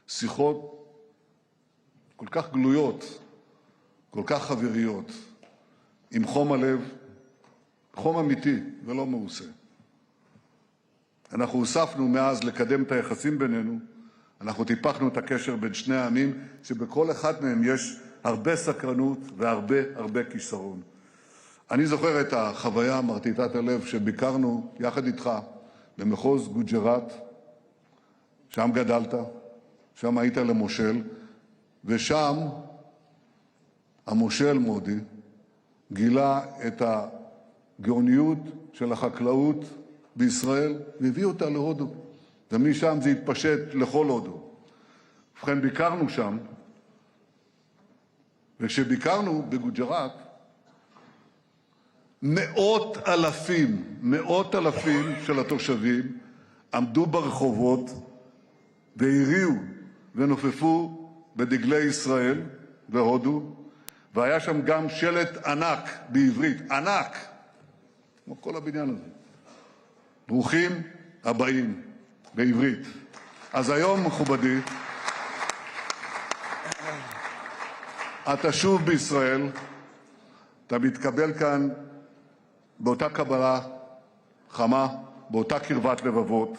שיחות כל כך גלויות, כל כך חבריות, עם חום הלב, חום אמיתי ולא מעושה. אנחנו הוספנו מאז לקדם את היחסים בינינו, אנחנו טיפחנו את הקשר בין שני העמים, שבכל אחד מהם יש הרבה סקרנות והרבה כישרון. אני זוכר את החוויה מרטיטת הלב שביקרנו יחד איתך במחוז גוג'ראט, שם גדלת, שם היית למושל, ושם המושל מודי גילה את הגאוניות של החקלאות בישראל והביא אותה להודו, ומשם זה התפשט לכל הודו. ובכן, ביקרנו שם, וכשביקרנו בגוג'ראט, מאות אלפים של התושבים עמדו ברחובות והריעו ונופפו בדגלי ישראל והודו, והיה שם גם שלט ענק בעברית, ענק, כמו כל הבניין הזה. ברוכים הבאים, בעברית. אז היום, מכובדי, אתה שוב בישראל, אתה מתקבל כאן באותה קבלה חמה, באותה קרבת לבבות.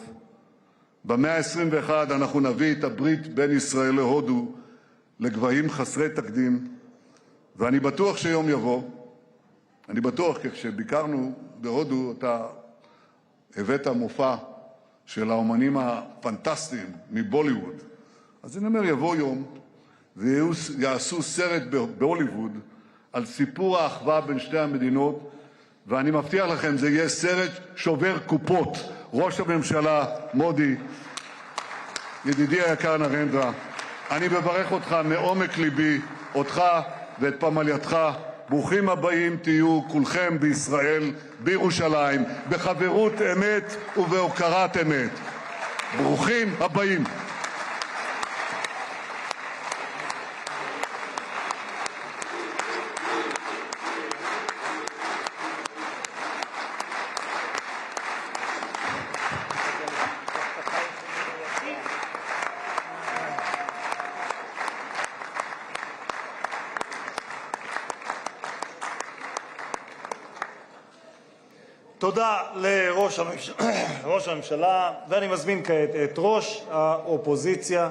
במאה ה-21 אנחנו נביא את הברית בין ישראל להודו לגבהים חסרי תקדים, ואני בטוח שיום יבוא, אני בטוח, כי כשביקרנו בהודו אתה הבאת מופע של האומנים הפנטסטיים מבוליווד. אז אני אומר, יבוא יום ויעשו סרט בהוליווד על סיפור האחווה בין שתי המדינות, ואני מבטיח לכם, זה יהיה סרט שובר קופות. ראש הממשלה מודי, ידידי היקר נרנדרה, אני מברך אותך מעומק ליבי, אותך ואת פמלייתך. ברוכים הבאים תהיו כולכם בישראל, בירושלים, בחברות אמת ובהוקרת אמת. ברוכים הבאים. תודה לראש הממשלה, ואני מזמין כעת את ראש האופוזיציה,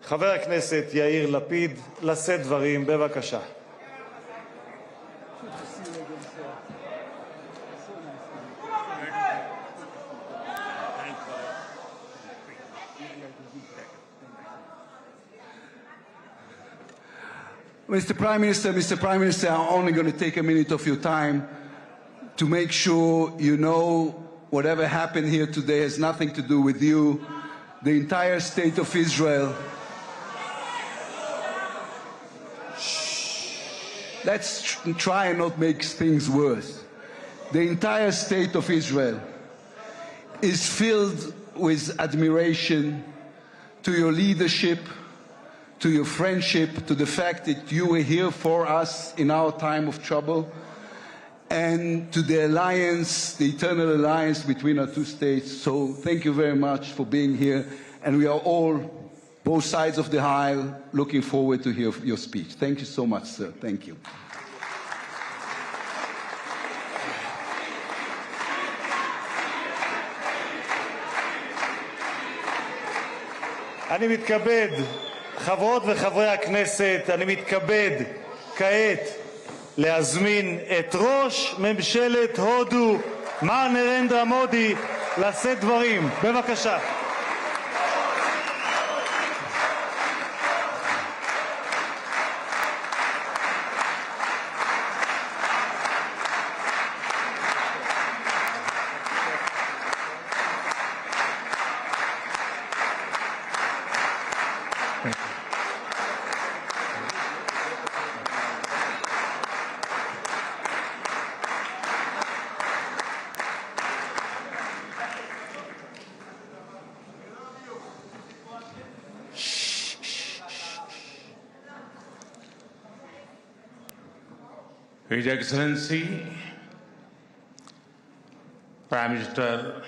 חבר הכנסת יאיר לפיד, לשאת דברים. בבקשה. Mr. Prime Minister, I'm only going to take a minute of your time to make sure you know whatever happened here today has nothing to do with you. The entire state of Israel. Let's try and not make things worse. The entire state of Israel is filled with admiration to your leadership, to your friendship, to the fact that you were here for us in our time of trouble, and to the alliance, the eternal alliance between our two states. So thank you very much for being here, and we are all, both sides of the aisle, looking forward to hear your speech. Thank you so much, sir. Thank you. אני מתכבד, חברות וחברי הכנסת, אני מתכבד כעת להזמין את ראש ממשלת הודו, מר נרנדרה מודי, לשאת דברים. בבקשה. His Excellency Prime Minister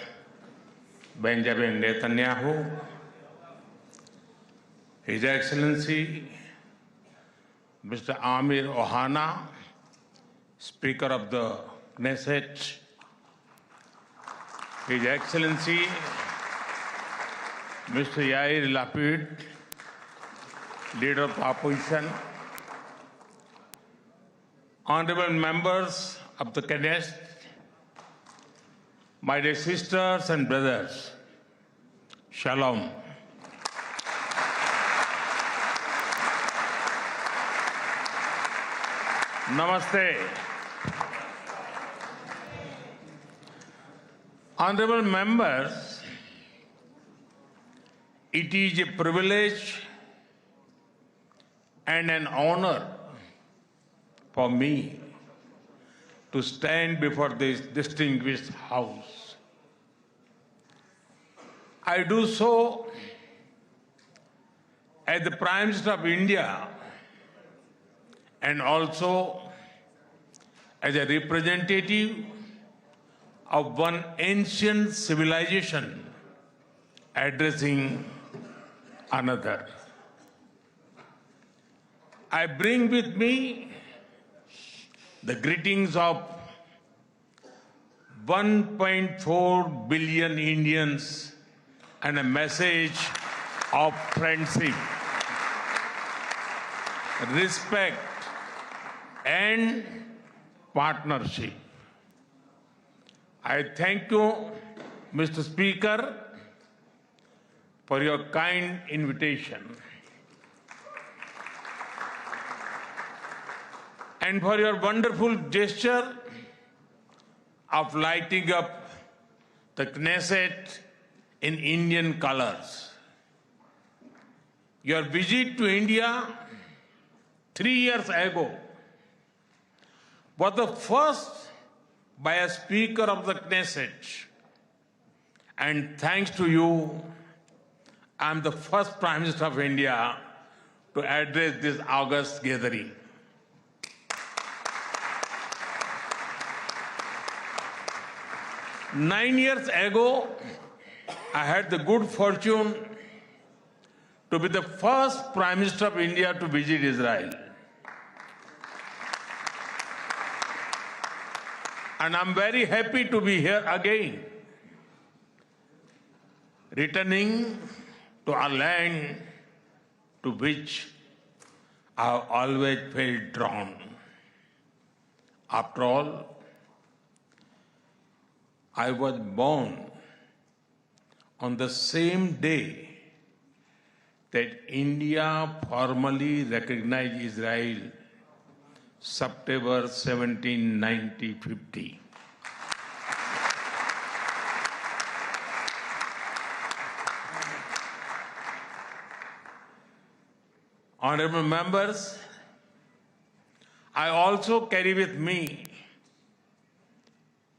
Benjamin Netanyahu, His Excellency Mr. Amir Ohana, Speaker of the Knesset, His Excellency Mr. Yair Lapid, Leader of the Opposition, Honorable members of the Knesset, my dear sisters and brothers, Shalom. Namaste. Honorable members, it is a privilege and an honor for me to stand before this distinguished House. I do so as the Prime Minister of India and also as a representative of one ancient civilization addressing another. I bring with me the greetings of 1.4 billion Indians and a message of friendship, respect, and partnership. I thank you, Mr. Speaker, for your kind invitation and for your wonderful gesture of lighting up the Knesset in Indian colors. Your visit to India 3 years ago was the first by a Speaker of the Knesset, and thanks to you, I am the first Prime Minister of India to address this august gathering. 9 years ago, I had the good fortune to be the first Prime Minister of India to visit Israel. And I'm very happy to be here again, returning to a land to which I've always felt drawn. After all, I was born on the same day that India formally recognized Israel, September 17, 1950. Honorable members, I also carry with me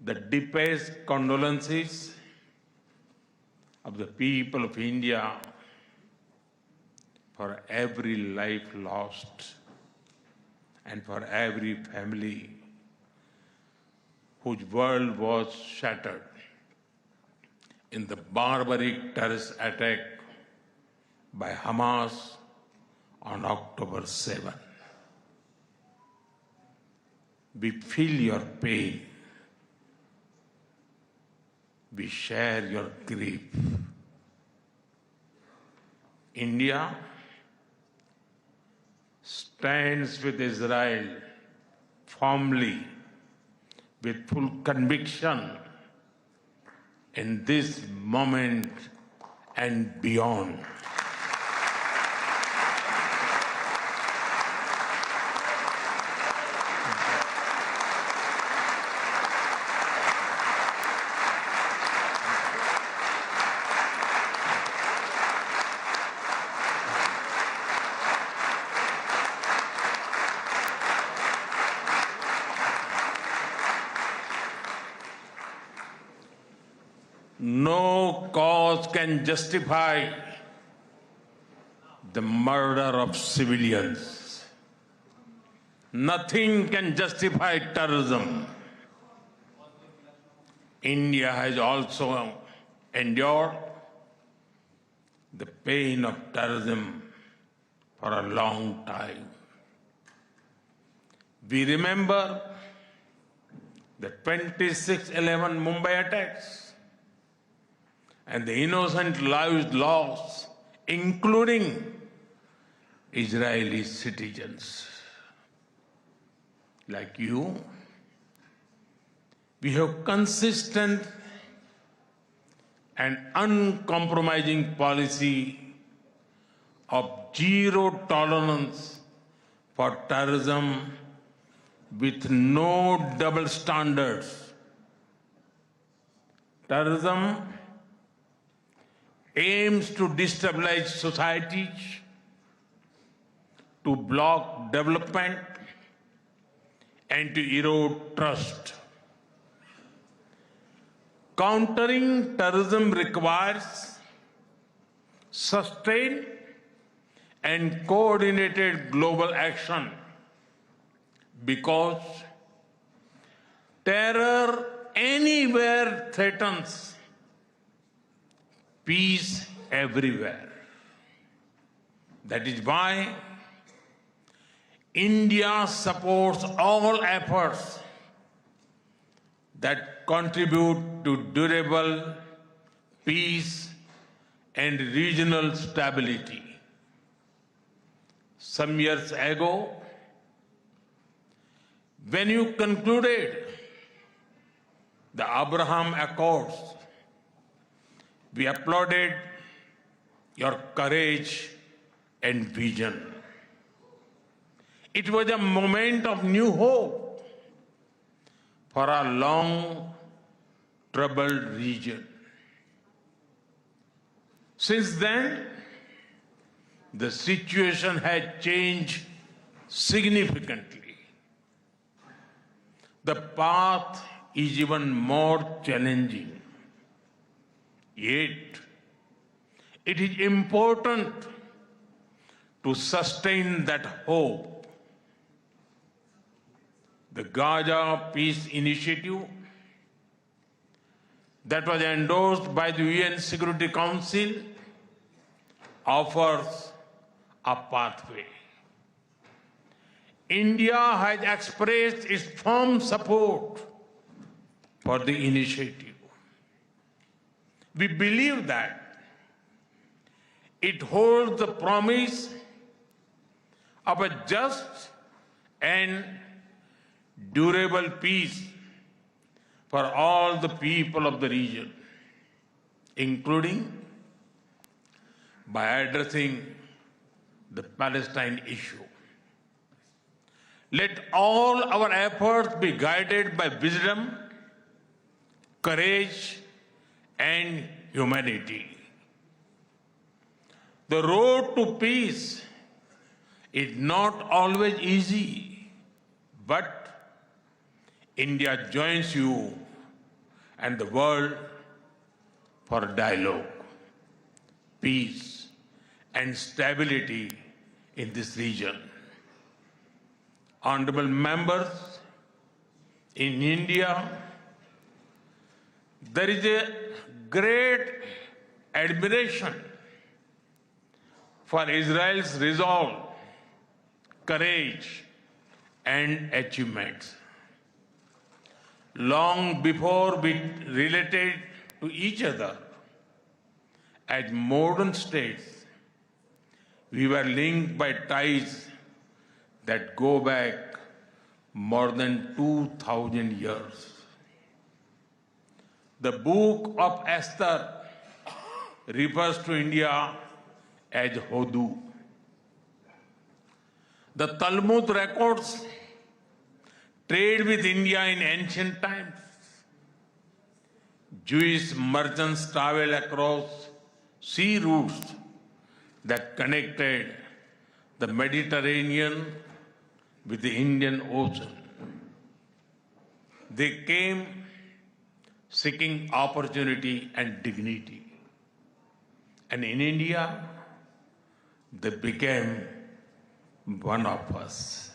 the deepest condolences of the people of India for every life lost and for every family whose world was shattered in the barbaric terrorist attack by Hamas on October 7. We feel your pain. We share your grief. India stands with Israel firmly, with full conviction in this moment and beyond. No cause can justify the murder of civilians. Nothing can justify terrorism. India has also endured the pain of terrorism for a long time. We remember the 26/11 Mumbai attacks and the innocent lives lost, including Israeli citizens. Like you, we have consistent and uncompromising policy of zero tolerance for terrorism with no double standards. Terrorism aims to destabilize societies, to block development, and to erode trust. Countering terrorism requires sustained and coordinated global action because terror anywhere threatens peace everywhere. That is why India supports all efforts that contribute to durable peace and regional stability. Some years ago, when you concluded the Abraham Accords, we applauded your courage and vision. It was a moment of new hope for a long troubled region. Since then, the situation has changed significantly. The path is even more challenging. Yet, it is important to sustain that hope. The Gaza Peace Initiative that was endorsed by the UN Security Council offers a pathway. India has expressed its firm support for the initiative. We believe that it holds the promise of a just and durable peace for all the people of the region, including by addressing the Palestine issue. Let all our efforts be guided by wisdom, courage, and humanity. The road to peace is not always easy, but India joins you and the world for dialogue, peace, and stability in this region. Honorable members, in India, there is a great admiration for Israel's resolve, courage, and achievements. Long before we related to each other as modern states, we were linked by ties that go back more than 2,000 years. The Book of Esther refers to India as Hodu. The Talmud records trade with India in ancient times. Jewish merchants traveled across sea routes that connected the Mediterranean with the Indian Ocean. They came seeking opportunity and dignity. And in India, they became one of us.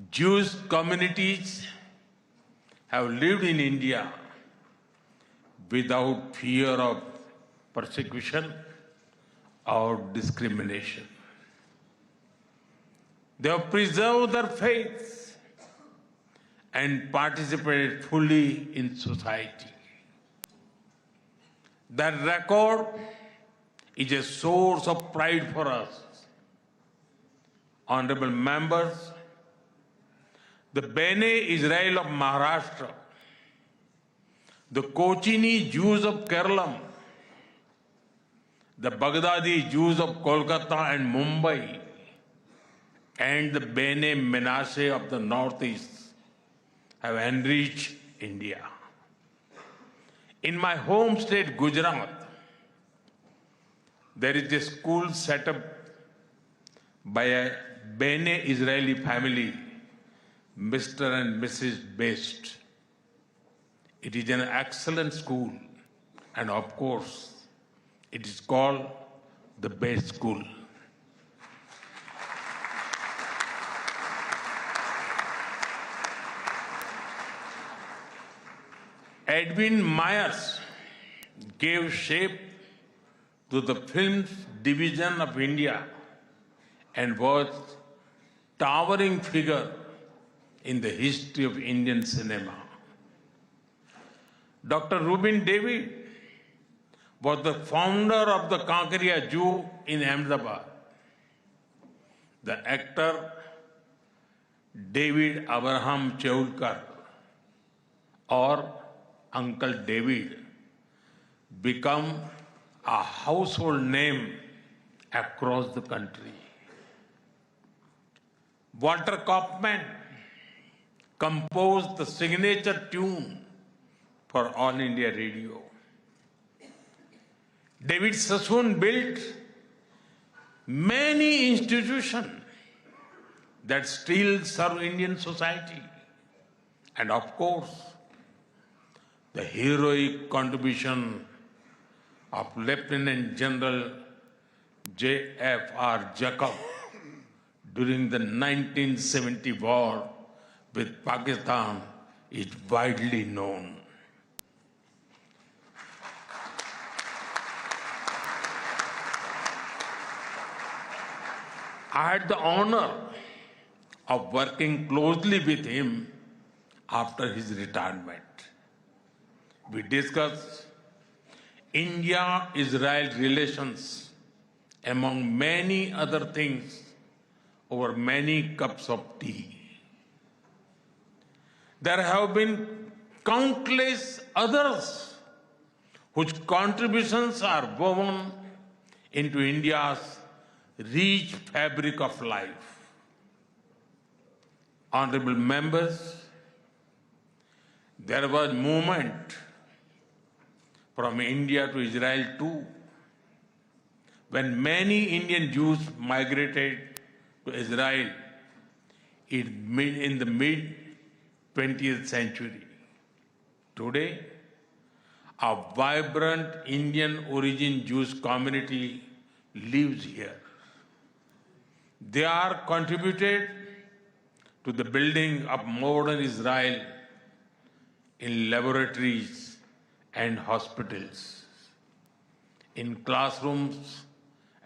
Jewish communities have lived in India without fear of persecution or discrimination. They have preserved their faith and participated fully in society. That record is a source of pride for us. Honorable members, the Bene Israel of Maharashtra, the Kochini Jews of Kerala, the Baghdadi Jews of Kolkata and Mumbai, and the Bene Menashe of the Northeast have enriched India. In my home state, Gujarat, there is a school set up by a Bene Israeli family, Mr. and Mrs. Best. It is an excellent school, and of course, it is called the Best School. Edwin Myers gave shape to the film's division of India and was a towering figure in the history of Indian cinema. Dr. Rubin David was the founder of the Kankaria Jew in Ahmedabad. The actor David Abraham Cheulkar, or Uncle David, become a household name across the country. Walter Kaufman composed the signature tune for All India Radio. David Sassoon built many institutions that still serve Indian society. And of course, the heroic contribution of Lieutenant General J.F.R. Jacob during the 1970 war with Pakistan is widely known. I had the honor of working closely with him after his retirement. We discussed India-Israel relations, among many other things, over many cups of tea. There have been countless others whose contributions are woven into India's rich fabric of life. Honorable members, there was movement from India to Israel too, when many Indian Jews migrated to Israel in the mid-20th century. Today, a vibrant Indian origin Jewish community lives here. They are contributed to the building of modern Israel in laboratories and hospitals, in classrooms,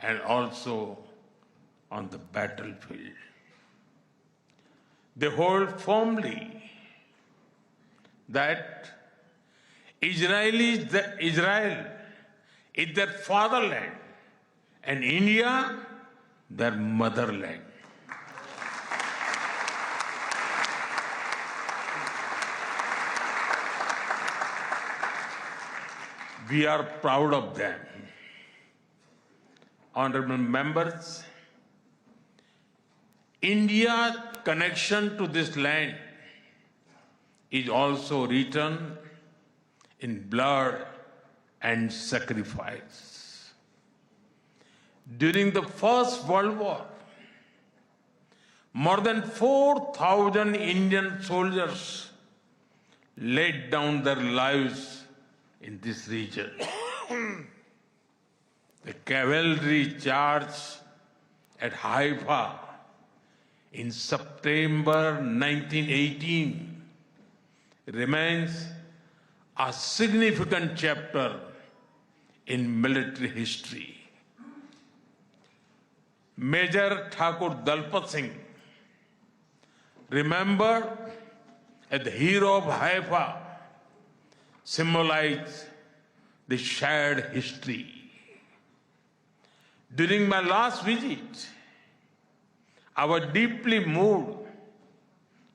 and also on the battlefield. They hold firmly that Israel is their fatherland and India their motherland. We are proud of them. Honorable members, India's connection to this land is also written in blood and sacrifice. During the First World War, more than 4,000 Indian soldiers laid down their lives in this region. The cavalry charge at Haifa in September 1918 remains a significant chapter in military history. Major Thakur Dalpat Singh, remembered as the hero of Haifa, symbolized the shared history. During my last visit, I was deeply moved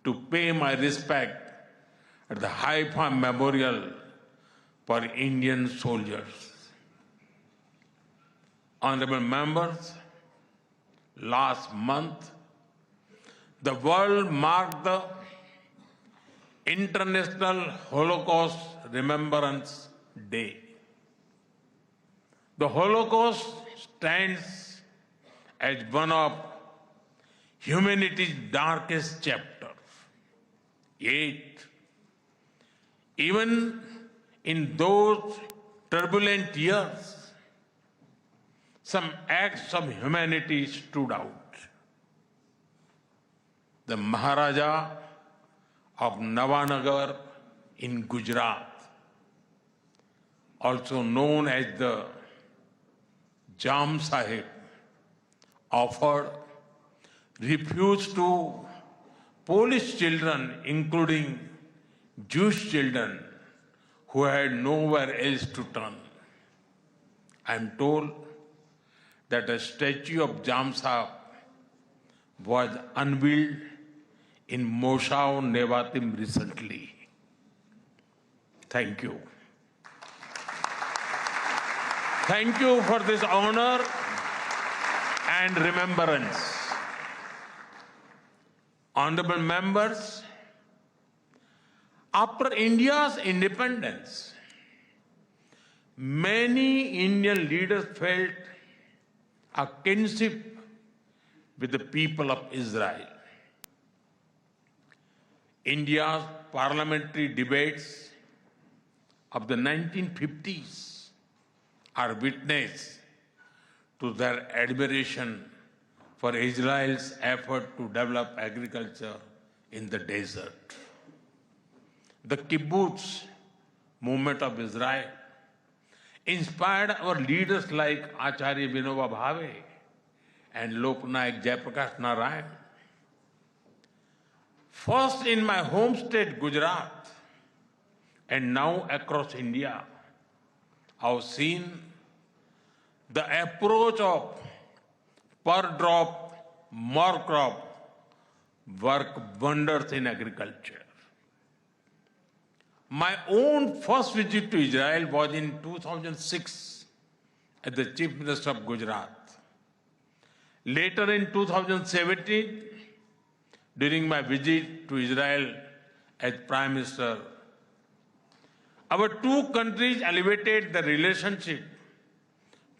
to pay my respect at the Haifa Memorial for Indian soldiers. Honorable members, last month, the world marked the International Holocaust Remembrance Day. The Holocaust stands as one of humanity's darkest chapters. Yet, even in those turbulent years, some acts of humanity stood out. The Maharaja of Navanagar in Gujarat, also known as the Jam Sahib, offered refuge to Polish children, including Jewish children who had nowhere else to turn. I am told that a statue of Jam Sahib was unveiled in Moshav Nevatim recently. Thank you. Thank you for this honor and remembrance. Honorable members, after India's independence, many Indian leaders felt a kinship with the people of Israel. India's parliamentary debates of the 1950s are witness to their admiration for Israel's effort to develop agriculture in the desert. The kibbutz movement of Israel inspired our leaders like Acharya Vinoba Bhave and Loknayak Jayaprakash Narayan. First in my home state, Gujarat, and now across India, I've seen the approach of per drop, more crop work wonders in agriculture. My own first visit to Israel was in 2006 as the Chief Minister of Gujarat. Later in 2017, during my visit to Israel as Prime Minister, our two countries elevated the relationship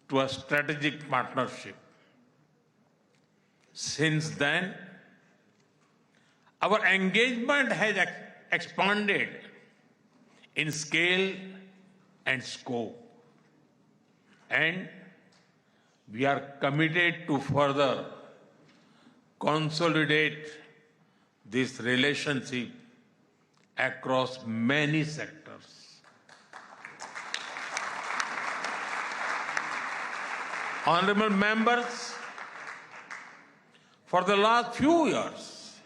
to a strategic partnership. Since then, our engagement has expanded in scale and scope, and we are committed to further consolidate this relationship across many sectors. Honorable members, for the last few years,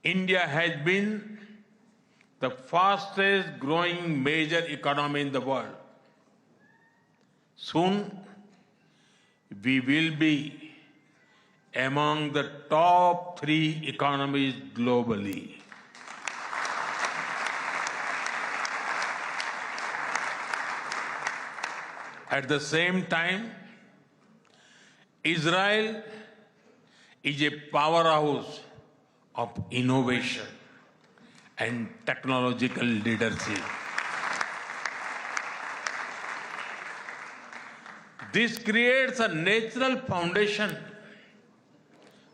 India has been the fastest growing major economy in the world. Soon, we will be among the top 3 economies globally. At the same time, Israel is a powerhouse of innovation and technological leadership. This creates a natural foundation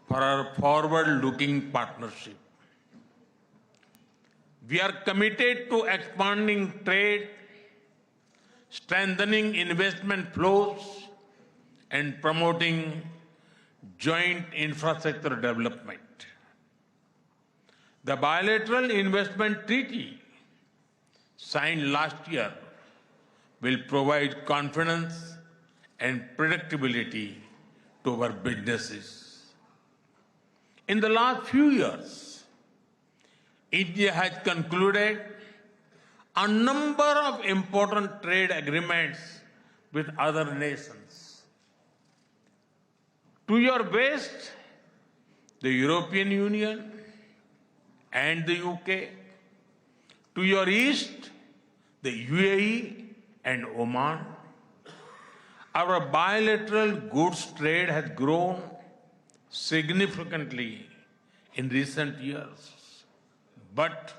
for our forward-looking partnership. We are committed to expanding trade, strengthening investment flows, and promoting joint infrastructure development. The bilateral investment treaty signed last year will provide confidence and predictability to our businesses. In the last few years, India has concluded a number of important trade agreements with other nations. To your west, the European Union and the UK. To your east, the UAE and Oman. Our bilateral goods trade has grown significantly in recent years, but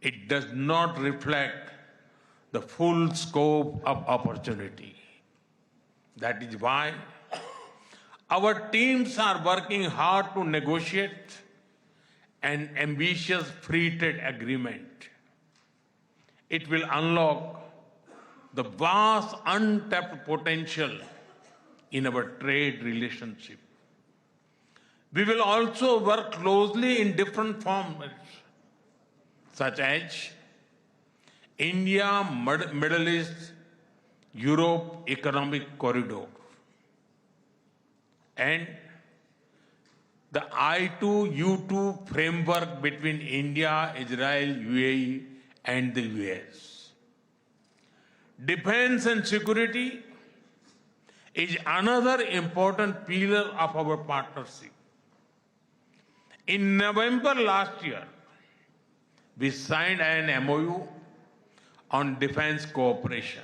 it does not reflect the full scope of opportunity. That is why our teams are working hard to negotiate an ambitious free trade agreement. It will unlock the vast untapped potential in our trade relationship. We will also work closely in different formats, such as India, Middle East, Europe Economic Corridor, and the I2U2 framework between India, Israel, UAE, and the US. Defense and security is another important pillar of our partnership. In November last year, we signed an MOU on defense cooperation.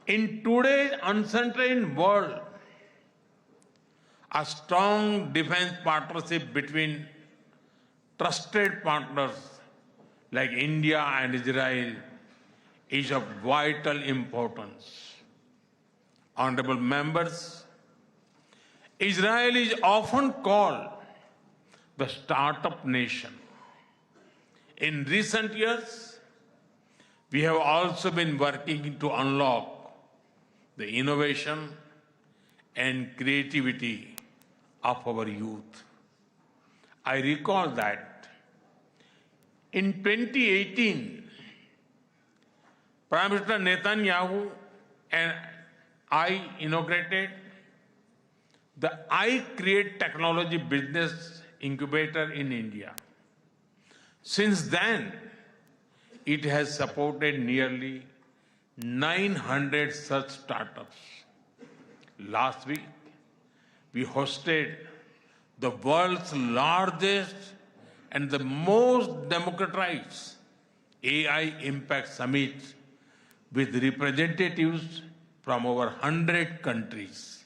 In today's uncertain world, a strong defense partnership between trusted partners like India and Israel is of vital importance. Honorable members, Israel is often called the startup nation. In recent years, we have also been working to unlock the innovation and creativity of our youth. I recall that in 2018, Prime Minister Netanyahu and I inaugurated the I Create Technology Business incubator in India. Since then, it has supported nearly 900 such startups. Last week, we hosted the world's largest and the most democratized AI Impact Summit with representatives from over 100 countries.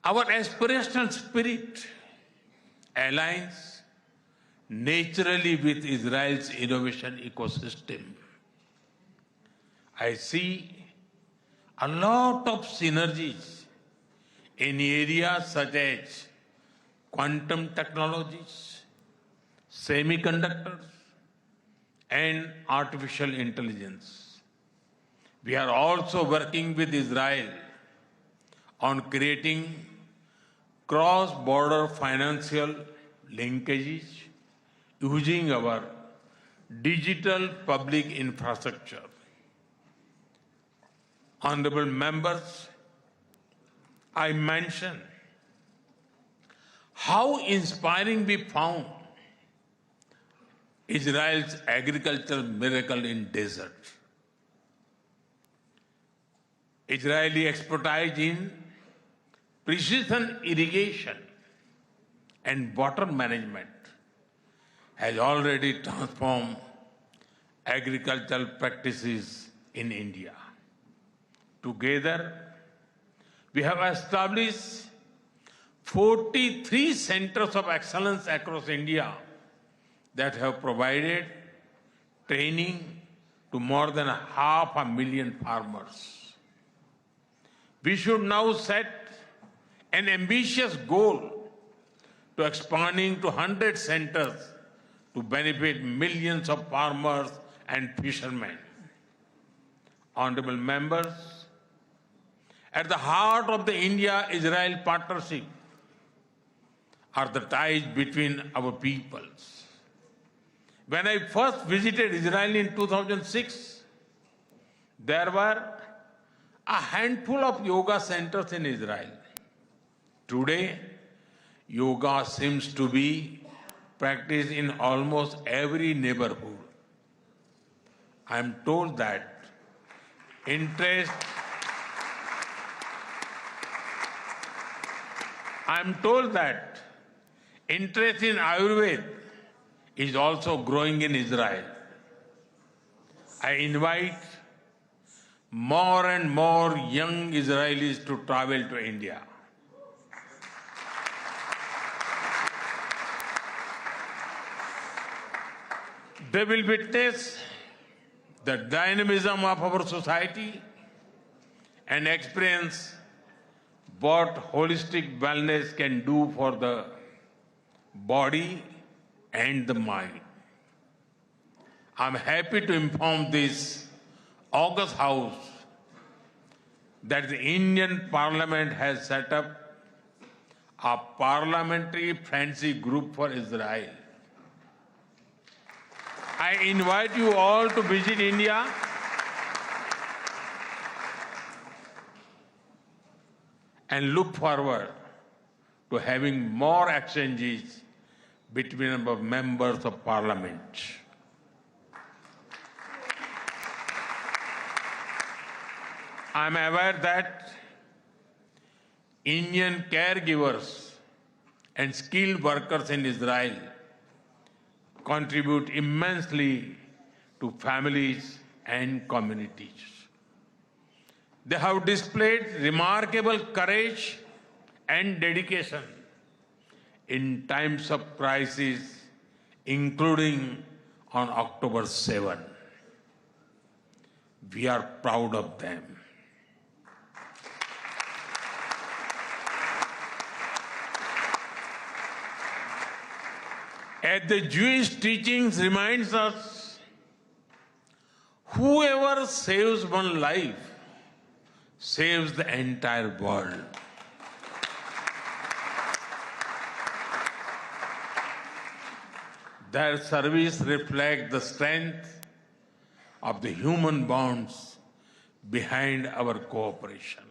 Our aspirational spirit aligns naturally with Israel's innovation ecosystem. I see a lot of synergies in areas such as quantum technologies, semiconductors, and artificial intelligence. We are also working with Israel on creating cross-border financial linkages using our digital public infrastructure. Honorable members, I mentioned how inspiring we found Israel's agricultural miracle in desert. Israeli expertise in precision irrigation and water management has already transformed agricultural practices in India. Together, we have established 43 centers of excellence across India that have provided training to more than 500,000 farmers. We should now set an ambitious goal to expanding to 100 centers to benefit millions of farmers and fishermen. Honorable members, at the heart of the India-Israel partnership are the ties between our peoples. When I first visited Israel in 2006, there were a handful of yoga centers in Israel. Today, yoga seems to be practiced in almost every neighborhood. I am told that interest in Ayurveda is also growing in Israel. I invite more and more young Israelis to travel to India. They will witness the dynamism of our society and experience what holistic wellness can do for the body and the mind. I'm happy to inform this August House that the Indian Parliament has set up a Parliamentary Friendship Group for Israel. I invite you all to visit India and look forward to having more exchanges between our members of Parliament. I am aware that Indian caregivers and skilled workers in Israel contribute immensely to families and communities. They have displayed remarkable courage and dedication in times of crisis, including on October 7. We are proud of them. As the Jewish teachings reminds us, whoever saves one life saves the entire world. Their service reflects the strength of the human bonds behind our cooperation.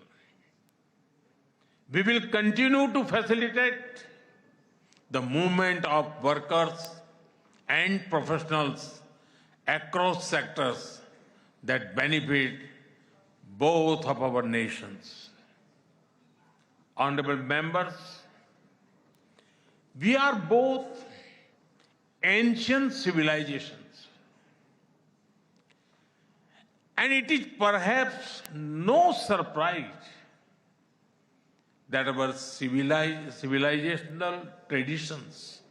We will continue to facilitate the movement of workers and professionals across sectors that benefit both of our nations. Honorable members, we are both ancient civilizations, and it is perhaps no surprise that our civilizational traditions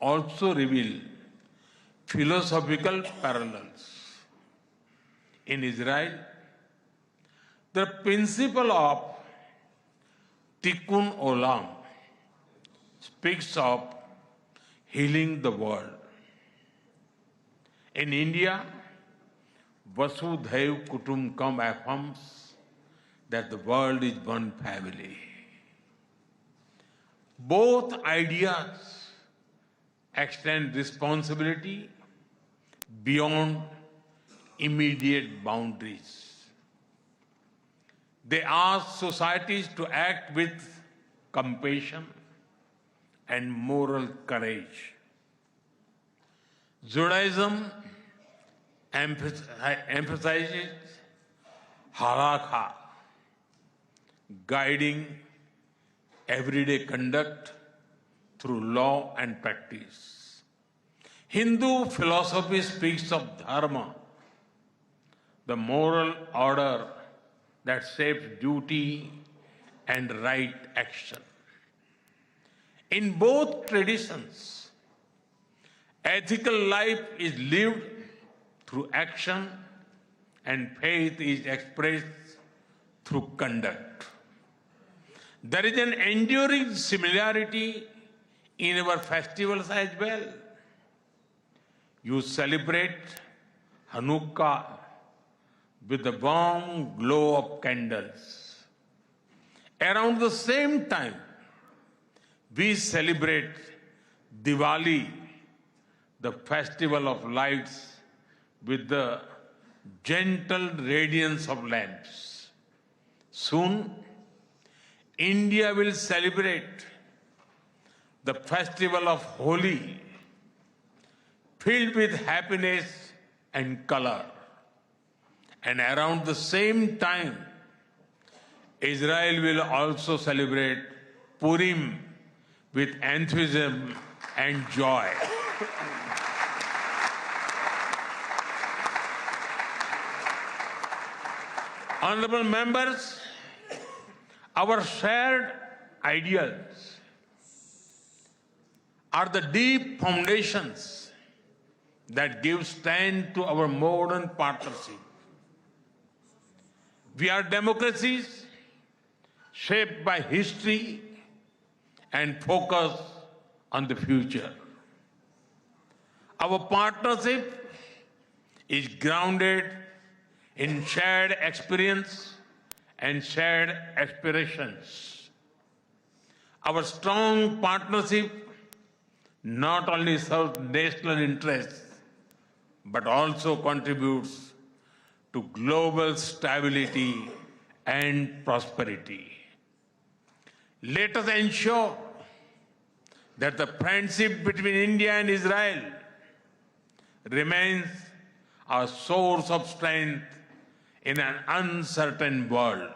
also reveal philosophical parallels. In Israel, the principle of Tikkun Olam speaks of healing the world. In India, Vasudhaiv Kutumbakam affirms that the world is one family. Both ideas extend responsibility beyond immediate boundaries. They ask societies to act with compassion and moral courage. Judaism emphasizes halakha, guiding everyday conduct through law and practice. Hindu philosophy speaks of dharma, the moral order that shapes duty and right action. In both traditions, ethical life is lived through action and faith is expressed through conduct. There is an enduring similarity in our festivals as well. You celebrate Hanukkah with the warm glow of candles. Around the same time, we celebrate Diwali, the festival of lights, with the gentle radiance of lamps. Soon, India will celebrate the festival of Holi, filled with happiness and color. And around the same time, Israel will also celebrate Purim with enthusiasm and joy. Honorable members, our shared ideals are the deep foundations that give strength to our modern partnership. We are democracies shaped by history and focus on the future. Our partnership is grounded in shared experience and shared aspirations. Our strong partnership not only serves national interests, but also contributes to global stability and prosperity. Let us ensure that the friendship between India and Israel remains a source of strength in an uncertain world.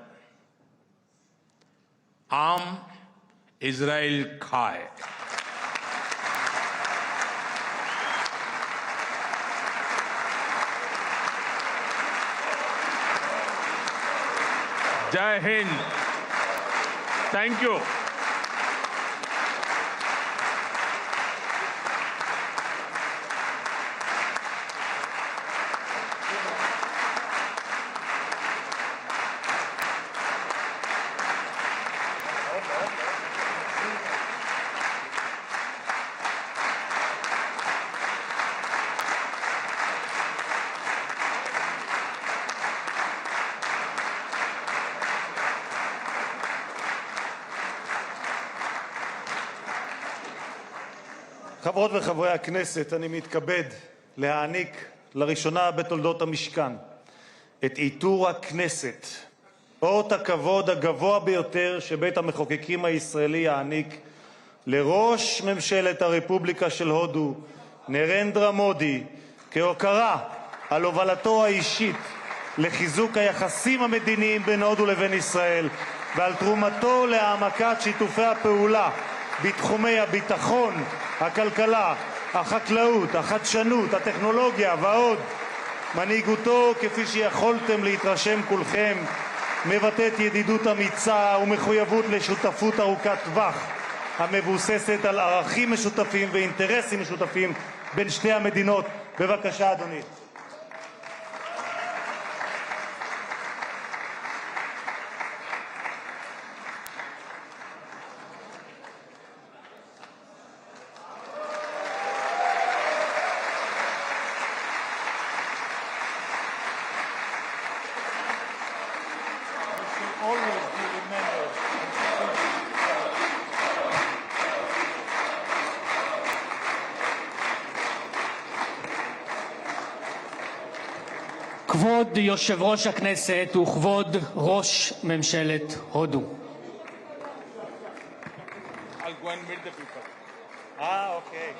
Am Israel Chai. Jai Hind. Thank you. חברות וחברי הכנסת, אני מתכבד להעניק לראשונה בתולדות המשכן את עיטור הכנסת, אות הכבוד הגבוה ביותר שבית המחוקקים הישראלי יעניק לראש ממשלת הרפובליקה של הודו, נרנדרה מודי, כהוקרה על הובלתו האישית לחיזוק היחסים המדיניים בין הודו לבין ישראל ועל תרומתו להעמקת שיתופי הפעולה בתחומי הביטחון, הכלכלה, החקלאות, החדשנות, הטכנולוגיה ועוד. מנהיגותו, כפי שיכולתם להתרשם כולכם, מבטאת ידידות אמיצה ומחויבות לשותפות ארוכת טווח המבוססת על ערכים משותפים ואינטרסים משותפים בין שתי המדינות. בבקשה, אדוני. כבוד יושב ראש הכנסת וכבוד ראש ממשלת הודו. אוקיי.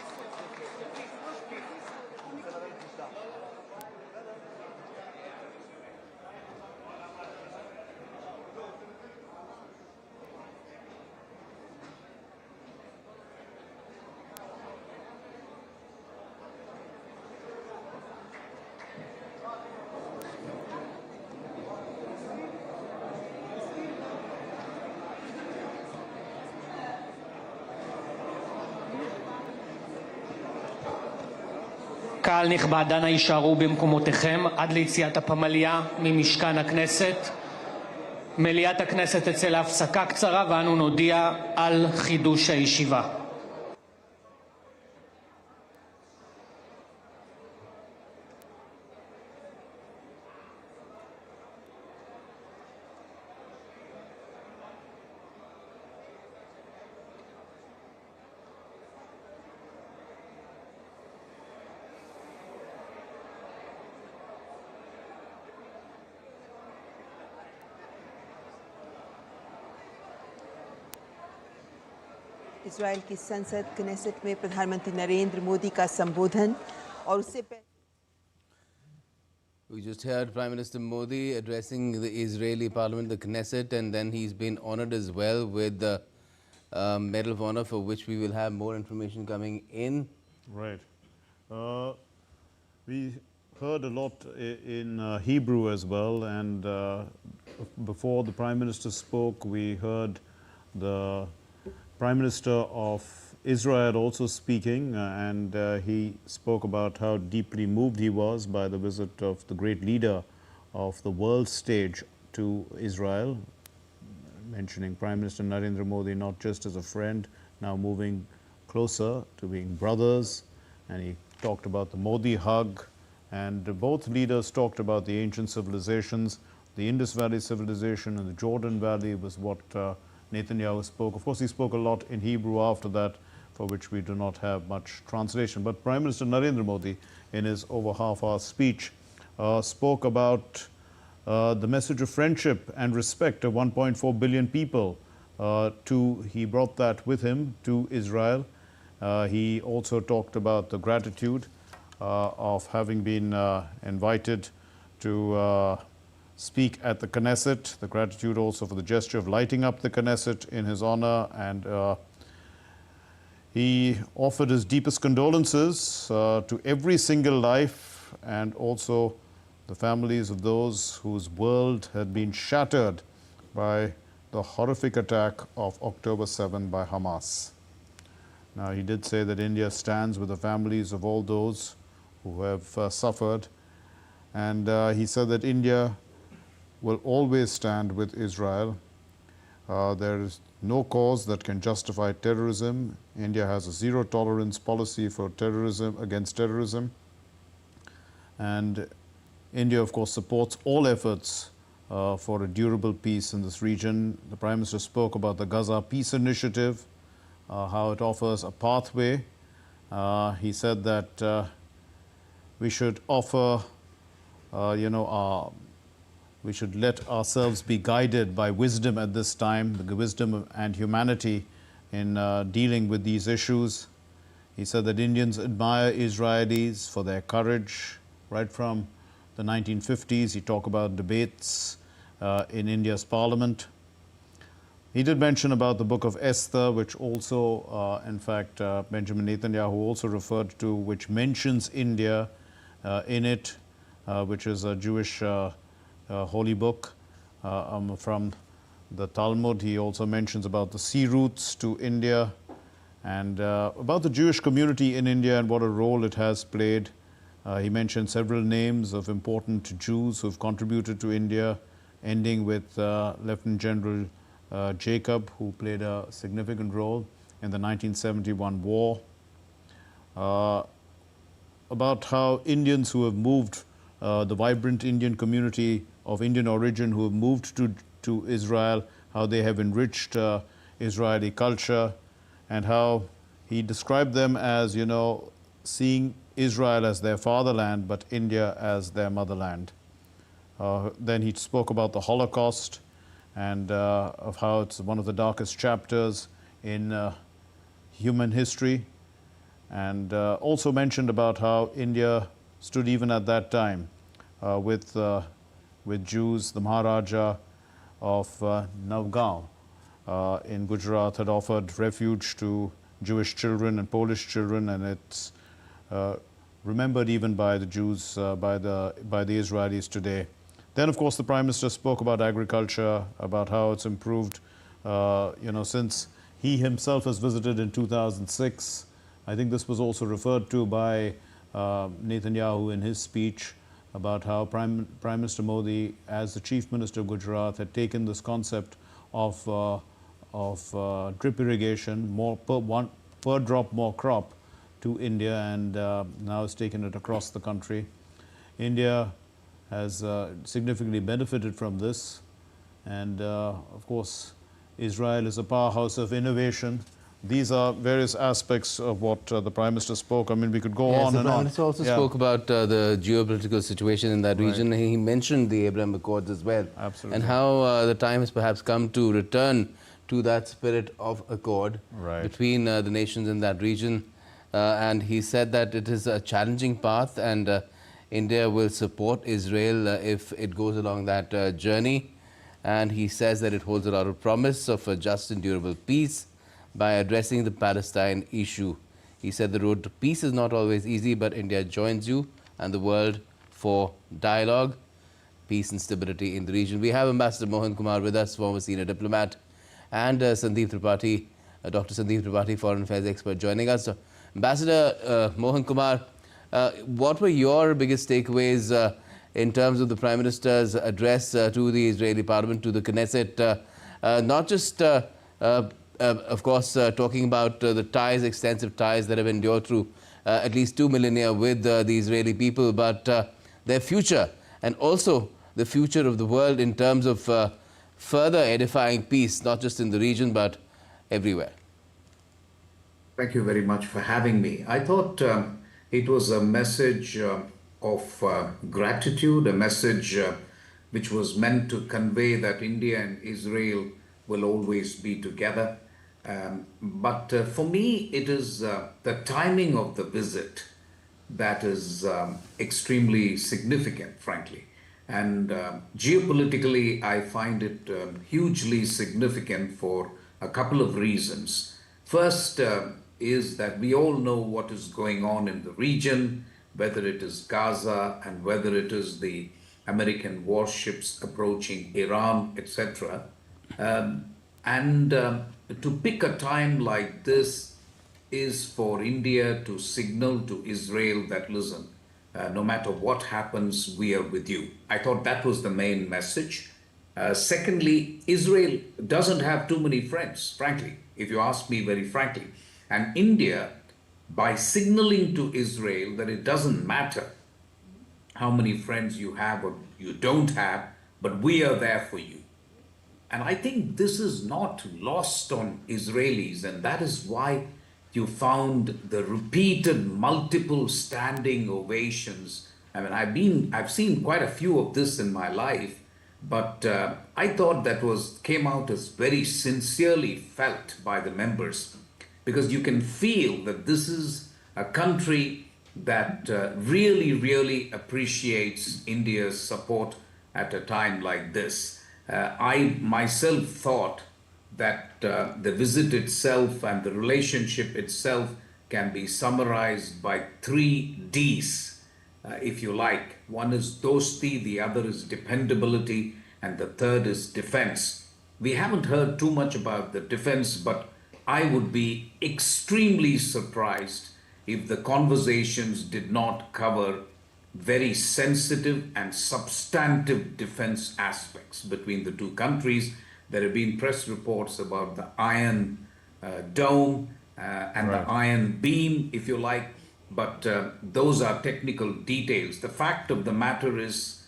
קהל נכבד, אנא יישארו במקומותיכם עד ליציאת הפמליה ממשכן הכנסת. מליאת הכנסת תצא להפסקה קצרה ואנו נודיע על חידוש הישיבה. Israel की संसद Knesset में प्रधानमंत्री नरेंद्र मोदी का संबोधन और उससे We just heard Prime Minister Modi addressing the Israeli Parliament, the Knesset, and then he's been honored as well with the Medal of Honor, for which we will have more information coming in. Right. We heard a lot in Hebrew as well, and before the Prime Minister spoke, we heard the Prime Minister of Israel also speaking, and he spoke about how deeply moved he was by the visit of the great leader of the world stage to Israel, mentioning Prime Minister Narendra Modi not just as a friend, now moving closer to being brothers, and he talked about the Modi hug, and both leaders talked about the ancient civilizations. The Indus Valley civilization and the Jordan Valley was what Netanyahu spoke. Of course, he spoke a lot in Hebrew after that, for which we do not have much translation. But Prime Minister Narendra Modi, in his over half-hour speech, spoke about the message of friendship and respect of 1.4 billion people. He brought that with him to Israel. He also talked about the gratitude of having been invited to speak at the Knesset, the gratitude also for the gesture of lighting up the Knesset in his honor, and he offered his deepest condolences to every single life and also the families of those whose world had been shattered by the horrific attack of October 7 by Hamas. Now, he did say that India stands with the families of all those who have suffered, and he said that India will always stand with Israel. There is no cause that can justify terrorism. India has a zero-tolerance policy for terrorism, against terrorism. And India, of course, supports all efforts for a durable peace in this region. The Prime Minister spoke about the Gaza Peace Initiative, how it offers a pathway. He said that we should offer, we should let ourselves be guided by wisdom at this time, the wisdom and humanity in dealing with these issues. He said that Indians admire Israelis for their courage. Right from the 1950s, he talked about debates in India's parliament. He did mention about the book of Esther, which also, in fact, Benjamin Netanyahu also referred to, which mentions India in it, which is a Jewish holy book from the Talmud. He also mentions about the sea routes to India and about the Jewish community in India and what a role it has played. He mentioned several names of important Jews who have contributed to India, ending with Lieutenant General Jacob, who played a significant role in the 1971 war. About how Indians who have moved, the vibrant Indian community of Indian origin who have moved to Israel, how they have enriched Israeli culture, and how he described them as, seeing Israel as their fatherland, but India as their motherland. Then he spoke about the Holocaust and of how it's one of the darkest chapters in human history, and also mentioned about how India stood even at that time with Jews. The Maharaja of Navgaon in Gujarat had offered refuge to Jewish children and Polish children, and it's remembered even by the Jews, by the Israelis today. Then, of course, the Prime Minister spoke about agriculture, about how it's improved, since he himself has visited in 2006. I think this was also referred to by Netanyahu in his speech about how Prime Minister Modi, as the Chief Minister of Gujarat, had taken this concept of drip irrigation, more per drop more crop, to India, and now has taken it across the country. India has significantly benefited from this, and of course Israel is a powerhouse of innovation. These are various aspects of what the Prime Minister spoke. I mean, we could go on and on. The Prime Minister also spoke about the geopolitical situation in that region. He mentioned the Abraham Accords as well. Absolutely. And how the time has perhaps come to return to that spirit of accord between the nations in that region. And he said that it is a challenging path, and India will support Israel if it goes along that journey. And he says that it holds a lot of promise of a just and durable peace by addressing the Palestine issue. He said the road to peace is not always easy, but India joins you and the world for dialogue, peace and stability in the region. We have Ambassador Mohan Kumar with us, former senior diplomat, and Sandeep Tripathi, Dr. Sandeep Tripathi, foreign affairs expert, joining us. So, Ambassador Mohan Kumar, what were your biggest takeaways in terms of the Prime Minister's address to the Israeli Parliament, to the Knesset? Not just, of course, talking about the ties, extensive ties that have endured through at least 2 millennia with the Israeli people, but their future, and also the future of the world in terms of further edifying peace, not just in the region, but everywhere. Thank you very much for having me. I thought it was a message of gratitude, a message which was meant to convey that India and Israel will always be together. But for me, it is the timing of the visit that is extremely significant, frankly. And geopolitically, I find it hugely significant for a couple of reasons. First is that we all know what is going on in the region, whether it is Gaza and whether it is the American warships approaching Iran, etc. And to pick a time like this is for India to signal to Israel that, listen, no matter what happens, we are with you. I thought that was the main message. Secondly, Israel doesn't have too many friends, frankly, if you ask me very frankly. And India, by signaling to Israel that it doesn't matter how many friends you have or you don't have, but we are there for you. And I think this is not lost on Israelis, and that is why you found the repeated multiple standing ovations. I mean, I've seen quite a few of this in my life, But I thought that came out as very sincerely felt by the members, because you can feel that this is a country that really, really appreciates India's support at a time like this. I myself thought that the visit itself and the relationship itself can be summarized by 3 Ds, if you like. One is dosti, the other is dependability, and the third is defense. We haven't heard too much about the defense, but I would be extremely surprised if the conversations did not cover very sensitive and substantive defense aspects between the two countries. There have been press reports about the Iron Dome and the Iron Beam, if you like, but those are technical details. The fact of the matter is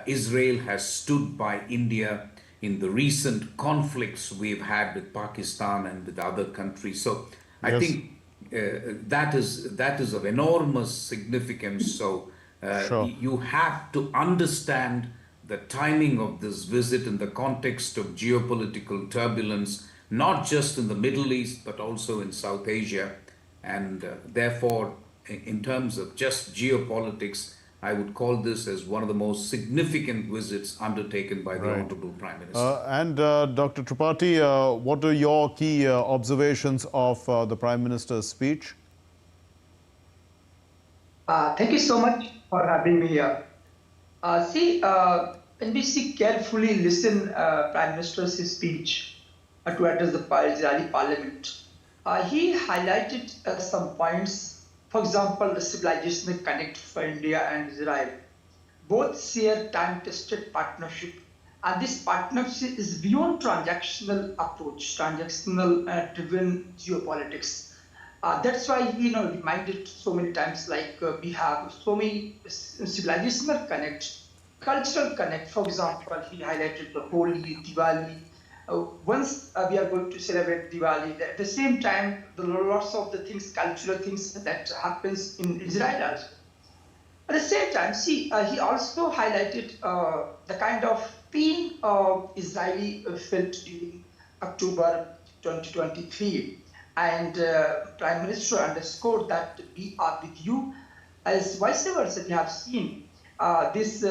Israel has stood by India in the recent conflicts we've had with Pakistan and with other countries. So I think that is of enormous significance. So you have to understand the timing of this visit in the context of geopolitical turbulence, not just in the Middle East, but also in South Asia. And therefore, in terms of just geopolitics, I would call this as one of the most significant visits undertaken by the Honorable Prime Minister. And Dr. Tripathi, what are your key observations of the Prime Minister's speech? Thank you so much for having me here. When we carefully listen Prime Minister's speech to address the Israeli Parliament, he highlighted some points. For example, the civilizational connect for India and Israel. Both share time-tested partnership, and this partnership is beyond transactional approach, transactional-driven geopolitics. That's why he reminded so many times, like we have so many civilizational connect, cultural connect. For example, he highlighted the Holi, Diwali. Once we are going to celebrate Diwali, at the same time, there are lots of the things, cultural things that happens in Israel also. At the same time, he also highlighted the kind of pain Israeli felt during October 2023. And Prime Minister underscored that we are with you. As vice versa, we have seen this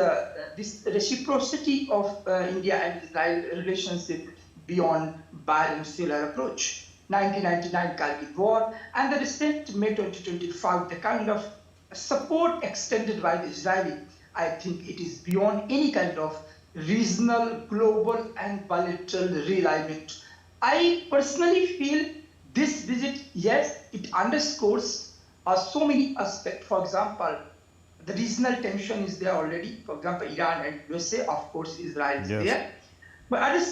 reciprocity of India and Israel relationship beyond bilateral approach. 1999 Kargil War and the recent May 2025, the kind of support extended by the Israeli, I think it is beyond any kind of regional, global and bilateral realignment. I personally feel this visit, yes, it underscores so many aspects. For example, the regional tension is there already. For example, Iran and USA, of course, Israel is there. But at the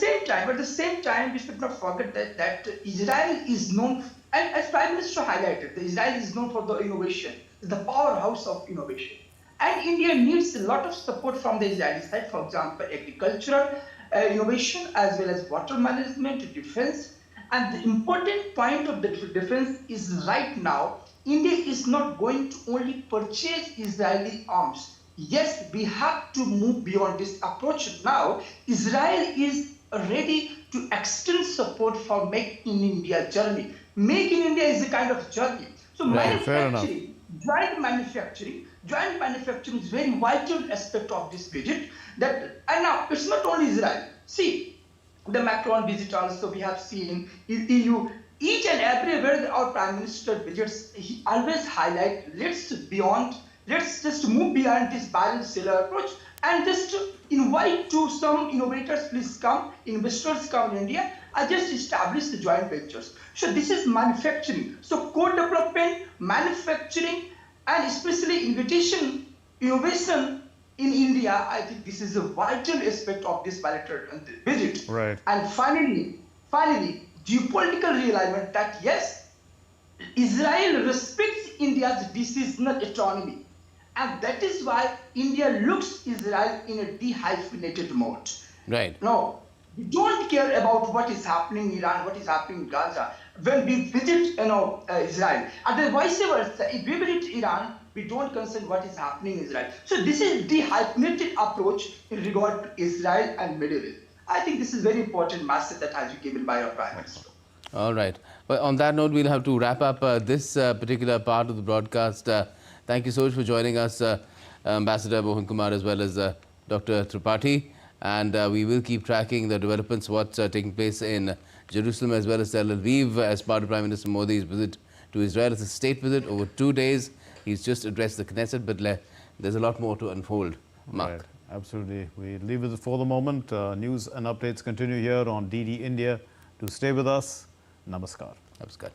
same time, we should not forget that Israel is known, and as Prime Minister highlighted, Israel is known for the innovation, the powerhouse of innovation. And India needs a lot of support from the Israeli side, for example, agricultural innovation, as well as water management, defense. And the important point of the defense is right now, India is not going to only purchase Israeli arms. Yes, we have to move beyond this approach now. Israel is ready to extend support for Make in India journey. Make in India is a kind of journey. So manufacturing, joint manufacturing is very vital aspect of this visit. And now it's not only Israel. See, the Macron visit also we have seen EU. Each and everywhere our Prime Minister visits, he always highlight let's just move beyond this bilateral approach and just invite to some innovators, please come, investors come in India, just establish the joint ventures. So this is manufacturing. So co-development, manufacturing, and especially innovation in India, I think this is a vital aspect of this bilateral visit. Right. And finally, geopolitical realignment that yes, Israel respects India's decisional autonomy. And that is why India looks Israel in a dehyphenated mode. Right. No, we don't care about what is happening in Iran, what is happening in Gaza. when we visit, Israel. And then vice versa, if we visit Iran, we don't concern what is happening in Israel. So this is the hypnotic approach in regard to Israel and Middle East. I think this is very important message that has been given by our Prime Minister. All right. Well, on that note, we'll have to wrap up this particular part of the broadcast. Thank you so much for joining us, Ambassador Mohan Kumar, as well as Dr. Tripathi. And we will keep tracking the developments, what's taking place in Jerusalem as well as Tel Aviv as part of Prime Minister Modi's visit to Israel. It's a state visit over 2 days. He's just addressed the Knesset, but there's a lot more to unfold. Mark. Right. Absolutely. We leave it for the moment. News and updates continue here on DD India. Do stay with us. Namaskar. Namaskar.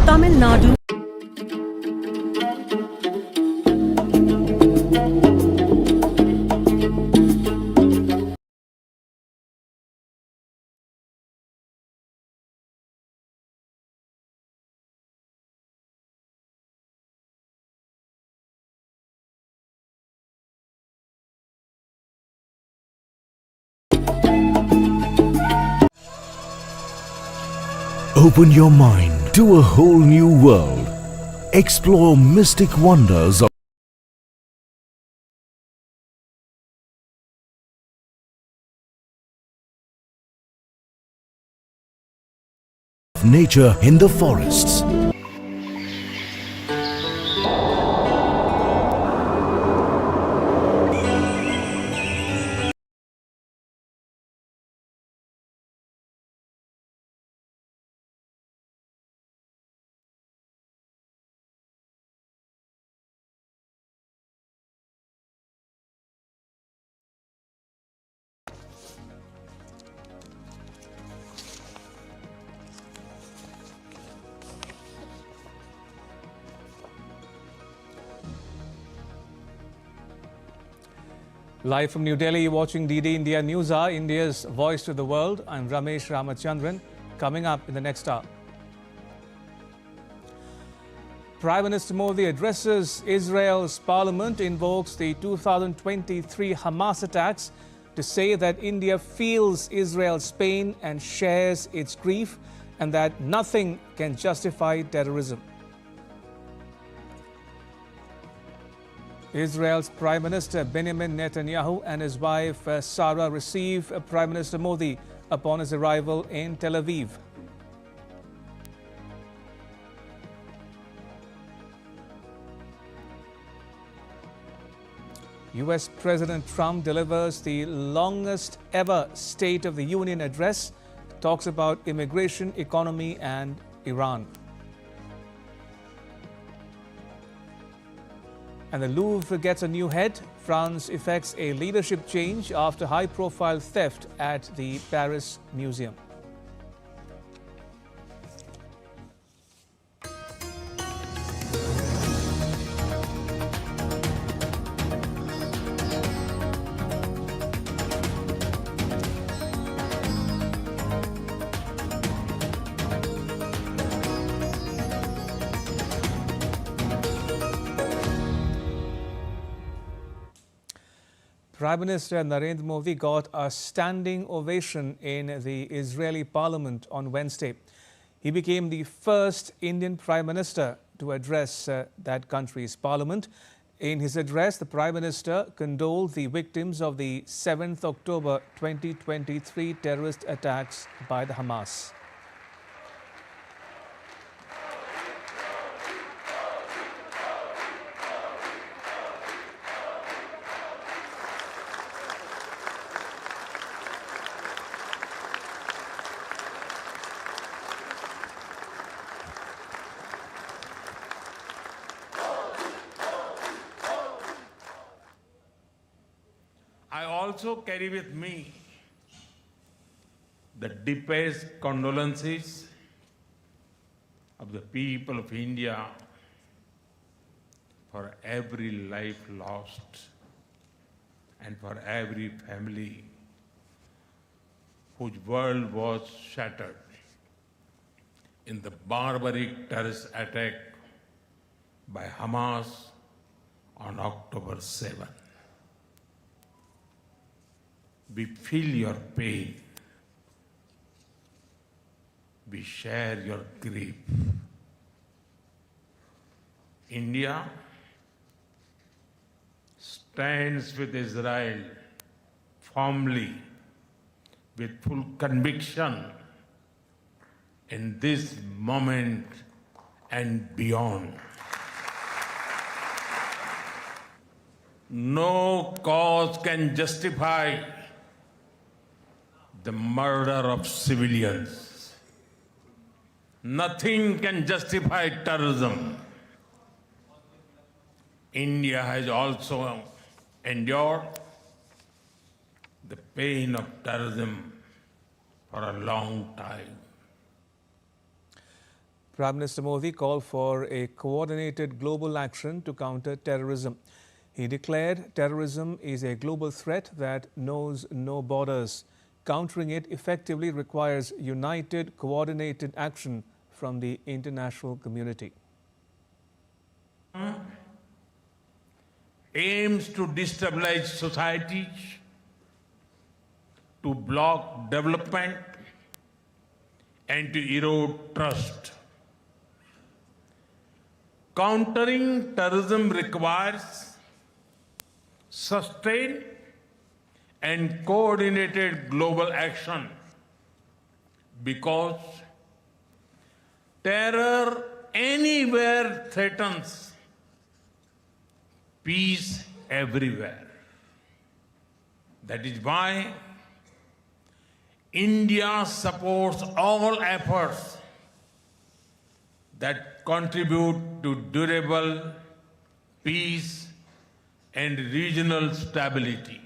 Tamil Nadu. Open your mind to a whole new world. Explore mystic wonders of nature in the forests. Live from New Delhi, you're watching DD India News Hour, India's voice to the world. I'm Ramesh Ramachandran. Coming up in the next hour, Prime Minister Modi addresses Israel's parliament, invokes the 2023 Hamas attacks to say that India feels Israel's pain and shares its grief, and that nothing can justify terrorism. Israel's Prime Minister Benjamin Netanyahu and his wife Sarah receive Prime Minister Modi upon his arrival in Tel Aviv. US President Trump delivers the longest ever State of the Union address, talks about immigration, economy and Iran. And the Louvre gets a new head. France effects a leadership change after high-profile theft at the Paris Museum. Prime Minister Narendra Modi got a standing ovation in the Israeli parliament on Wednesday. He became the first Indian Prime Minister to address that country's parliament. In his address, the Prime Minister condoled the victims of the 7th October 2023 terrorist attacks by the Hamas. I also carry with me the deepest condolences of the people of India for every life lost and for every family whose world was shattered in the barbaric terrorist attack by Hamas on October 7. We feel your pain. We share your grief. India stands with Israel firmly, with full conviction in this moment and beyond. No cause can justify the murder of civilians. Nothing can justify terrorism. India has also endured the pain of terrorism for a long time. Prime Minister Modi called for a coordinated global action to counter terrorism. He declared terrorism is a global threat that knows no borders. Countering it effectively requires united, coordinated action from the international community. Aims to destabilize societies, to block development, and to erode trust. Countering terrorism requires sustained and coordinated global action because terror anywhere threatens peace everywhere. That is why India supports all efforts that contribute to durable peace and regional stability.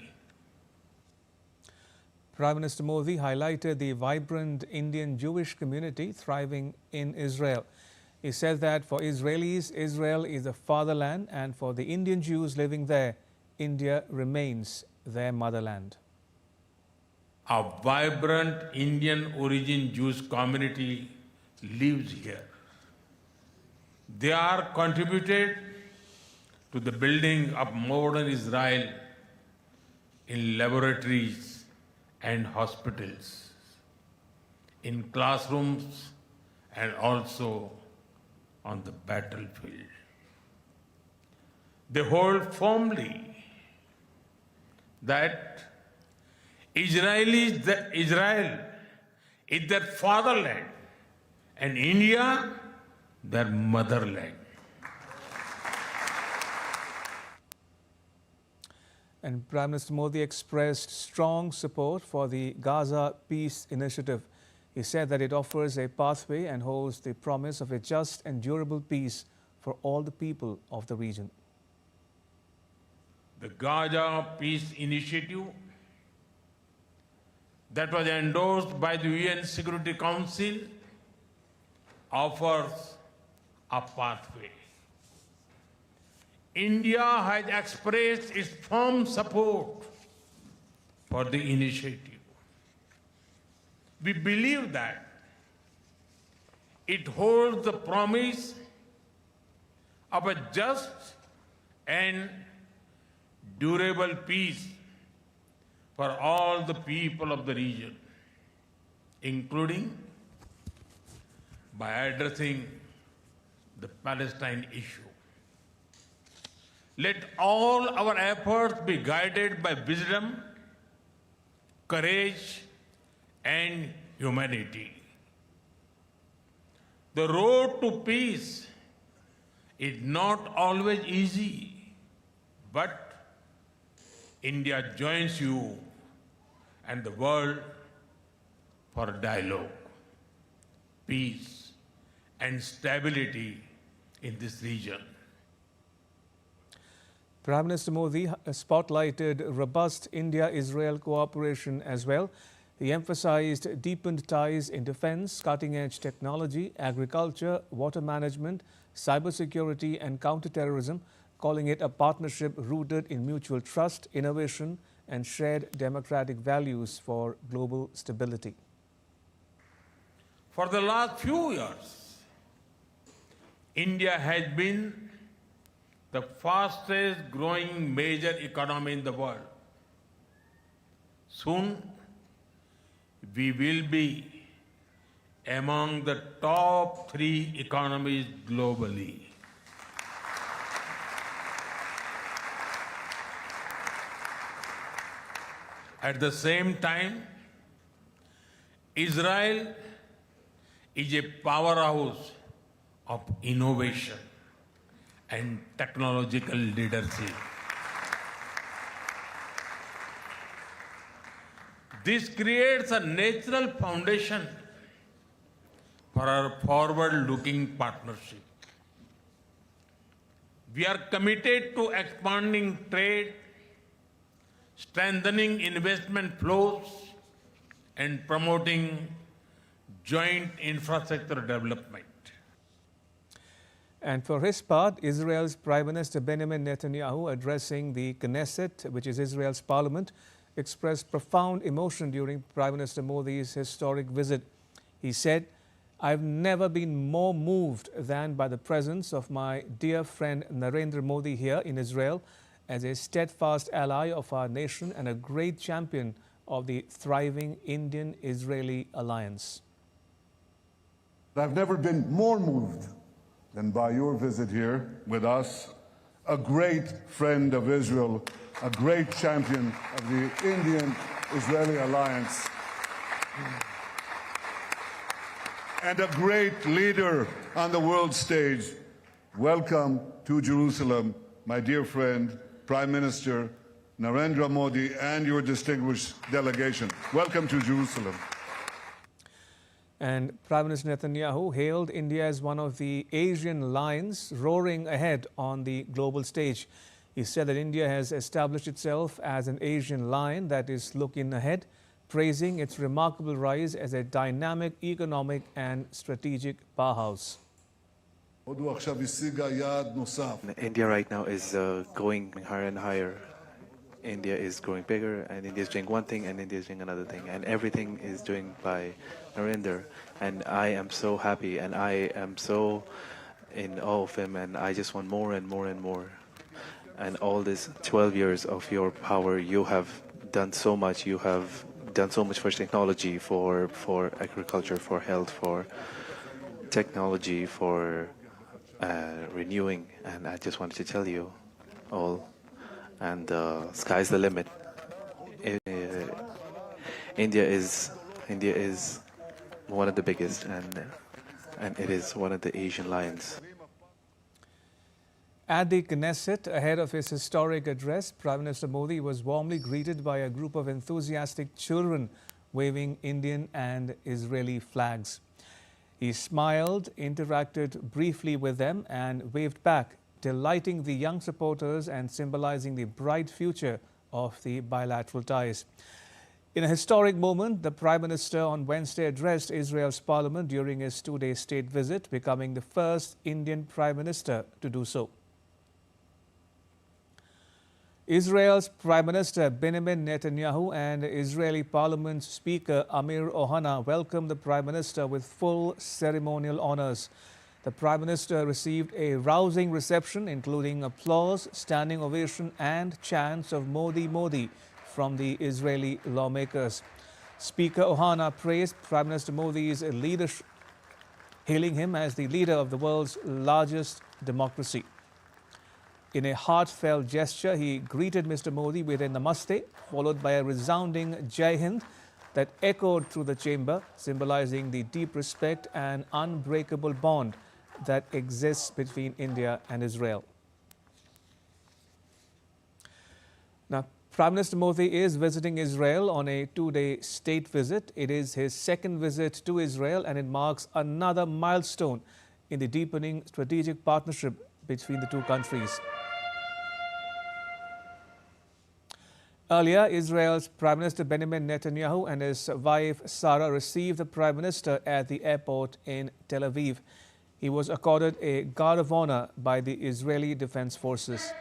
Prime Minister Modi highlighted the vibrant Indian Jewish community thriving in Israel. He said that for Israelis, Israel is the fatherland, and for the Indian Jews living there, India remains their motherland. A vibrant Indian origin Jewish community lives here. They are contributed to the building of modern Israel in laboratories and hospitals, in classrooms, and also on the battlefield. They hold firmly that Israel is their fatherland and India their motherland. And Prime Minister Modi expressed strong support for the Gaza Peace Initiative. He said that it offers a pathway and holds the promise of a just and durable peace for all the people of the region. the Gaza Peace Initiative that was endorsed by the UN Security Council offers a pathway. India has expressed its firm support for the initiative. We believe that it holds the promise of a just and durable peace for all the people of the region, including by addressing the Palestine issue. Let all our efforts be guided by wisdom, courage, and humanity. The road to peace is not always easy, but India joins you and the world for dialogue, peace, and stability in this region. Prime Minister Modi spotlighted robust India-Israel cooperation as well. He emphasized deepened ties in defense, cutting-edge technology, agriculture, water management, cybersecurity and counter-terrorism, calling it a partnership rooted in mutual trust, innovation and shared democratic values for global stability. For the last few years, India has been the fastest growing major economy in the world. Soon, we will be among the top 3 economies globally. At the same time, Israel is a powerhouse of innovation and technological leadership. This creates a natural foundation for our forward-looking partnership. We are committed to expanding trade, strengthening investment flows, and promoting joint infrastructure development. And for his part, Israel's Prime Minister Benjamin Netanyahu, addressing the Knesset, which is Israel's parliament, expressed profound emotion during Prime Minister Modi's historic visit. He said, "I've never been more moved than by the presence of my dear friend Narendra Modi here in Israel as a steadfast ally of our nation and a great champion of the thriving Indian-Israeli alliance." I've never been more moved than by your visit here with us, a great friend of Israel, a great champion of the Indian-Israeli alliance, and a great leader on the world stage. Welcome to Jerusalem, my dear friend, Prime Minister Narendra Modi, and your distinguished delegation. Welcome to Jerusalem. And Prime Minister Netanyahu hailed India as one of the Asian lions roaring ahead on the global stage. He said that India has established itself as an Asian lion that is looking ahead, praising its remarkable rise as a dynamic economic and strategic powerhouse. India right now is going higher and higher. India is growing bigger, and India is doing one thing, and India is doing another thing, and everything is doing by Narendra. And I am so happy, and I am so in awe of him, and I just want more and more and more. And all this 12 years of your power, you have done so much. You have done so much for technology, for agriculture, for health, for technology, for renewing. And I just wanted to tell you all. And sky's the limit. India is one of the biggest, and it is one of the Asian lions. At the Knesset, ahead of his historic address, Prime Minister Modi was warmly greeted by a group of enthusiastic children waving Indian and Israeli flags. He smiled, interacted briefly with them, and waved back, delighting the young supporters and symbolizing the bright future of the bilateral ties. In a historic moment, the Prime Minister on Wednesday addressed Israel's parliament during his two-day state visit, becoming the first Indian Prime Minister to do so. Israel's Prime Minister Benjamin Netanyahu and Israeli Parliament Speaker Amir Ohana welcomed the Prime Minister with full ceremonial honors. The Prime Minister received a rousing reception, including applause, standing ovation and chants of Modi, Modi from the Israeli lawmakers. Speaker Ohana praised Prime Minister Modi's leadership, hailing him as the leader of the world's largest democracy. In a heartfelt gesture, he greeted Mr. Modi with a namaste, followed by a resounding Jai Hind that echoed through the chamber, symbolizing the deep respect and unbreakable bond that exists between India and Israel. Now, Prime Minister Modi is visiting Israel on a two-day state visit. It is his second visit to Israel, and it marks another milestone in the deepening strategic partnership between the two countries. Earlier, Israel's Prime Minister Benjamin Netanyahu and his wife Sarah received the Prime Minister at the airport in Tel Aviv. He was accorded a Guard of Honor by the Israeli Defense Forces.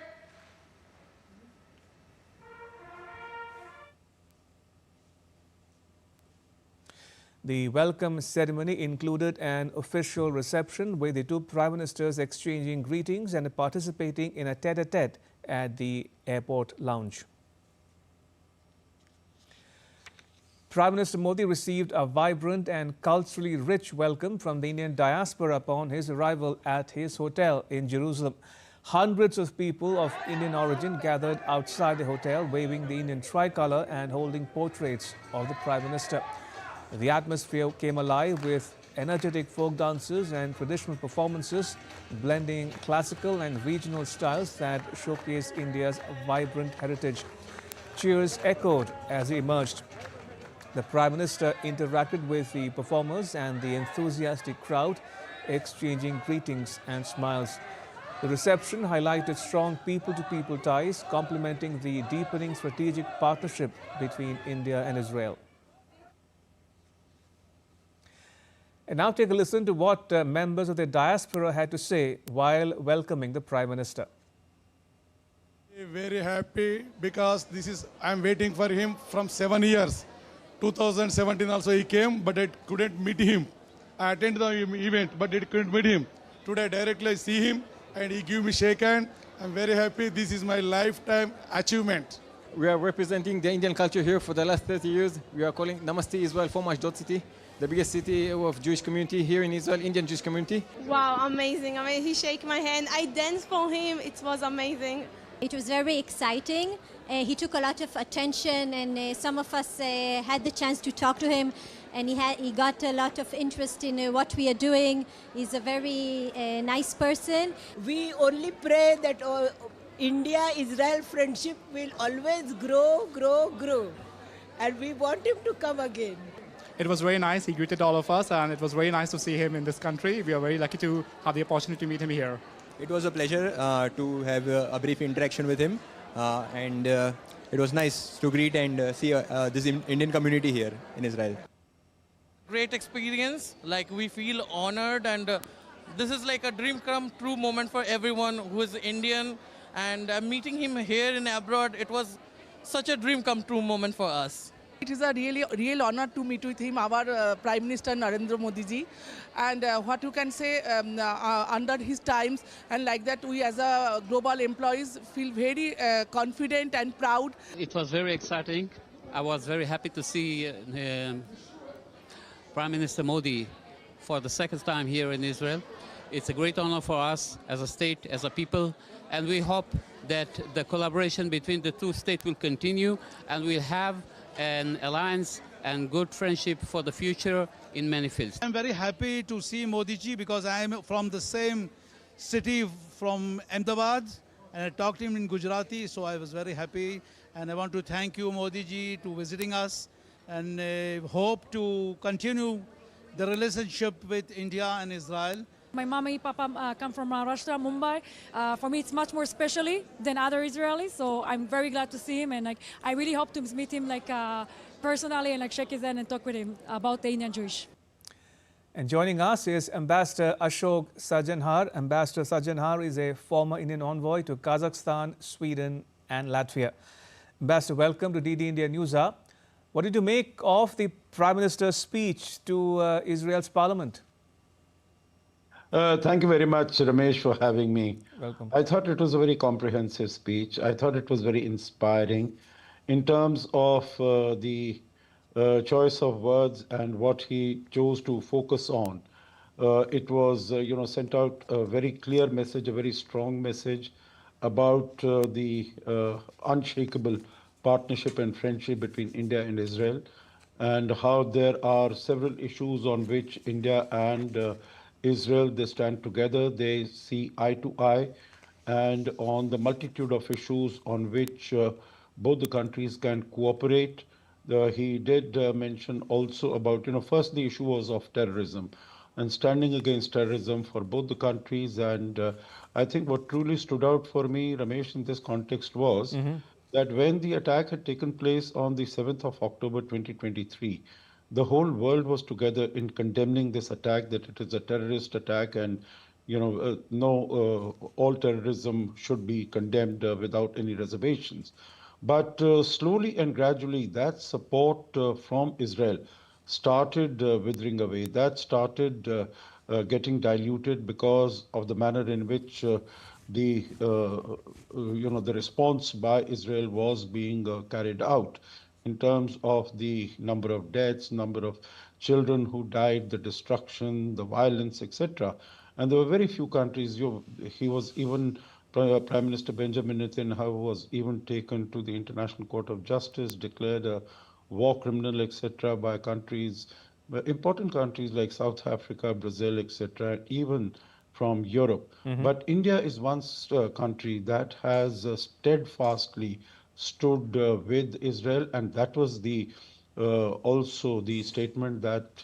The welcome ceremony included an official reception with the two Prime Ministers exchanging greetings and participating in a tete-a-tete at the airport lounge. Prime Minister Modi received a vibrant and culturally rich welcome from the Indian diaspora upon his arrival at his hotel in Jerusalem. Hundreds of people of Indian origin gathered outside the hotel, waving the Indian tricolour and holding portraits of the Prime Minister. The atmosphere came alive with energetic folk dances and traditional performances, blending classical and regional styles that showcase India's vibrant heritage. Cheers echoed as he emerged. The Prime Minister interacted with the performers and the enthusiastic crowd, exchanging greetings and smiles. The reception highlighted strong people-to-people ties, complementing the deepening strategic partnership between India and Israel. And now take a listen to what members of the diaspora had to say while welcoming the Prime Minister. Very happy because I'm waiting for him from 7 years. 2017 also he came, but I couldn't meet him. I attended the event, but I couldn't meet him. Today directly I see him and he gave me shake hand. I'm very happy. This is my lifetime achievement. We are representing the Indian culture here for the last 30 years. We are calling Namaste Israel from Ashdod city, the biggest city of Jewish community here in Israel, Indian Jewish community. Wow, amazing. I mean, he shook my hand. I danced for him. It was amazing. It was very exciting. He took a lot of attention, and some of us had the chance to talk to him, and he got a lot of interest in what we are doing. He's a very nice person. We only pray that India-Israel friendship will always grow, grow, grow. And we want him to come again. It was very nice. He greeted all of us, and it was very nice to see him in this country. We are very lucky to have the opportunity to meet him here. It was a pleasure to have a brief interaction with him, and it was nice to greet and see this Indian community here in Israel. Great experience, like we feel honored, and this is like a dream come true moment for everyone who is Indian, and meeting him here in abroad, it was such a dream come true moment for us. It is a real honor to meet with him, our Prime Minister Narendra Modi ji, and what you can say under his times, and like that we as a global employees feel very confident and proud. It was very exciting. I was very happy to see Prime Minister Modi for the second time here in Israel. It's a great honor for us as a state, as a people, and we hope that the collaboration between the two states will continue, and we'll have an alliance and good friendship for the future in many fields. I'm very happy to see Modi ji because I am from the same city from Ahmedabad, and I talked to him in Gujarati, so I was very happy. And I want to thank you, Modi ji, to visiting us, and hope to continue the relationship with India and Israel. My mama and papa come from Maharashtra, Mumbai. For me, it's much more specially than other Israelis, so I'm very glad to see him, and I really hope to meet him personally and shake his hand and talk with him about the Indian Jewish. And joining us is Ambassador Ashok Sajanhar. Ambassador Sajanhar is a former Indian envoy to Kazakhstan, Sweden and Latvia. Ambassador, welcome to DD India News Hour. What did you make of the Prime Minister's speech to Israel's parliament? Thank you very much, Ramesh, for having me. Welcome. I thought it was a very comprehensive speech. I thought it was very inspiring in terms of the choice of words and what he chose to focus on. It was, sent out a very clear message, a very strong message about the unshakable partnership and friendship between India and Israel, and how there are several issues on which India and Israel, they stand together, they see eye to eye, and on the multitude of issues on which both the countries can cooperate. He did mention also about, first the issue was of terrorism and standing against terrorism for both the countries. And I think what truly stood out for me, Ramesh, in this context was that when the attack had taken place on the 7th of October 2023, the whole world was together in condemning this attack, that it is a terrorist attack, and all terrorism should be condemned without any reservations. But slowly and gradually, that support from Israel started withering away. That started getting diluted because of the manner in which the response by Israel was being carried out, in terms of the number of deaths, number of children who died, the destruction, the violence, etc. And there were very few countries. He was even, Prime Minister Benjamin Netanyahu was even taken to the International Court of Justice, declared a war criminal, etc. by countries, important countries like South Africa, Brazil, etc., even from Europe. But India is one country that has steadfastly stood with Israel, and that was the also the statement that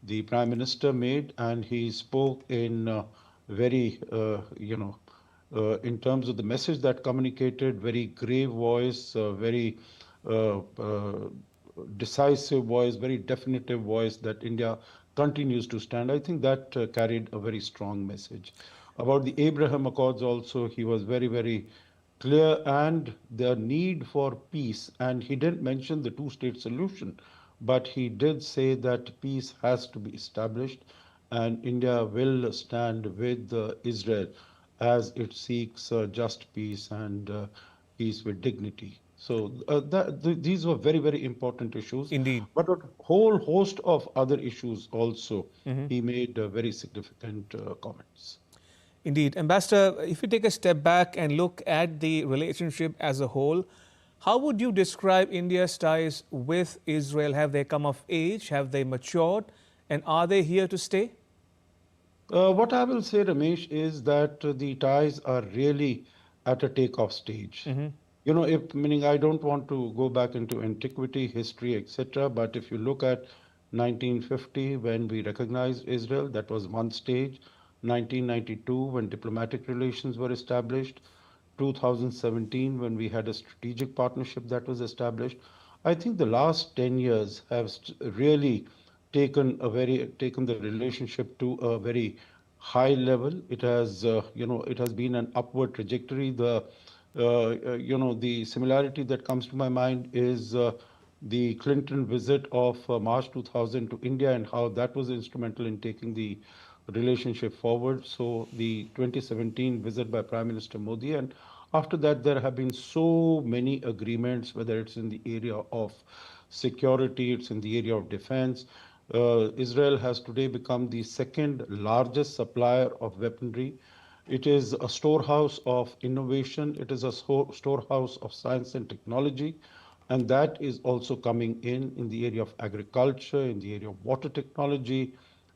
the Prime Minister made, and he spoke in very in terms of the message that communicated, very grave voice, very decisive voice, very definitive voice, that India continues to stand. I think that carried a very strong message. About the Abraham Accords also, he was very, very clear, and the need for peace. And he didn't mention the two-state solution, but he did say that peace has to be established, and India will stand with Israel as it seeks just peace and peace with dignity. So these were very, very important issues. Indeed. But a whole host of other issues also, he made very significant comments. Indeed. Ambassador, if you take a step back and look at the relationship as a whole, how would you describe India's ties with Israel? Have they come of age? Have they matured? And are they here to stay? What I will say, Ramesh, is that the ties are really at a takeoff stage. Meaning I don't want to go back into antiquity, history, etc. But if you look at 1950, when we recognized Israel, that was one stage. 1992, when diplomatic relations were established. 2017, when we had a strategic partnership that was established. I think the last 10 years have really taken the relationship to a very high level. It has, it has been an upward trajectory. The similarity that comes to my mind is the Clinton visit of March 2000 to India, and how that was instrumental in taking the relationship forward. So the 2017 visit by Prime Minister Modi, and after that there have been so many agreements, whether it's in the area of security, it's in the area of defense. Israel has today become the second largest supplier of weaponry. It is a storehouse of innovation. It is a storehouse of science and technology. And that is also coming in the area of agriculture, in the area of water technology,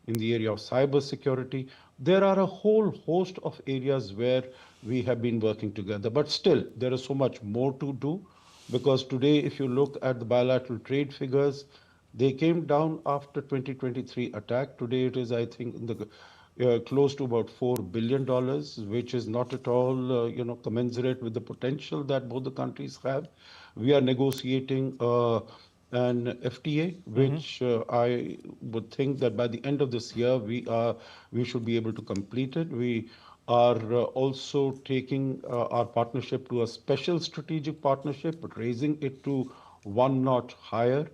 in the area of cyber security. There are a whole host of areas where we have been working together. But still, there is so much more to do, because today, if you look at the bilateral trade figures, they came down after 2023 attack. Today it is, I think, in the close to about $4 billion, which is not at all, commensurate with the potential that both the countries have. We are negotiating an FTA, which I would think that by the end of this year, we should be able to complete it. We are also taking our partnership to a special strategic partnership, but raising it to one notch higher.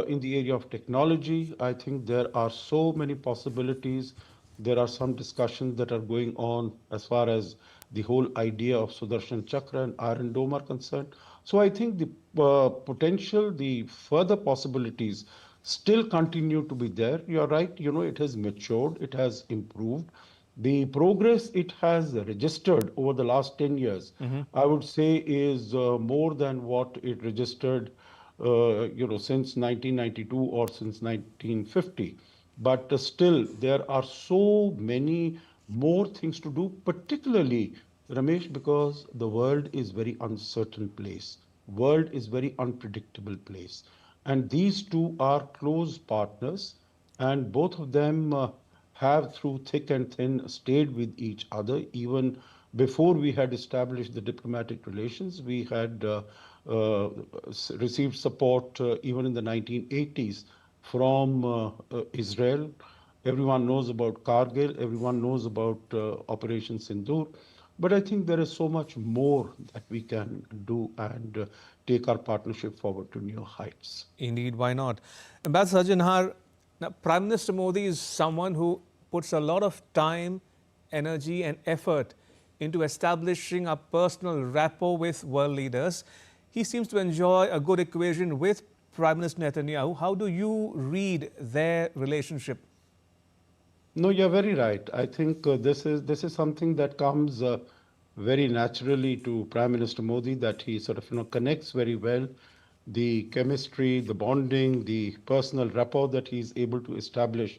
In the area of technology, I think there are so many possibilities. There are some discussions that are going on as far as the whole idea of Sudarshan Chakra and Iron Dome are concerned. So I think the potential, the further possibilities still continue to be there. You're right, it has matured, it has improved. The progress it has registered over the last 10 years, I would say, is more than what it registered since 1992 or since 1950. But still, there are so many more things to do, particularly, Ramesh, because the world is very uncertain place. World is very unpredictable place. And these two are close partners, and both of them have, through thick and thin, stayed with each other. Even before we had established the diplomatic relations, we had received support even in the 1980s from Israel. Everyone knows about Kargil, everyone knows about Operation Sindoor. But I think there is so much more that we can do and take our partnership forward to new heights. Indeed, why not? Ambassador Sajjanhar, now, Prime Minister Modi is someone who puts a lot of time, energy and effort into establishing a personal rapport with world leaders. He seems to enjoy a good equation with Prime Minister Netanyahu. How do you read their relationship? No, you're very right. I think this is something that comes very naturally to Prime Minister Modi, that he sort of connects very well. The chemistry, the bonding, the personal rapport that he's able to establish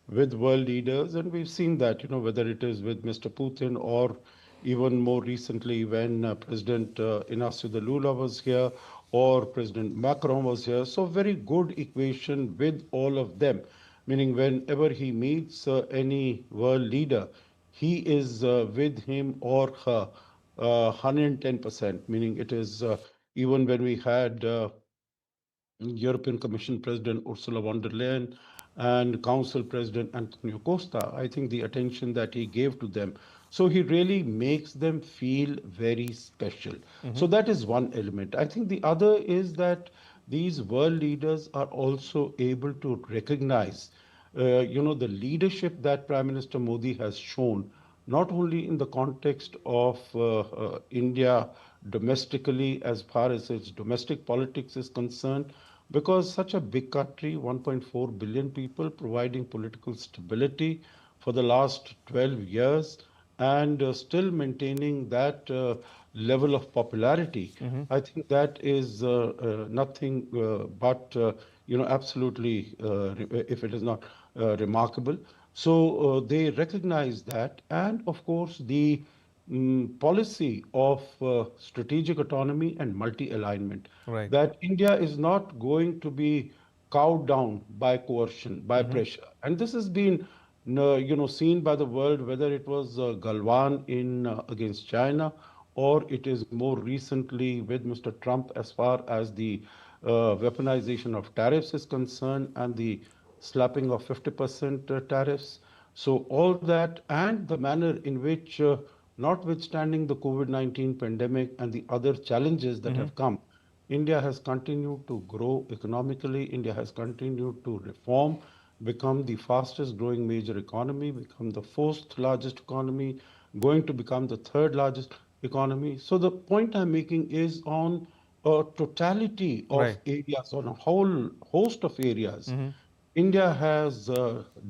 with world leaders, and we've seen that, whether it is with Mr. Putin or even more recently when President Inácio Lula was here or President Macron was here. So very good equation with all of them, meaning whenever he meets any world leader, he is with him or her 110%, meaning it is even when we had European Commission President Ursula von der Leyen and Council President Antonio Costa, I think the attention that he gave to them. So he really makes them feel very special. So that is one element. I think the other is that these world leaders are also able to recognize, the leadership that Prime Minister Modi has shown, not only in the context of India domestically as far as its domestic politics is concerned, because such a big country, 1.4 billion people, providing political stability for the last 12 years and still maintaining that level of popularity. I think that is nothing but, absolutely, if it is not remarkable. So they recognize that. And of course, the policy of strategic autonomy and multi-alignment, Right. that India is not going to be cowed down by coercion, by pressure. And this has been seen by the world, whether it was Galwan against China, or it is more recently with Mr. Trump as far as the weaponization of tariffs is concerned and the slapping of 50% tariffs. So all that and the manner in which, notwithstanding the COVID-19 pandemic and the other challenges that have come, India has continued to grow economically. India has continued to reform, become the fastest growing major economy, become the fourth largest economy, going to become the third largest economy. So the point I'm making is on a totality of areas, on a whole host of areas. India has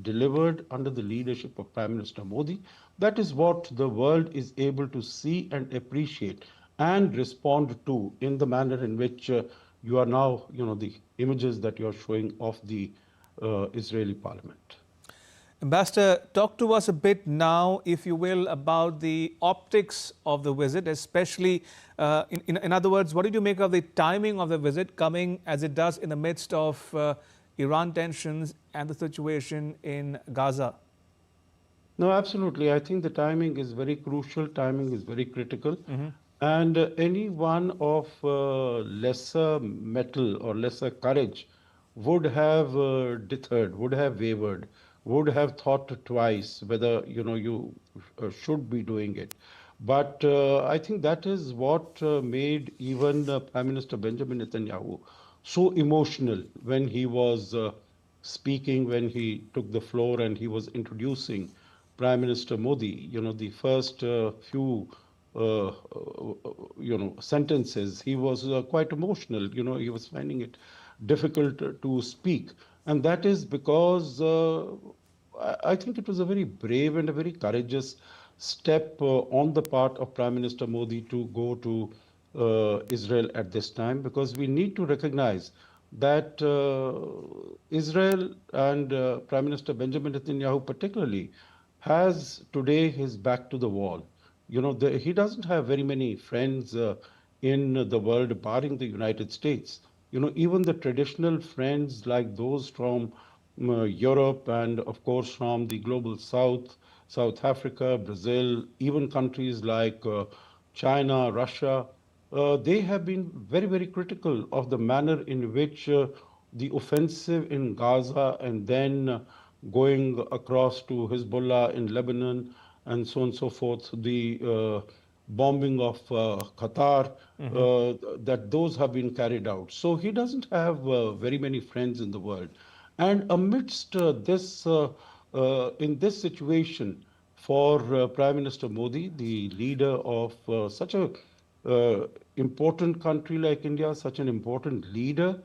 delivered under the leadership of Prime Minister Modi. That is what the world is able to see and appreciate and respond to in the manner in which you are now, the images that you're showing of the Israeli parliament. Ambassador, talk to us a bit now, if you will, about the optics of the visit, especially, in other words, what did you make of the timing of the visit coming as it does in the midst of Iran tensions and the situation in Gaza? No, absolutely. I think the timing is very crucial. Timing is very critical. And any one of lesser mettle or lesser courage would have deterred, would have wavered, would have thought twice whether you should be doing it. But I think that is what made even Prime Minister Benjamin Netanyahu so emotional when he was speaking, when he took the floor and he was introducing Prime Minister Modi. The first few sentences, he was quite emotional. He was finding it difficult to speak. And that is because I think it was a very brave and a very courageous step on the part of Prime Minister Modi to go to Israel at this time, because we need to recognize that Israel and Prime Minister Benjamin Netanyahu particularly has today his back to the wall. He doesn't have very many friends in the world, barring the United States. Even the traditional friends like those from Europe and, of course, from the global South, South Africa, Brazil, even countries like China, Russia, they have been very, very critical of the manner in which the offensive in Gaza and then going across to Hezbollah in Lebanon and so on and so forth, the bombing of Qatar, that those have been carried out. So he doesn't have very many friends in the world. And amidst in this situation, for Prime Minister Modi, the leader of such a important country like India, such an important leader,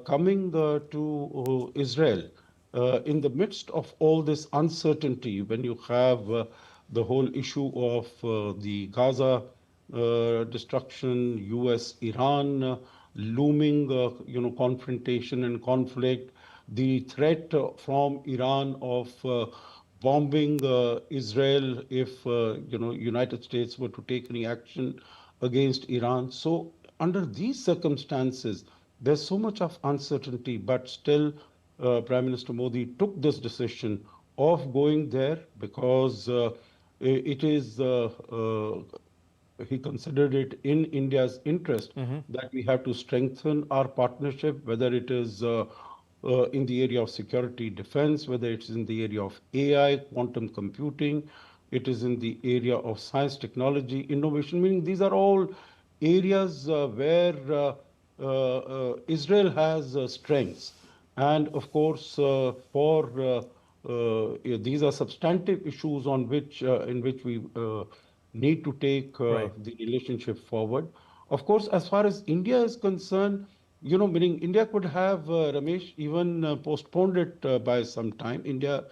coming to Israel in the midst of all this uncertainty, when you have the whole issue of the Gaza destruction, US-Iran looming, confrontation and conflict, the threat from Iran of bombing Israel if United States were to take any action against Iran. So under these circumstances, there's so much of uncertainty, but still Prime Minister Modi took this decision of going there because it is he considered it in India's interest that we have to strengthen our partnership, whether it is in the area of security defense, whether it's in the area of AI, quantum computing, it is in the area of science, technology, innovation, meaning these are all areas where Israel has strengths. And of course, these are substantive issues on which in which we need to take the relationship forward. Of course, as far as India is concerned, meaning India could have, Ramesh, even postponed it by some time. India,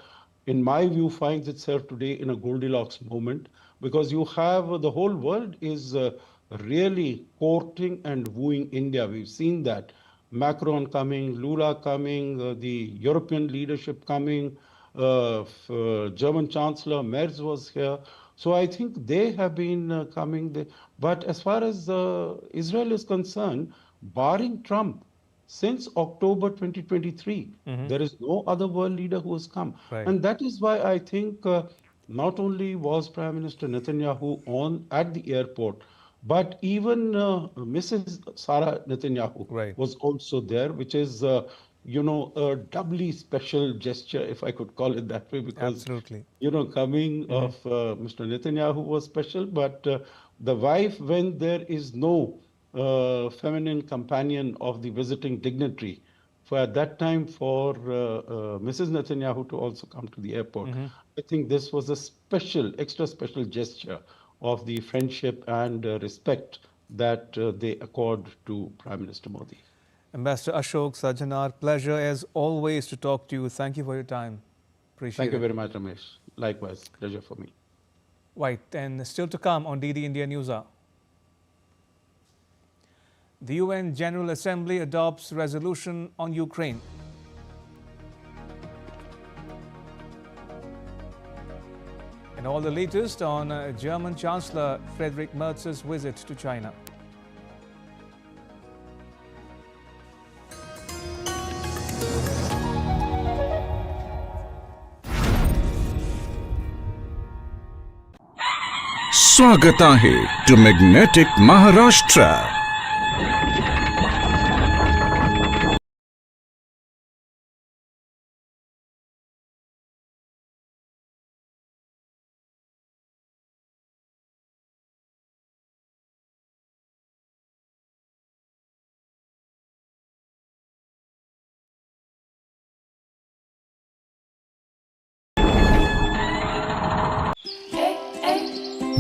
in my view, finds itself today in a Goldilocks moment, because you have the whole world is really courting and wooing India. We've seen that. Macron coming, Lula coming, the European leadership coming, German Chancellor Merz was here. So I think they have been coming. But as far as Israel is concerned, barring Trump, since October 2023, there is no other world leader who has come. And that is why I think not only was Prime Minister Netanyahu at the airport, but even Mrs. Sarah Netanyahu was also there, which is, a doubly special gesture, if I could call it that way, because, coming of Mr. Netanyahu was special, but the wife, when there is no feminine companion of the visiting dignitary, for at that time for Mrs. Netanyahu to also come to the airport, I think this was a special, extra special gesture of the friendship and respect that they accord to Prime Minister Modi. Ambassador Ashok Sajjanar, pleasure as always to talk to you. Thank you for your time. Appreciate it. Thank you very much, Ramesh. Likewise, pleasure for me. Right, and still to come on DD India News Hour. The UN General Assembly adopts resolution on Ukraine. And all the latest on German Chancellor Friedrich Merz's visit to China. स्वागत आहे to Magnetic Maharashtra.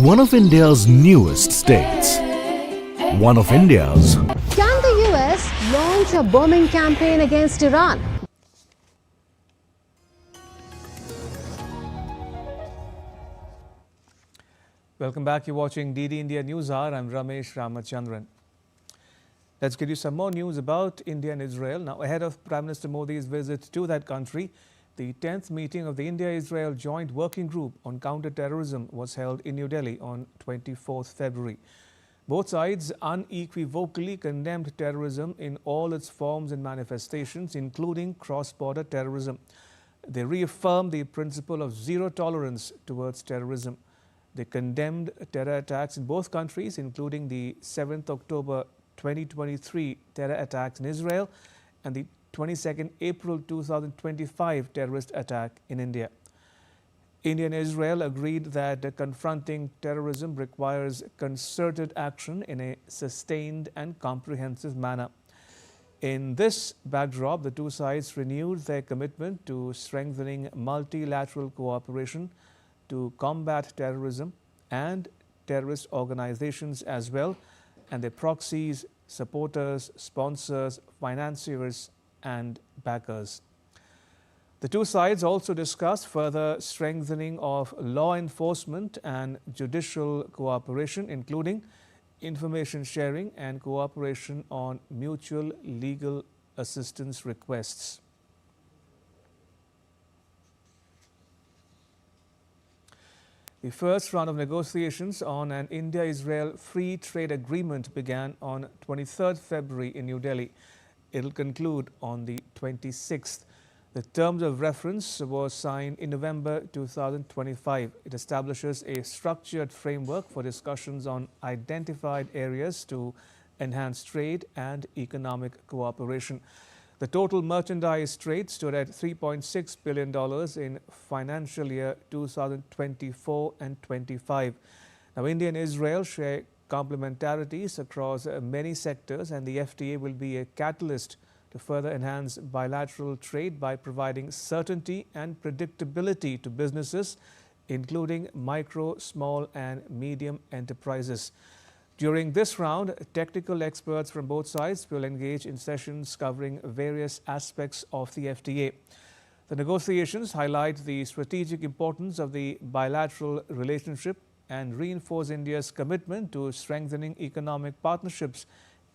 One of India's newest states. One of India's. Can the US launch a bombing campaign against Iran? Welcome back. You're watching DD India News Hour. I'm Ramesh Ramachandran. Let's give you some more news about India and Israel. Now, ahead of Prime Minister Modi's visit to that country, the 10th meeting of the India-Israel Joint Working Group on Counter-terrorism was held in New Delhi on 24th February. Both sides unequivocally condemned terrorism in all its forms and manifestations, including cross-border terrorism. They reaffirmed the principle of zero tolerance towards terrorism. They condemned terror attacks in both countries, including the 7th October 2023 terror attacks in Israel and the 22nd April 2025 terrorist attack in India. India and Israel agreed that confronting terrorism requires concerted action in a sustained and comprehensive manner. In this backdrop, the two sides renewed their commitment to strengthening multilateral cooperation to combat terrorism and terrorist organizations as well, and their proxies, supporters, sponsors, financiers, and backers. The two sides also discussed further strengthening of law enforcement and judicial cooperation, including information sharing and cooperation on mutual legal assistance requests. The first round of negotiations on an India-Israel free trade agreement began on 23rd February in New Delhi. It will conclude on the 26th. The terms of reference was signed in November 2025. It establishes a structured framework for discussions on identified areas to enhance trade and economic cooperation. The total merchandise trade stood at $3.6 billion in financial year 2024 and 25. Now, India and Israel share complementarities across many sectors, and the FTA will be a catalyst to further enhance bilateral trade by providing certainty and predictability to businesses, including micro, small and medium enterprises. During this round, technical experts from both sides will engage in sessions covering various aspects of the FTA. The negotiations highlight the strategic importance of the bilateral relationship and reinforce India's commitment to strengthening economic partnerships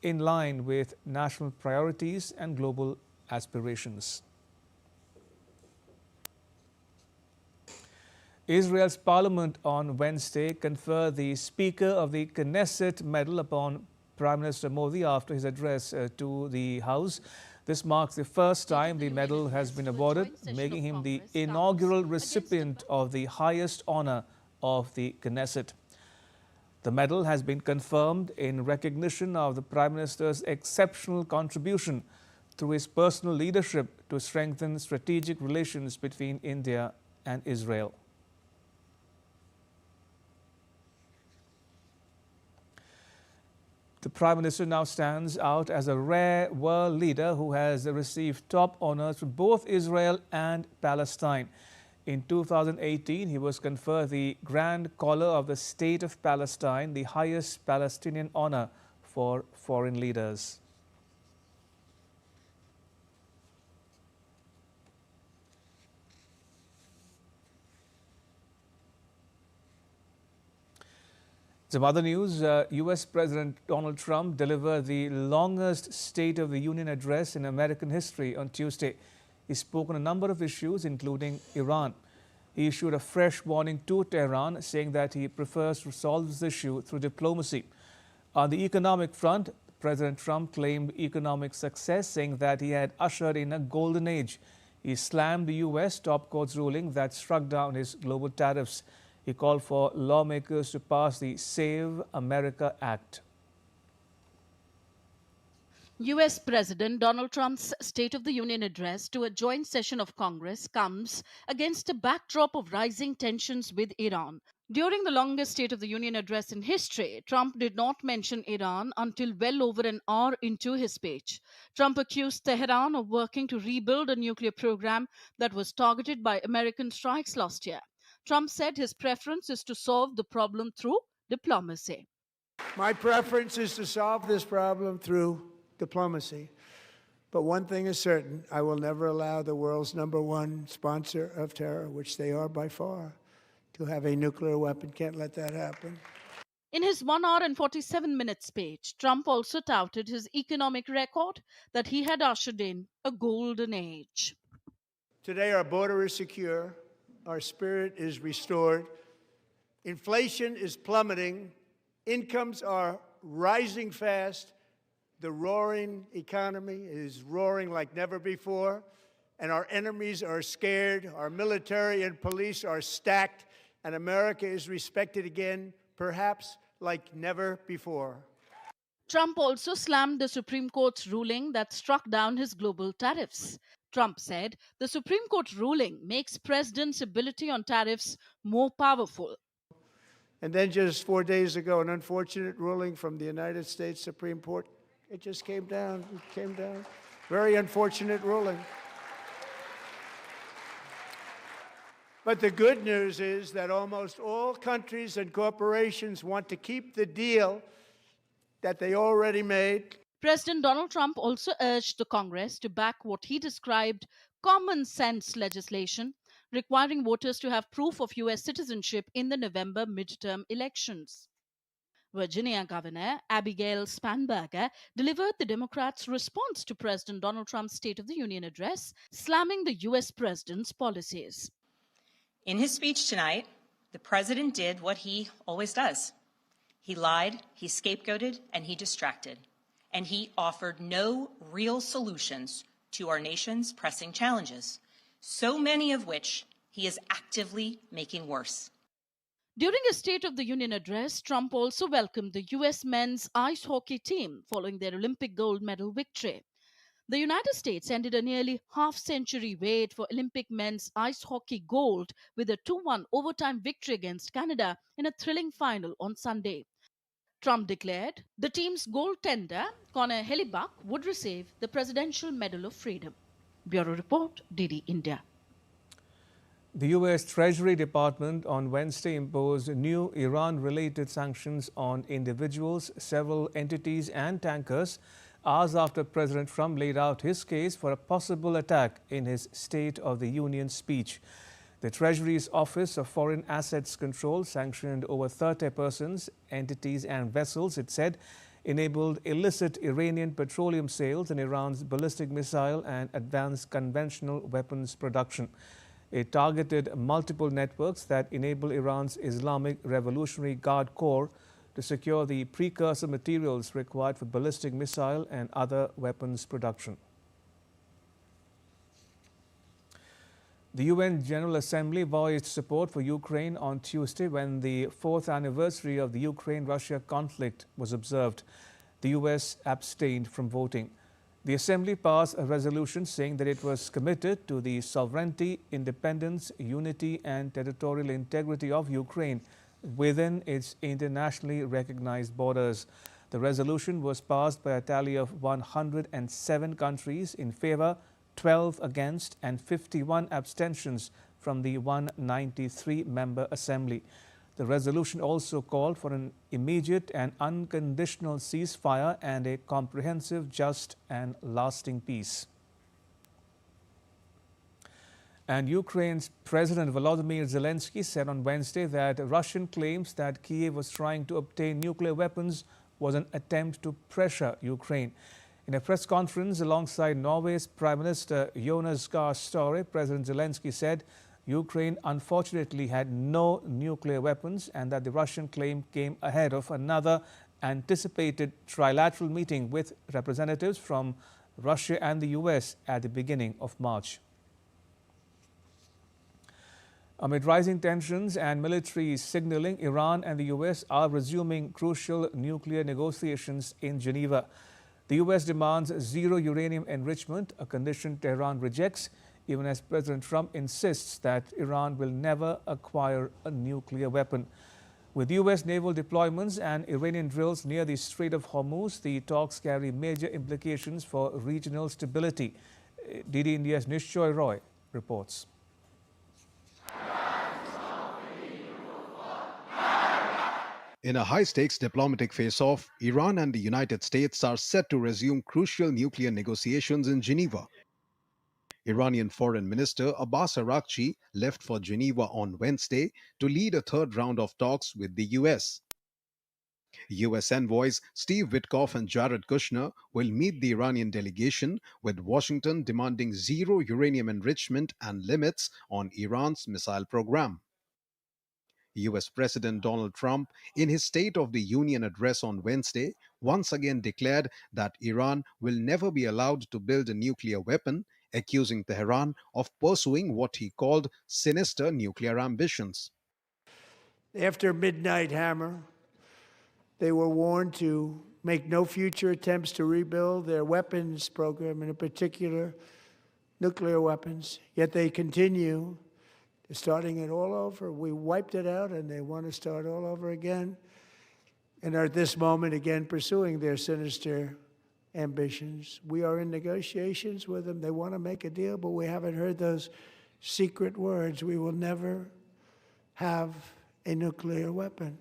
in line with national priorities and global aspirations. Israel's parliament on Wednesday conferred the Speaker of the Knesset medal upon Prime Minister Modi after his address to the House. This marks the first time the medal has been awarded, making him the inaugural recipient of the highest honor of the Knesset. The medal has been confirmed in recognition of the Prime Minister's exceptional contribution through his personal leadership to strengthen strategic relations between India and Israel. The Prime Minister now stands out as a rare world leader who has received top honors from both Israel and Palestine. In 2018, he was conferred the Grand Collar of the State of Palestine, the highest Palestinian honor for foreign leaders. Some other news, U.S. President Donald Trump delivered the longest State of the Union address in American history on Tuesday. He spoke on a number of issues, including Iran. He issued a fresh warning to Tehran, saying that he prefers to solve this issue through diplomacy. On the economic front, President Trump claimed economic success, saying that he had ushered in a golden age. He slammed the U.S. top court's ruling that struck down his global tariffs. He called for lawmakers to pass the Save America Act. U.S. President Donald Trump's State of the Union address to a joint session of Congress comes against a backdrop of rising tensions with Iran. During the longest State of the Union address in history, Trump did not mention Iran until well over an hour into his speech. Trump accused Tehran of working to rebuild a nuclear program that was targeted by American strikes last year. Trump said his preference is to solve the problem through diplomacy. My preference is to solve this problem through diplomacy. But one thing is certain, I will never allow the world's #1 sponsor of terror, which they are by far, to have a nuclear weapon. Can't let that happen. In his 1 hour and 47-minute speech, Trump also touted his economic record that he had ushered in a golden age. Today, our border is secure, our spirit is restored, inflation is plummeting, incomes are rising fast, the roaring economy is roaring like never before, and our enemies are scared, our military and police are stacked, and America is respected again, perhaps like never before. Trump also slammed the Supreme Court's ruling that struck down his global tariffs. Trump said the Supreme Court ruling makes president's ability on tariffs more powerful. And then just 4 days ago, an unfortunate ruling from the United States Supreme Court. It just came down. It came down. Very unfortunate ruling. But the good news is that almost all countries and corporations want to keep the deal that they already made. President Donald Trump also urged the Congress to back what he described common sense legislation requiring voters to have proof of U.S. citizenship in the November midterm elections. Virginia Governor Abigail Spanberger delivered the Democrats' response to President Donald Trump's State of the Union address, slamming the U.S. president's policies. In his speech tonight, the president did what he always does. He lied, he scapegoated, and he distracted. And he offered no real solutions to our nation's pressing challenges, so many of which he is actively making worse. During his State of the Union address, Trump also welcomed the U.S. men's ice hockey team following their Olympic gold medal victory. The United States ended a nearly half-century wait for Olympic men's ice hockey gold with a 2-1 overtime victory against Canada in a thrilling final on Sunday. Trump declared the team's goaltender, Connor Hellebuck, would receive the Presidential Medal of Freedom. Bureau Report, DD India. The U.S. Treasury Department on Wednesday imposed new Iran-related sanctions on individuals, several entities and tankers, hours after President Trump laid out his case for a possible attack in his State of the Union speech. The Treasury's Office of Foreign Assets Control sanctioned over 30 persons, entities and vessels, it said, enabled illicit Iranian petroleum sales and Iran's ballistic missile and advanced conventional weapons production. It targeted multiple networks that enable Iran's Islamic Revolutionary Guard Corps to secure the precursor materials required for ballistic missile and other weapons production. The UN General Assembly voiced support for Ukraine on Tuesday when the 4th anniversary of the Ukraine-Russia conflict was observed. The US abstained from voting. The Assembly passed a resolution saying that it was committed to the sovereignty, independence, unity and territorial integrity of Ukraine within its internationally recognized borders. The resolution was passed by a tally of 107 countries in favor, 12 against and 51 abstentions from the 193-member Assembly. The resolution also called for an immediate and unconditional ceasefire and a comprehensive, just and lasting peace. And Ukraine's President Volodymyr Zelensky said on Wednesday that Russian claims that Kyiv was trying to obtain nuclear weapons was an attempt to pressure Ukraine. In a press conference alongside Norway's Prime Minister Jonas Gahr Støre, President Zelensky said Ukraine unfortunately had no nuclear weapons and that the Russian claim came ahead of another anticipated trilateral meeting with representatives from Russia and the US at the beginning of March. Amid rising tensions and military signaling, Iran and the US are resuming crucial nuclear negotiations in Geneva. The US demands zero uranium enrichment, a condition Tehran rejects, even as President Trump insists that Iran will never acquire a nuclear weapon. With US naval deployments and Iranian drills near the Strait of Hormuz, the talks carry major implications for regional stability. DD India's Nishchoy Roy reports. In a high-stakes diplomatic face-off, Iran and the United States are set to resume crucial nuclear negotiations in Geneva. Iranian Foreign Minister Abbas Araghchi left for Geneva on Wednesday to lead a third round of talks with the US. US envoys Steve Witkoff and Jared Kushner will meet the Iranian delegation, with Washington demanding zero uranium enrichment and limits on Iran's missile program. US President Donald Trump, in his State of the Union address on Wednesday, once again declared that Iran will never be allowed to build a nuclear weapon, accusing Tehran of pursuing what he called sinister nuclear ambitions. After Midnight Hammer, they were warned to make no future attempts to rebuild their weapons program, and in particular, nuclear weapons. Yet they continue. They're starting it all over. We wiped it out, and they want to start all over again, and are at this moment again pursuing their sinister ambitions. We are in negotiations with them. They want to make a deal, but we haven't heard those secret words. We will never have a nuclear weapon.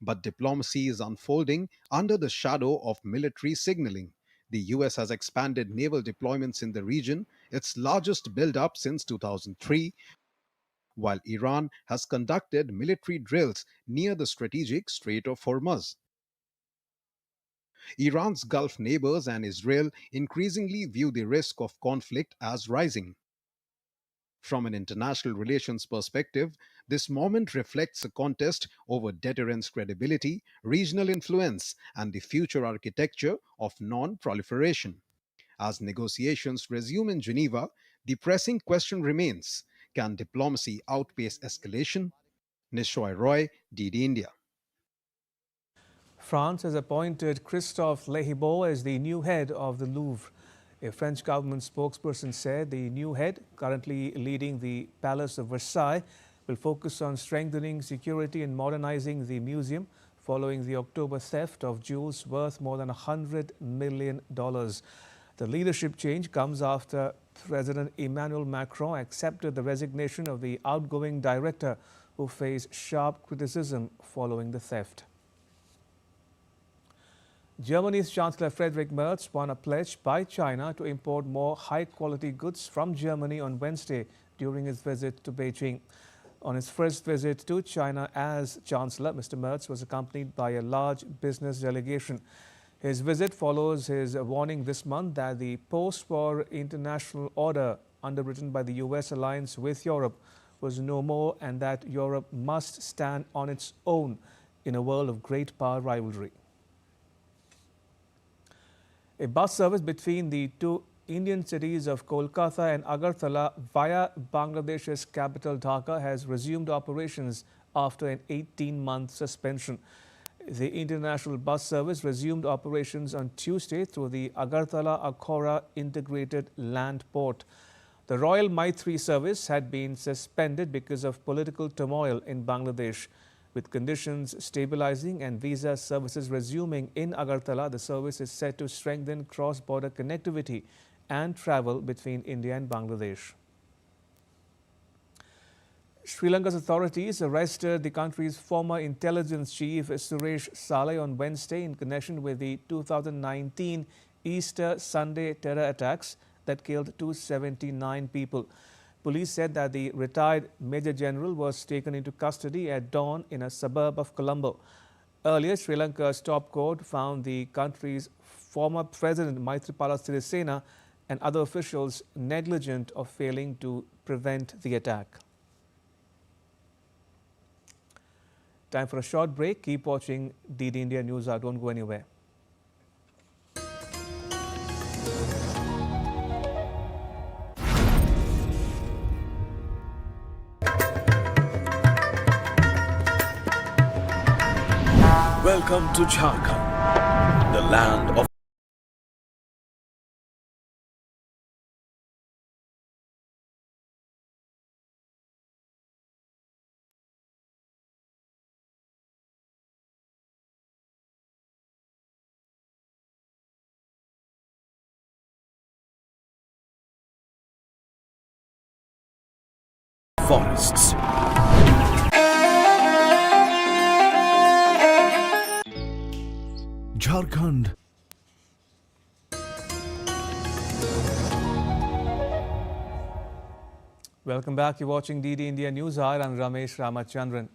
But diplomacy is unfolding under the shadow of military signaling. The US has expanded naval deployments in the region, its largest build-up since 2003, while Iran has conducted military drills near the strategic Strait of Hormuz. Iran's Gulf neighbors and Israel increasingly view the risk of conflict as rising. From an international relations perspective, this moment reflects a contest over deterrence credibility, regional influence, and the future architecture of non-proliferation. As negotiations resume in Geneva, the pressing question remains: can diplomacy outpace escalation? Nishoy Roy, DD India. France has appointed Christophe Lehibeau as the new head of the Louvre. A French government spokesperson said the new head, currently leading the Palace of Versailles, will focus on strengthening security and modernizing the museum following the October theft of jewels worth more than $100 million. The leadership change comes after President Emmanuel Macron accepted the resignation of the outgoing director, who faced sharp criticism following the theft. Germany's Chancellor Friedrich Merz won a pledge by China to import more high-quality goods from Germany on Wednesday during his visit to Beijing. On his first visit to China as Chancellor, Mr. Merz was accompanied by a large business delegation. His visit follows his warning this month that the post-war international order underwritten by the US alliance with Europe was no more, and that Europe must stand on its own in a world of great power rivalry. A bus service between the two Indian cities of Kolkata and Agartala via Bangladesh's capital Dhaka has resumed operations after an 18-month suspension. The international bus service resumed operations on Tuesday through the Agartala-Akhora integrated land port. The Royal Maitri service had been suspended because of political turmoil in Bangladesh. With conditions stabilizing and visa services resuming in Agartala, the service is set to strengthen cross-border connectivity and travel between India and Bangladesh. Sri Lanka's authorities arrested the country's former intelligence chief Suresh Saleh on Wednesday in connection with the 2019 Easter Sunday terror attacks that killed 279 people. Police said that the retired Major General was taken into custody at dawn in a suburb of Colombo. Earlier, Sri Lanka's top court found the country's former President Maithripala Sirisena and other officials negligent of failing to prevent the attack. Time for a short break. Keep watching DD India News Hour. Don't go anywhere. Welcome to Jharkhand, the land of forests. Jharkhand. Welcome back. You're watching DD India News Hour. I'm Ramesh Ramachandran.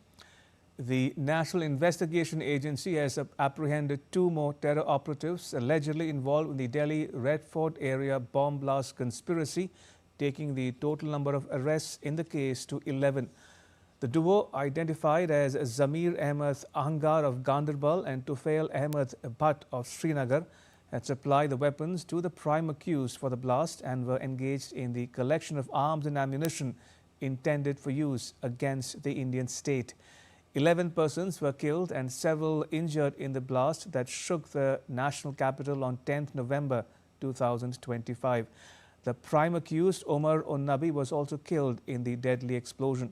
The National Investigation Agency has apprehended 2 more terror operatives allegedly involved in the Delhi Red Fort area bomb blast conspiracy, taking the total number of arrests in the case to 11. The duo, identified as Zamir Ahmed Ahangar of Ganderbal and Tufail Ahmed Bhatt of Srinagar, had supplied the weapons to the prime accused for the blast and were engaged in the collection of arms and ammunition intended for use against the Indian state. 11 persons were killed and several injured in the blast that shook the national capital on 10th November 2025. The prime accused, Omar Onnabi, was also killed in the deadly explosion.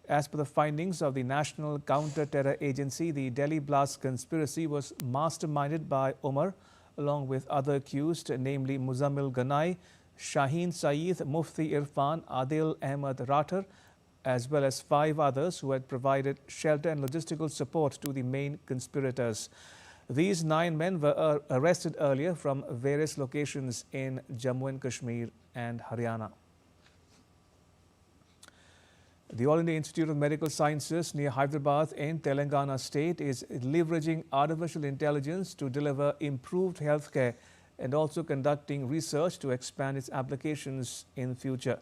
As per the findings of the National Counter-terrorism Agency, the Delhi blast conspiracy was masterminded by Omar, along with other accused, namely Muzammil Ganai, Shaheen Saeed, Mufti Irfan, Adil Ahmed Rathar, as well as 5 others who had provided shelter and logistical support to the main conspirators. These 9 men were arrested earlier from various locations in Jammu and Kashmir and Haryana. The All India Institute of Medical Sciences near Hyderabad in Telangana state is leveraging artificial intelligence to deliver improved healthcare and also conducting research to expand its applications in future.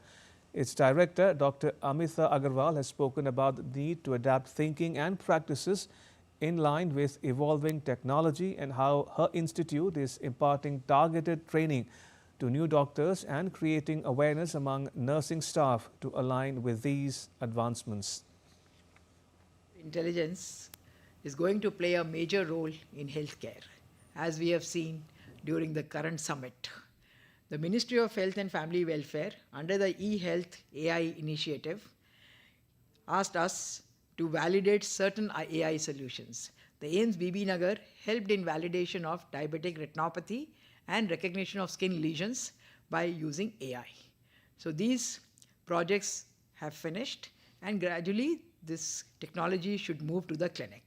Its director, Dr. Amita Agarwal, has spoken about the need to adapt thinking and practices in line with evolving technology and how her institute is imparting targeted training to new doctors and creating awareness among nursing staff to align with these advancements. Intelligence is going to play a major role in healthcare, as we have seen during the current summit. The Ministry of Health and Family Welfare, under the eHealth AI initiative, asked us to validate certain AI solutions. The AIIMS BB Nagar helped in validation of diabetic retinopathy and recognition of skin lesions by using AI. So these projects have finished, and gradually this technology should move to the clinic.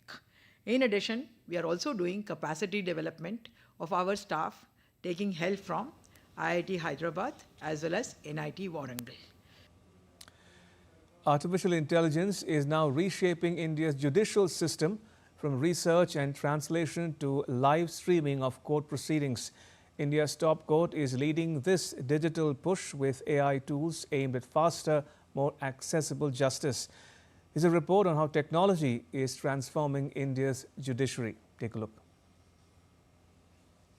In addition, we are also doing capacity development of our staff, taking help from IIT Hyderabad as well as NIT Warangal. Artificial intelligence is now reshaping India's judicial system, from research and translation to live streaming of court proceedings. India's top court is leading this digital push with AI tools aimed at faster, more accessible justice. Here's a report on how technology is transforming India's judiciary. Take a look.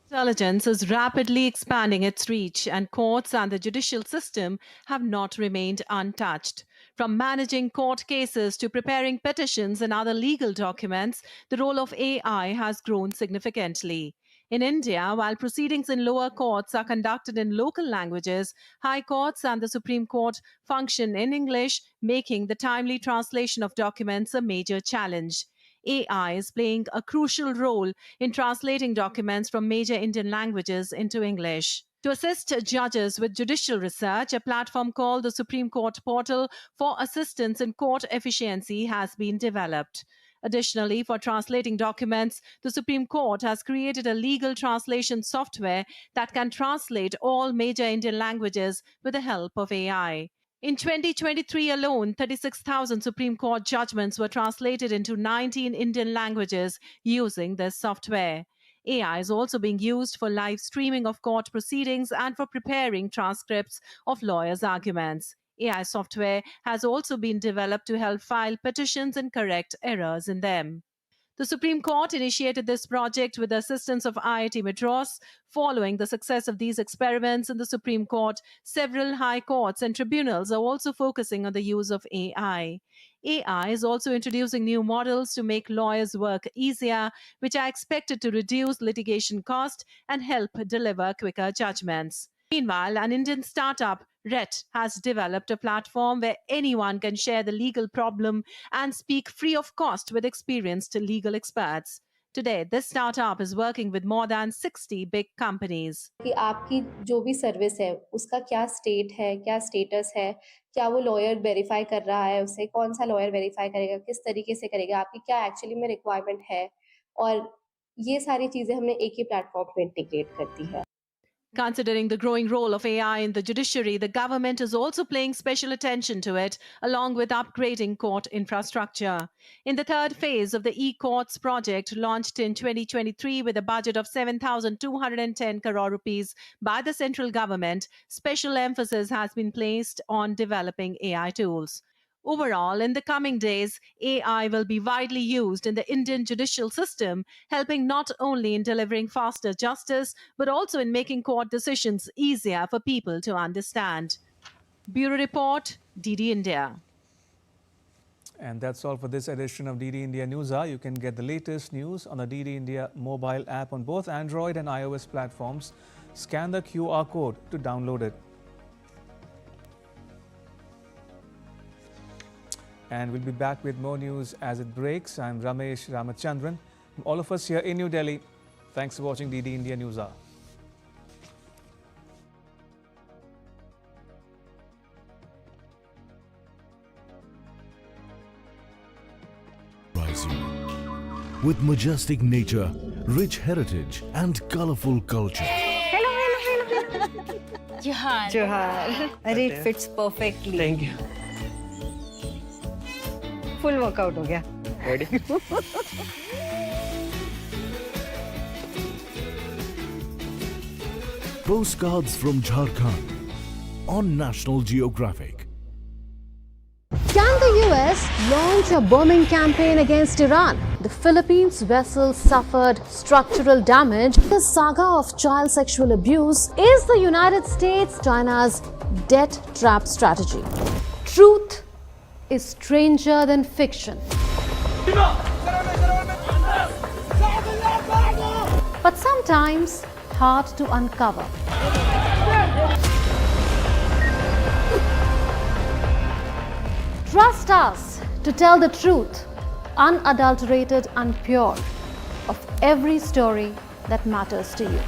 Intelligence is rapidly expanding its reach, and courts and the judicial system have not remained untouched. From managing court cases to preparing petitions and other legal documents, the role of AI has grown significantly. In India, while proceedings in lower courts are conducted in local languages, high courts and the Supreme Court function in English, making the timely translation of documents a major challenge. AI is playing a crucial role in translating documents from major Indian languages into English. To assist judges with judicial research, a platform called the Supreme Court Portal for Assistance in Court Efficiency has been developed. Additionally, for translating documents, the Supreme Court has created a legal translation software that can translate all major Indian languages with the help of AI. In 2023 alone, 36,000 Supreme Court judgments were translated into 19 Indian languages using this software. AI is also being used for live streaming of court proceedings and for preparing transcripts of lawyers' arguments. AI software has also been developed to help file petitions and correct errors in them. The Supreme Court initiated this project with the assistance of IIT Madras. Following the success of these experiments in the Supreme Court, several high courts and tribunals are also focusing on the use of AI. AI is also introducing new models to make lawyers' work easier, which are expected to reduce litigation cost and help deliver quicker judgments. Meanwhile, an Indian startup, RET, has developed a platform where anyone can share the legal problem and speak free of cost with experienced legal experts. Today, this startup is working with more than 60 big companies. कि आपकी जो भी service है उसका क्या state है, क्या status है, क्या वो लॉयर वेरीफाई कर रहा है, उसे कौन सा लॉयर वेरीफाई करेगा, किस तरीके से करेगा, आपकी क्या एक्चुअली में रिक्वायरमेंट है, और ये सारी चीजें हमने एक ही प्लेटफॉर्म पे इंटीग्रेट कर दी है. Considering the growing role of AI in the judiciary, the government is also paying special attention to it, along with upgrading court infrastructure. In the third phase of the e-courts project, launched in 2023 with a budget of 7,210 crore rupees by the central government, special emphasis has been placed on developing AI tools. Overall, in the coming days, AI will be widely used in the Indian judicial system, helping not only in delivering faster justice, but also in making court decisions easier for people to understand. Bureau Report, DD India. And that's all for this edition of DD India News Hour. You can get the latest news on the DD India mobile app on both Android and iOS platforms. Scan the QR code to download it. And we'll be back with more news as it breaks. I'm Ramesh Ramachandran. From all of us here in New Delhi, thanks for watching DD India News Hour. With majestic nature, rich heritage and colorful culture. Hello. Johar. Arey, it fits perfectly. Thank you. Full workout ho gaya. Ready? Postcards from Jharkhand on National Geographic. Can the US launch a bombing campaign against Iran? The Philippines vessel suffered structural damage. The saga of child sexual abuse. Is the United States China's debt trap strategy? Truth is stranger than fiction. But sometimes hard to uncover. Trust us to tell the truth, unadulterated and pure, of every story that matters to you.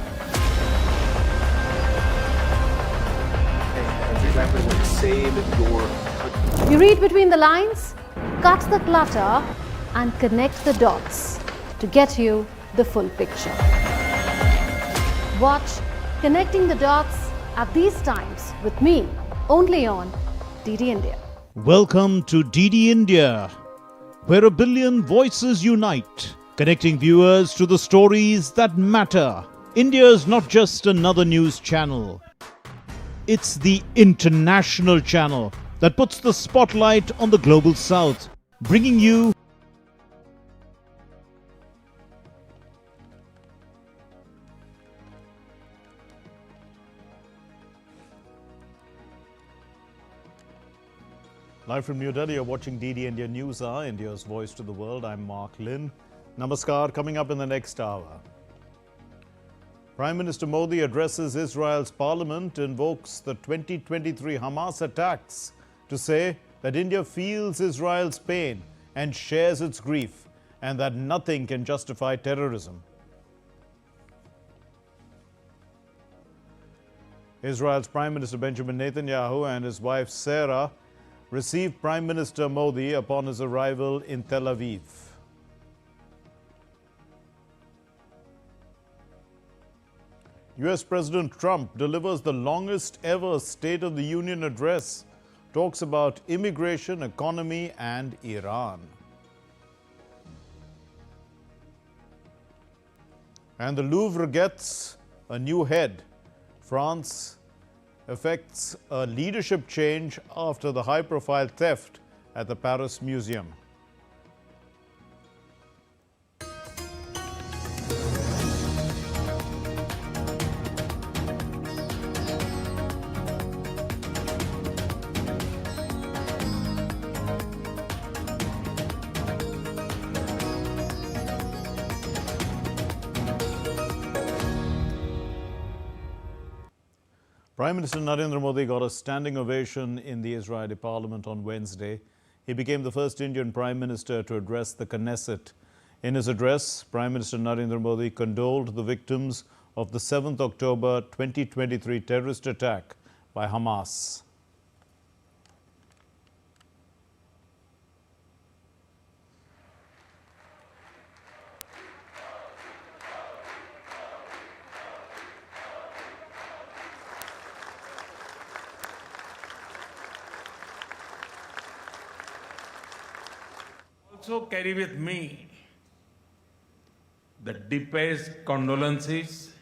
You read between the lines, cut the clutter, and connect the dots to get you the full picture. Watch Connecting the Dots at these times with me, only on DD India. Welcome to DD India, where a billion voices unite, connecting viewers to the stories that matter. India is not just another news channel. It's the international channel that puts the spotlight on the global south, bringing you live from New Delhi. You're watching DD India News Hour, India's voice to the world. I'm Mark Lynn. Namaskar. Coming up in the next hour, Prime Minister Modi addresses Israel's parliament, invokes the 2023 Hamas attacks to say that India feels Israel's pain and shares its grief, and that nothing can justify terrorism. Israel's Prime Minister Benjamin Netanyahu and his wife Sarah received Prime Minister Modi upon his arrival in Tel Aviv. US President Trump delivers the longest ever State of the Union address, talks about immigration, economy, and Iran. And the Louvre gets a new head. France effects a leadership change after the high-profile theft at the Paris Museum. Prime Minister Narendra Modi got a standing ovation in the Israeli parliament on Wednesday. He became the first Indian Prime Minister to address the Knesset. In his address, Prime Minister Narendra Modi condoled the victims of the 7th October 2023 terrorist attack by Hamas. Also carry with me the deepest condolences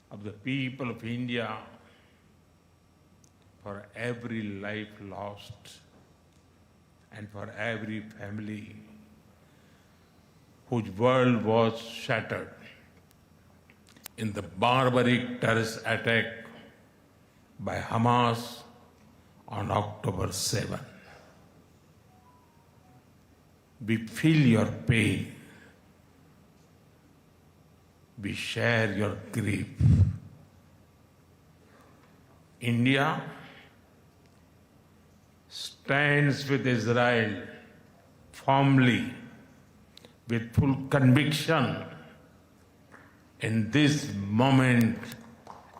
of the people of India for every life lost and for every family whose world was shattered in the barbaric terrorist attack by Hamas on October 7. We feel your pain. We share your grief. India stands with Israel firmly, with full conviction in this moment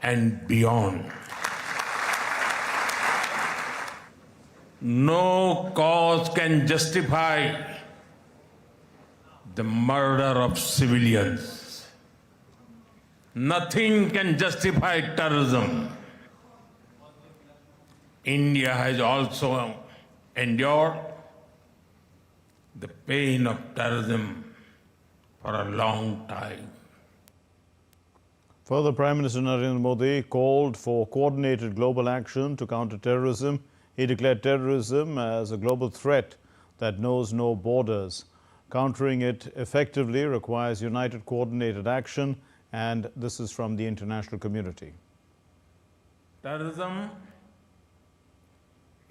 and beyond. No cause can justify the murder of civilians. Nothing can justify terrorism. India has also endured the pain of terrorism for a long time. Further, Prime Minister Narendra Modi called for coordinated global action to counter terrorism. He declared terrorism as a global threat that knows no borders. Countering it effectively requires united, coordinated action, and this is from the international community. Terrorism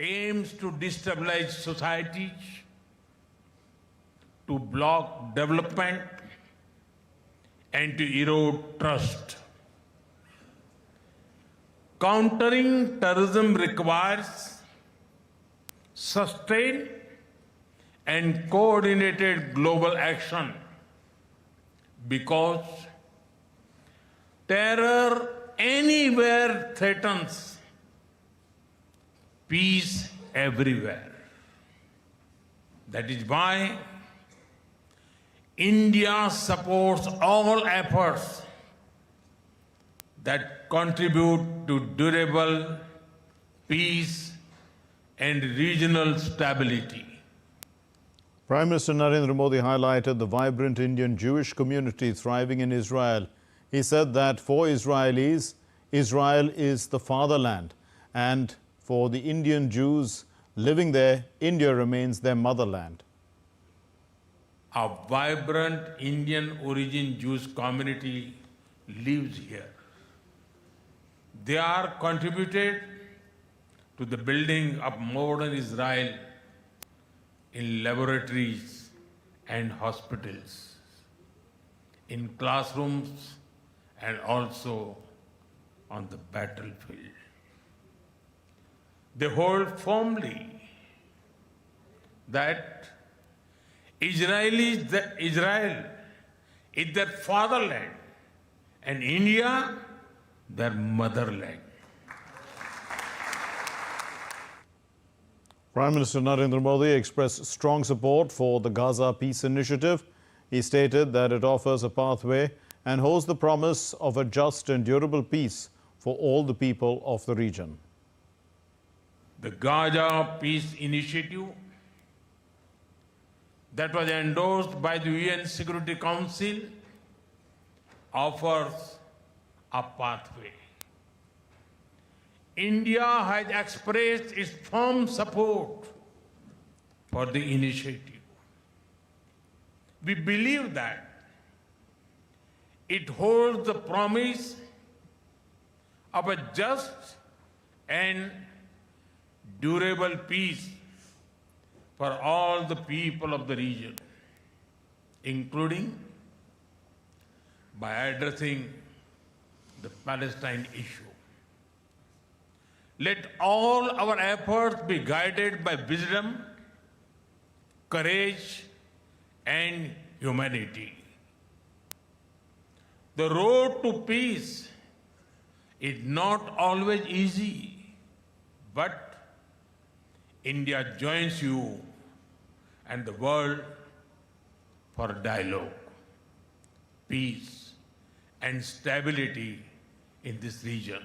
aims to destabilize societies, to block development, and to erode trust. Countering terrorism requires sustained and coordinated global action because terror anywhere threatens peace everywhere. That is why India supports all efforts that contribute to durable peace and regional stability. Prime Minister Narendra Modi highlighted the vibrant Indian Jewish community thriving in Israel. He said that for Israelis, Israel is the fatherland, and for the Indian Jews living there, India remains their motherland. A vibrant Indian origin Jewish community lives here. They are contributed to the building of modern Israel in laboratories and hospitals, in classrooms, and also on the battlefield. They hold firmly that Israel is their fatherland and India their motherland. Prime Minister Narendra Modi expressed strong support for the Gaza Peace Initiative. He stated that it offers a pathway and holds the promise of a just and durable peace for all the people of the region. The Gaza Peace Initiative that was endorsed by the UN Security Council offers a pathway. India has expressed its firm support for the initiative. We believe that it holds the promise of a just and durable peace for all the people of the region, including by addressing the Palestine issue. Let all our efforts be guided by wisdom, courage, and humanity. The road to peace is not always easy, but India joins you and the world for dialogue, peace, and stability in this region.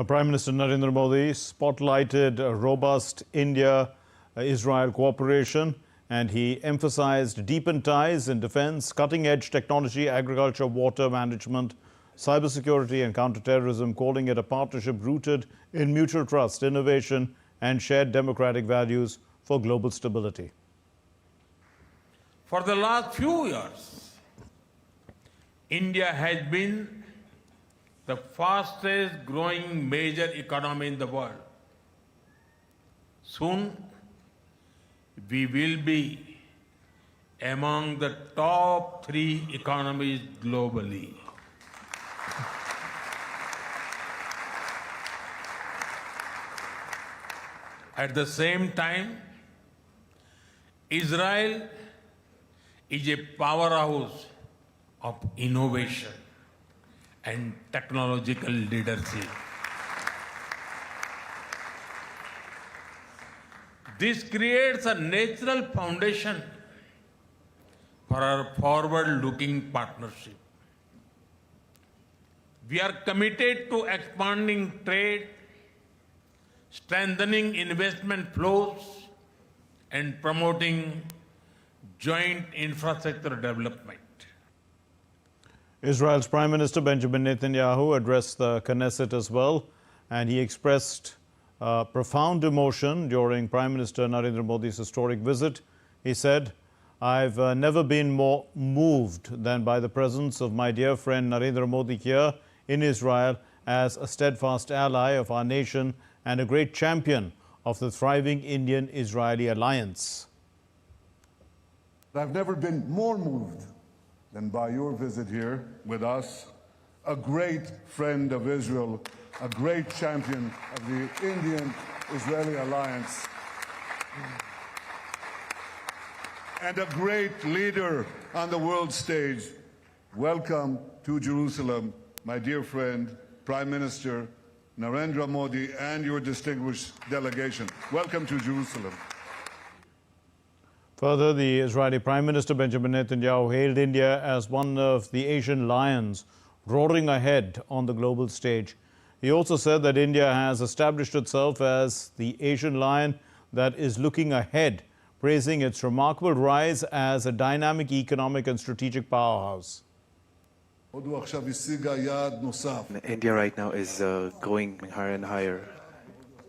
Prime Minister Narendra Modi spotlighted a robust India-Israel cooperation, and he emphasized deepened ties in defense, cutting-edge technology, agriculture, water management, cybersecurity and counter-terrorism, calling it a partnership rooted in mutual trust, innovation and shared democratic values for global stability. For the last few years, India has been the fastest growing major economy in the world. Soon, we will be among the top 3 economies globally. At the same time, Israel is a powerhouse of innovation and technological leadership. This creates a natural foundation for our forward-looking partnership. We are committed to expanding trade, strengthening investment flows, and promoting joint infrastructure development. Israel's Prime Minister Benjamin Netanyahu addressed the Knesset as well, and he expressed profound emotion during Prime Minister Narendra Modi's historic visit. He said, "I've never been more moved than by the presence of my dear friend Narendra Modi here in Israel as a steadfast ally of our nation and a great champion of the thriving Indian-Israeli alliance." I've never been more moved than by your visit here with us, a great friend of Israel, a great champion of the Indian-Israeli alliance, and a great leader on the world stage. Welcome to Jerusalem, my dear friend, Prime Minister Narendra Modi, and your distinguished delegation. Welcome to Jerusalem. Further, the Israeli Prime Minister Benjamin Netanyahu hailed India as one of the Asian lions roaring ahead on the global stage. He also said that India has established itself as the Asian lion that is looking ahead, praising its remarkable rise as a dynamic economic and strategic powerhouse. India right now is going higher and higher.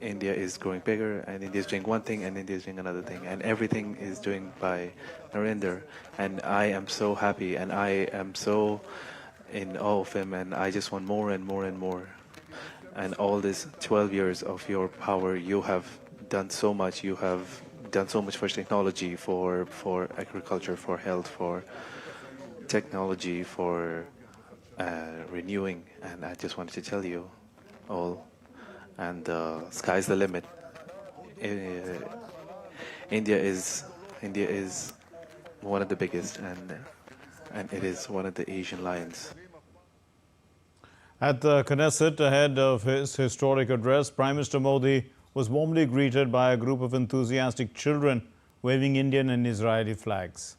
India is growing bigger, and India is doing one thing, and India is doing another thing, and everything is doing by Narendra. And I am so happy, and I am so in awe of him, and I just want more and more and more. And all this 12 years of your power, you have done so much. You have done so much for technology, for agriculture, for health, for technology, for renewing. And I just wanted to tell you all. And sky's the limit. India is one of the biggest, and it is one of the Asian lions. At the Knesset, ahead of his historic address, Prime Minister Modi was warmly greeted by a group of enthusiastic children waving Indian and Israeli flags.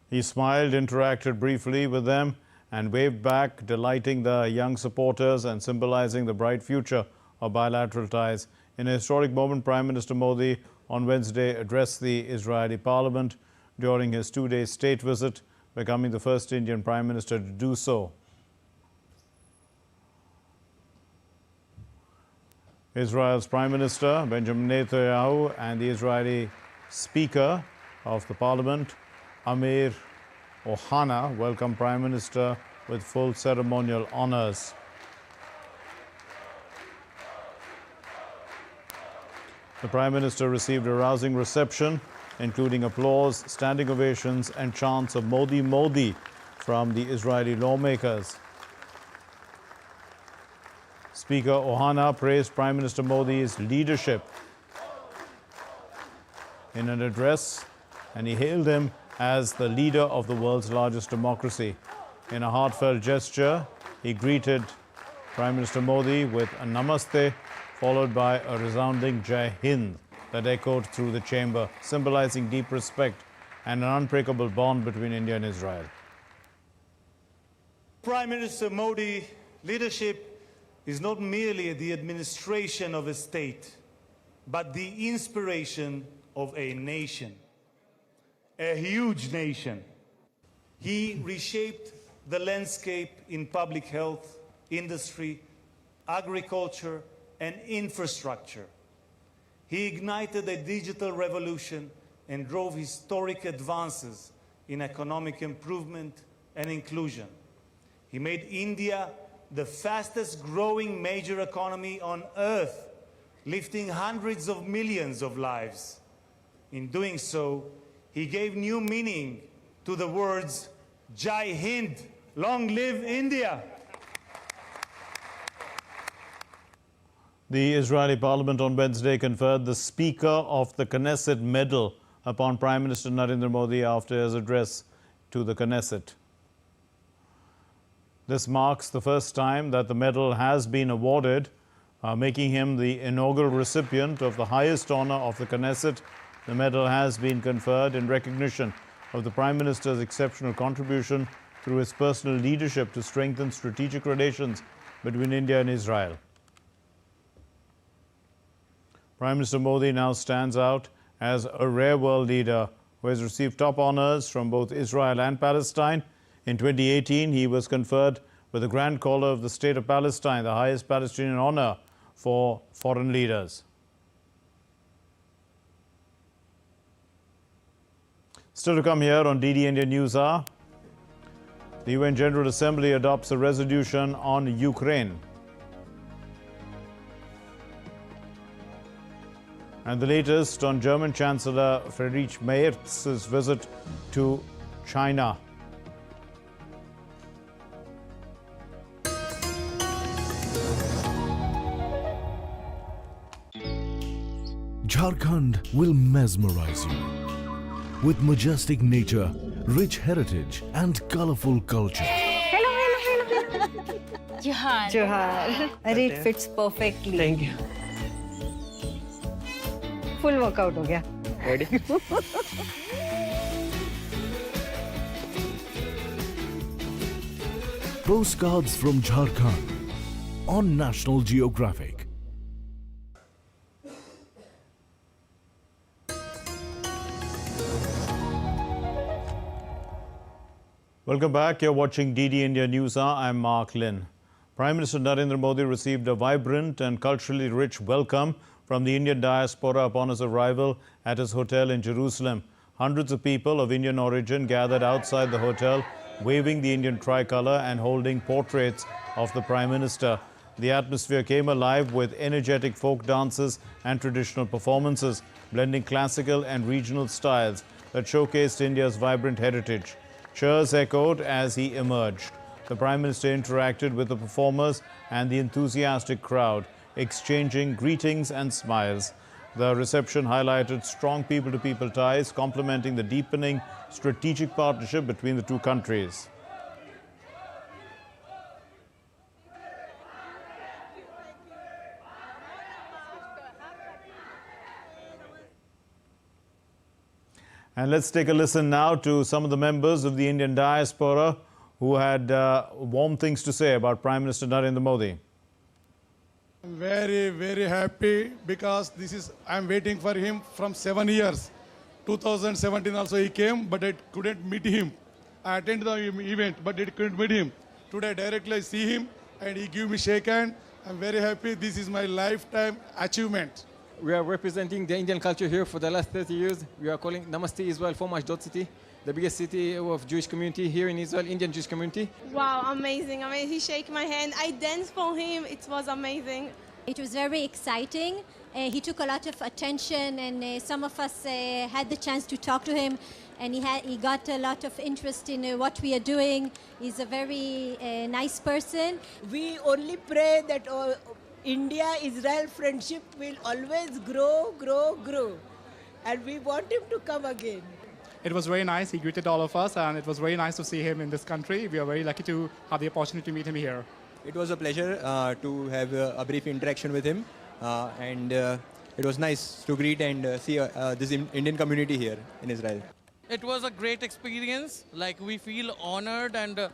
He smiled, interacted briefly with them and waved back, delighting the young supporters and symbolizing the bright future of bilateral ties. In a historic moment, Prime Minister Modi on Wednesday addressed the Israeli Parliament during his 2-day state visit, becoming the first Indian Prime Minister to do so. Israel's Prime Minister Benjamin Netanyahu and the Israeli Speaker of the Parliament, Amir Ohana, welcomed Prime Minister with full ceremonial honors. The Prime Minister received a rousing reception including applause, standing ovations, and chants of Modi, Modi from the Israeli lawmakers. Speaker Ohana praised Prime Minister Modi's leadership in an address, and he hailed him as the leader of the world's largest democracy. In a heartfelt gesture, he greeted Prime Minister Modi with a namaste, followed by a resounding Jai Hind that echoed through the chamber, symbolizing deep respect and an unbreakable bond between India and Israel. Prime Minister Modi's leadership is not merely the administration of a state, but the inspiration of a nation, a huge nation. He reshaped the landscape in public health, industry, agriculture, and infrastructure. He ignited a digital revolution and drove historic advances in economic improvement and inclusion. He made India the fastest growing major economy on earth, lifting hundreds of millions of lives. In doing so, he gave new meaning to the words Jai Hind, long live India. The Israeli Parliament on Wednesday conferred the Speaker of the Knesset medal upon Prime Minister Narendra Modi after his address to the Knesset. This marks the first time that the medal has been awarded, making him the inaugural recipient of the highest honor of the Knesset. The medal has been conferred in recognition of the Prime Minister's exceptional contribution through his personal leadership to strengthen strategic relations between India and Israel. Prime Minister Modi now stands out as a rare world leader who has received top honors from both Israel and Palestine. In 2018, he was conferred with the Grand Collar of the State of Palestine, the highest Palestinian honor for foreign leaders. Still to come here on DD India News Hour, the UN General Assembly adopts a resolution on Ukraine. And the latest on German Chancellor Friedrich Merz's visit to China. Jharkhand will mesmerize you with majestic nature, rich heritage, and colorful culture. Hello. Johar. Johar. It fits perfectly. Thank you. Full workout हो गया. Ready? Postcards from Jharkhand on National Geographic. Welcome back. You're watching DD India News Hour. I'm Mark Lynn. Prime Minister Narendra Modi received a vibrant and culturally rich welcome from the Indian diaspora upon his arrival at his hotel in Jerusalem. Hundreds of people of Indian origin gathered outside the hotel, waving the Indian tricolour and holding portraits of the Prime Minister. The atmosphere came alive with energetic folk dances and traditional performances, blending classical and regional styles that showcased India's vibrant heritage. Cheers echoed as he emerged. The Prime Minister interacted with the performers and the enthusiastic crowd, exchanging greetings and smiles. The reception highlighted strong people-to-people ties, complementing the deepening strategic partnership between the two countries. And let's take a listen now to some of the members of the Indian diaspora who had warm things to say about Prime Minister Narendra Modi. I'm very, very happy because I'm waiting for him from 7 years. 2017 also he came, but I couldn't meet him. I attended the event, but I couldn't meet him. Today directly I see him and he gave me shake hand. I'm very happy. This is my lifetime achievement. We are representing the Indian culture here for the last 30 years. We are calling Namaste Israel from Ashdod city, the biggest city of Jewish community here in Israel, Indian Jewish community. Wow, amazing. He shook my hand. I danced for him. It was amazing. It was very exciting He took a lot of attention, and some of us had the chance to talk to him, and he got a lot of interest in what we are doing. He's a very nice person. We only pray that India-Israel friendship will always grow, grow, grow. And we want him to come again. It was very nice. He greeted all of us, and it was very nice to see him in this country. We are very lucky to have the opportunity to meet him here. It was a pleasure to have a brief interaction with him, and it was nice to greet and see this Indian community here in Israel. It was a great experience. Like, we feel honored, and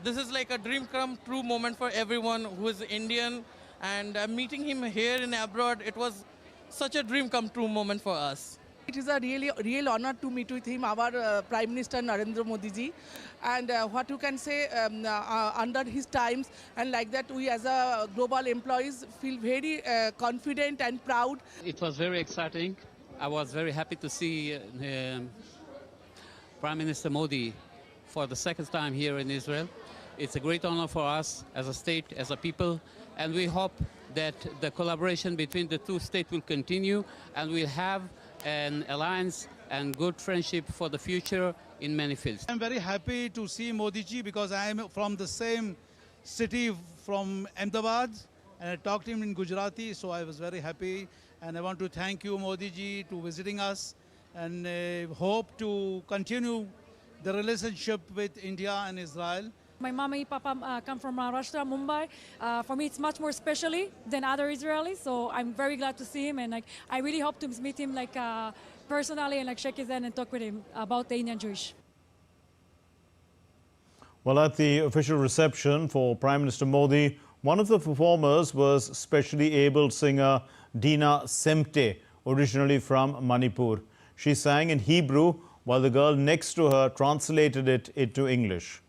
this is like a dream come true moment for everyone who is Indian. And meeting him here in abroad, it was such a dream come true moment for us. It is a real honor to meet with him, our Prime Minister Narendra Modi ji, and what you can say under his times, and like that we as a global employees feel very confident and proud. It was very exciting. I was very happy to see Prime Minister Modi for the second time here in Israel. It's a great honor for us as a state, as a people, and we hope that the collaboration between the two states will continue, and we'll have an alliance and good friendship for the future in many fields. I'm very happy to see Modi ji because I am from the same city from Ahmedabad, and I talked to him in Gujarati, so I was very happy. And I want to thank you, Modi ji, to visiting us, and hope to continue the relationship with India and Israel. My mama and papa come from Maharashtra, Mumbai. For me, it's much more specially than other Israelis, so I'm very glad to see him, and I really hope to meet him personally and shake his hand and talk with him about the Indian Jewish. Well, at the official reception for Prime Minister Modi, one of the performers was specially abled singer Dina Semte, originally from Manipur. She sang in Hebrew while the girl next to her translated it into English.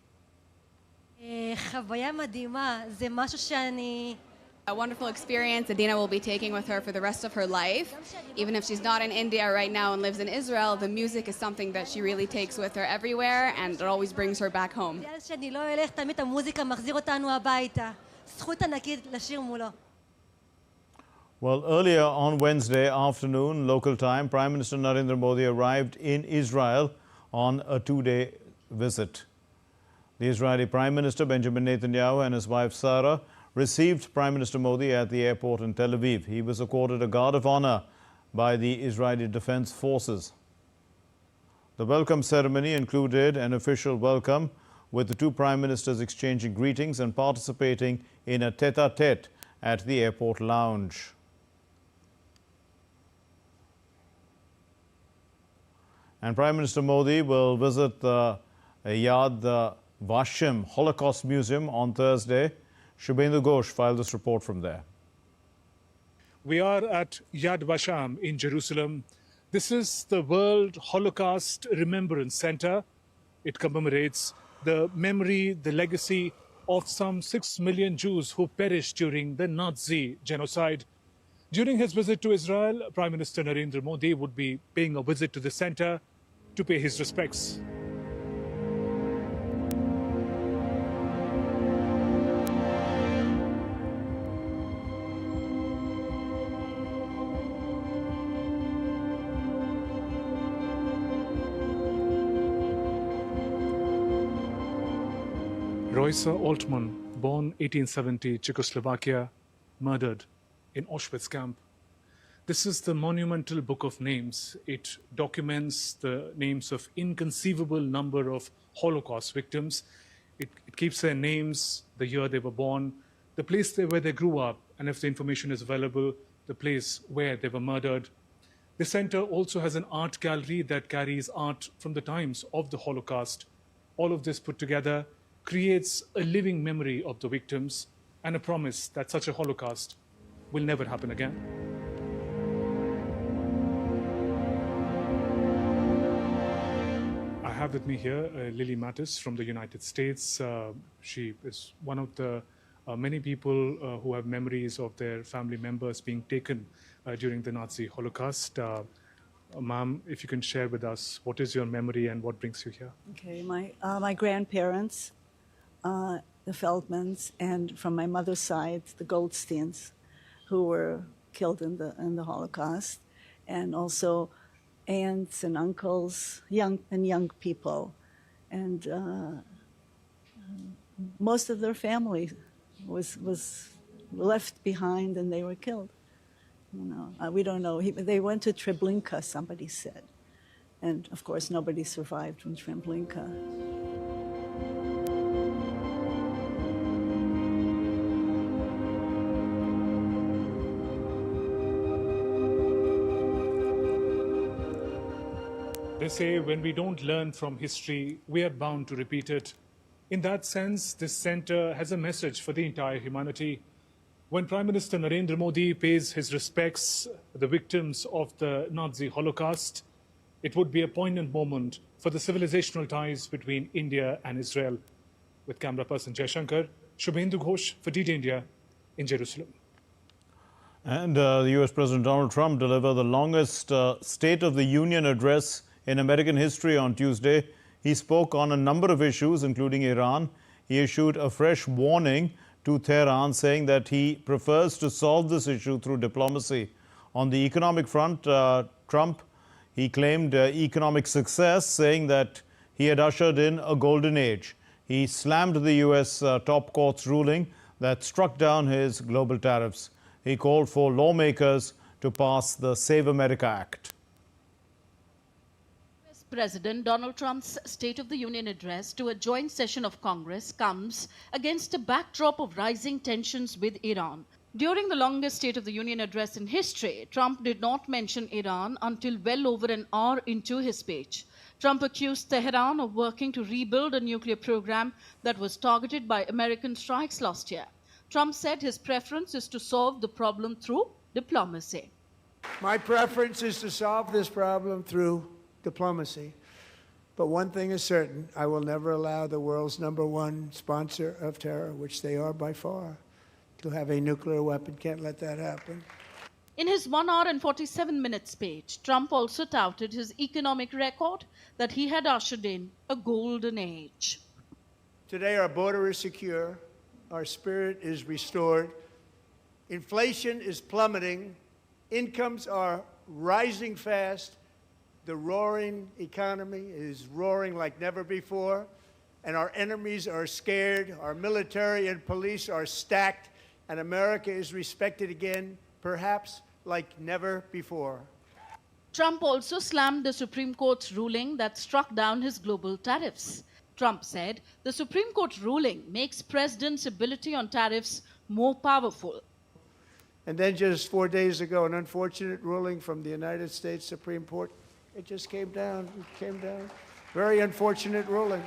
A wonderful experience Adina will be taking with her for the rest of her life. Even if she's not in India right now and lives in Israel, the music is something that she really takes with her everywhere, and it always brings her back home. Well, earlier on Wednesday afternoon, local time, Prime Minister Narendra Modi arrived in Israel on a two-day visit. The Israeli Prime Minister Benjamin Netanyahu and his wife Sarah received Prime Minister Modi at the airport in Tel Aviv. He was accorded a guard of honor by the Israeli Defense Forces. The welcome ceremony included an official welcome, with the two prime ministers exchanging greetings and participating in a tete-a-tete at the airport lounge. And Prime Minister Modi will visit the Yad Vashem Holocaust Museum on Thursday. Shubhendu Ghosh filed this report from there. We are at Yad Vashem in Jerusalem. This is the World Holocaust Remembrance Center. It commemorates the memory, the legacy of some 6 million Jews who perished during the Nazi genocide. During his visit to Israel, Prime Minister Narendra Modi would be paying a visit to the center to pay his respects. Roisa Altman, born 1870, Czechoslovakia, murdered in Auschwitz camp. This is the monumental book of names. It documents the names of inconceivable number of Holocaust victims. It keeps their names, the year they were born, the place where they grew up, and if the information is available, the place where they were murdered. The center also has an art gallery that carries art from the times of the Holocaust. All of this put together creates a living memory of the victims and a promise that such a Holocaust will never happen again. I have with me here Lily Mattis from the United States. She is one of the many people who have memories of their family members being taken during the Nazi Holocaust. Ma'am, if you can share with us, what is your memory and what brings you here? Okay, my grandparents, the Feldmans, and from my mother's side, the Goldsteins, who were killed in the Holocaust, and also aunts and uncles, young people, and most of their family was left behind, and they were killed. We don't know. They went to Treblinka, somebody said, and of course nobody survived from Treblinka. They say when we don't learn from history, we are bound to repeat it. In that sense, this center has a message for the entire humanity. When Prime Minister Narendra Modi pays his respects to the victims of the Nazi Holocaust, it would be a poignant moment for the civilizational ties between India and Israel. With camera person Jay Shankar, Shubhendu Ghosh for DD India in Jerusalem. And the US President Donald Trump delivered the longest State of the Union address in American history on Tuesday. He spoke on a number of issues, including Iran. He issued a fresh warning to Tehran, saying that he prefers to solve this issue through diplomacy. On the economic front, Trump, he claimed economic success, saying that he had ushered in a golden age. He slammed the US top court's ruling that struck down his global tariffs. He called for lawmakers to pass the Save America Act. President Donald Trump's State of the Union address to a joint session of Congress comes against a backdrop of rising tensions with Iran. During the longest State of the Union address in history, Trump did not mention Iran until well over an hour into his speech. Trump accused Tehran of working to rebuild a nuclear program that was targeted by American strikes last year. Trump said his preference is to solve the problem through diplomacy. My preference is to solve this problem through diplomacy. But one thing is certain, I will never allow the world's #1 sponsor of terror, which they are by far, to have a nuclear weapon. Can't let that happen. In his 1 hour and 47-minute speech, Trump also touted his economic record that he had ushered in a golden age. Today our border is secure, our spirit is restored, inflation is plummeting, incomes are rising fast, the roaring economy is roaring like never before, and our enemies are scared, our military and police are stacked, and America is respected again, perhaps like never before. Trump also slammed the Supreme Court's ruling that struck down his global tariffs. Trump said the Supreme Court ruling makes president's ability on tariffs more powerful. And then just 4 days ago, an unfortunate ruling from the United States Supreme Court. It just came down. It came down. Very unfortunate ruling.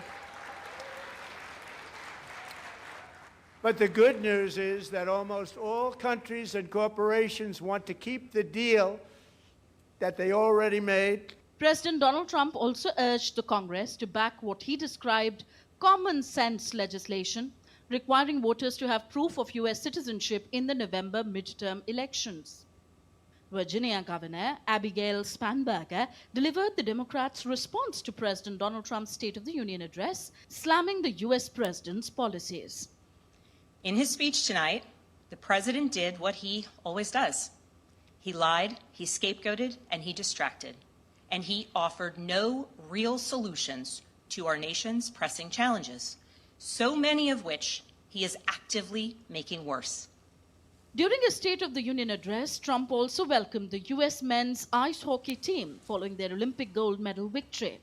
But the good news is that almost all countries and corporations want to keep the deal that they already made. President Donald Trump also urged the Congress to back what he described common sense legislation requiring voters to have proof of U.S. citizenship in the November midterm elections. Virginia Governor Abigail Spanberger delivered the Democrats' response to President Donald Trump's State of the Union address, slamming the U.S. president's policies. In his speech tonight, the president did what he always does. He lied, he scapegoated, and he distracted. And he offered no real solutions to our nation's pressing challenges, so many of which he is actively making worse. During his State of the Union address, Trump also welcomed the U.S. men's ice hockey team following their Olympic gold medal victory.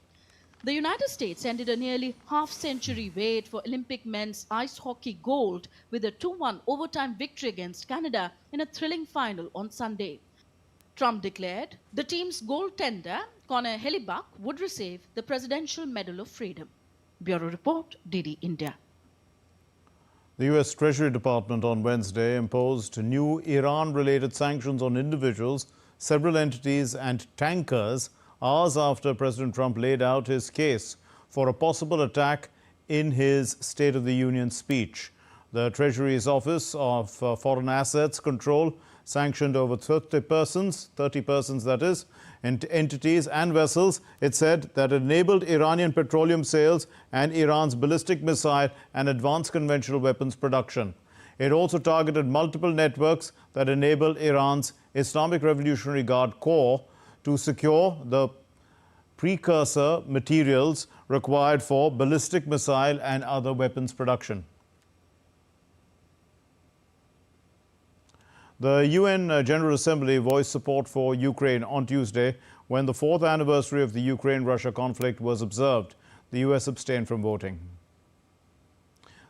The United States ended a nearly half-century wait for Olympic men's ice hockey gold with a 2-1 overtime victory against Canada in a thrilling final on Sunday. Trump declared the team's goaltender, Connor Hellebuyck, would receive the Presidential Medal of Freedom. Bureau Report, DD India. The US Treasury Department on Wednesday imposed new Iran-related sanctions on individuals, several entities and tankers hours after President Trump laid out his case for a possible attack in his State of the Union speech. The Treasury's Office of Foreign Assets Control sanctioned over 30 persons that is, and entities and vessels, it said, that enabled Iranian petroleum sales and Iran's ballistic missile and advanced conventional weapons production. It also targeted multiple networks that enabled Iran's Islamic Revolutionary Guard Corps to secure the precursor materials required for ballistic missile and other weapons production. The UN General Assembly voiced support for Ukraine on Tuesday when the 4th anniversary of the Ukraine-Russia conflict was observed. The US abstained from voting.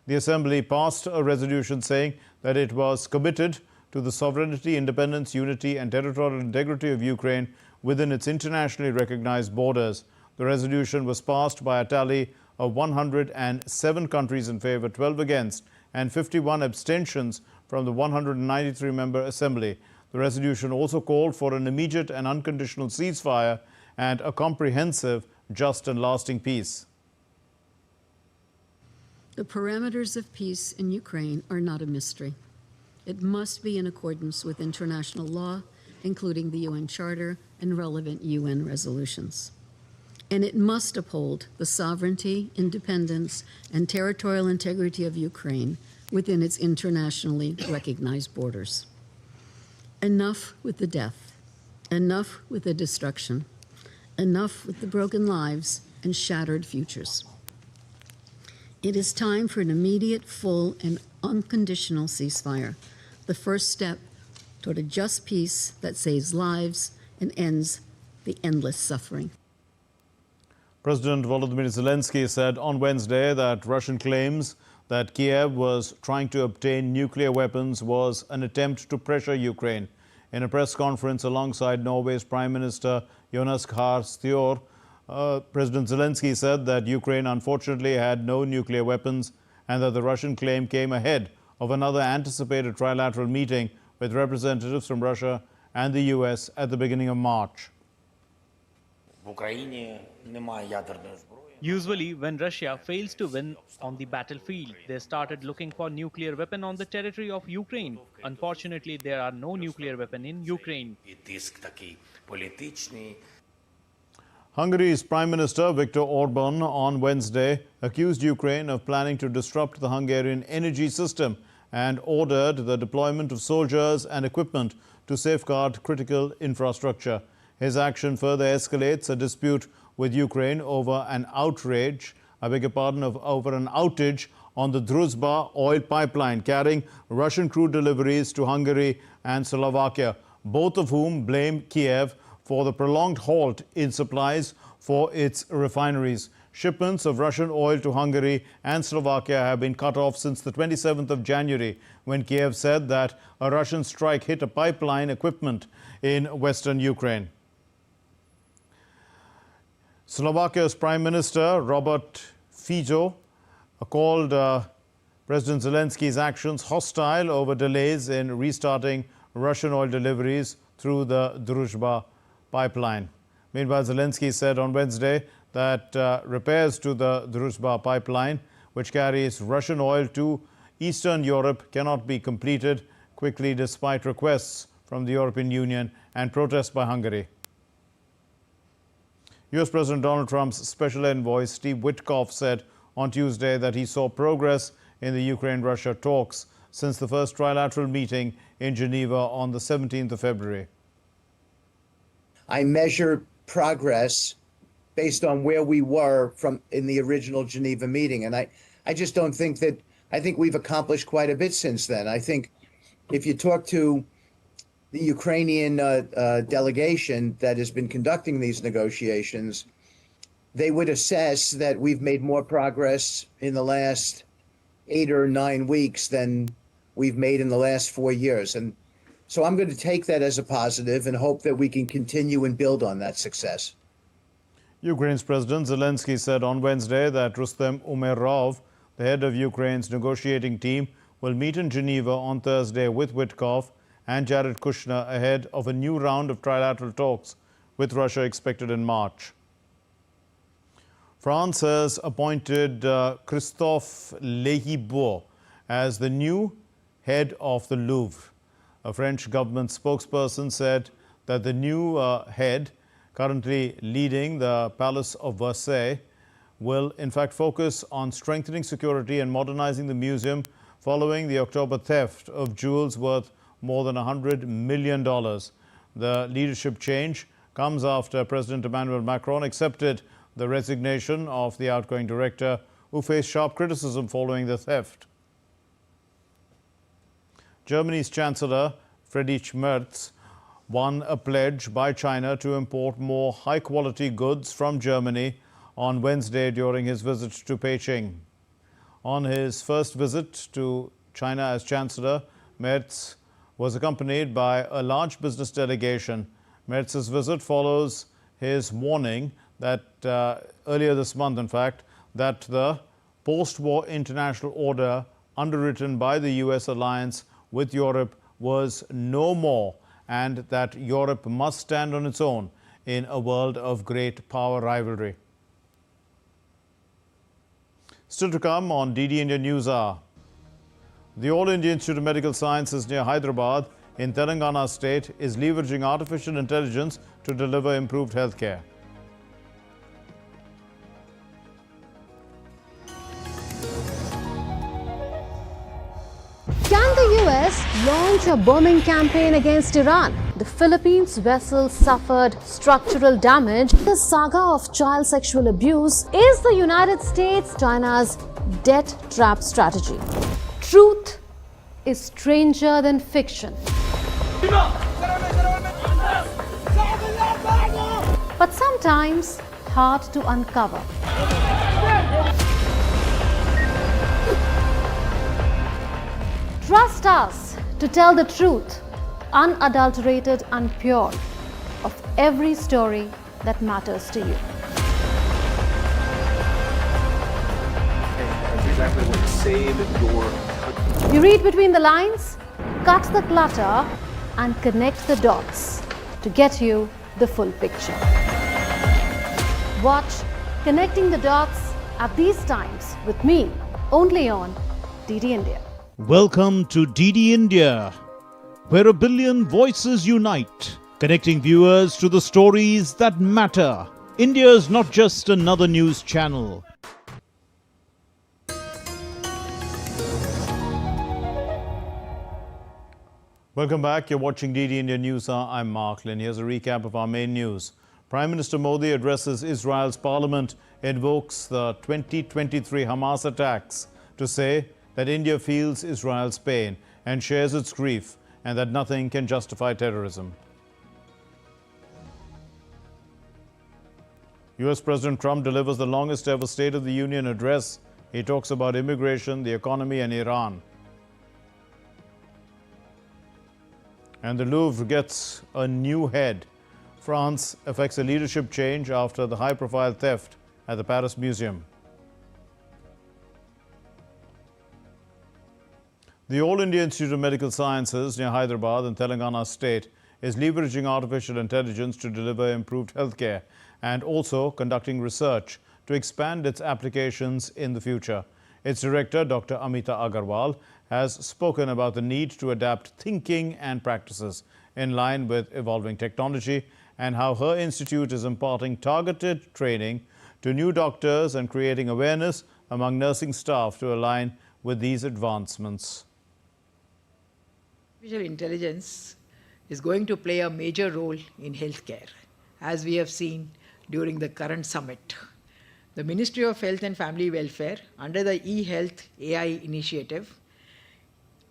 The Assembly passed a resolution saying that it was committed to the sovereignty, independence, unity and territorial integrity of Ukraine within its internationally recognized borders. The resolution was passed by a tally of 107 countries in favor, 12 against, and 51 abstentions from the 193-member Assembly. The resolution also called for an immediate and unconditional ceasefire and a comprehensive, just and lasting peace. The parameters of peace in Ukraine are not a mystery. It must be in accordance with international law, including the UN Charter and relevant UN resolutions. And it must uphold the sovereignty, independence, and territorial integrity of Ukraine within its internationally recognized borders. Enough with the death, enough with the destruction, enough with the broken lives and shattered futures. It is time for an immediate, full, and unconditional ceasefire, the first step toward a just peace that saves lives and ends the endless suffering. President Volodymyr Zelensky said on Wednesday that Russian claims that Kiev was trying to obtain nuclear weapons was an attempt to pressure Ukraine. In a press conference alongside Norway's Prime Minister Jonas Gahr Støre, President Zelensky said that Ukraine unfortunately had no nuclear weapons and that the Russian claim came ahead of another anticipated trilateral meeting with representatives from Russia and the US at the beginning of March. Usually, when Russia fails to win on the battlefield, they started looking for nuclear weapon on the territory of Ukraine. Unfortunately, there are no nuclear weapon in Ukraine. Hungary's Prime Minister Viktor Orban on Wednesday accused Ukraine of planning to disrupt the Hungarian energy system and ordered the deployment of soldiers and equipment to safeguard critical infrastructure. His action further escalates a dispute with Ukraine over an outage on the Druzhba oil pipeline carrying Russian crude deliveries to Hungary and Slovakia, both of whom blame Kiev for the prolonged halt in supplies for its refineries. Shipments of Russian oil to Hungary and Slovakia have been cut off since the 27th of January, when Kiev said that a Russian strike hit a pipeline equipment in western Ukraine. Slovakia's Prime Minister Robert Fico called President Zelensky's actions hostile over delays in restarting Russian oil deliveries through the Druzhba pipeline. Meanwhile, Zelensky said on Wednesday that repairs to the Druzhba pipeline, which carries Russian oil to Eastern Europe, cannot be completed quickly despite requests from the European Union and protests by Hungary. US President Donald Trump's special envoy Steve Witkoff said on Tuesday that he saw progress in the Ukraine-Russia talks since the first trilateral meeting in Geneva on the 17th of February. I measure progress based on where we were in the original Geneva meeting. And I just don't think that, I think we've accomplished quite a bit since then. I think if you talk to the Ukrainian delegation that has been conducting these negotiations, they would assess that we've made more progress in the last 8 or 9 weeks than we've made in the last 4 years. And so I'm going to take that as a positive and hope that we can continue and build on that success. Ukraine's President Zelensky said on Wednesday that Rustem Umerov, the head of Ukraine's negotiating team, will meet in Geneva on Thursday with Witkoff and Jared Kushner ahead of a new round of trilateral talks with Russia expected in March. France has appointed Christophe Léhibourg as the new head of the Louvre. A French government spokesperson said that the new head, currently leading the Palace of Versailles, will in fact focus on strengthening security and modernizing the museum following the October theft of jewels worth more than $100 million. The leadership change comes after President Emmanuel Macron accepted the resignation of the outgoing director, who faced sharp criticism following the theft. Germany's Chancellor Friedrich Merz won a pledge by China to import more high-quality goods from Germany on Wednesday during his visit to Beijing. On his first visit to China as Chancellor, Merz was accompanied by a large business delegation. Merz's visit follows his warning that earlier this month, in fact, that the post-war international order underwritten by the US alliance with Europe was no more, and that Europe must stand on its own in a world of great power rivalry. Still to come on DD India News Hour. The All India Institute of Medical Sciences near Hyderabad in Telangana state is leveraging artificial intelligence to deliver improved healthcare. Can the US launch a bombing campaign against Iran? The Philippines vessel suffered structural damage. The saga of child sexual abuse. Is the United States China's debt trap strategy? Truth is stranger than fiction. But sometimes hard to uncover. Trust us to tell the truth, unadulterated and pure, of every story that matters to you. Exactly what save your. You read between the lines, cut the clutter, and connect the dots to get you the full picture. Watch Connecting the Dots at these times with me, only on DD India. Welcome to DD India, where a billion voices unite, connecting viewers to the stories that matter. India is not just another news channel. Welcome back. You're watching DD India News Hour. I'm Mark Lynn. Here's a recap of our main news. Prime Minister Modi addresses Israel's parliament, invokes the 2023 Hamas attacks to say that India feels Israel's pain and shares its grief, and that nothing can justify terrorism. US President Trump delivers the longest ever State of the Union address. He talks about immigration, the economy, and Iran. And the Louvre gets a new head. France effects a leadership change after the high-profile theft at the Paris Museum. The All India Institute of Medical Sciences near Hyderabad in Telangana state is leveraging artificial intelligence to deliver improved healthcare and also conducting research to expand its applications in the future. Its director, Dr. Amita Agarwal, has spoken about the need to adapt thinking and practices in line with evolving technology, and how her institute is imparting targeted training to new doctors and creating awareness among nursing staff to align with these advancements. Artificial intelligence is going to play a major role in healthcare, as we have seen during the current summit. The Ministry of Health and Family Welfare, under the eHealth AI initiative,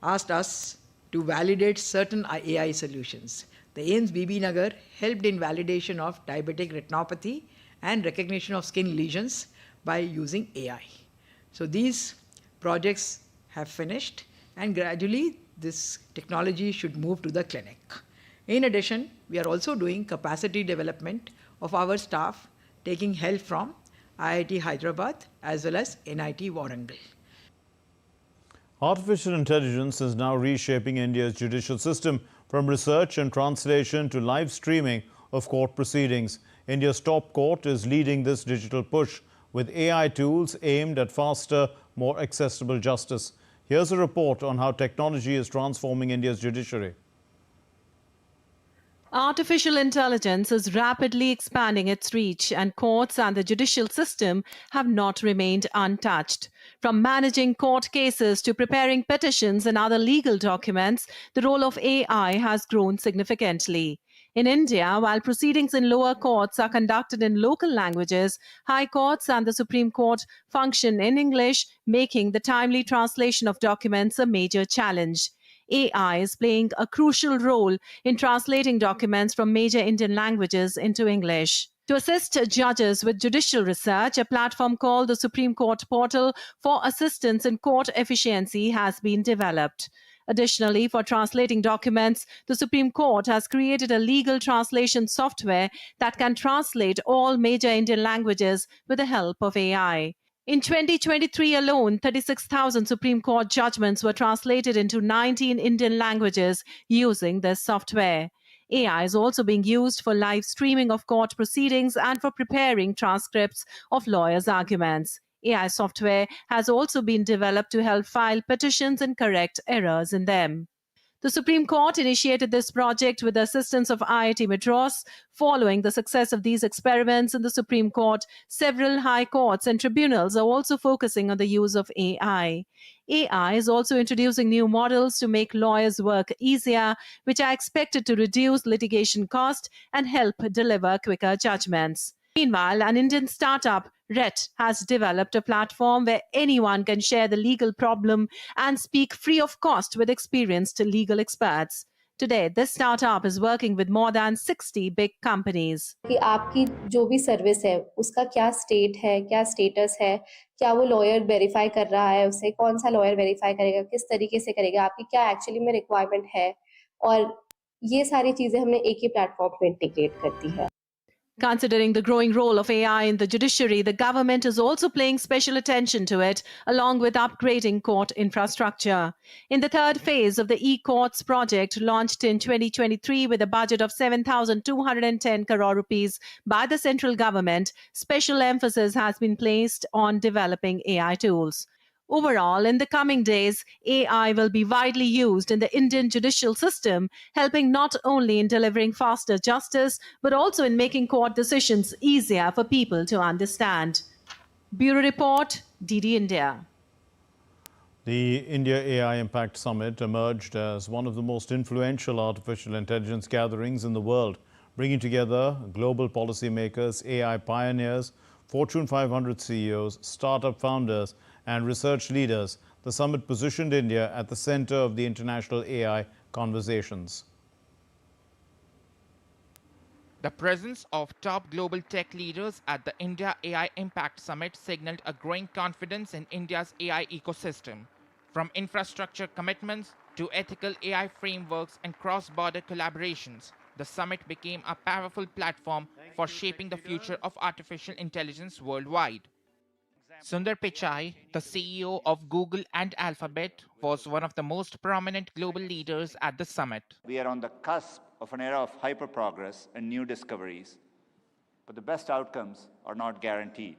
asked us to validate certain AI solutions. The AIIMS BB Nagar helped in validation of diabetic retinopathy and recognition of skin lesions by using AI. So these projects have finished, and gradually this technology should move to the clinic. In addition, we are also doing capacity development of our staff, taking help from IIT Hyderabad as well as NIT Warangal. Artificial intelligence is now reshaping India's judicial system, from research and translation to live streaming of court proceedings. India's top court is leading this digital push with AI tools aimed at faster, more accessible justice. Here's a report on how technology is transforming India's judiciary. Artificial intelligence is rapidly expanding its reach, and courts and the judicial system have not remained untouched. From managing court cases to preparing petitions and other legal documents, the role of AI has grown significantly. In India, while proceedings in lower courts are conducted in local languages, high courts and the Supreme Court function in English, making the timely translation of documents a major challenge. AI is playing a crucial role in translating documents from major Indian languages into English. To assist judges with judicial research, a platform called the Supreme Court Portal for Assistance in Court Efficiency has been developed. Additionally, for translating documents, the Supreme Court has created a legal translation software that can translate all major Indian languages with the help of AI. In 2023 alone, 36,000 Supreme Court judgments were translated into 19 Indian languages using this software. AI is also being used for live streaming of court proceedings and for preparing transcripts of lawyers' arguments. AI software has also been developed to help file petitions and correct errors in them. The Supreme Court initiated this project with the assistance of IIT Madras. Following the success of these experiments in the Supreme Court, several high courts and tribunals are also focusing on the use of AI. AI is also introducing new models to make lawyers' work easier, which are expected to reduce litigation cost and help deliver quicker judgments. Meanwhile, an Indian startup, RET, has developed a platform where anyone can share the legal problem and speak free of cost with experienced legal experts. Today, this startup is working with more than 60 big companies. कि आपकी जो भी service है उसका क्या state है, क्या status है, क्या वो लॉयर वेरीफाई कर रहा है, उसे कौन सा लॉयर वेरीफाई करेगा, किस तरीके से करेगा, आपकी क्या एक्चुअली में रिक्वायरमेंट है, और ये सारी चीजें हमने एक ही प्लेटफॉर्म पे इंटीग्रेट कर दी है. Considering the growing role of AI in the judiciary, the government is also paying special attention to it, along with upgrading court infrastructure. In the third phase of the e-courts project, launched in 2023 with a budget of 7,210 crore rupees by the central government, special emphasis has been placed on developing AI tools. Overall, in the coming days, AI will be widely used in the Indian judicial system, helping not only in delivering faster justice, but also in making court decisions easier for people to understand. Bureau Report, DD India. The India AI Impact Summit emerged as one of the most influential artificial intelligence gatherings in the world, bringing together global policymakers, AI pioneers, Fortune 500 CEOs, startup founders, and research leaders. The summit positioned India at the center of the international AI conversations. The presence of top global tech leaders at the India AI Impact Summit signaled a growing confidence in India's AI ecosystem. From infrastructure commitments to ethical AI frameworks and cross-border collaborations, the summit became a powerful platform for shaping the future of artificial intelligence worldwide. Sundar Pichai, the CEO of Google and Alphabet, was one of the most prominent global leaders at the summit. We are on the cusp of an era of hyper-progress and new discoveries, but the best outcomes are not guaranteed.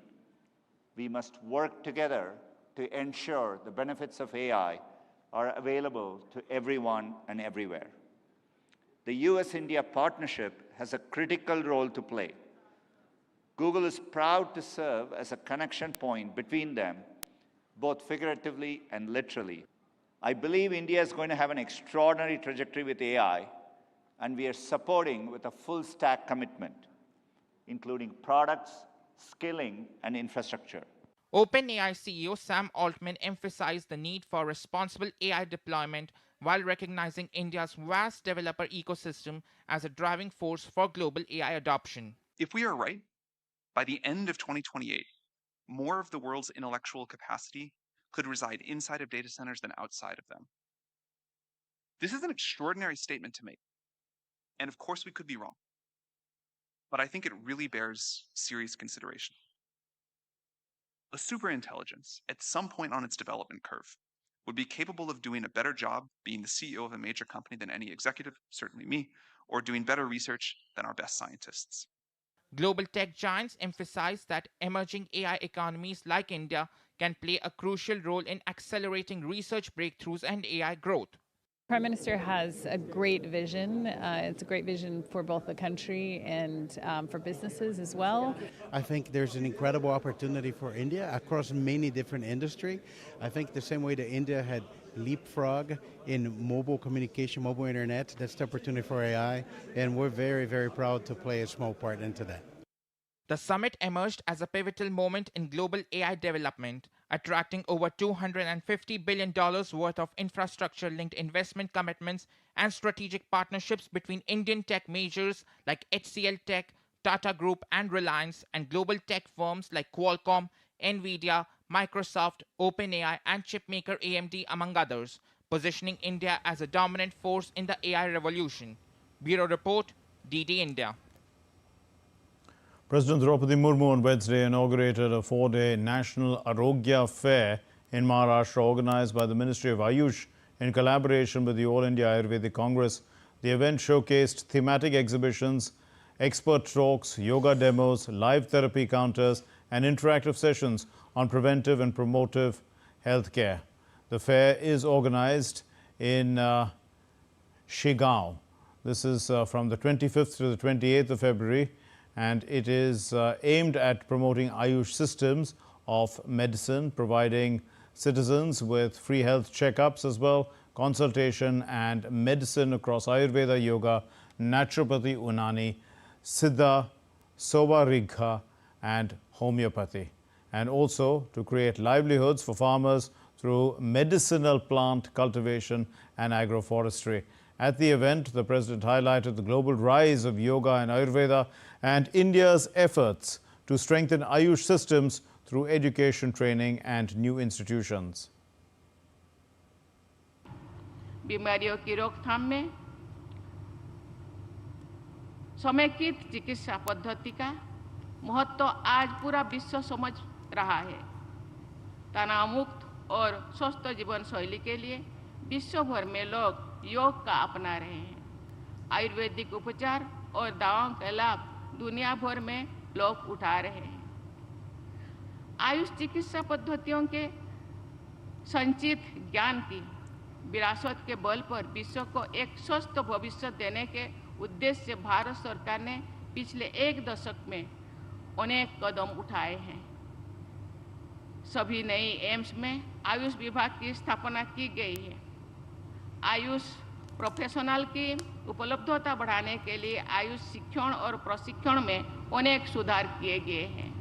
We must work together to ensure the benefits of AI are available to everyone and everywhere. The US-India partnership has a critical role to play. Google is proud to serve as a connection point between them, both figuratively and literally. I believe India is going to have an extraordinary trajectory with AI, and we are supporting with a full stack commitment, including products, skilling, and infrastructure. OpenAI CEO Sam Altman emphasized the need for responsible AI deployment while recognizing India's vast developer ecosystem as a driving force for global AI adoption. If we are right, by the end of 2028, more of the world's intellectual capacity could reside inside of data centers than outside of them. This is an extraordinary statement to make. And of course, we could be wrong. But I think it really bears serious consideration. A superintelligence, at some point on its development curve, would be capable of doing a better job being the CEO of a major company than any executive, certainly me, or doing better research than our best scientists. Global tech giants emphasize that emerging AI economies like India can play a crucial role in accelerating research breakthroughs and AI growth. Prime Minister has a great vision. It's a great vision for both the country and for businesses as well. I think there's an incredible opportunity for India across many different industries. I think the same way that India had leapfrog in mobile communication, mobile internet, that's the opportunity for AI, and we're very, very proud to play a small part into that. The summit emerged as a pivotal moment in global AI development, attracting over $250 billion worth of infrastructure-linked investment commitments and strategic partnerships between Indian tech majors like HCL Tech, Tata Group and Reliance, and global tech firms like Qualcomm, Nvidia, Microsoft, OpenAI and chipmaker AMD, among others, positioning India as a dominant force in the AI revolution. Bureau Report, DD India. President Draupadi Murmu on Wednesday inaugurated a 4-day National Arogya Fair in Maharashtra organized by the Ministry of Ayush in collaboration with the All India Ayurvedic Congress. The event showcased thematic exhibitions, expert talks, yoga demos, live therapy counters and interactive sessions on preventive and promotive healthcare. The fair is organized in Hexagon. This is from the 25th to the 28th of February. And it is aimed at promoting Ayush systems of medicine, providing citizens with free health checkups as well, consultation and medicine across Ayurveda, Yoga, Naturopathy, Unani, Siddha, Soba Righa and homeopathy. And also to create livelihoods for farmers through medicinal plant cultivation and agroforestry. At the event, the President highlighted the global rise of yoga and Ayurveda and India's efforts to strengthen Ayush systems through education, training and new institutions. बीमारियों की रोकथाम में समेकित चिकित्सा पद्धति का महत्व आज पूरा विश्व समझ रहा है। तनाव मुक्त और स्वस्थ जीवन शैली के लिए विश्व भर में लोग योग का अपना रहे हैं। आयुर्वेदिक उपचार और दवाओं का लाभ दुनिया भर में लोग उठा रहे हैं। आयुष चिकित्सा पद्धतियों के संचित ज्ञान की विरासत के बल पर विश्व को एक स्वस्थ भविष्य देने के उद्देश्य से भारत सरकार ने पिछले एक दशक में अनेक कदम उठाए हैं। सभी नई एम्स में आयुष विभाग की स्थापना की गई है। आयुष प्रोफेशनल की उपलब्धता बढ़ाने के लिए आयुष शिक्षण और प्रशिक्षण में अनेक सुधार किए गए हैं।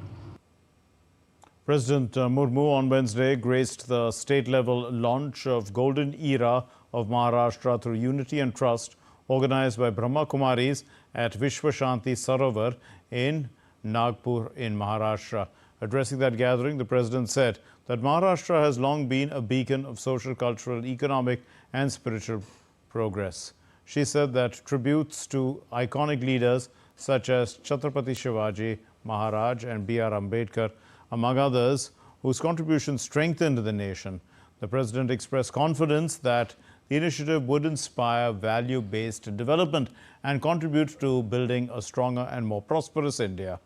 President Murmu on Wednesday graced the state-level launch of Golden Era of Maharashtra through Unity and Trust, organized by Brahma Kumaris at Vishwa Shanti Sarovar in Nagpur in Maharashtra. Addressing that gathering, the President said that Maharashtra has long been a beacon of social, cultural, economic and spiritual progress. She said that tributes to iconic leaders such as Chhatrapati Shivaji Maharaj and B.R. Ambedkar, among others, whose contributions strengthened the nation. The President expressed confidence that the initiative would inspire value-based development and contribute to building a stronger and more prosperous India.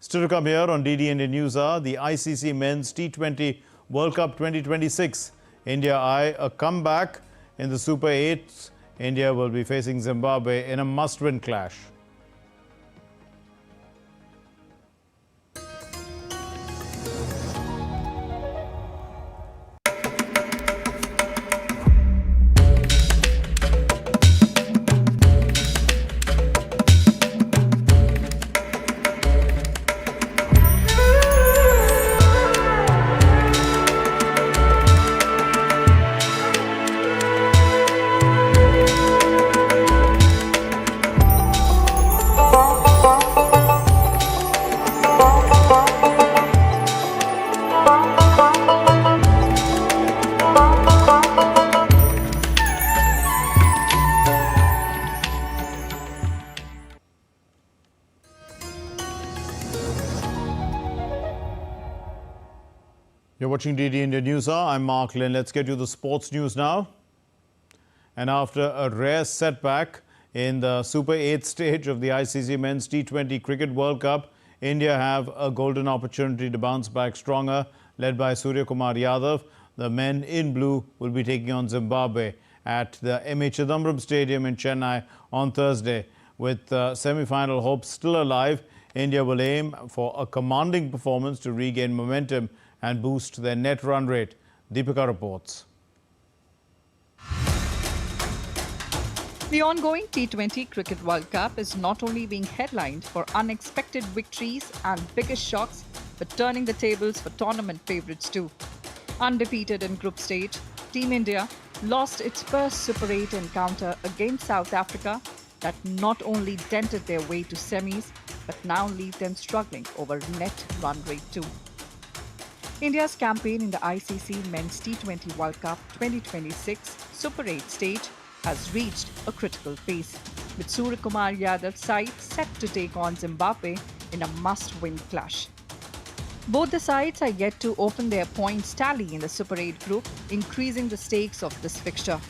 Still to come here on DD India News are the ICC Men's T20 World Cup 2026. India eye a comeback in the Super 8. India will be facing Zimbabwe in a must-win clash. You're watching DD India News Hour. I'm Mark Lynn. Let's get you the sports news now. And after a rare setback in the Super 8 stage of the ICC Men's T20 Cricket World Cup, India have a golden opportunity to bounce back stronger, led by Surya Kumar Yadav. The men in blue will be taking on Zimbabwe at the M.A. Chidambaram Stadium in Chennai on Thursday. With semi-final hopes still alive, India will aim for a commanding performance to regain momentum and boost their net run rate. Deepika reports. The ongoing T20 Cricket World Cup is not only being headlined for unexpected victories and biggest shocks, but turning the tables for tournament favourites too. Undefeated in group stage, Team India lost its first Super 8 encounter against South Africa that not only dented their way to semis, but now leave them struggling over net run rate too. India's campaign in the ICC Men's T20 World Cup 2026 Super 8 stage has reached a critical phase, with Suryakumar Yadav's side set to take on Zimbabwe in a must-win clash. Both the sides are yet to open their points tally in the Super 8 group, increasing the stakes of this fixture.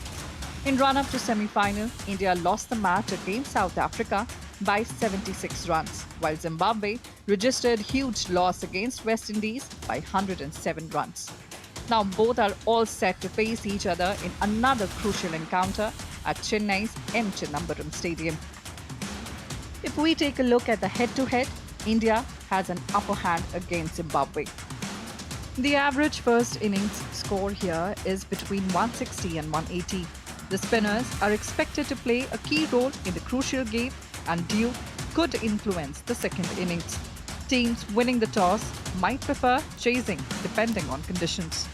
In run-up to semi-final, India lost the match against South Africa by 76 runs, while Zimbabwe registered huge loss against West Indies by 107 runs. Now both are all set to face each other in another crucial encounter at Chennai's M. Chidambaram Stadium. If we take a look at the head-to-head, India has an upper hand against Zimbabwe. The average first innings score here is between 160 and 180. The spinners are expected to play a key role in the crucial game, and due could influence the second innings. Teams winning the toss might prefer chasing depending on conditions.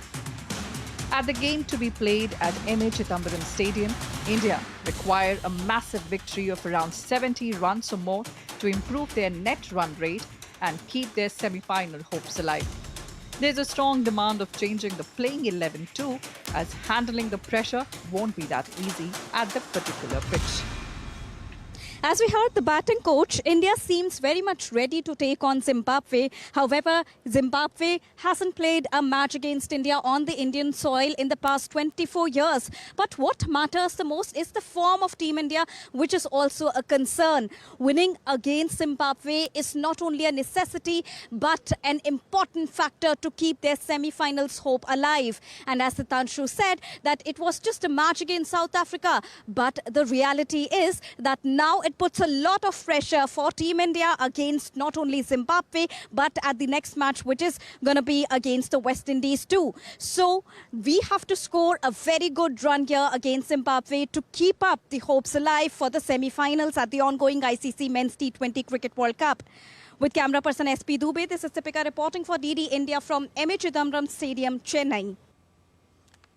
At the game to be played at M.A. Chidambaram Stadium, India require a massive victory of around 70 runs or more to improve their net run rate and keep their semi-final hopes alive. There's a strong demand of changing the playing 11 too, as handling the pressure won't be that easy at the particular pitch. As we heard the batting coach, India seems very much ready to take on Zimbabwe. However, Zimbabwe hasn't played a match against India on the Indian soil in the past 24 years. But what matters the most is the form of Team India, which is also a concern. Winning against Zimbabwe is not only a necessity, but an important factor to keep their semi-finals hope alive. And as Sitanshu said, that it was just a match against South Africa. But the reality is that now it puts a lot of pressure for Team India against not only Zimbabwe, but at the next match, which is going to be against the West Indies too. So we have to score a very good run here against Zimbabwe to keep up the hopes alive for the semi-finals at the ongoing ICC Men's T20 Cricket World Cup. With camera person SP Dubey, this is Deepika reporting for DD India from M.A. Chidambaram Stadium, Chennai.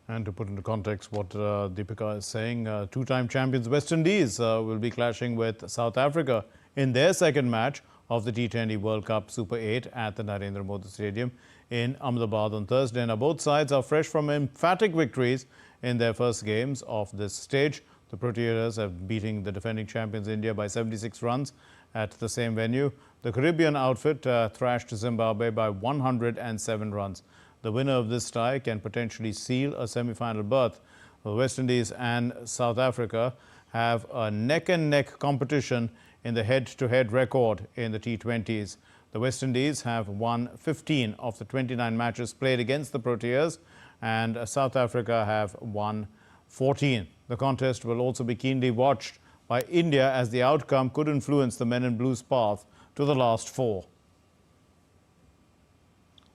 And to put into context what Deepika is saying, two-time champions West Indies will be clashing with South Africa in their second match of the T20 World Cup Super 8 at the Narendra Modi Stadium in Ahmedabad on Thursday. Now, both sides are fresh from emphatic victories in their first games of this stage. The Proteas have beaten the defending champions India by 76 runs at the same venue. The Caribbean outfit thrashed Zimbabwe by 107 runs. The winner of this tie can potentially seal a semi-final berth. The West Indies and South Africa have a neck-and-neck competition in the head-to-head record in the T20s. The West Indies have won 15 of the 29 matches played against the Proteas, and South Africa have won 14. The contest will also be keenly watched by India, as the outcome could influence the men in blue's path to the last four.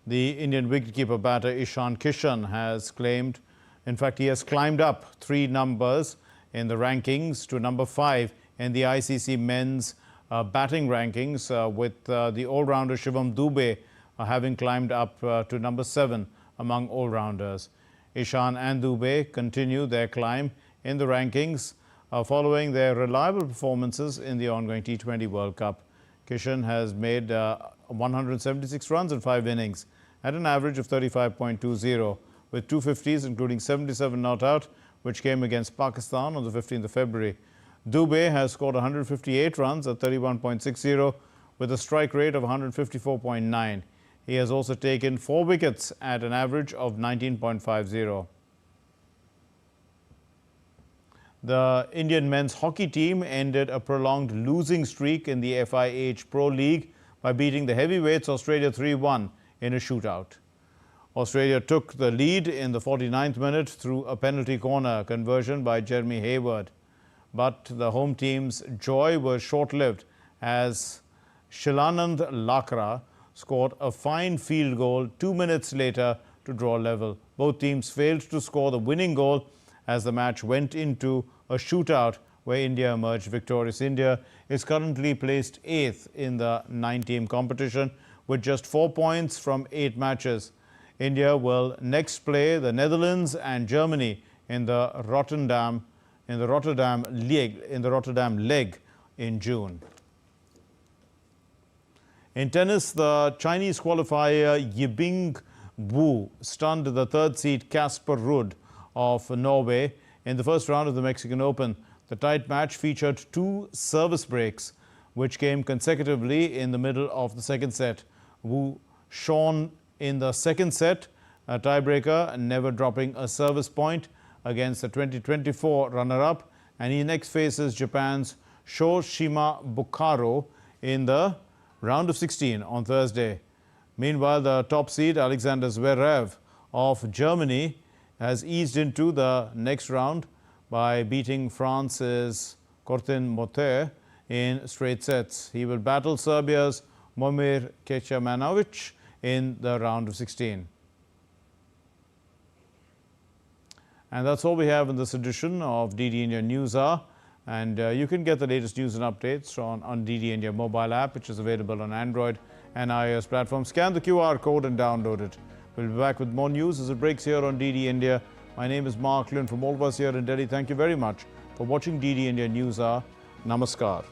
The Indian wicketkeeper batter Ishan Kishan has claimed, in fact, he has climbed up 3 numbers in the rankings to number 5 in the ICC men's batting rankings, with the all-rounder Shivam Dube having climbed up to number 7 among all-rounders. Ishan and Dube continue their climb in the rankings following their reliable performances in the ongoing T20 World Cup. Kishan has made 176 runs in 5 innings at an average of 35.20, with 250s including 77 not out, which came against Pakistan on the 15th of February. Dube has scored 158 runs at 31.60 with a strike rate of 154.9. He has also taken 4 wickets at an average of 19.50. The Indian men's hockey team ended a prolonged losing streak in the FIH Pro League by beating the heavyweights Australia 3-1 in a shootout. Australia took the lead in the 49th minute through a penalty corner conversion by Jeremy Hayward. But the home team's joy was short-lived as Shilanand Lakra scored a fine field goal 2 minutes later to draw level. Both teams failed to score the winning goal as the match went into a shootout where India emerged victorious. India is currently placed 8th in the 9-team competition with just 4 points from 8 matches. India will next play the Netherlands and Germany in the Rotterdam leg in June. In tennis, the Chinese qualifier Yibing Wu stunned the third seed Casper Ruud of Norway in the first round of the Mexican Open. The tight match featured 2 service breaks, which came consecutively in the middle of the second set. Wu shone in the second set, a tiebreaker, never dropping a service point against the 2024 runner-up, and he next faces Japan's Shoshima Bukkaro in the round of 16 on Thursday. Meanwhile, the top seed Alexander Zverev of Germany has eased into the next round by beating France's Cortin Moter in straight sets. He will battle Serbia's Momir Kecmanovic in the round of 16. And that's all we have in this edition of DD India News Hour. And you can get the latest news and updates on DD India mobile app, which is available on Android and iOS platforms. Scan the QR code and download it. We'll be back with more news as it breaks here on DD India. My name is Mark Lynn. From all of us here in Delhi, thank you very much for watching DD India News Hour. Namaskar.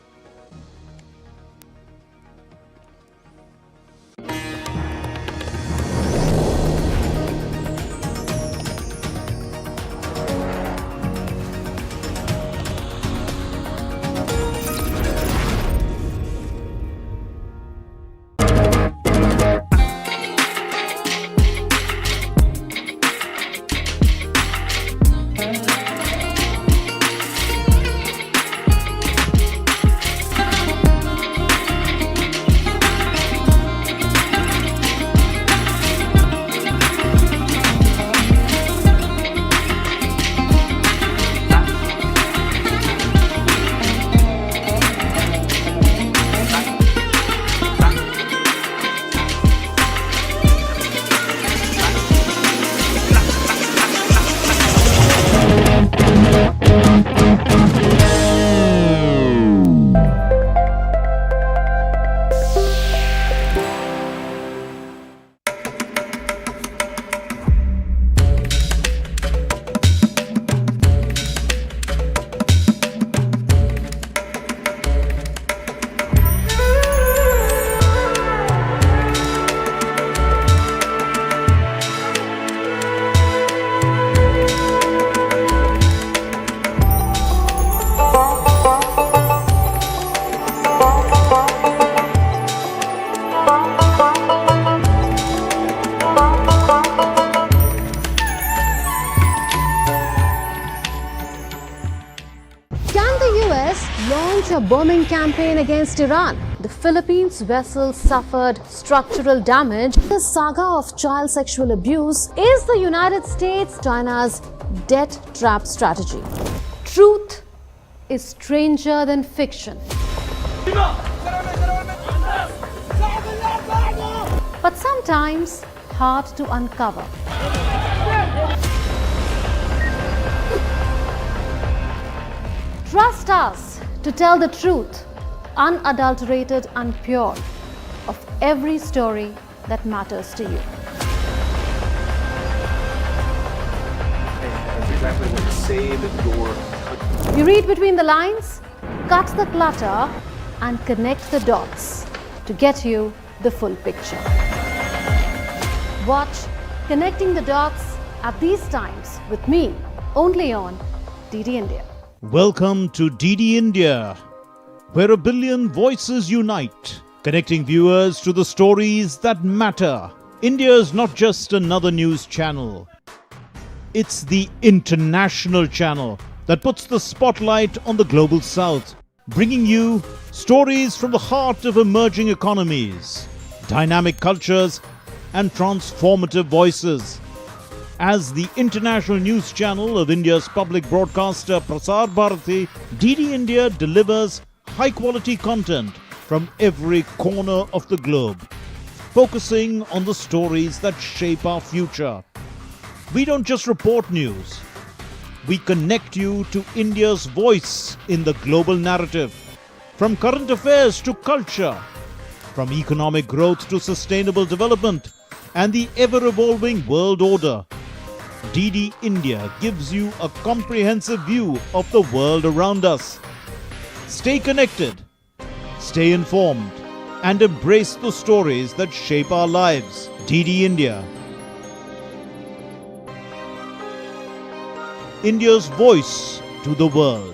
A bombing campaign against Iran. The Philippines vessel suffered structural damage. The saga of child sexual abuse is the United States China's debt trap strategy. Truth is stranger than fiction. But sometimes hard to uncover. Trust us to tell the truth, unadulterated and pure, of every story that matters to you. You read between the lines, cut the clutter, and connect the dots to get you the full picture. Watch Connecting the Dots at these times with me, only on DD India. Welcome to DD India, where 1 billion voices unite, connecting viewers to the stories that matter. India is not just another news channel. It's the international channel that puts the spotlight on the global south, bringing you stories from the heart of emerging economies, dynamic cultures, and transformative voices. As the international news channel of India's public broadcaster Prasar Bharati, DD India delivers high-quality content from every corner of the globe, focusing on the stories that shape our future. We don't just report news. We connect you to India's voice in the global narrative. From current affairs to culture, from economic growth to sustainable development and the ever-evolving world order, DD India gives you a comprehensive view of the world around us. Stay connected, stay informed, and embrace the stories that shape our lives. DD India. India's voice to the world.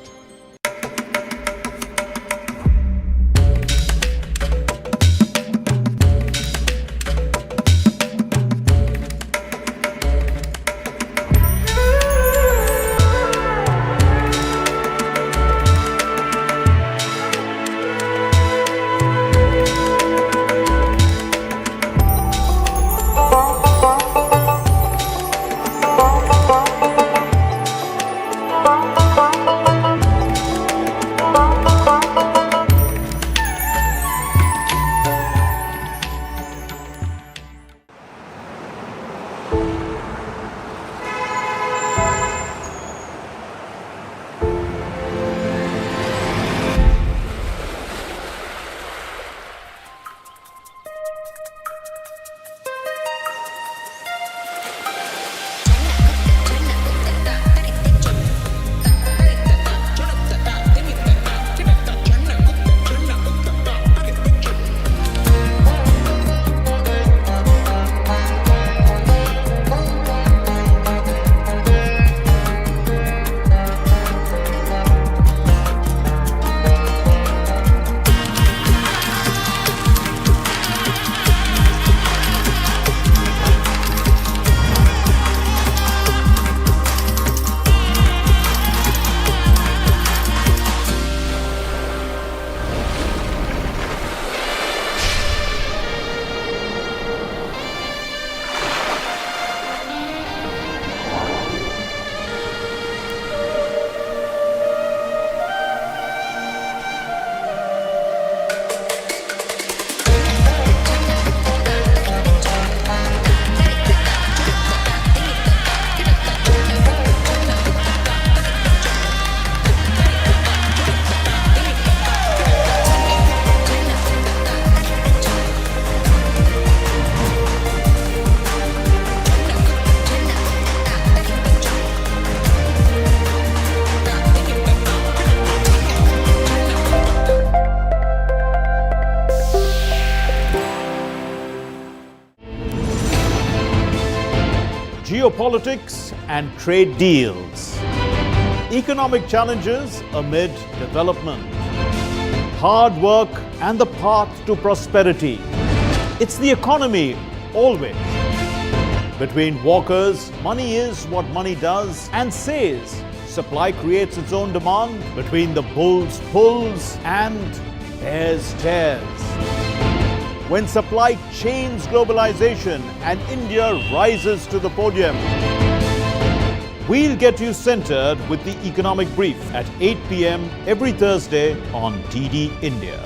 Geopolitics and trade deals. Economic challenges amid development. Hard work and the path to prosperity. It's the economy, always. Between walkers, money is what money does and says. Supply creates its own demand. Between the bulls pulls and bears tears. When supply chains globalization and India rises to the podium, we'll get you centered with the Economic Brief at 8 p.m. every Thursday on DD India.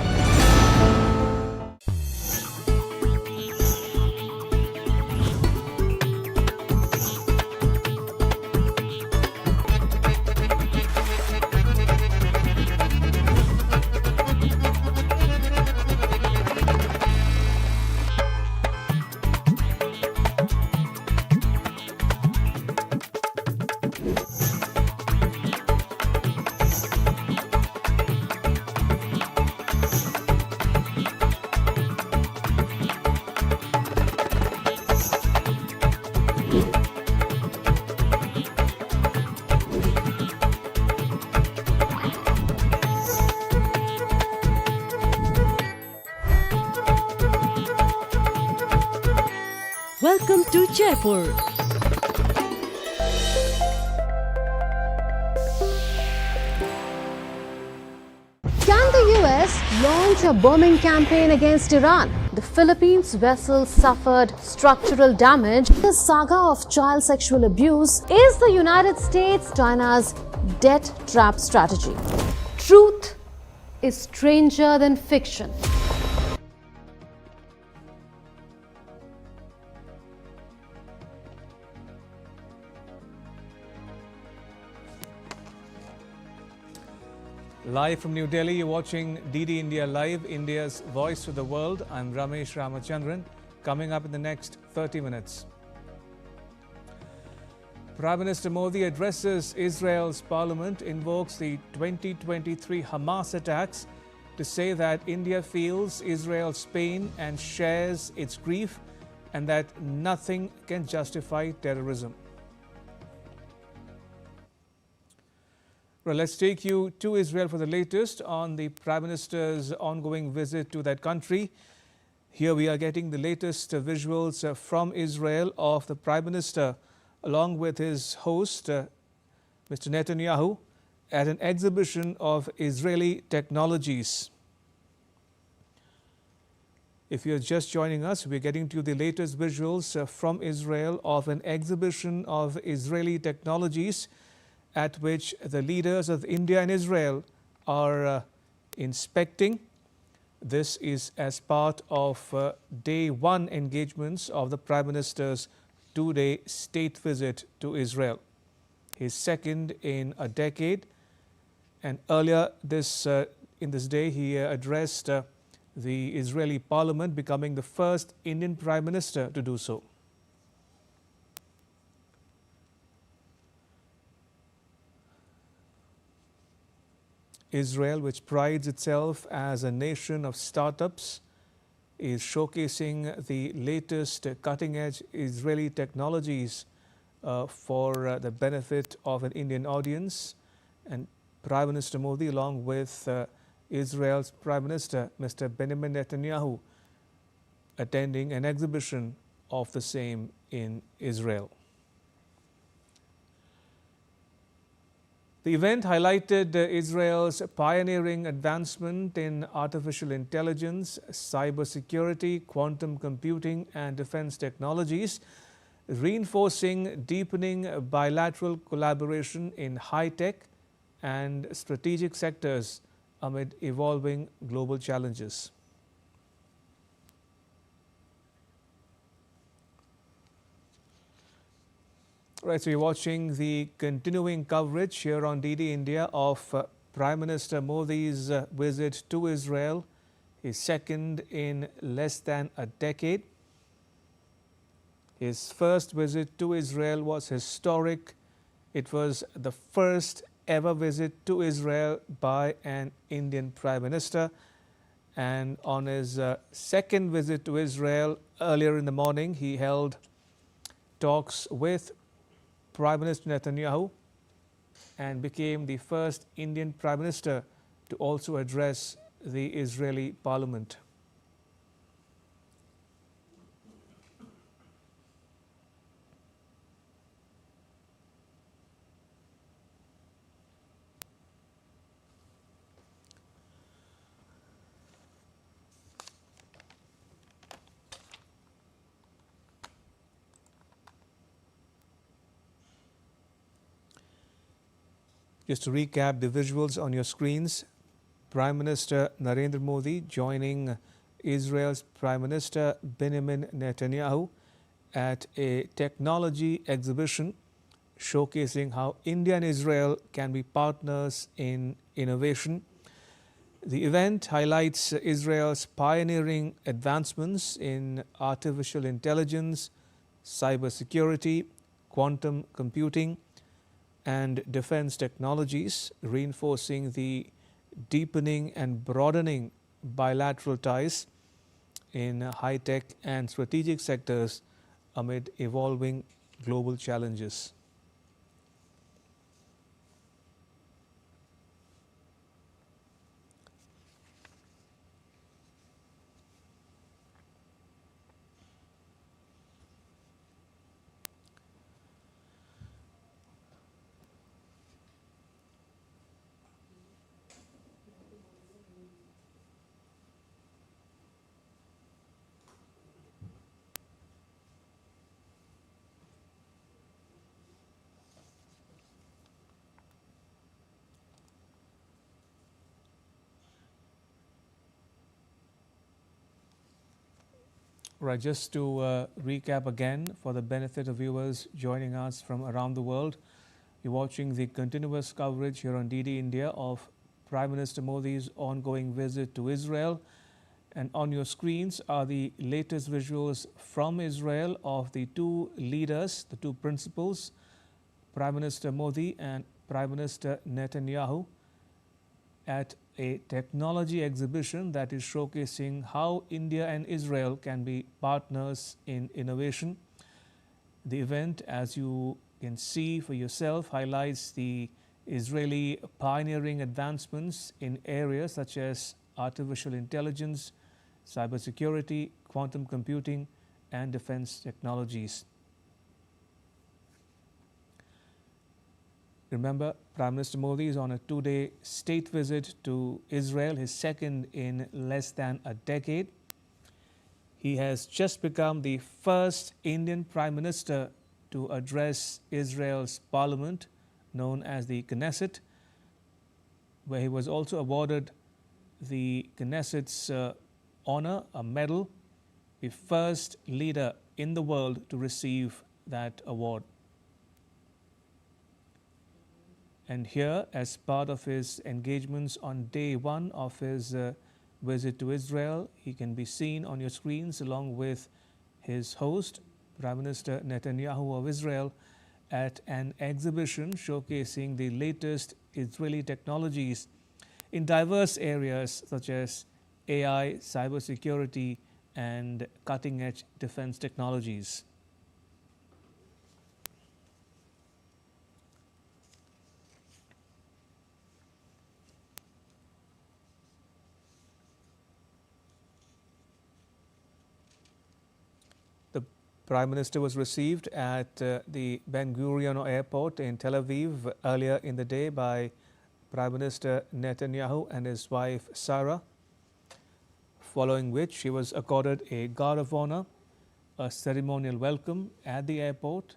Welcome to Jaipur. Can the US launch a bombing campaign against Iran? The Philippines vessel suffered structural damage. The saga of child sexual abuse is the United States China's debt trap strategy. Truth is stranger than fiction. Live from New Delhi, you're watching DD India Live, India's voice to the world. I'm Ramesh Ramachandran. Coming up in the next 30 minutes. Prime Minister Modi addresses Israel's parliament, invokes the 2023 Hamas attacks to say that India feels Israel's pain and shares its grief, and that nothing can justify terrorism. Well, let's take you to Israel for the latest on the Prime Minister's ongoing visit to that country. Here we are getting the latest visuals from Israel of the Prime Minister along with his host, Mr. Netanyahu, at an exhibition of Israeli technologies. If you're just joining us, we're getting to you the latest visuals from Israel of an exhibition of Israeli technologies at which the leaders of India and Israel are inspecting. This is as part of day one engagements of the Prime Minister's two-day state visit to Israel, his second in a decade. And earlier in this day, he addressed the Israeli Parliament, becoming the first Indian Prime Minister to do so. Israel, which prides itself as a nation of startups, is showcasing the latest cutting-edge Israeli technologies for the benefit of an Indian audience. And Prime Minister Modi, along with Israel's Prime Minister, Mr. Benjamin Netanyahu, attending an exhibition of the same in Israel. The event highlighted Israel's pioneering advancement in artificial intelligence, cybersecurity, quantum computing, and defense technologies, reinforcing deepening bilateral collaboration in high-tech and strategic sectors amid evolving global challenges. Right, so you're watching the continuing coverage here on DD India of Prime Minister Modi's visit to Israel, his second in less than a decade. His first visit to Israel was historic. It was the first ever visit to Israel by an Indian Prime Minister. And on his second visit to Israel earlier in the morning, he held talks with Prime Minister Netanyahu and became the first Indian Prime Minister to also address the Israeli Parliament. Just to recap the visuals on your screens, Prime Minister Narendra Modi joining Israel's Prime Minister Benjamin Netanyahu at a technology exhibition showcasing how India and Israel can be partners in innovation. The event highlights Israel's pioneering advancements in artificial intelligence, cybersecurity, quantum computing, and defense technologies, reinforcing the deepening and broadening bilateral ties in high-tech and strategic sectors amid evolving global challenges. Right, just to recap again for the benefit of viewers joining us from around the world, you're watching the continuous coverage here on DD India of Prime Minister Modi's ongoing visit to Israel. And on your screens are the latest visuals from Israel of the two leaders, the two principals, Prime Minister Modi and Prime Minister Netanyahu, at a technology exhibition that is showcasing how India and Israel can be partners in innovation. The event, as you can see for yourself, highlights the Israeli pioneering advancements in areas such as artificial intelligence, cybersecurity, quantum computing, and defense technologies. Remember, Prime Minister Modi is on a 2-day state visit to Israel, his second in less than a decade. He has just become the first Indian Prime Minister to address Israel's parliament, known as the Knesset, where he was also awarded the Knesset's honor, a medal, the first leader in the world to receive that award. And here, as part of his engagements on day one of his visit to Israel, he can be seen on your screens along with his host, Prime Minister Netanyahu of Israel, at an exhibition showcasing the latest Israeli technologies in diverse areas such as AI, cybersecurity, and cutting-edge defense technologies. Prime Minister was received at the Ben Gurion Airport in Tel Aviv earlier in the day by Prime Minister Netanyahu and his wife Sarah, following which he was accorded a Guard of Honor, a ceremonial welcome at the airport,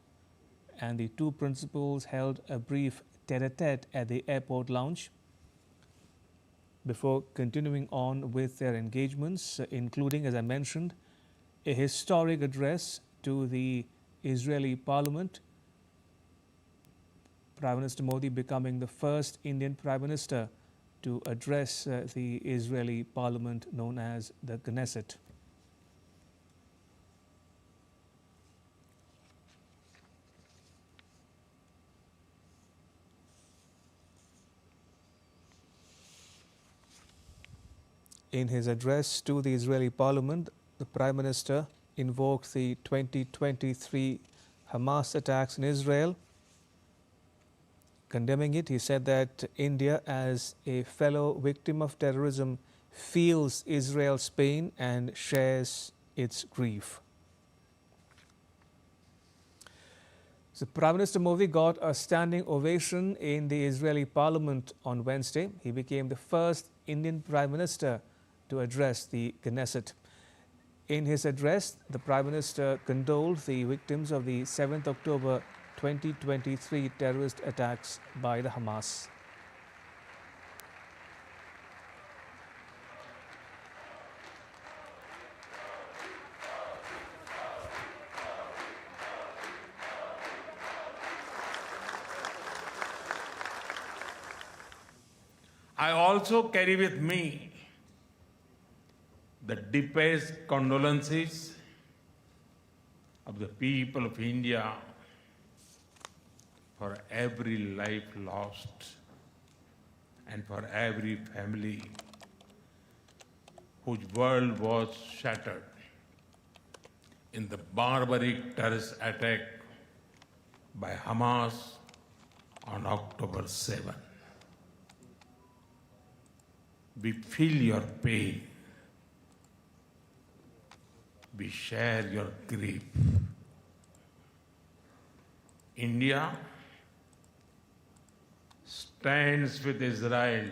and the two principals held a brief tete-a-tete at the airport lounge before continuing on with their engagements, including, as I mentioned, a historic address to the Israeli Parliament, Prime Minister Modi becoming the first Indian Prime Minister to address the Israeli Parliament known as the Knesset. In his address to the Israeli Parliament, the Prime Minister invoked the 2023 Hamas attacks in Israel. Condemning it, he said that India, as a fellow victim of terrorism, feels Israel's pain and shares its grief. So Prime Minister Modi got a standing ovation in the Israeli Parliament on Wednesday. He became the first Indian Prime Minister to address the Knesset. In his address, the Prime Minister condoled the victims of the 7th October 2023 terrorist attacks by the Hamas. I also carry with me the deepest condolences of the people of India for every life lost and for every family whose world was shattered in the barbaric terrorist attack by Hamas on October 7. We feel your pain. We share your grief. India stands with Israel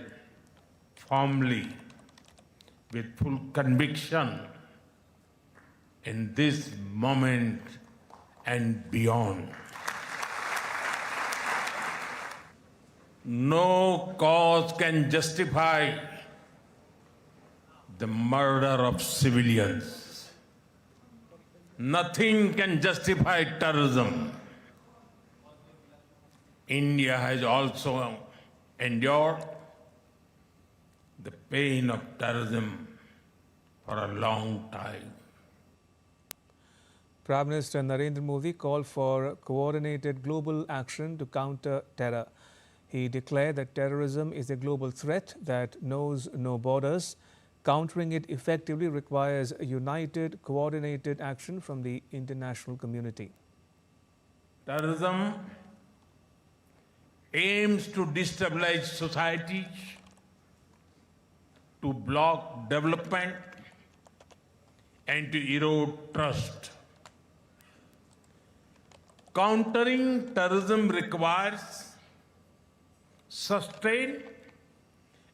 firmly, with full conviction in this moment and beyond. No cause can justify the murder of civilians. nothing can justify terrorism. India has also endured the pain of terrorism for a long time. Prime Minister Narendra Modi called for coordinated global action to counter terror. He declared that terrorism is a global threat that knows no borders. Countering it effectively requires a united, coordinated action from the international community. Terrorism aims to destabilize societies, to block development, and to erode trust. Countering terrorism requires sustained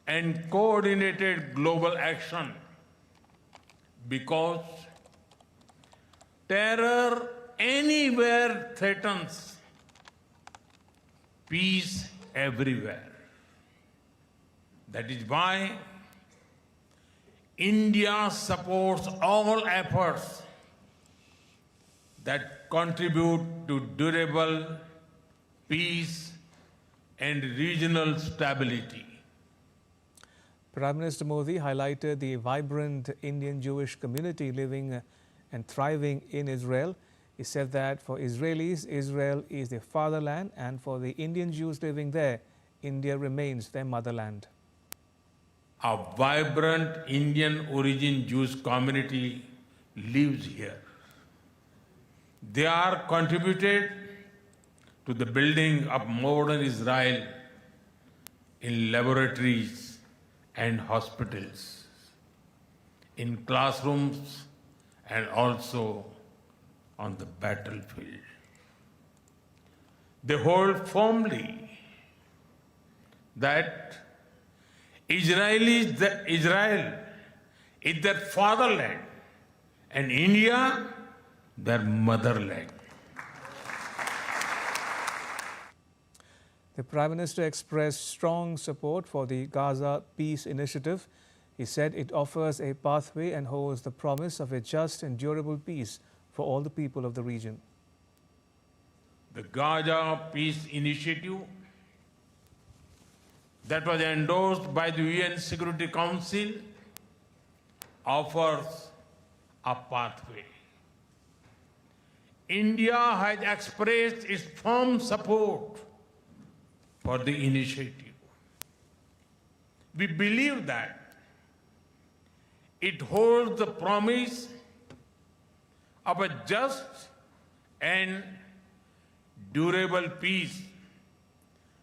and coordinated global action because terror anywhere threatens peace everywhere. That is why India supports all efforts that contribute to durable peace and regional stability. Prime Minister Modi highlighted the vibrant Indian Jewish community living and thriving in Israel. He said that for Israelis, Israel is their fatherland, and for the Indian Jews living there, India remains their motherland. A vibrant Indian origin Jewish community lives here. They are contributed to the building of modern Israel in laboratories and hospitals, in classrooms, and also on the battlefield. They hold firmly that Israel is their fatherland and India their motherland. The Prime Minister expressed strong support for the Gaza Peace Initiative. He said it offers a pathway and holds the promise of a just and durable peace for all the people of the region. The Gaza Peace Initiative that was endorsed by the UN Security Council offers a pathway. India has expressed its firm support for the initiative. We believe that it holds the promise of a just and durable peace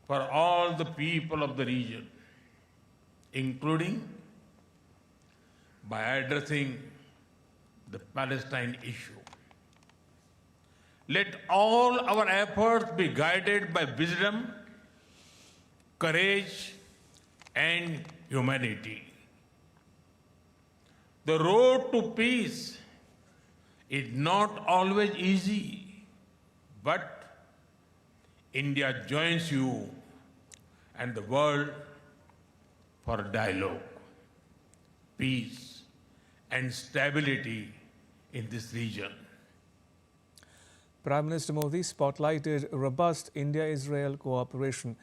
for all the people of the region, including by addressing the Palestine issue. Let all our efforts be guided by wisdom, courage, and humanity. The road to peace is not always easy, but India joins you and the world for dialogue, peace, and stability in this region. Prime Minister Modi spotlighted robust India-Israel cooperation.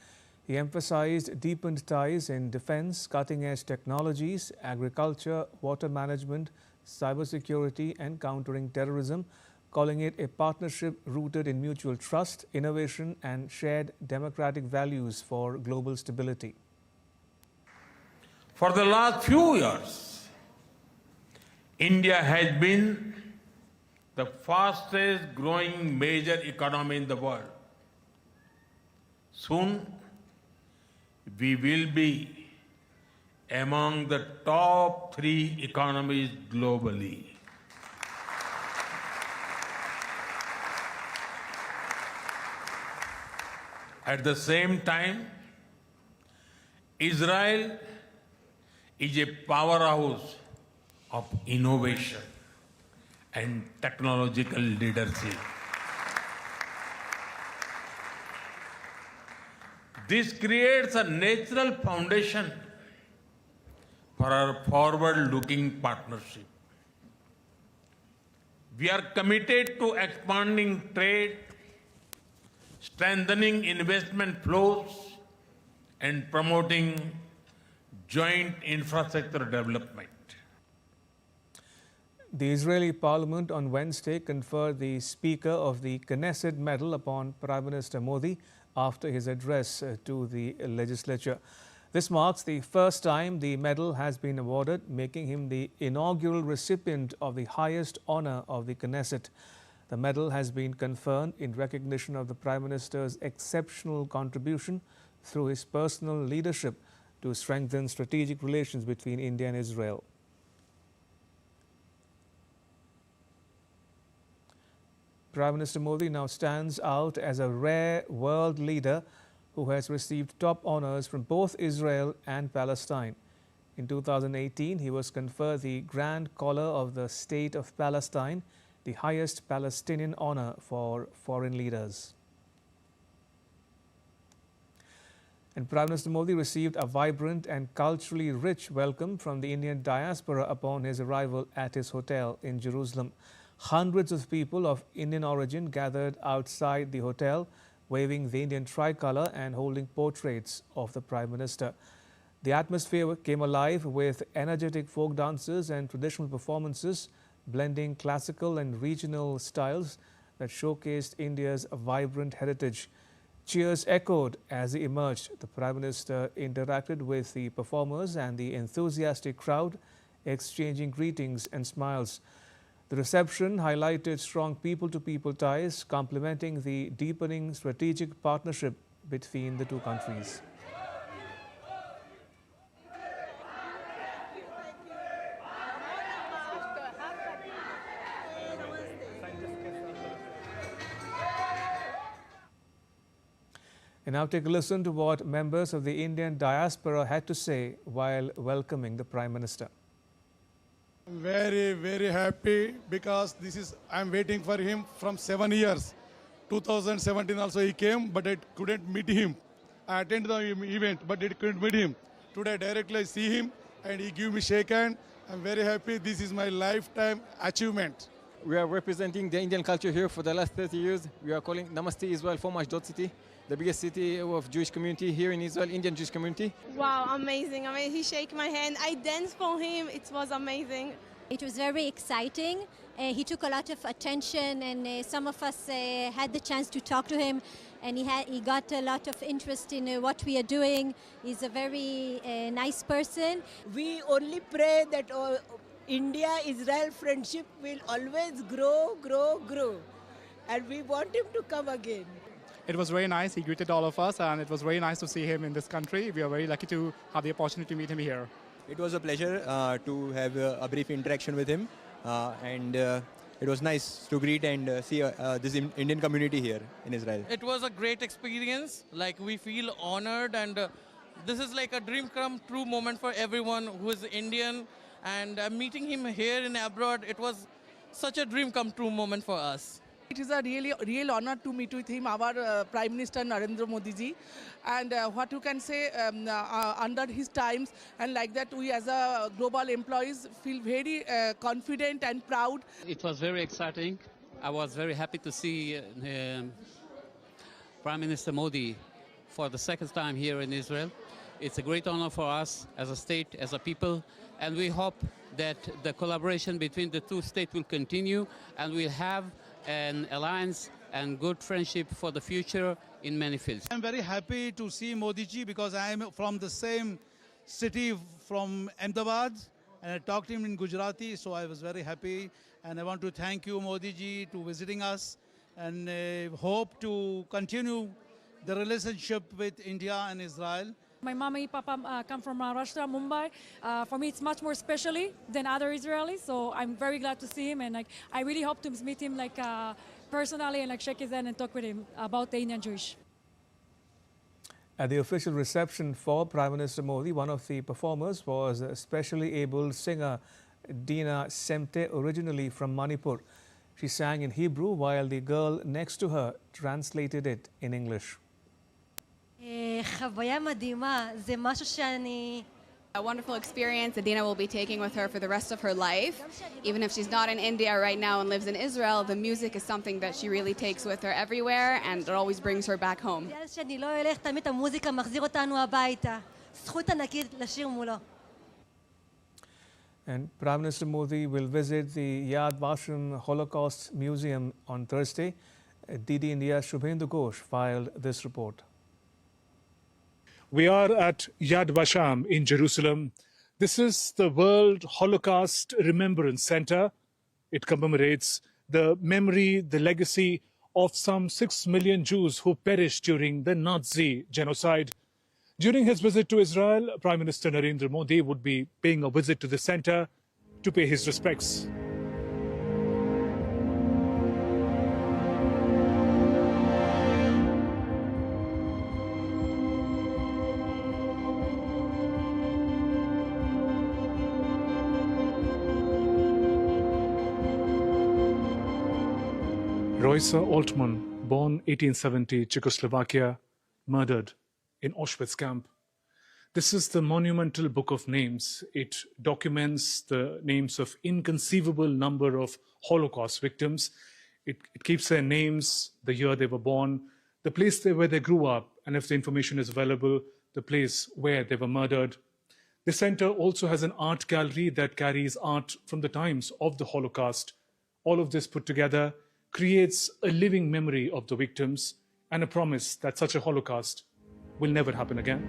He emphasized deepened ties in defense, cutting-edge technologies, agriculture, water management, cybersecurity, and countering terrorism, calling it a partnership rooted in mutual trust, innovation, and shared democratic values for global stability. For the last few years, India has been the fastest growing major economy in the world. Soon, we will be among the top 3 economies globally. At the same time, Israel is a powerhouse of innovation and technological leadership. This creates a natural foundation for our forward-looking partnership. We are committed to expanding trade, strengthening investment flows, and promoting joint infrastructure development. The Israeli parliament on Wednesday conferred the Speaker of the Knesset medal upon Prime Minister Modi after his address to the legislature. This marks the first time the medal has been awarded, making him the inaugural recipient of the highest honor of the Knesset. The medal has been conferred in recognition of the Prime Minister's exceptional contribution through his personal leadership to strengthen strategic relations between India and Israel. Prime Minister Modi now stands out as a rare world leader who has received top honors from both Israel and Palestine. In 2018, he was conferred the Grand Collar of the State of Palestine, the highest Palestinian honor for foreign leaders. And Prime Minister Modi received a vibrant and culturally rich welcome from the Indian diaspora upon his arrival at his hotel in Jerusalem. Hundreds of people of Indian origin gathered outside the hotel, waving the Indian tricolour and holding portraits of the Prime Minister. The atmosphere came alive with energetic folk dances and traditional performances, blending classical and regional styles that showcased India's vibrant heritage. Cheers echoed as he emerged. The Prime Minister interacted with the performers and the enthusiastic crowd, exchanging greetings and smiles. The reception highlighted strong people-to-people ties, complementing the deepening strategic partnership between the two countries. And now take a listen to what members of the Indian diaspora had to say while welcoming the Prime Minister. Very, very happy because I'm waiting for him from 7 years. 2017 also he came, but I couldn't meet him. I attended the event, but I couldn't meet him. Today directly I see him and he gave me shake hand. I'm very happy. This is my lifetime achievement. We are representing the Indian culture here for the last 30 years. We are calling Namaste Israel from Ashdod city, the biggest city of Jewish community here in Israel, Indian Jewish community. Wow, amazing. I mean, he shook my hand. I danced for him. It was amazing. It was very exciting. He took a lot of attention, and some of us had the chance to talk to him, and he got a lot of interest in what we are doing. He's a very nice person. We only pray that India-Israel friendship will always grow, grow, grow. And we want him to come again. It was very nice. He greeted all of us, and it was very nice to see him in this country. We are very lucky to have the opportunity to meet him here. It was a pleasure to have a brief interaction with him, and it was nice to greet and see this Indian community here in Israel. It was a great experience. Like, we feel honored, and this is like a dream come true moment for everyone who is Indian. And meeting him here in abroad, it was such a dream come true moment for us. It is a real honor to meet with him, our Prime Minister Narendra Modi ji, and what you can say under his times, and like that we as a global employees feel very confident and proud. It was very exciting. I was very happy to see Prime Minister Modi for the second time here in Israel. It's a great honor for us as a state, as a people, and we hope that the collaboration between the two states will continue, and we'll have an alliance and good friendship for the future in many fields. I'm very happy to see Modi ji because I am from the same city from Ahmedabad, and I talked to him in Gujarati, so I was very happy. And I want to thank you, Modi ji, to visiting us, and hope to continue the relationship with India and Israel. My mama and papa come from Maharashtra, Mumbai. For me, it's much more specially than other Israelis, so I'm very glad to see him, and I really hope to meet him personally and shake his hand and talk with him about the Indian Jewish. At the official reception for Prime Minister Modi, one of the performers was a specially abled singer Dina Semte, originally from Manipur. She sang in Hebrew while the girl next to her translated it in English. חוויה מדהימה, זה משהו שאני A wonderful experience Adina will be taking with her for the rest of her life. Even if she's not in India right now and lives in Israel, the music is something that she really takes with her everywhere and it always brings her back home. And Prime Minister Modi will visit the Yad Vashem Holocaust Museum on Thursday. DD India Shubhendu Ghosh filed this report. We are at Yad Vashem in Jerusalem. This is the World Holocaust Remembrance Center. It commemorates the memory, the legacy of some 6 million Jews who perished during the Nazi genocide. During his visit to Israel, Prime Minister Narendra Modi would be paying a visit to the center to pay his respects. Roisa Altman, born 1870, Czechoslovakia, murdered in Auschwitz camp. This is the monumental book of names. It documents the names of inconceivable number of Holocaust victims. It keeps their names, the year they were born, the place where they grew up, and if the information is available, the place where they were murdered. The center also has an art gallery that carries art from the times of the Holocaust. All of this put together creates a living memory of the victims and a promise that such a Holocaust will never happen again.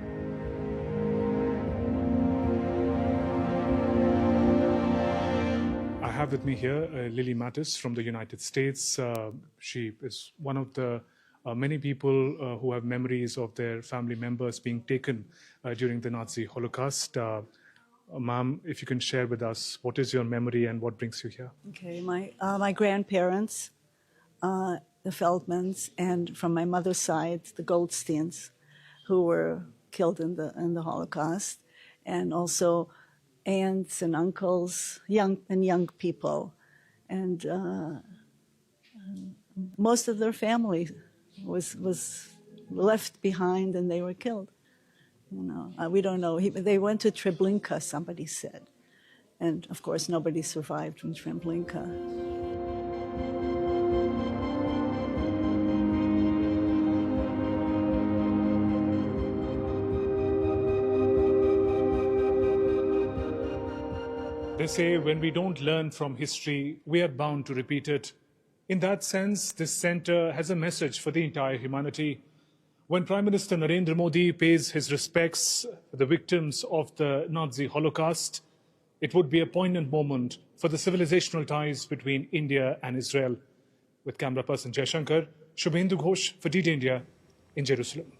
I have with me here Lily Mattis from the United States. She is one of the many people who have memories of their family members being taken during the Nazi Holocaust. Ma'am, if you can share with us, what is your memory and what brings you here? Okay, my grandparents, the Feldmans, and from my mother's side, the Goldsteins, who were killed in the Holocaust, and also aunts and uncles, young people, and most of their family was left behind, and they were killed. You know, we don't know. They went to Treblinka, somebody said, and of course nobody survived from Treblinka. They say when we don't learn from history, we are bound to repeat it. In that sense, this center has a message for the entire humanity. When Prime Minister Narendra Modi pays his respects to the victims of the Nazi Holocaust, it would be a poignant moment for the civilizational ties between India and Israel. With camera person Jay Shankar, Shubhendu Ghosh for DD India in Jerusalem.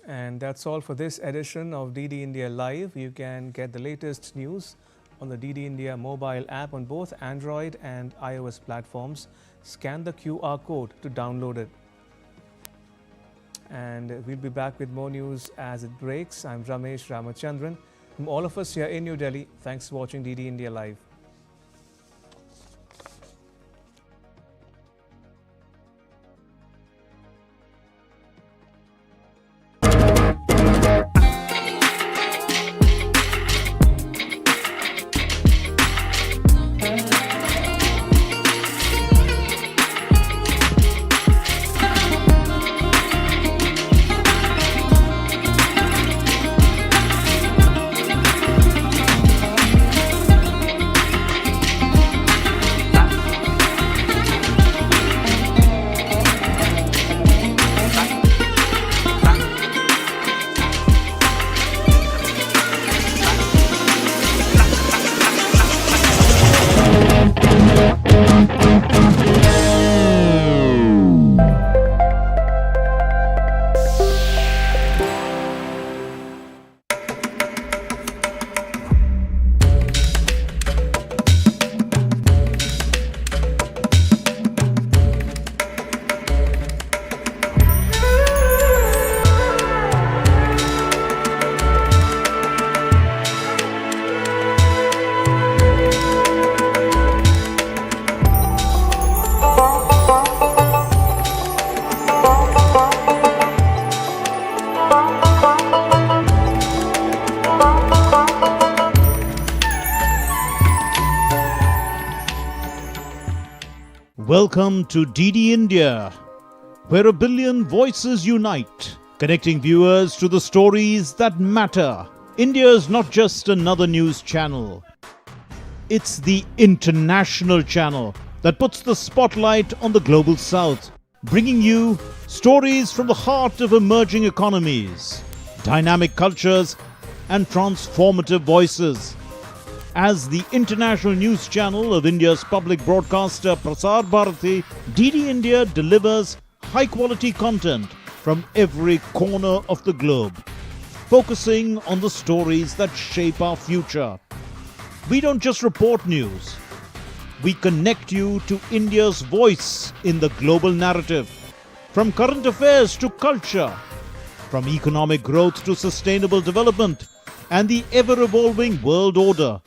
And that's all for this edition of DD India Live. You can get the latest news on the DD India mobile app on both Android and iOS platforms. Scan the QR code to download it. And we'll be back with more news as it breaks. I'm Ramesh Ramachandran. From all of us here in New Delhi, thanks for watching DD India Live. Welcome to DD India, where a billion voices unite, connecting viewers to the stories that matter. India is not just another news channel. It's the international channel that puts the spotlight on the global south, bringing you stories from the heart of emerging economies, dynamic cultures, and transformative voices. As the international news channel of India's public broadcaster Prasar Bharati, DD India delivers high-quality content from every corner of the globe, focusing on the stories that shape our future. We don't just report news. We connect you to India's voice in the global narrative. From current affairs to culture, from economic growth to sustainable development, and the ever-evolving world order,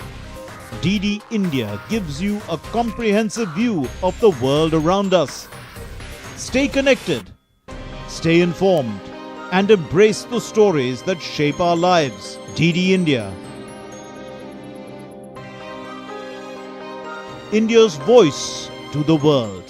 DD India gives you a comprehensive view of the world around us. Stay connected, stay informed, and embrace the stories that shape our lives. DD India. India's voice to the world.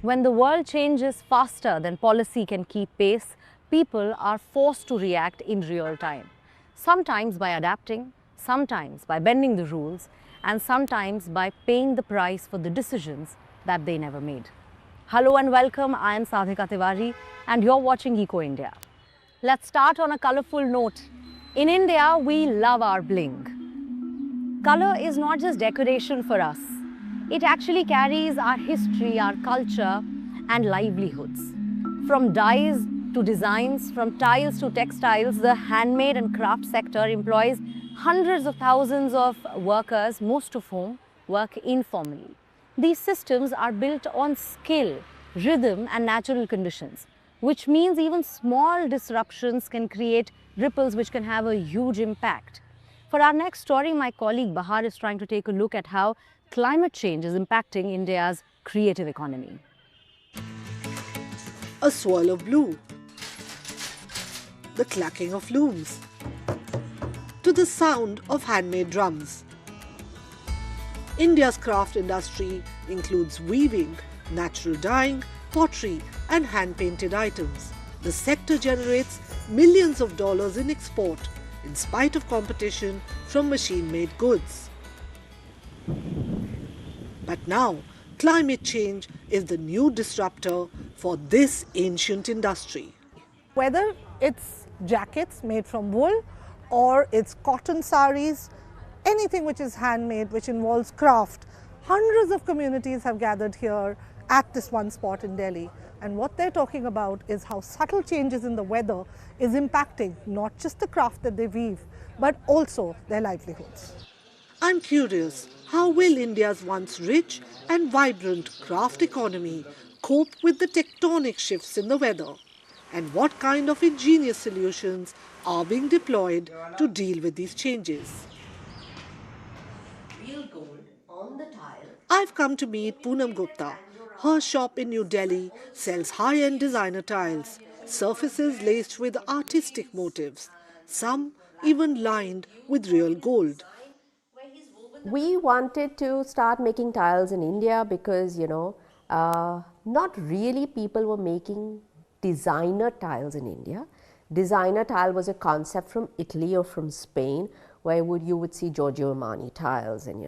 When the world changes faster than policy can keep pace, people are forced to react in real time. Sometimes by adapting, sometimes by bending the rules, and sometimes by paying the price for the decisions that they never made. Hello and welcome, I am Sadhika Tiwari and you're watching Eco India. Let's start on a colorful note. In India, we love our bling. Color is not just decoration for us. It actually carries our history, our culture and livelihoods. From dyes to designs, from tiles to textiles, the handmade and craft sector employs hundreds of thousands of workers, most of whom work informally. These systems are built on skill, rhythm and natural conditions, which means even small disruptions can create ripples which can have a huge impact. For our next story, my colleague Bahar is trying to take a look at how climate change is impacting India's creative economy. A swirl of blue, the clacking of looms, to the sound of handmade drums. India's craft industry includes weaving, natural dyeing, pottery and hand-painted items. The sector generates millions of dollars in export in spite of competition from machine-made goods. But now, climate change is the new disruptor for this ancient industry. Whether it's jackets made from wool or it's cotton saris, anything which is handmade, which involves craft, hundreds of communities have gathered here at this one spot in Delhi. And what they're talking about is how subtle changes in the weather is impacting not just the craft that they weave, but also their livelihoods. I'm curious, how will India's once rich and vibrant craft economy cope with the tectonic shifts in the weather? And what kind of ingenious solutions are being deployed to deal with these changes? Real gold on the tile. I've come to meet Poonam Gupta. Her shop in New Delhi sells high-end designer tiles, surfaces laced with artistic motifs, some even lined with real gold. We wanted to start making tiles in India because, not really people were making designer tiles in India. Designer tile was a concept from Italy or from Spain, where you would see Giorgio Armani tiles and,